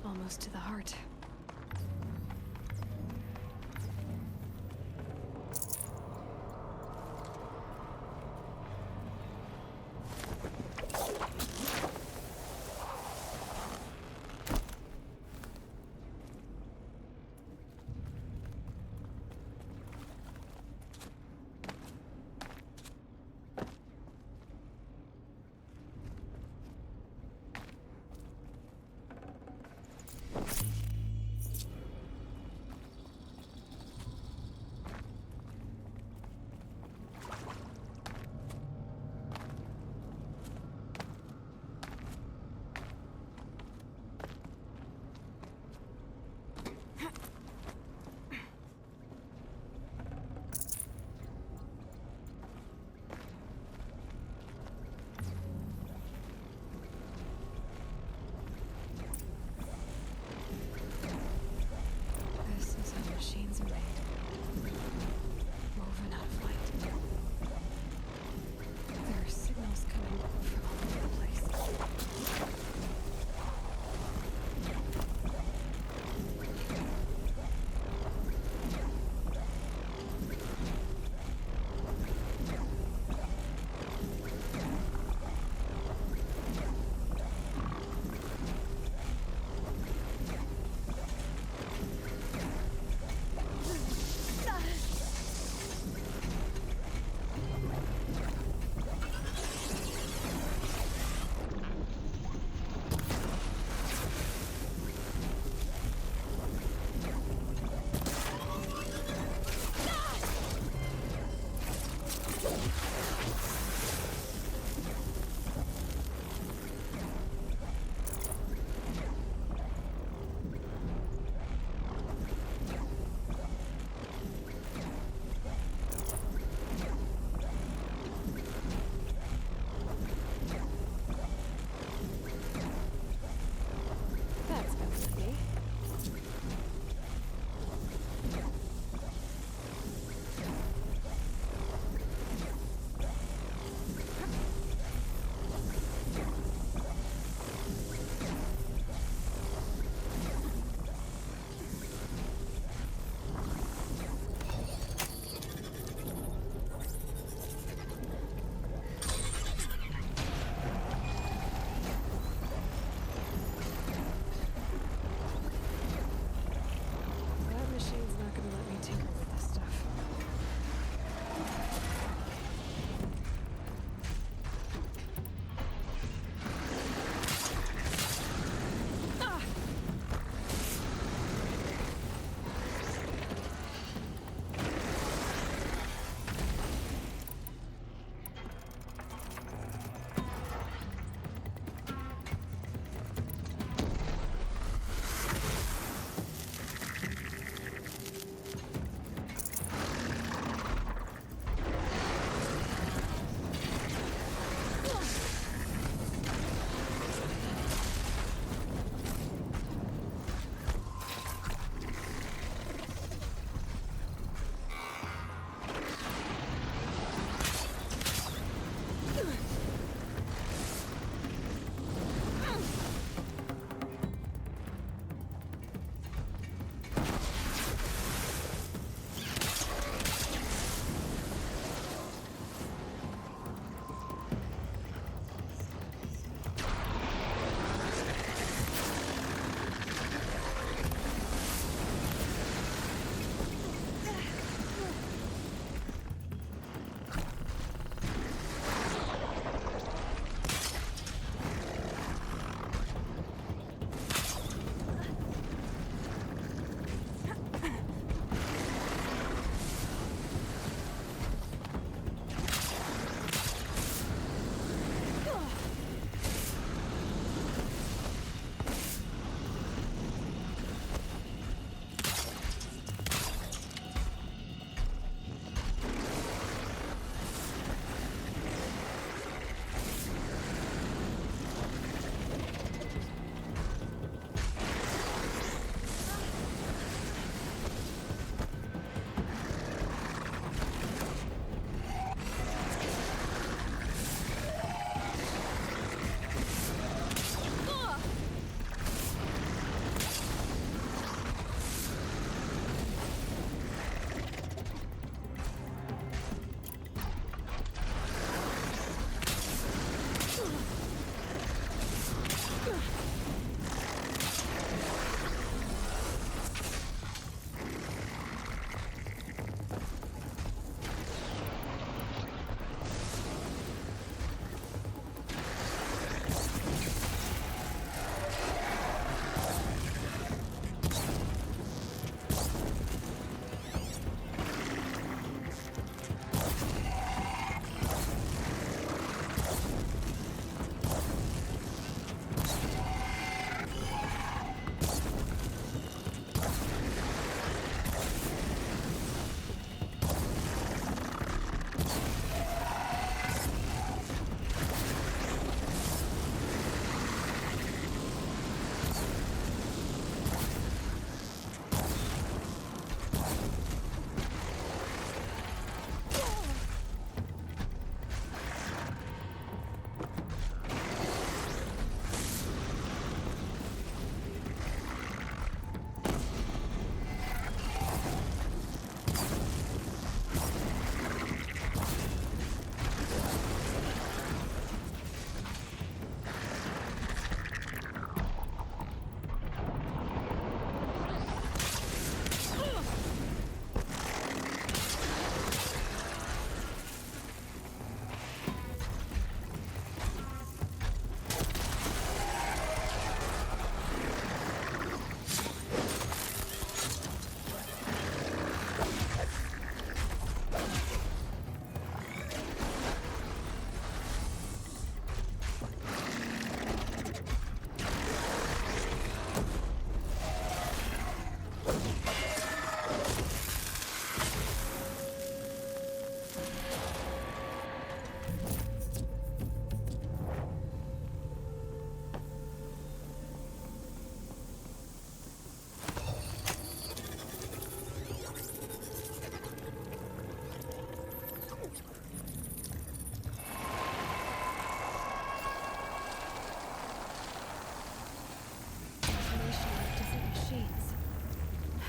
Almost to the heart.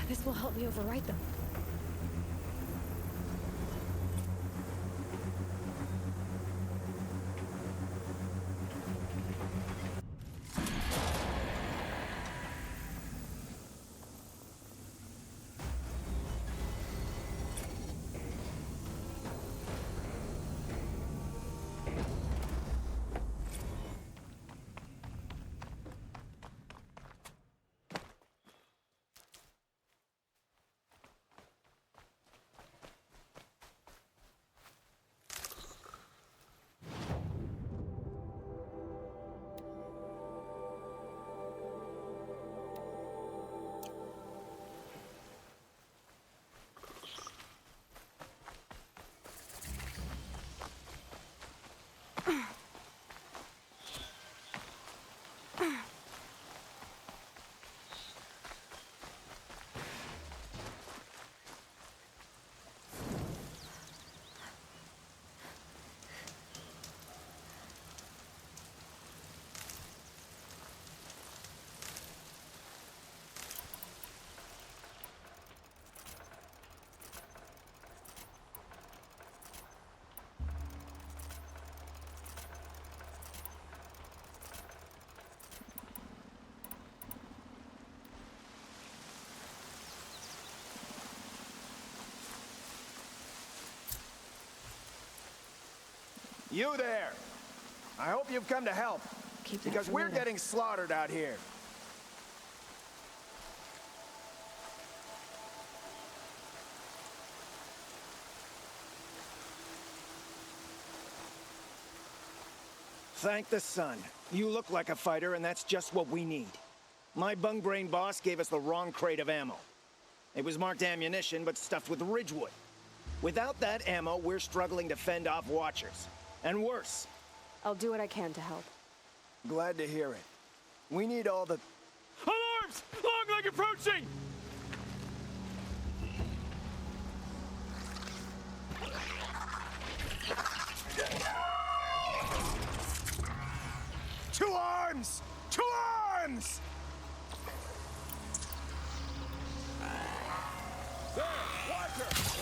This will help me overwrite them. You there! I hope you've come to help. Because we're getting slaughtered out here. Thank the sun. You look like a fighter, and that's just what we need. My bung-brain boss gave us the wrong crate of ammo. It was marked ammunition, but stuffed with ridgewood. Without that ammo, we're struggling to fend off Watchers. And worse. I'll do what I can to help. Glad to hear it. We need all the... Alarms! Long leg approaching! Two arms! Two arms! There! Watcher!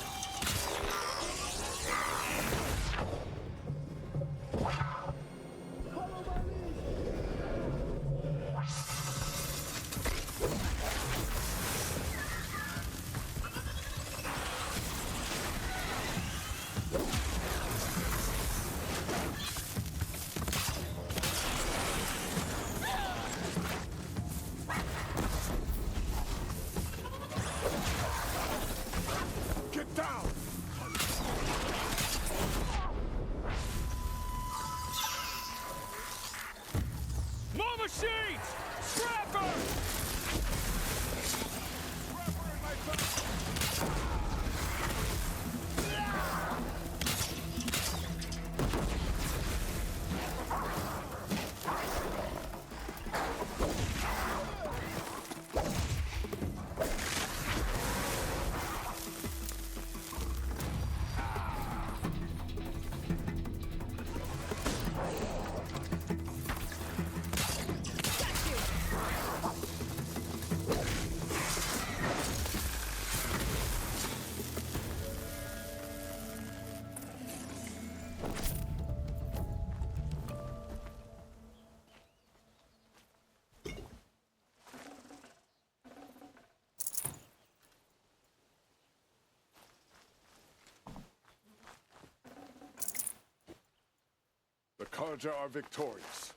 The Karja are victorious.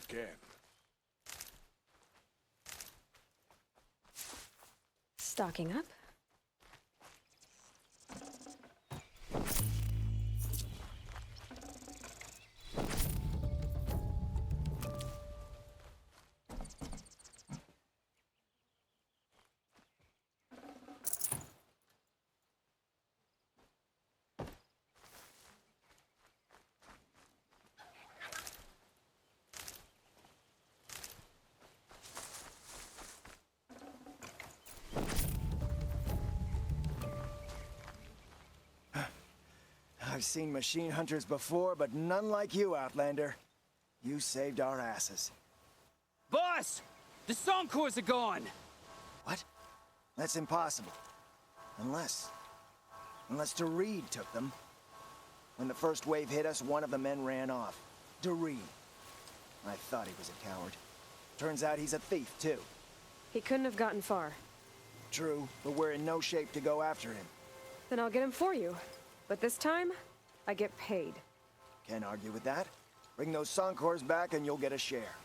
Again. Stocking up. I've seen machine hunters before, but none like you, Outlander. You saved our asses. Boss! The song cores are gone! What? That's impossible. Unless DeReed took them. When the first wave hit us, one of the men ran off. DeReed. I thought he was a coward. Turns out he's a thief, too. He couldn't have gotten far. True, but we're in no shape to go after him. Then I'll get him for you. But this time, I get paid. Can't argue with that. Bring those Soncors back and you'll get a share.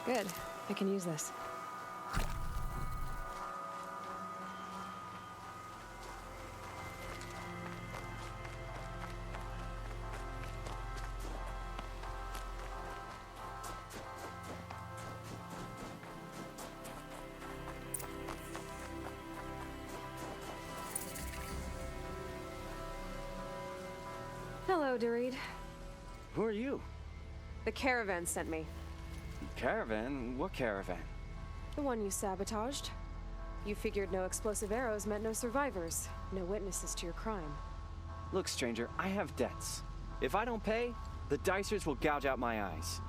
Good. I can use this. Hello, DeReed. Who are you? The caravan sent me. Caravan? What caravan? The one you sabotaged. You figured no explosive arrows meant no survivors, no witnesses to your crime. Look, stranger, I have debts. If I don't pay, the Dicers will gouge out my eyes.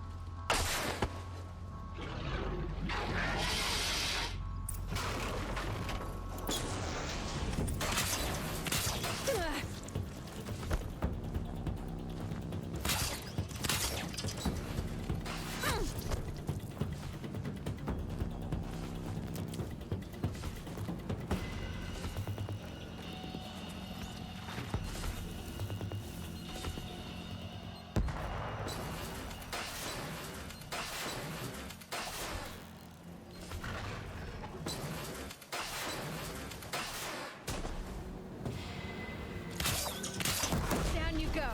Down you go.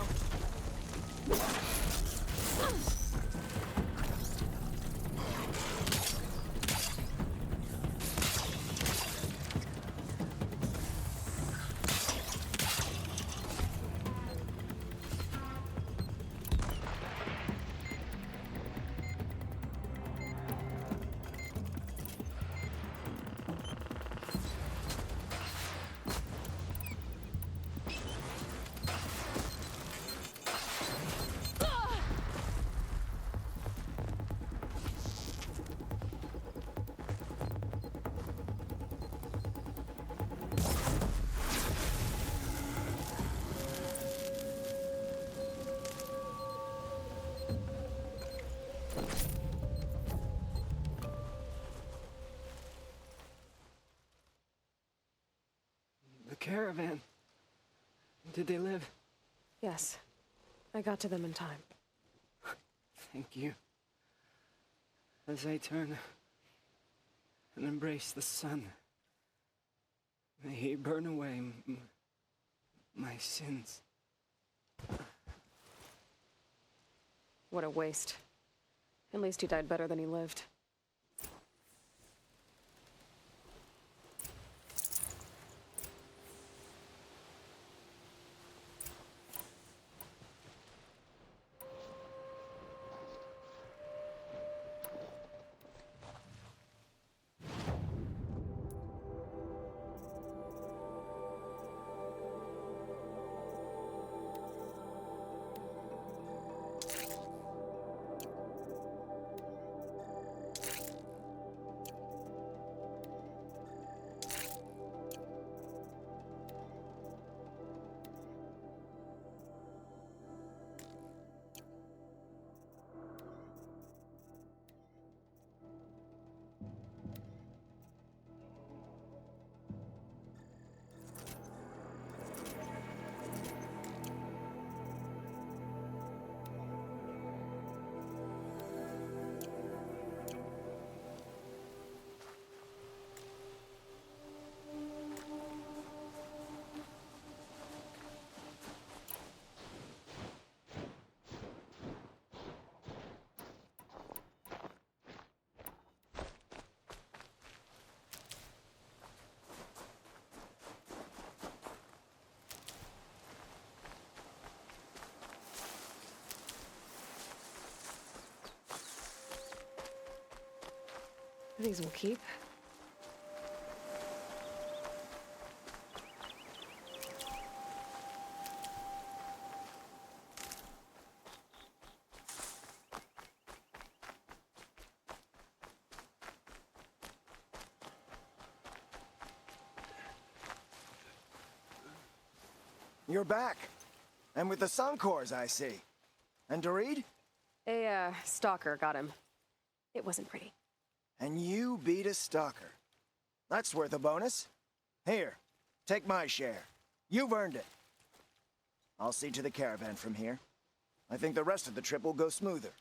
The caravan. Did they live? Yes. I got to them in time. Thank you. As I turn and embrace the sun, may he burn away my sins. What a waste. At least he died better than he lived. These will keep. You're back. And with the Suncors, I see. And Doreed? A, stalker got him. It wasn't pretty. And you beat a stalker. That's worth a bonus. Here, take my share. You've earned it. I'll see to the caravan from here. I think the rest of the trip will go smoother.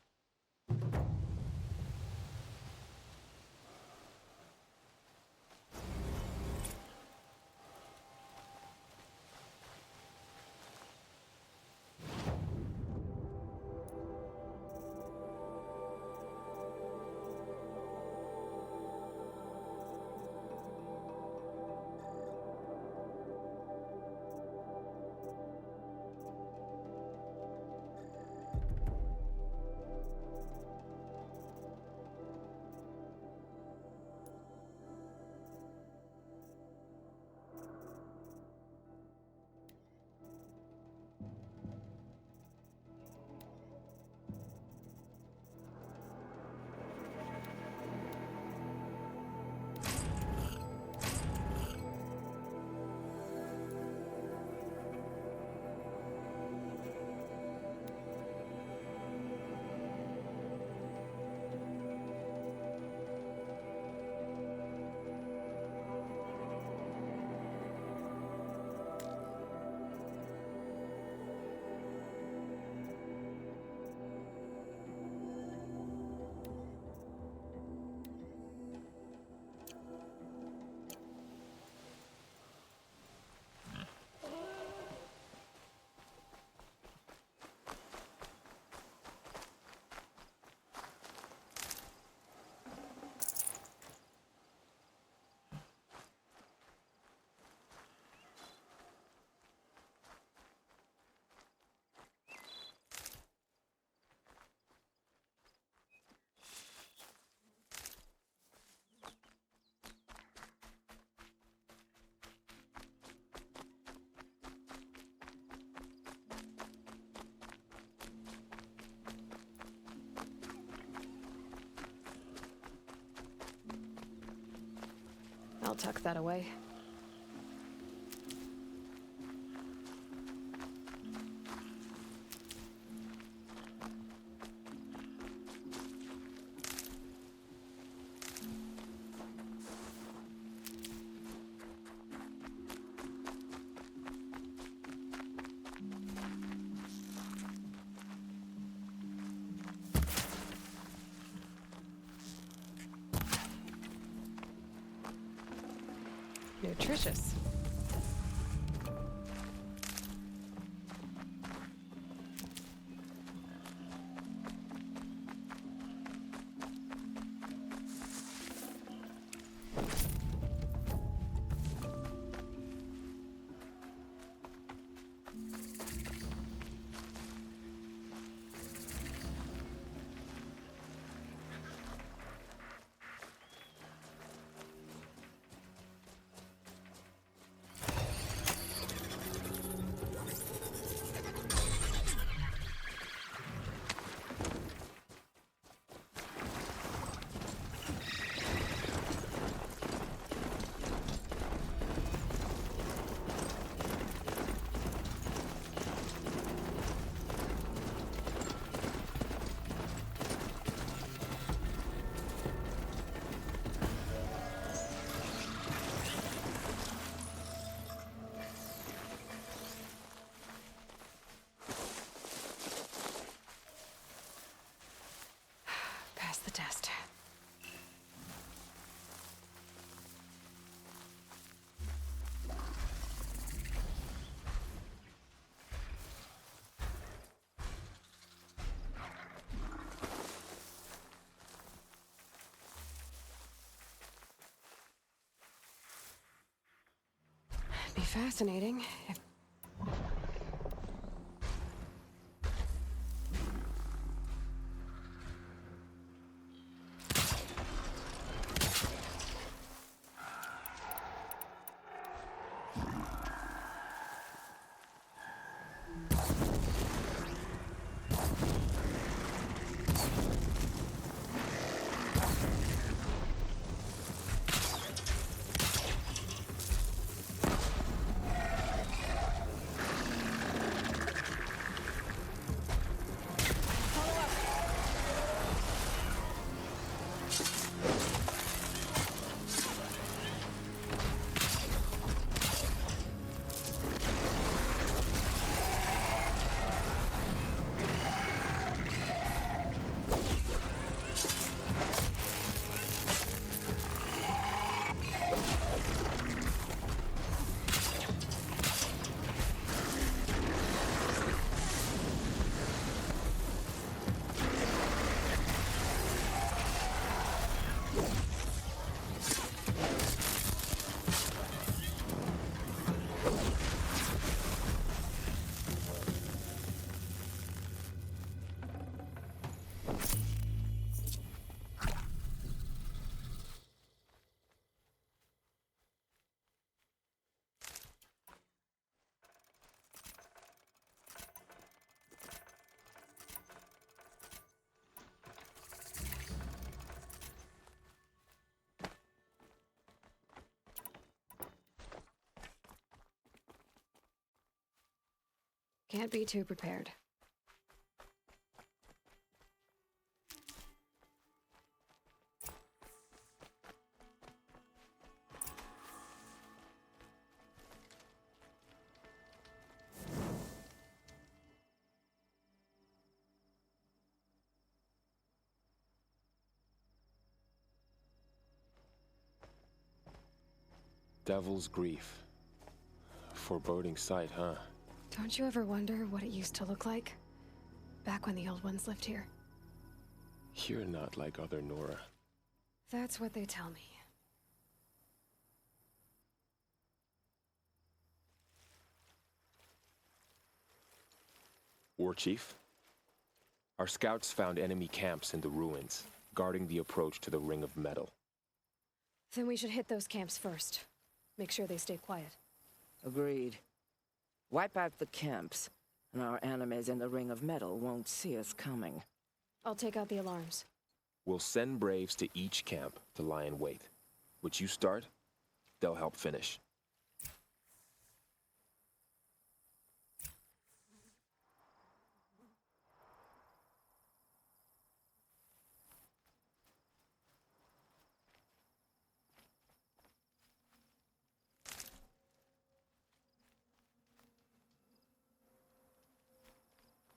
I'll tuck that away. Nutritious. Pass the test. Be fascinating if Can't be too prepared. Devil's Grief. Foreboding sight, huh? Don't you ever wonder what it used to look like? Back when the old ones lived here. You're not like other Nora. That's what they tell me. War Chief? Our scouts found enemy camps in the ruins, guarding the approach to the Ring of Metal. Then we should hit those camps first. Make sure they stay quiet. Agreed. Wipe out the camps, and our enemies in the Ring of Metal won't see us coming. I'll take out the alarms. We'll send Braves to each camp to lie in wait. Which you start, they'll help finish.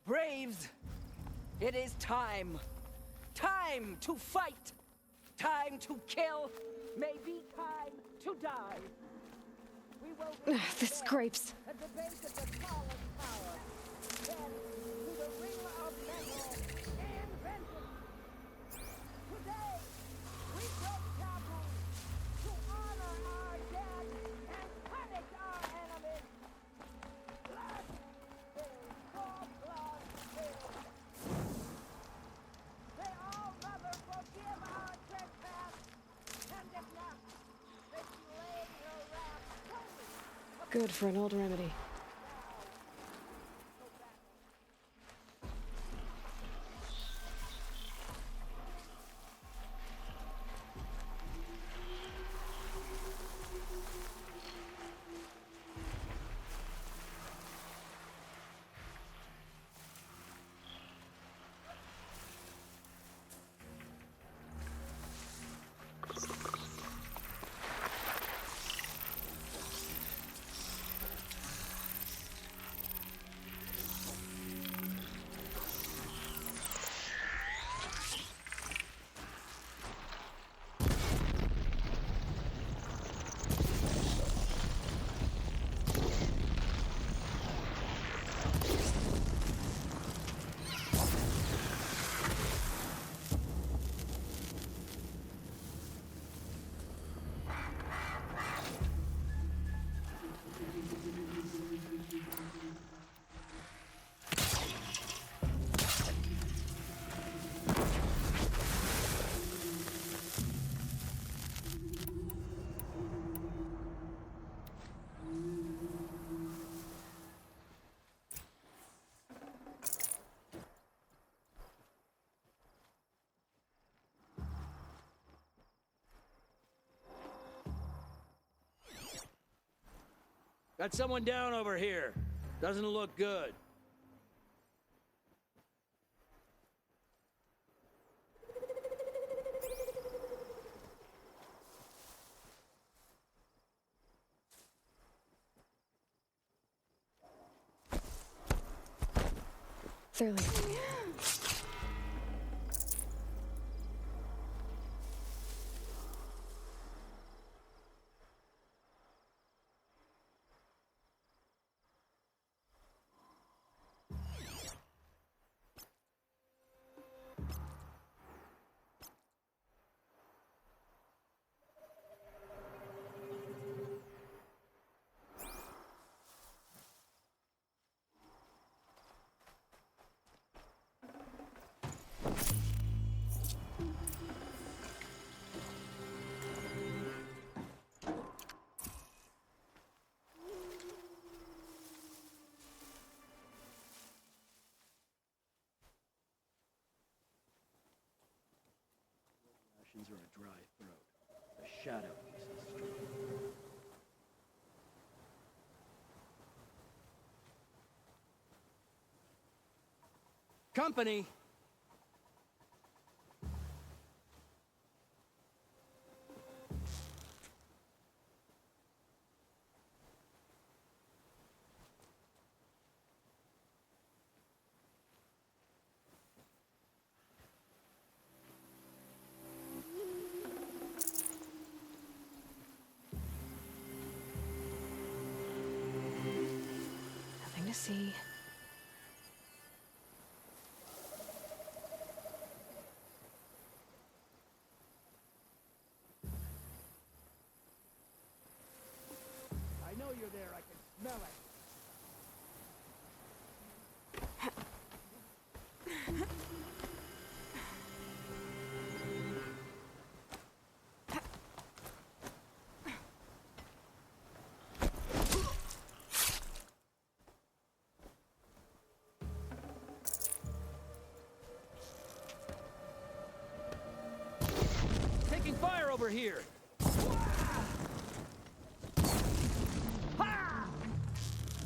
Braves, it is time. Time to fight. Time to kill. Maybe time to die. We will This grapes. at the base of the tallest tower. Then to the ring of metal and vengeance. Today, we break taboos to honor our dead and punish our enemies. Blood spills, more blood spills. May all mother forgive our trespass, and if not, may she lay her wrath solely Good for an old remedy. Got someone down over here. Doesn't look good. They're leaving. Rations are a dry throat. The shadow keeps us strong. Company! Nothing to see. I know you're there. I can smell it. Taking fire over here! Ha!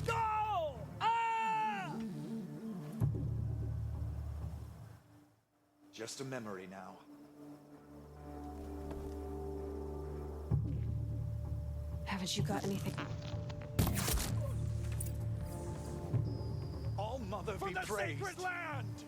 Go! Ah! Just a memory now. Haven't you got anything? All Mother For be the praised! sacred land!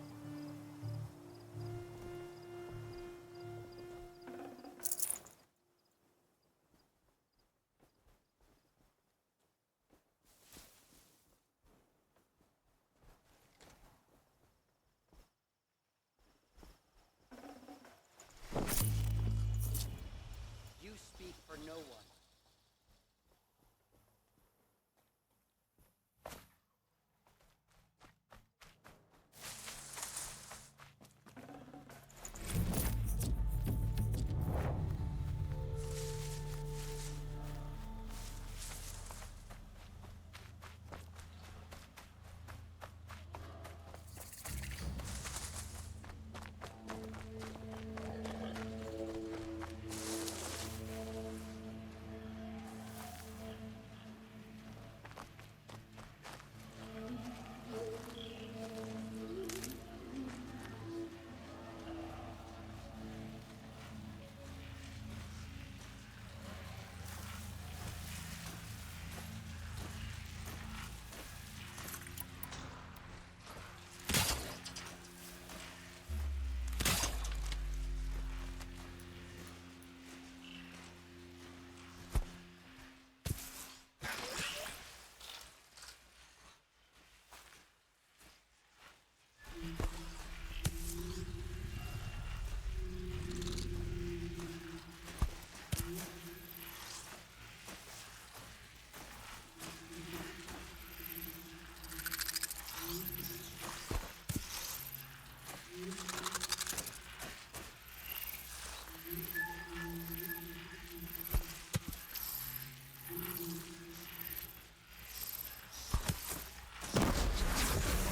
You speak for no one.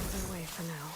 Other way for now.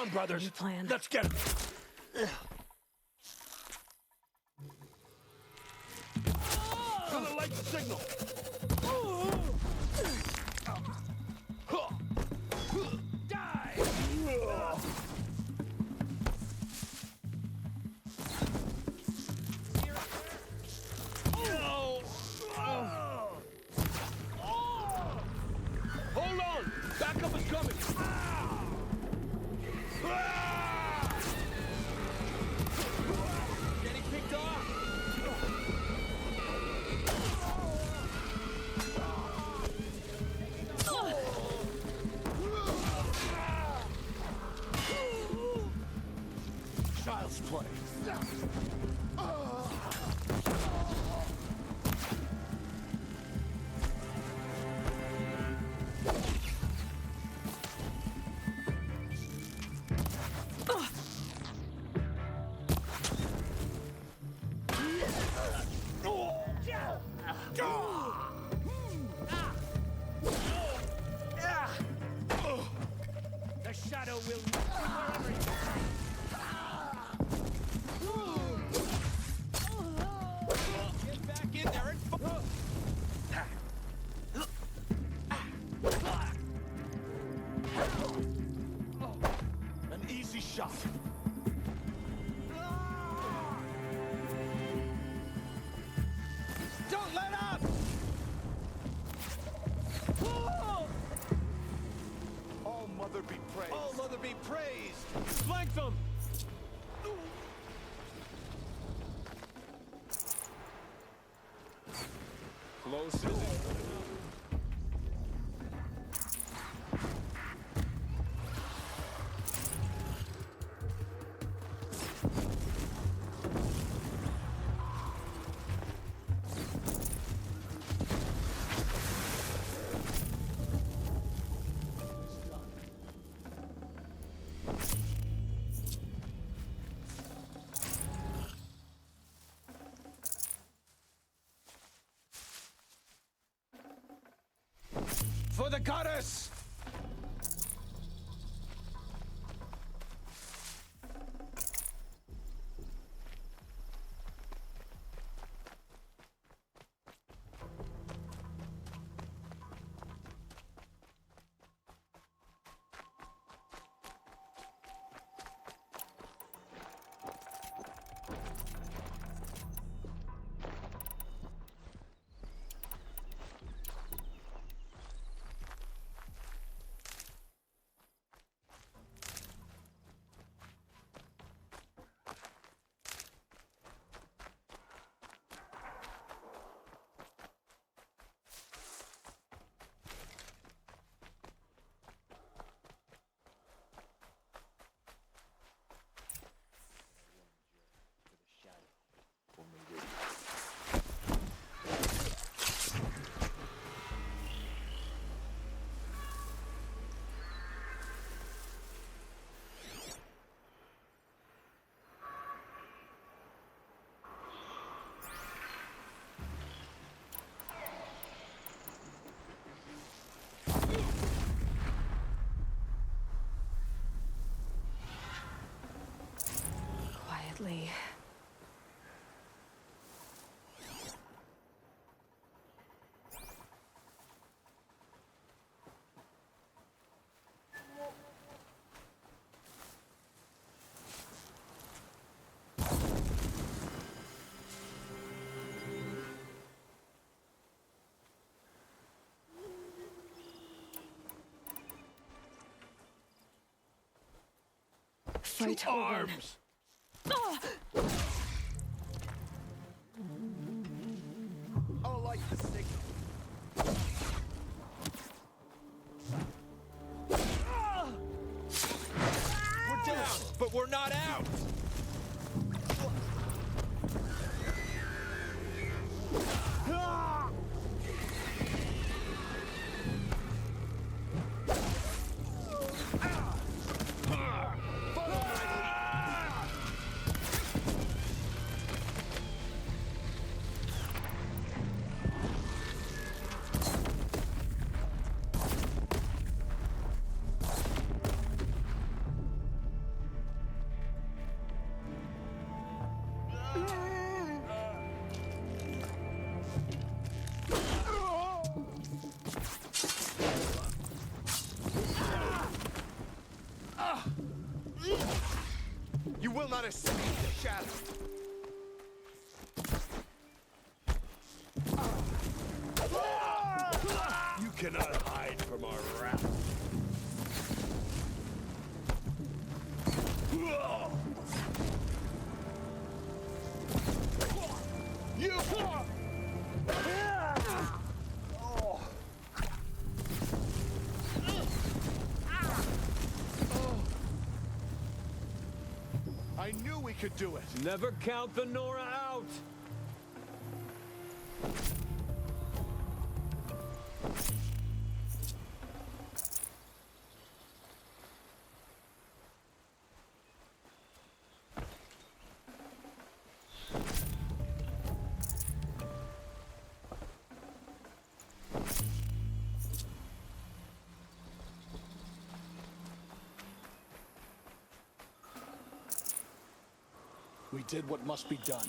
on, brothers. New plan. Let's get him. Gonna light the signal. Hold on! Backup is coming! Getting picked off! Child's play. The shadow will meet you wherever you get back in there and an easy shot. Don't let up! All Mother be praised. All Mother be praised. Flank them! Close as it. For the goddess! Quietly. Fight to arms! I'll light the signal. We're down, but we're not out! You will not escape the shadow. You cannot hide from our wrath. You! I knew we could do it. Never count the Nora out. We did what must be done.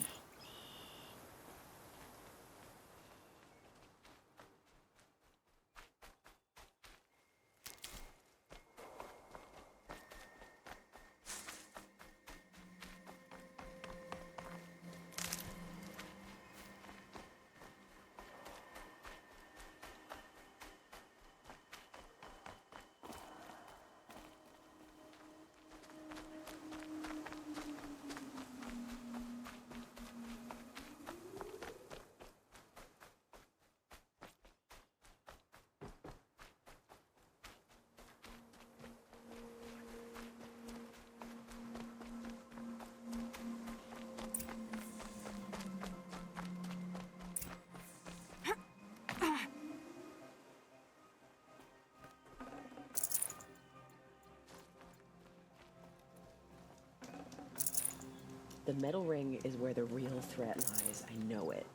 The metal ring is where the real threat lies. I know it.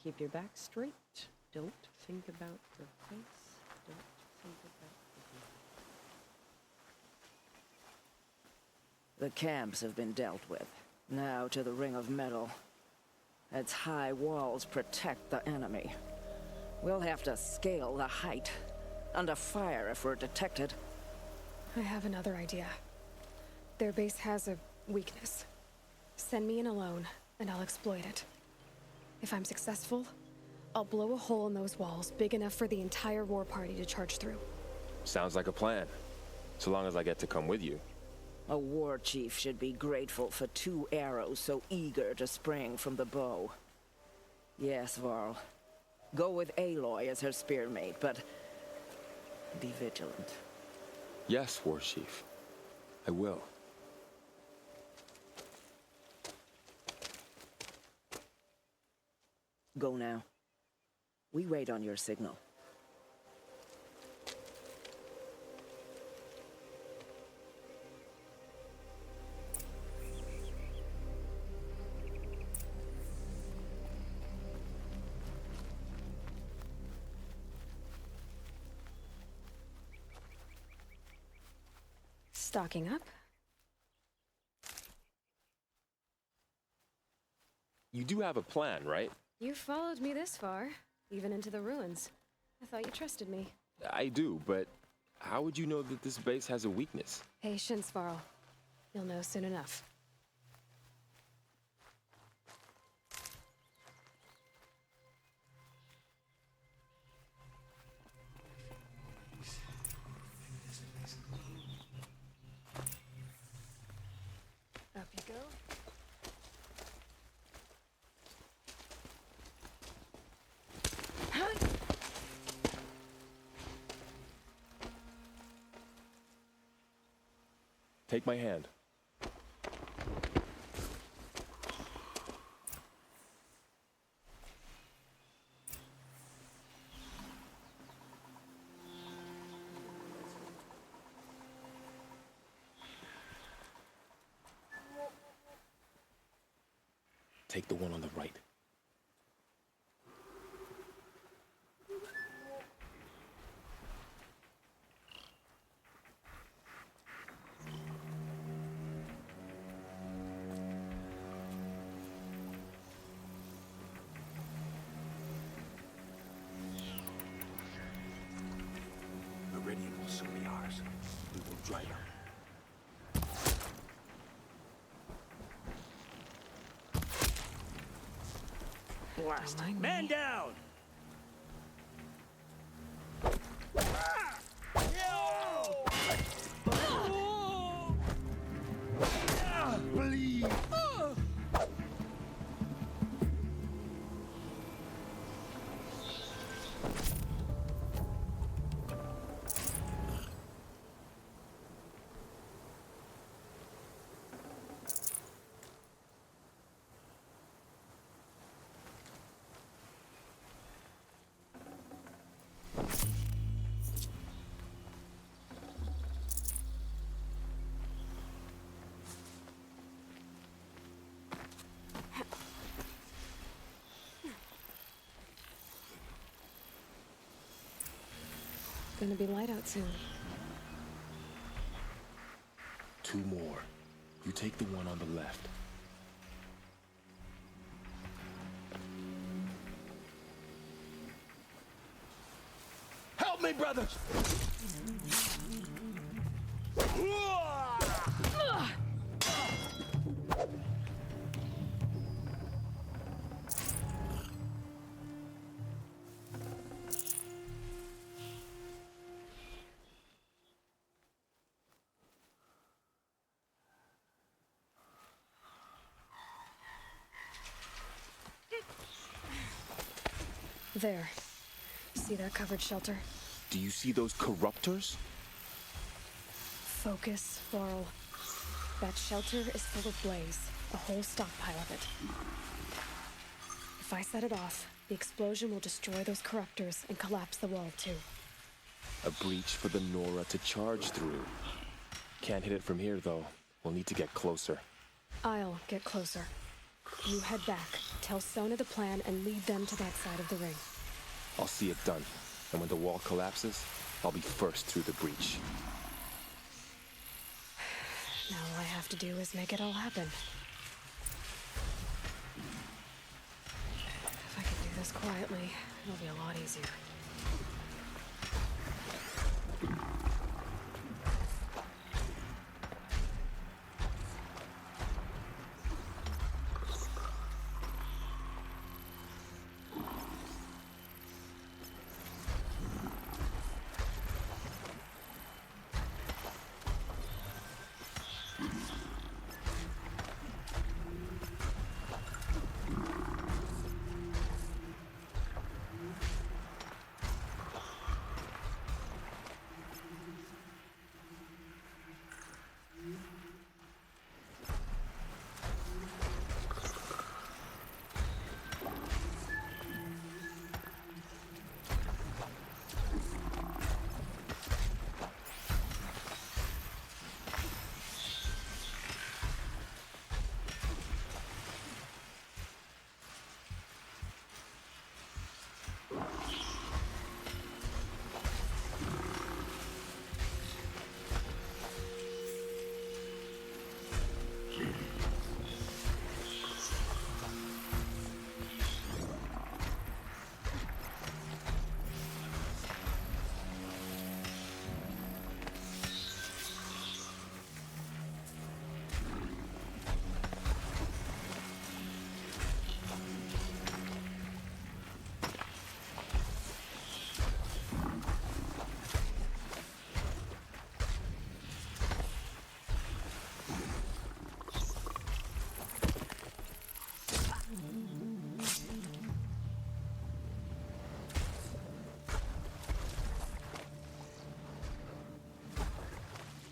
Keep your back straight. Don't think about your face. Don't think about the camps have been dealt with. Now to the ring of metal. Its high walls protect the enemy. We'll have to scale the height. Under fire if we're detected. I have another idea. Their base has a weakness. Send me in alone, and I'll exploit it. If I'm successful, I'll blow a hole in those walls big enough for the entire war party to charge through. Sounds like a plan. So long as I get to come with you. A war chief should be grateful for 2 arrows so eager to spring from the bow. Yes, Varl. Go with Aloy as her spearmate, but be vigilant. Yes, War Chief. I will. Go now. We wait on your signal. Stocking up. You do have a plan, right? You followed me this far, even into the ruins. I thought you trusted me. I do, but how would you know that this base has a weakness? Patience, Varl. You'll know soon enough. Up you go. Take my hand. Take the one on the right. screwdriver. Blast. Man down! Bleed! Gonna be light out soon. 2 more. You take the one on the left. Help me, brothers! There. See that covered shelter? Do you see those corruptors? Focus, Laurel. That shelter is full of blaze, a whole stockpile of it. If I set it off, the explosion will destroy those corruptors and collapse the wall, too. A breach for the Nora to charge through. Can't hit it from here, though. We'll need to get closer. I'll get closer. You head back, tell Sona the plan, and lead them to that side of the ring. I'll see it done. And when the wall collapses, I'll be first through the breach. Now all I have to do is make it all happen. If I can do this quietly, it'll be a lot easier.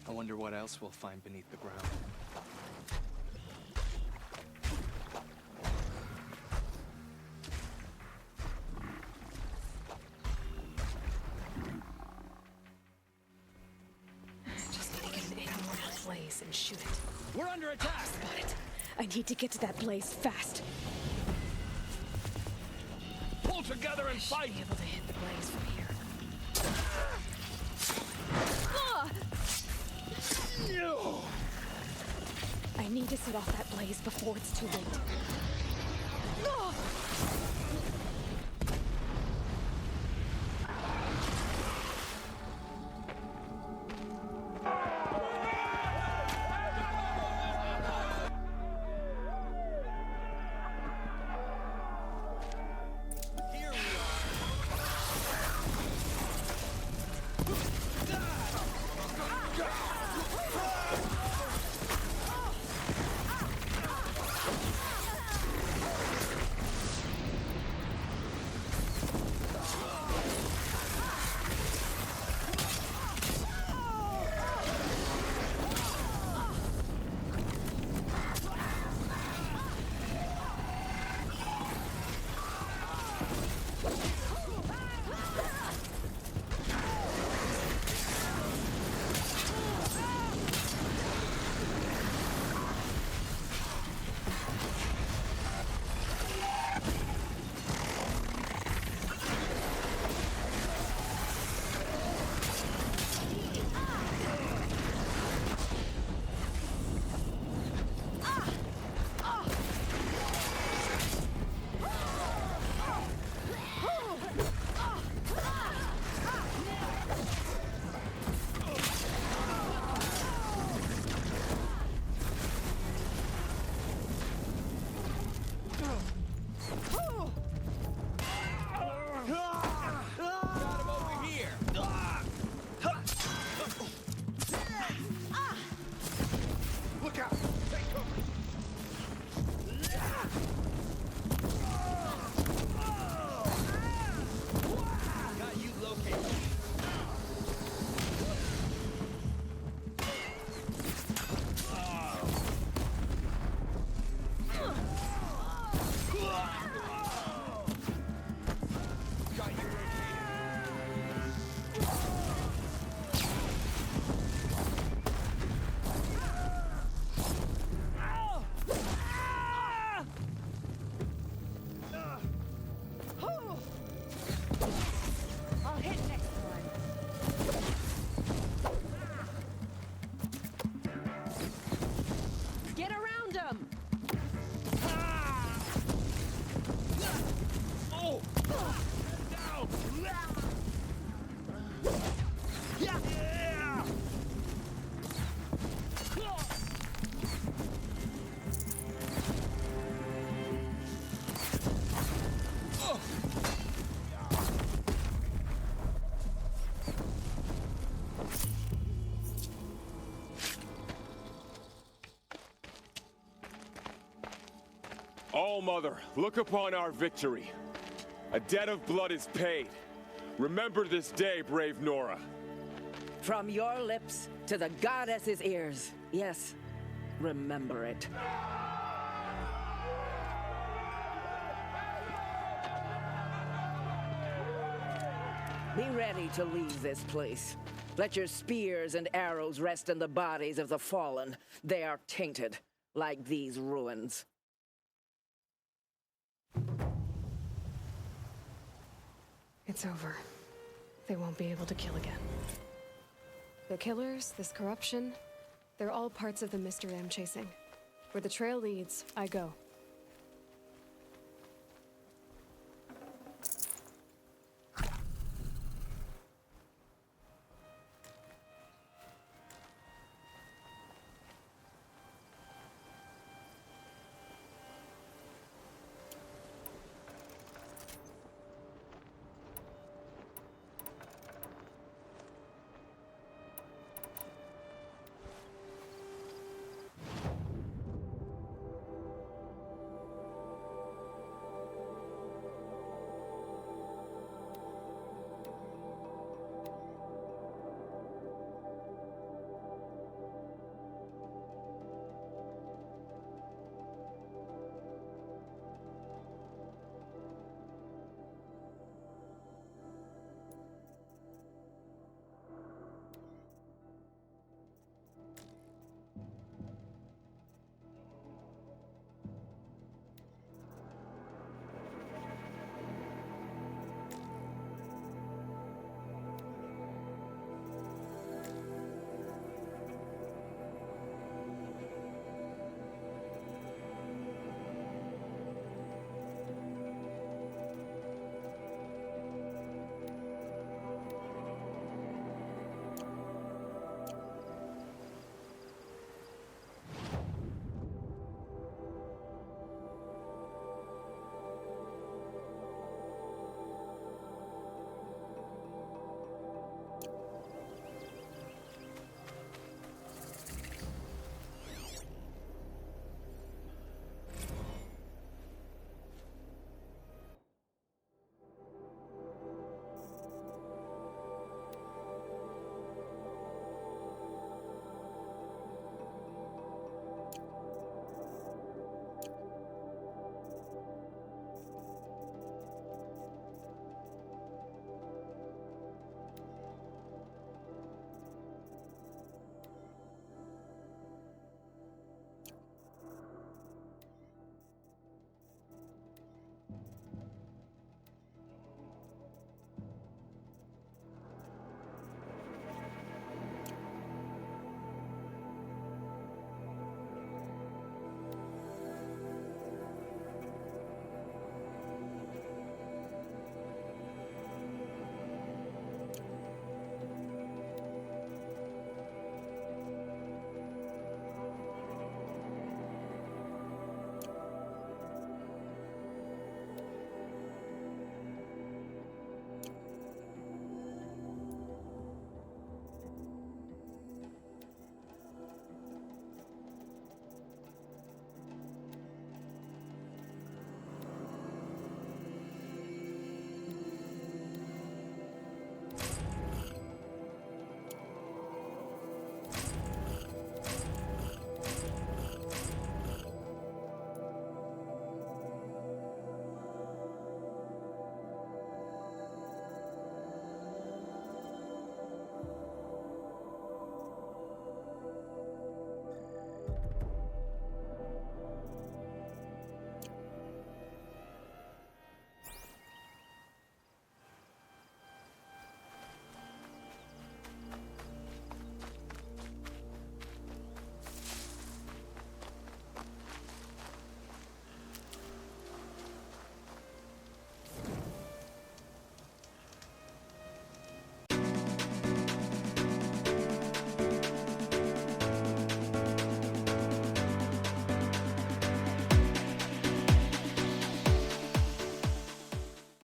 I wonder what else we'll find beneath the ground. Just need to get an angle on that blaze and shoot it. We're under attack! Spot it. I need to get to that blaze fast. Pull together and fight! Should be able to hit the blaze from here. I need to set off that blaze before it's too late. All-Mother, look upon our victory. A debt of blood is paid. Remember this day, brave Nora. From your lips to the goddess's ears. Yes, remember it. Be ready to leave this place. Let your spears and arrows rest in the bodies of the fallen. They are tainted, like these ruins. It's over. They won't be able to kill again. The killers, this corruption, they're all parts of the mystery I'm chasing. Where the trail leads, I go.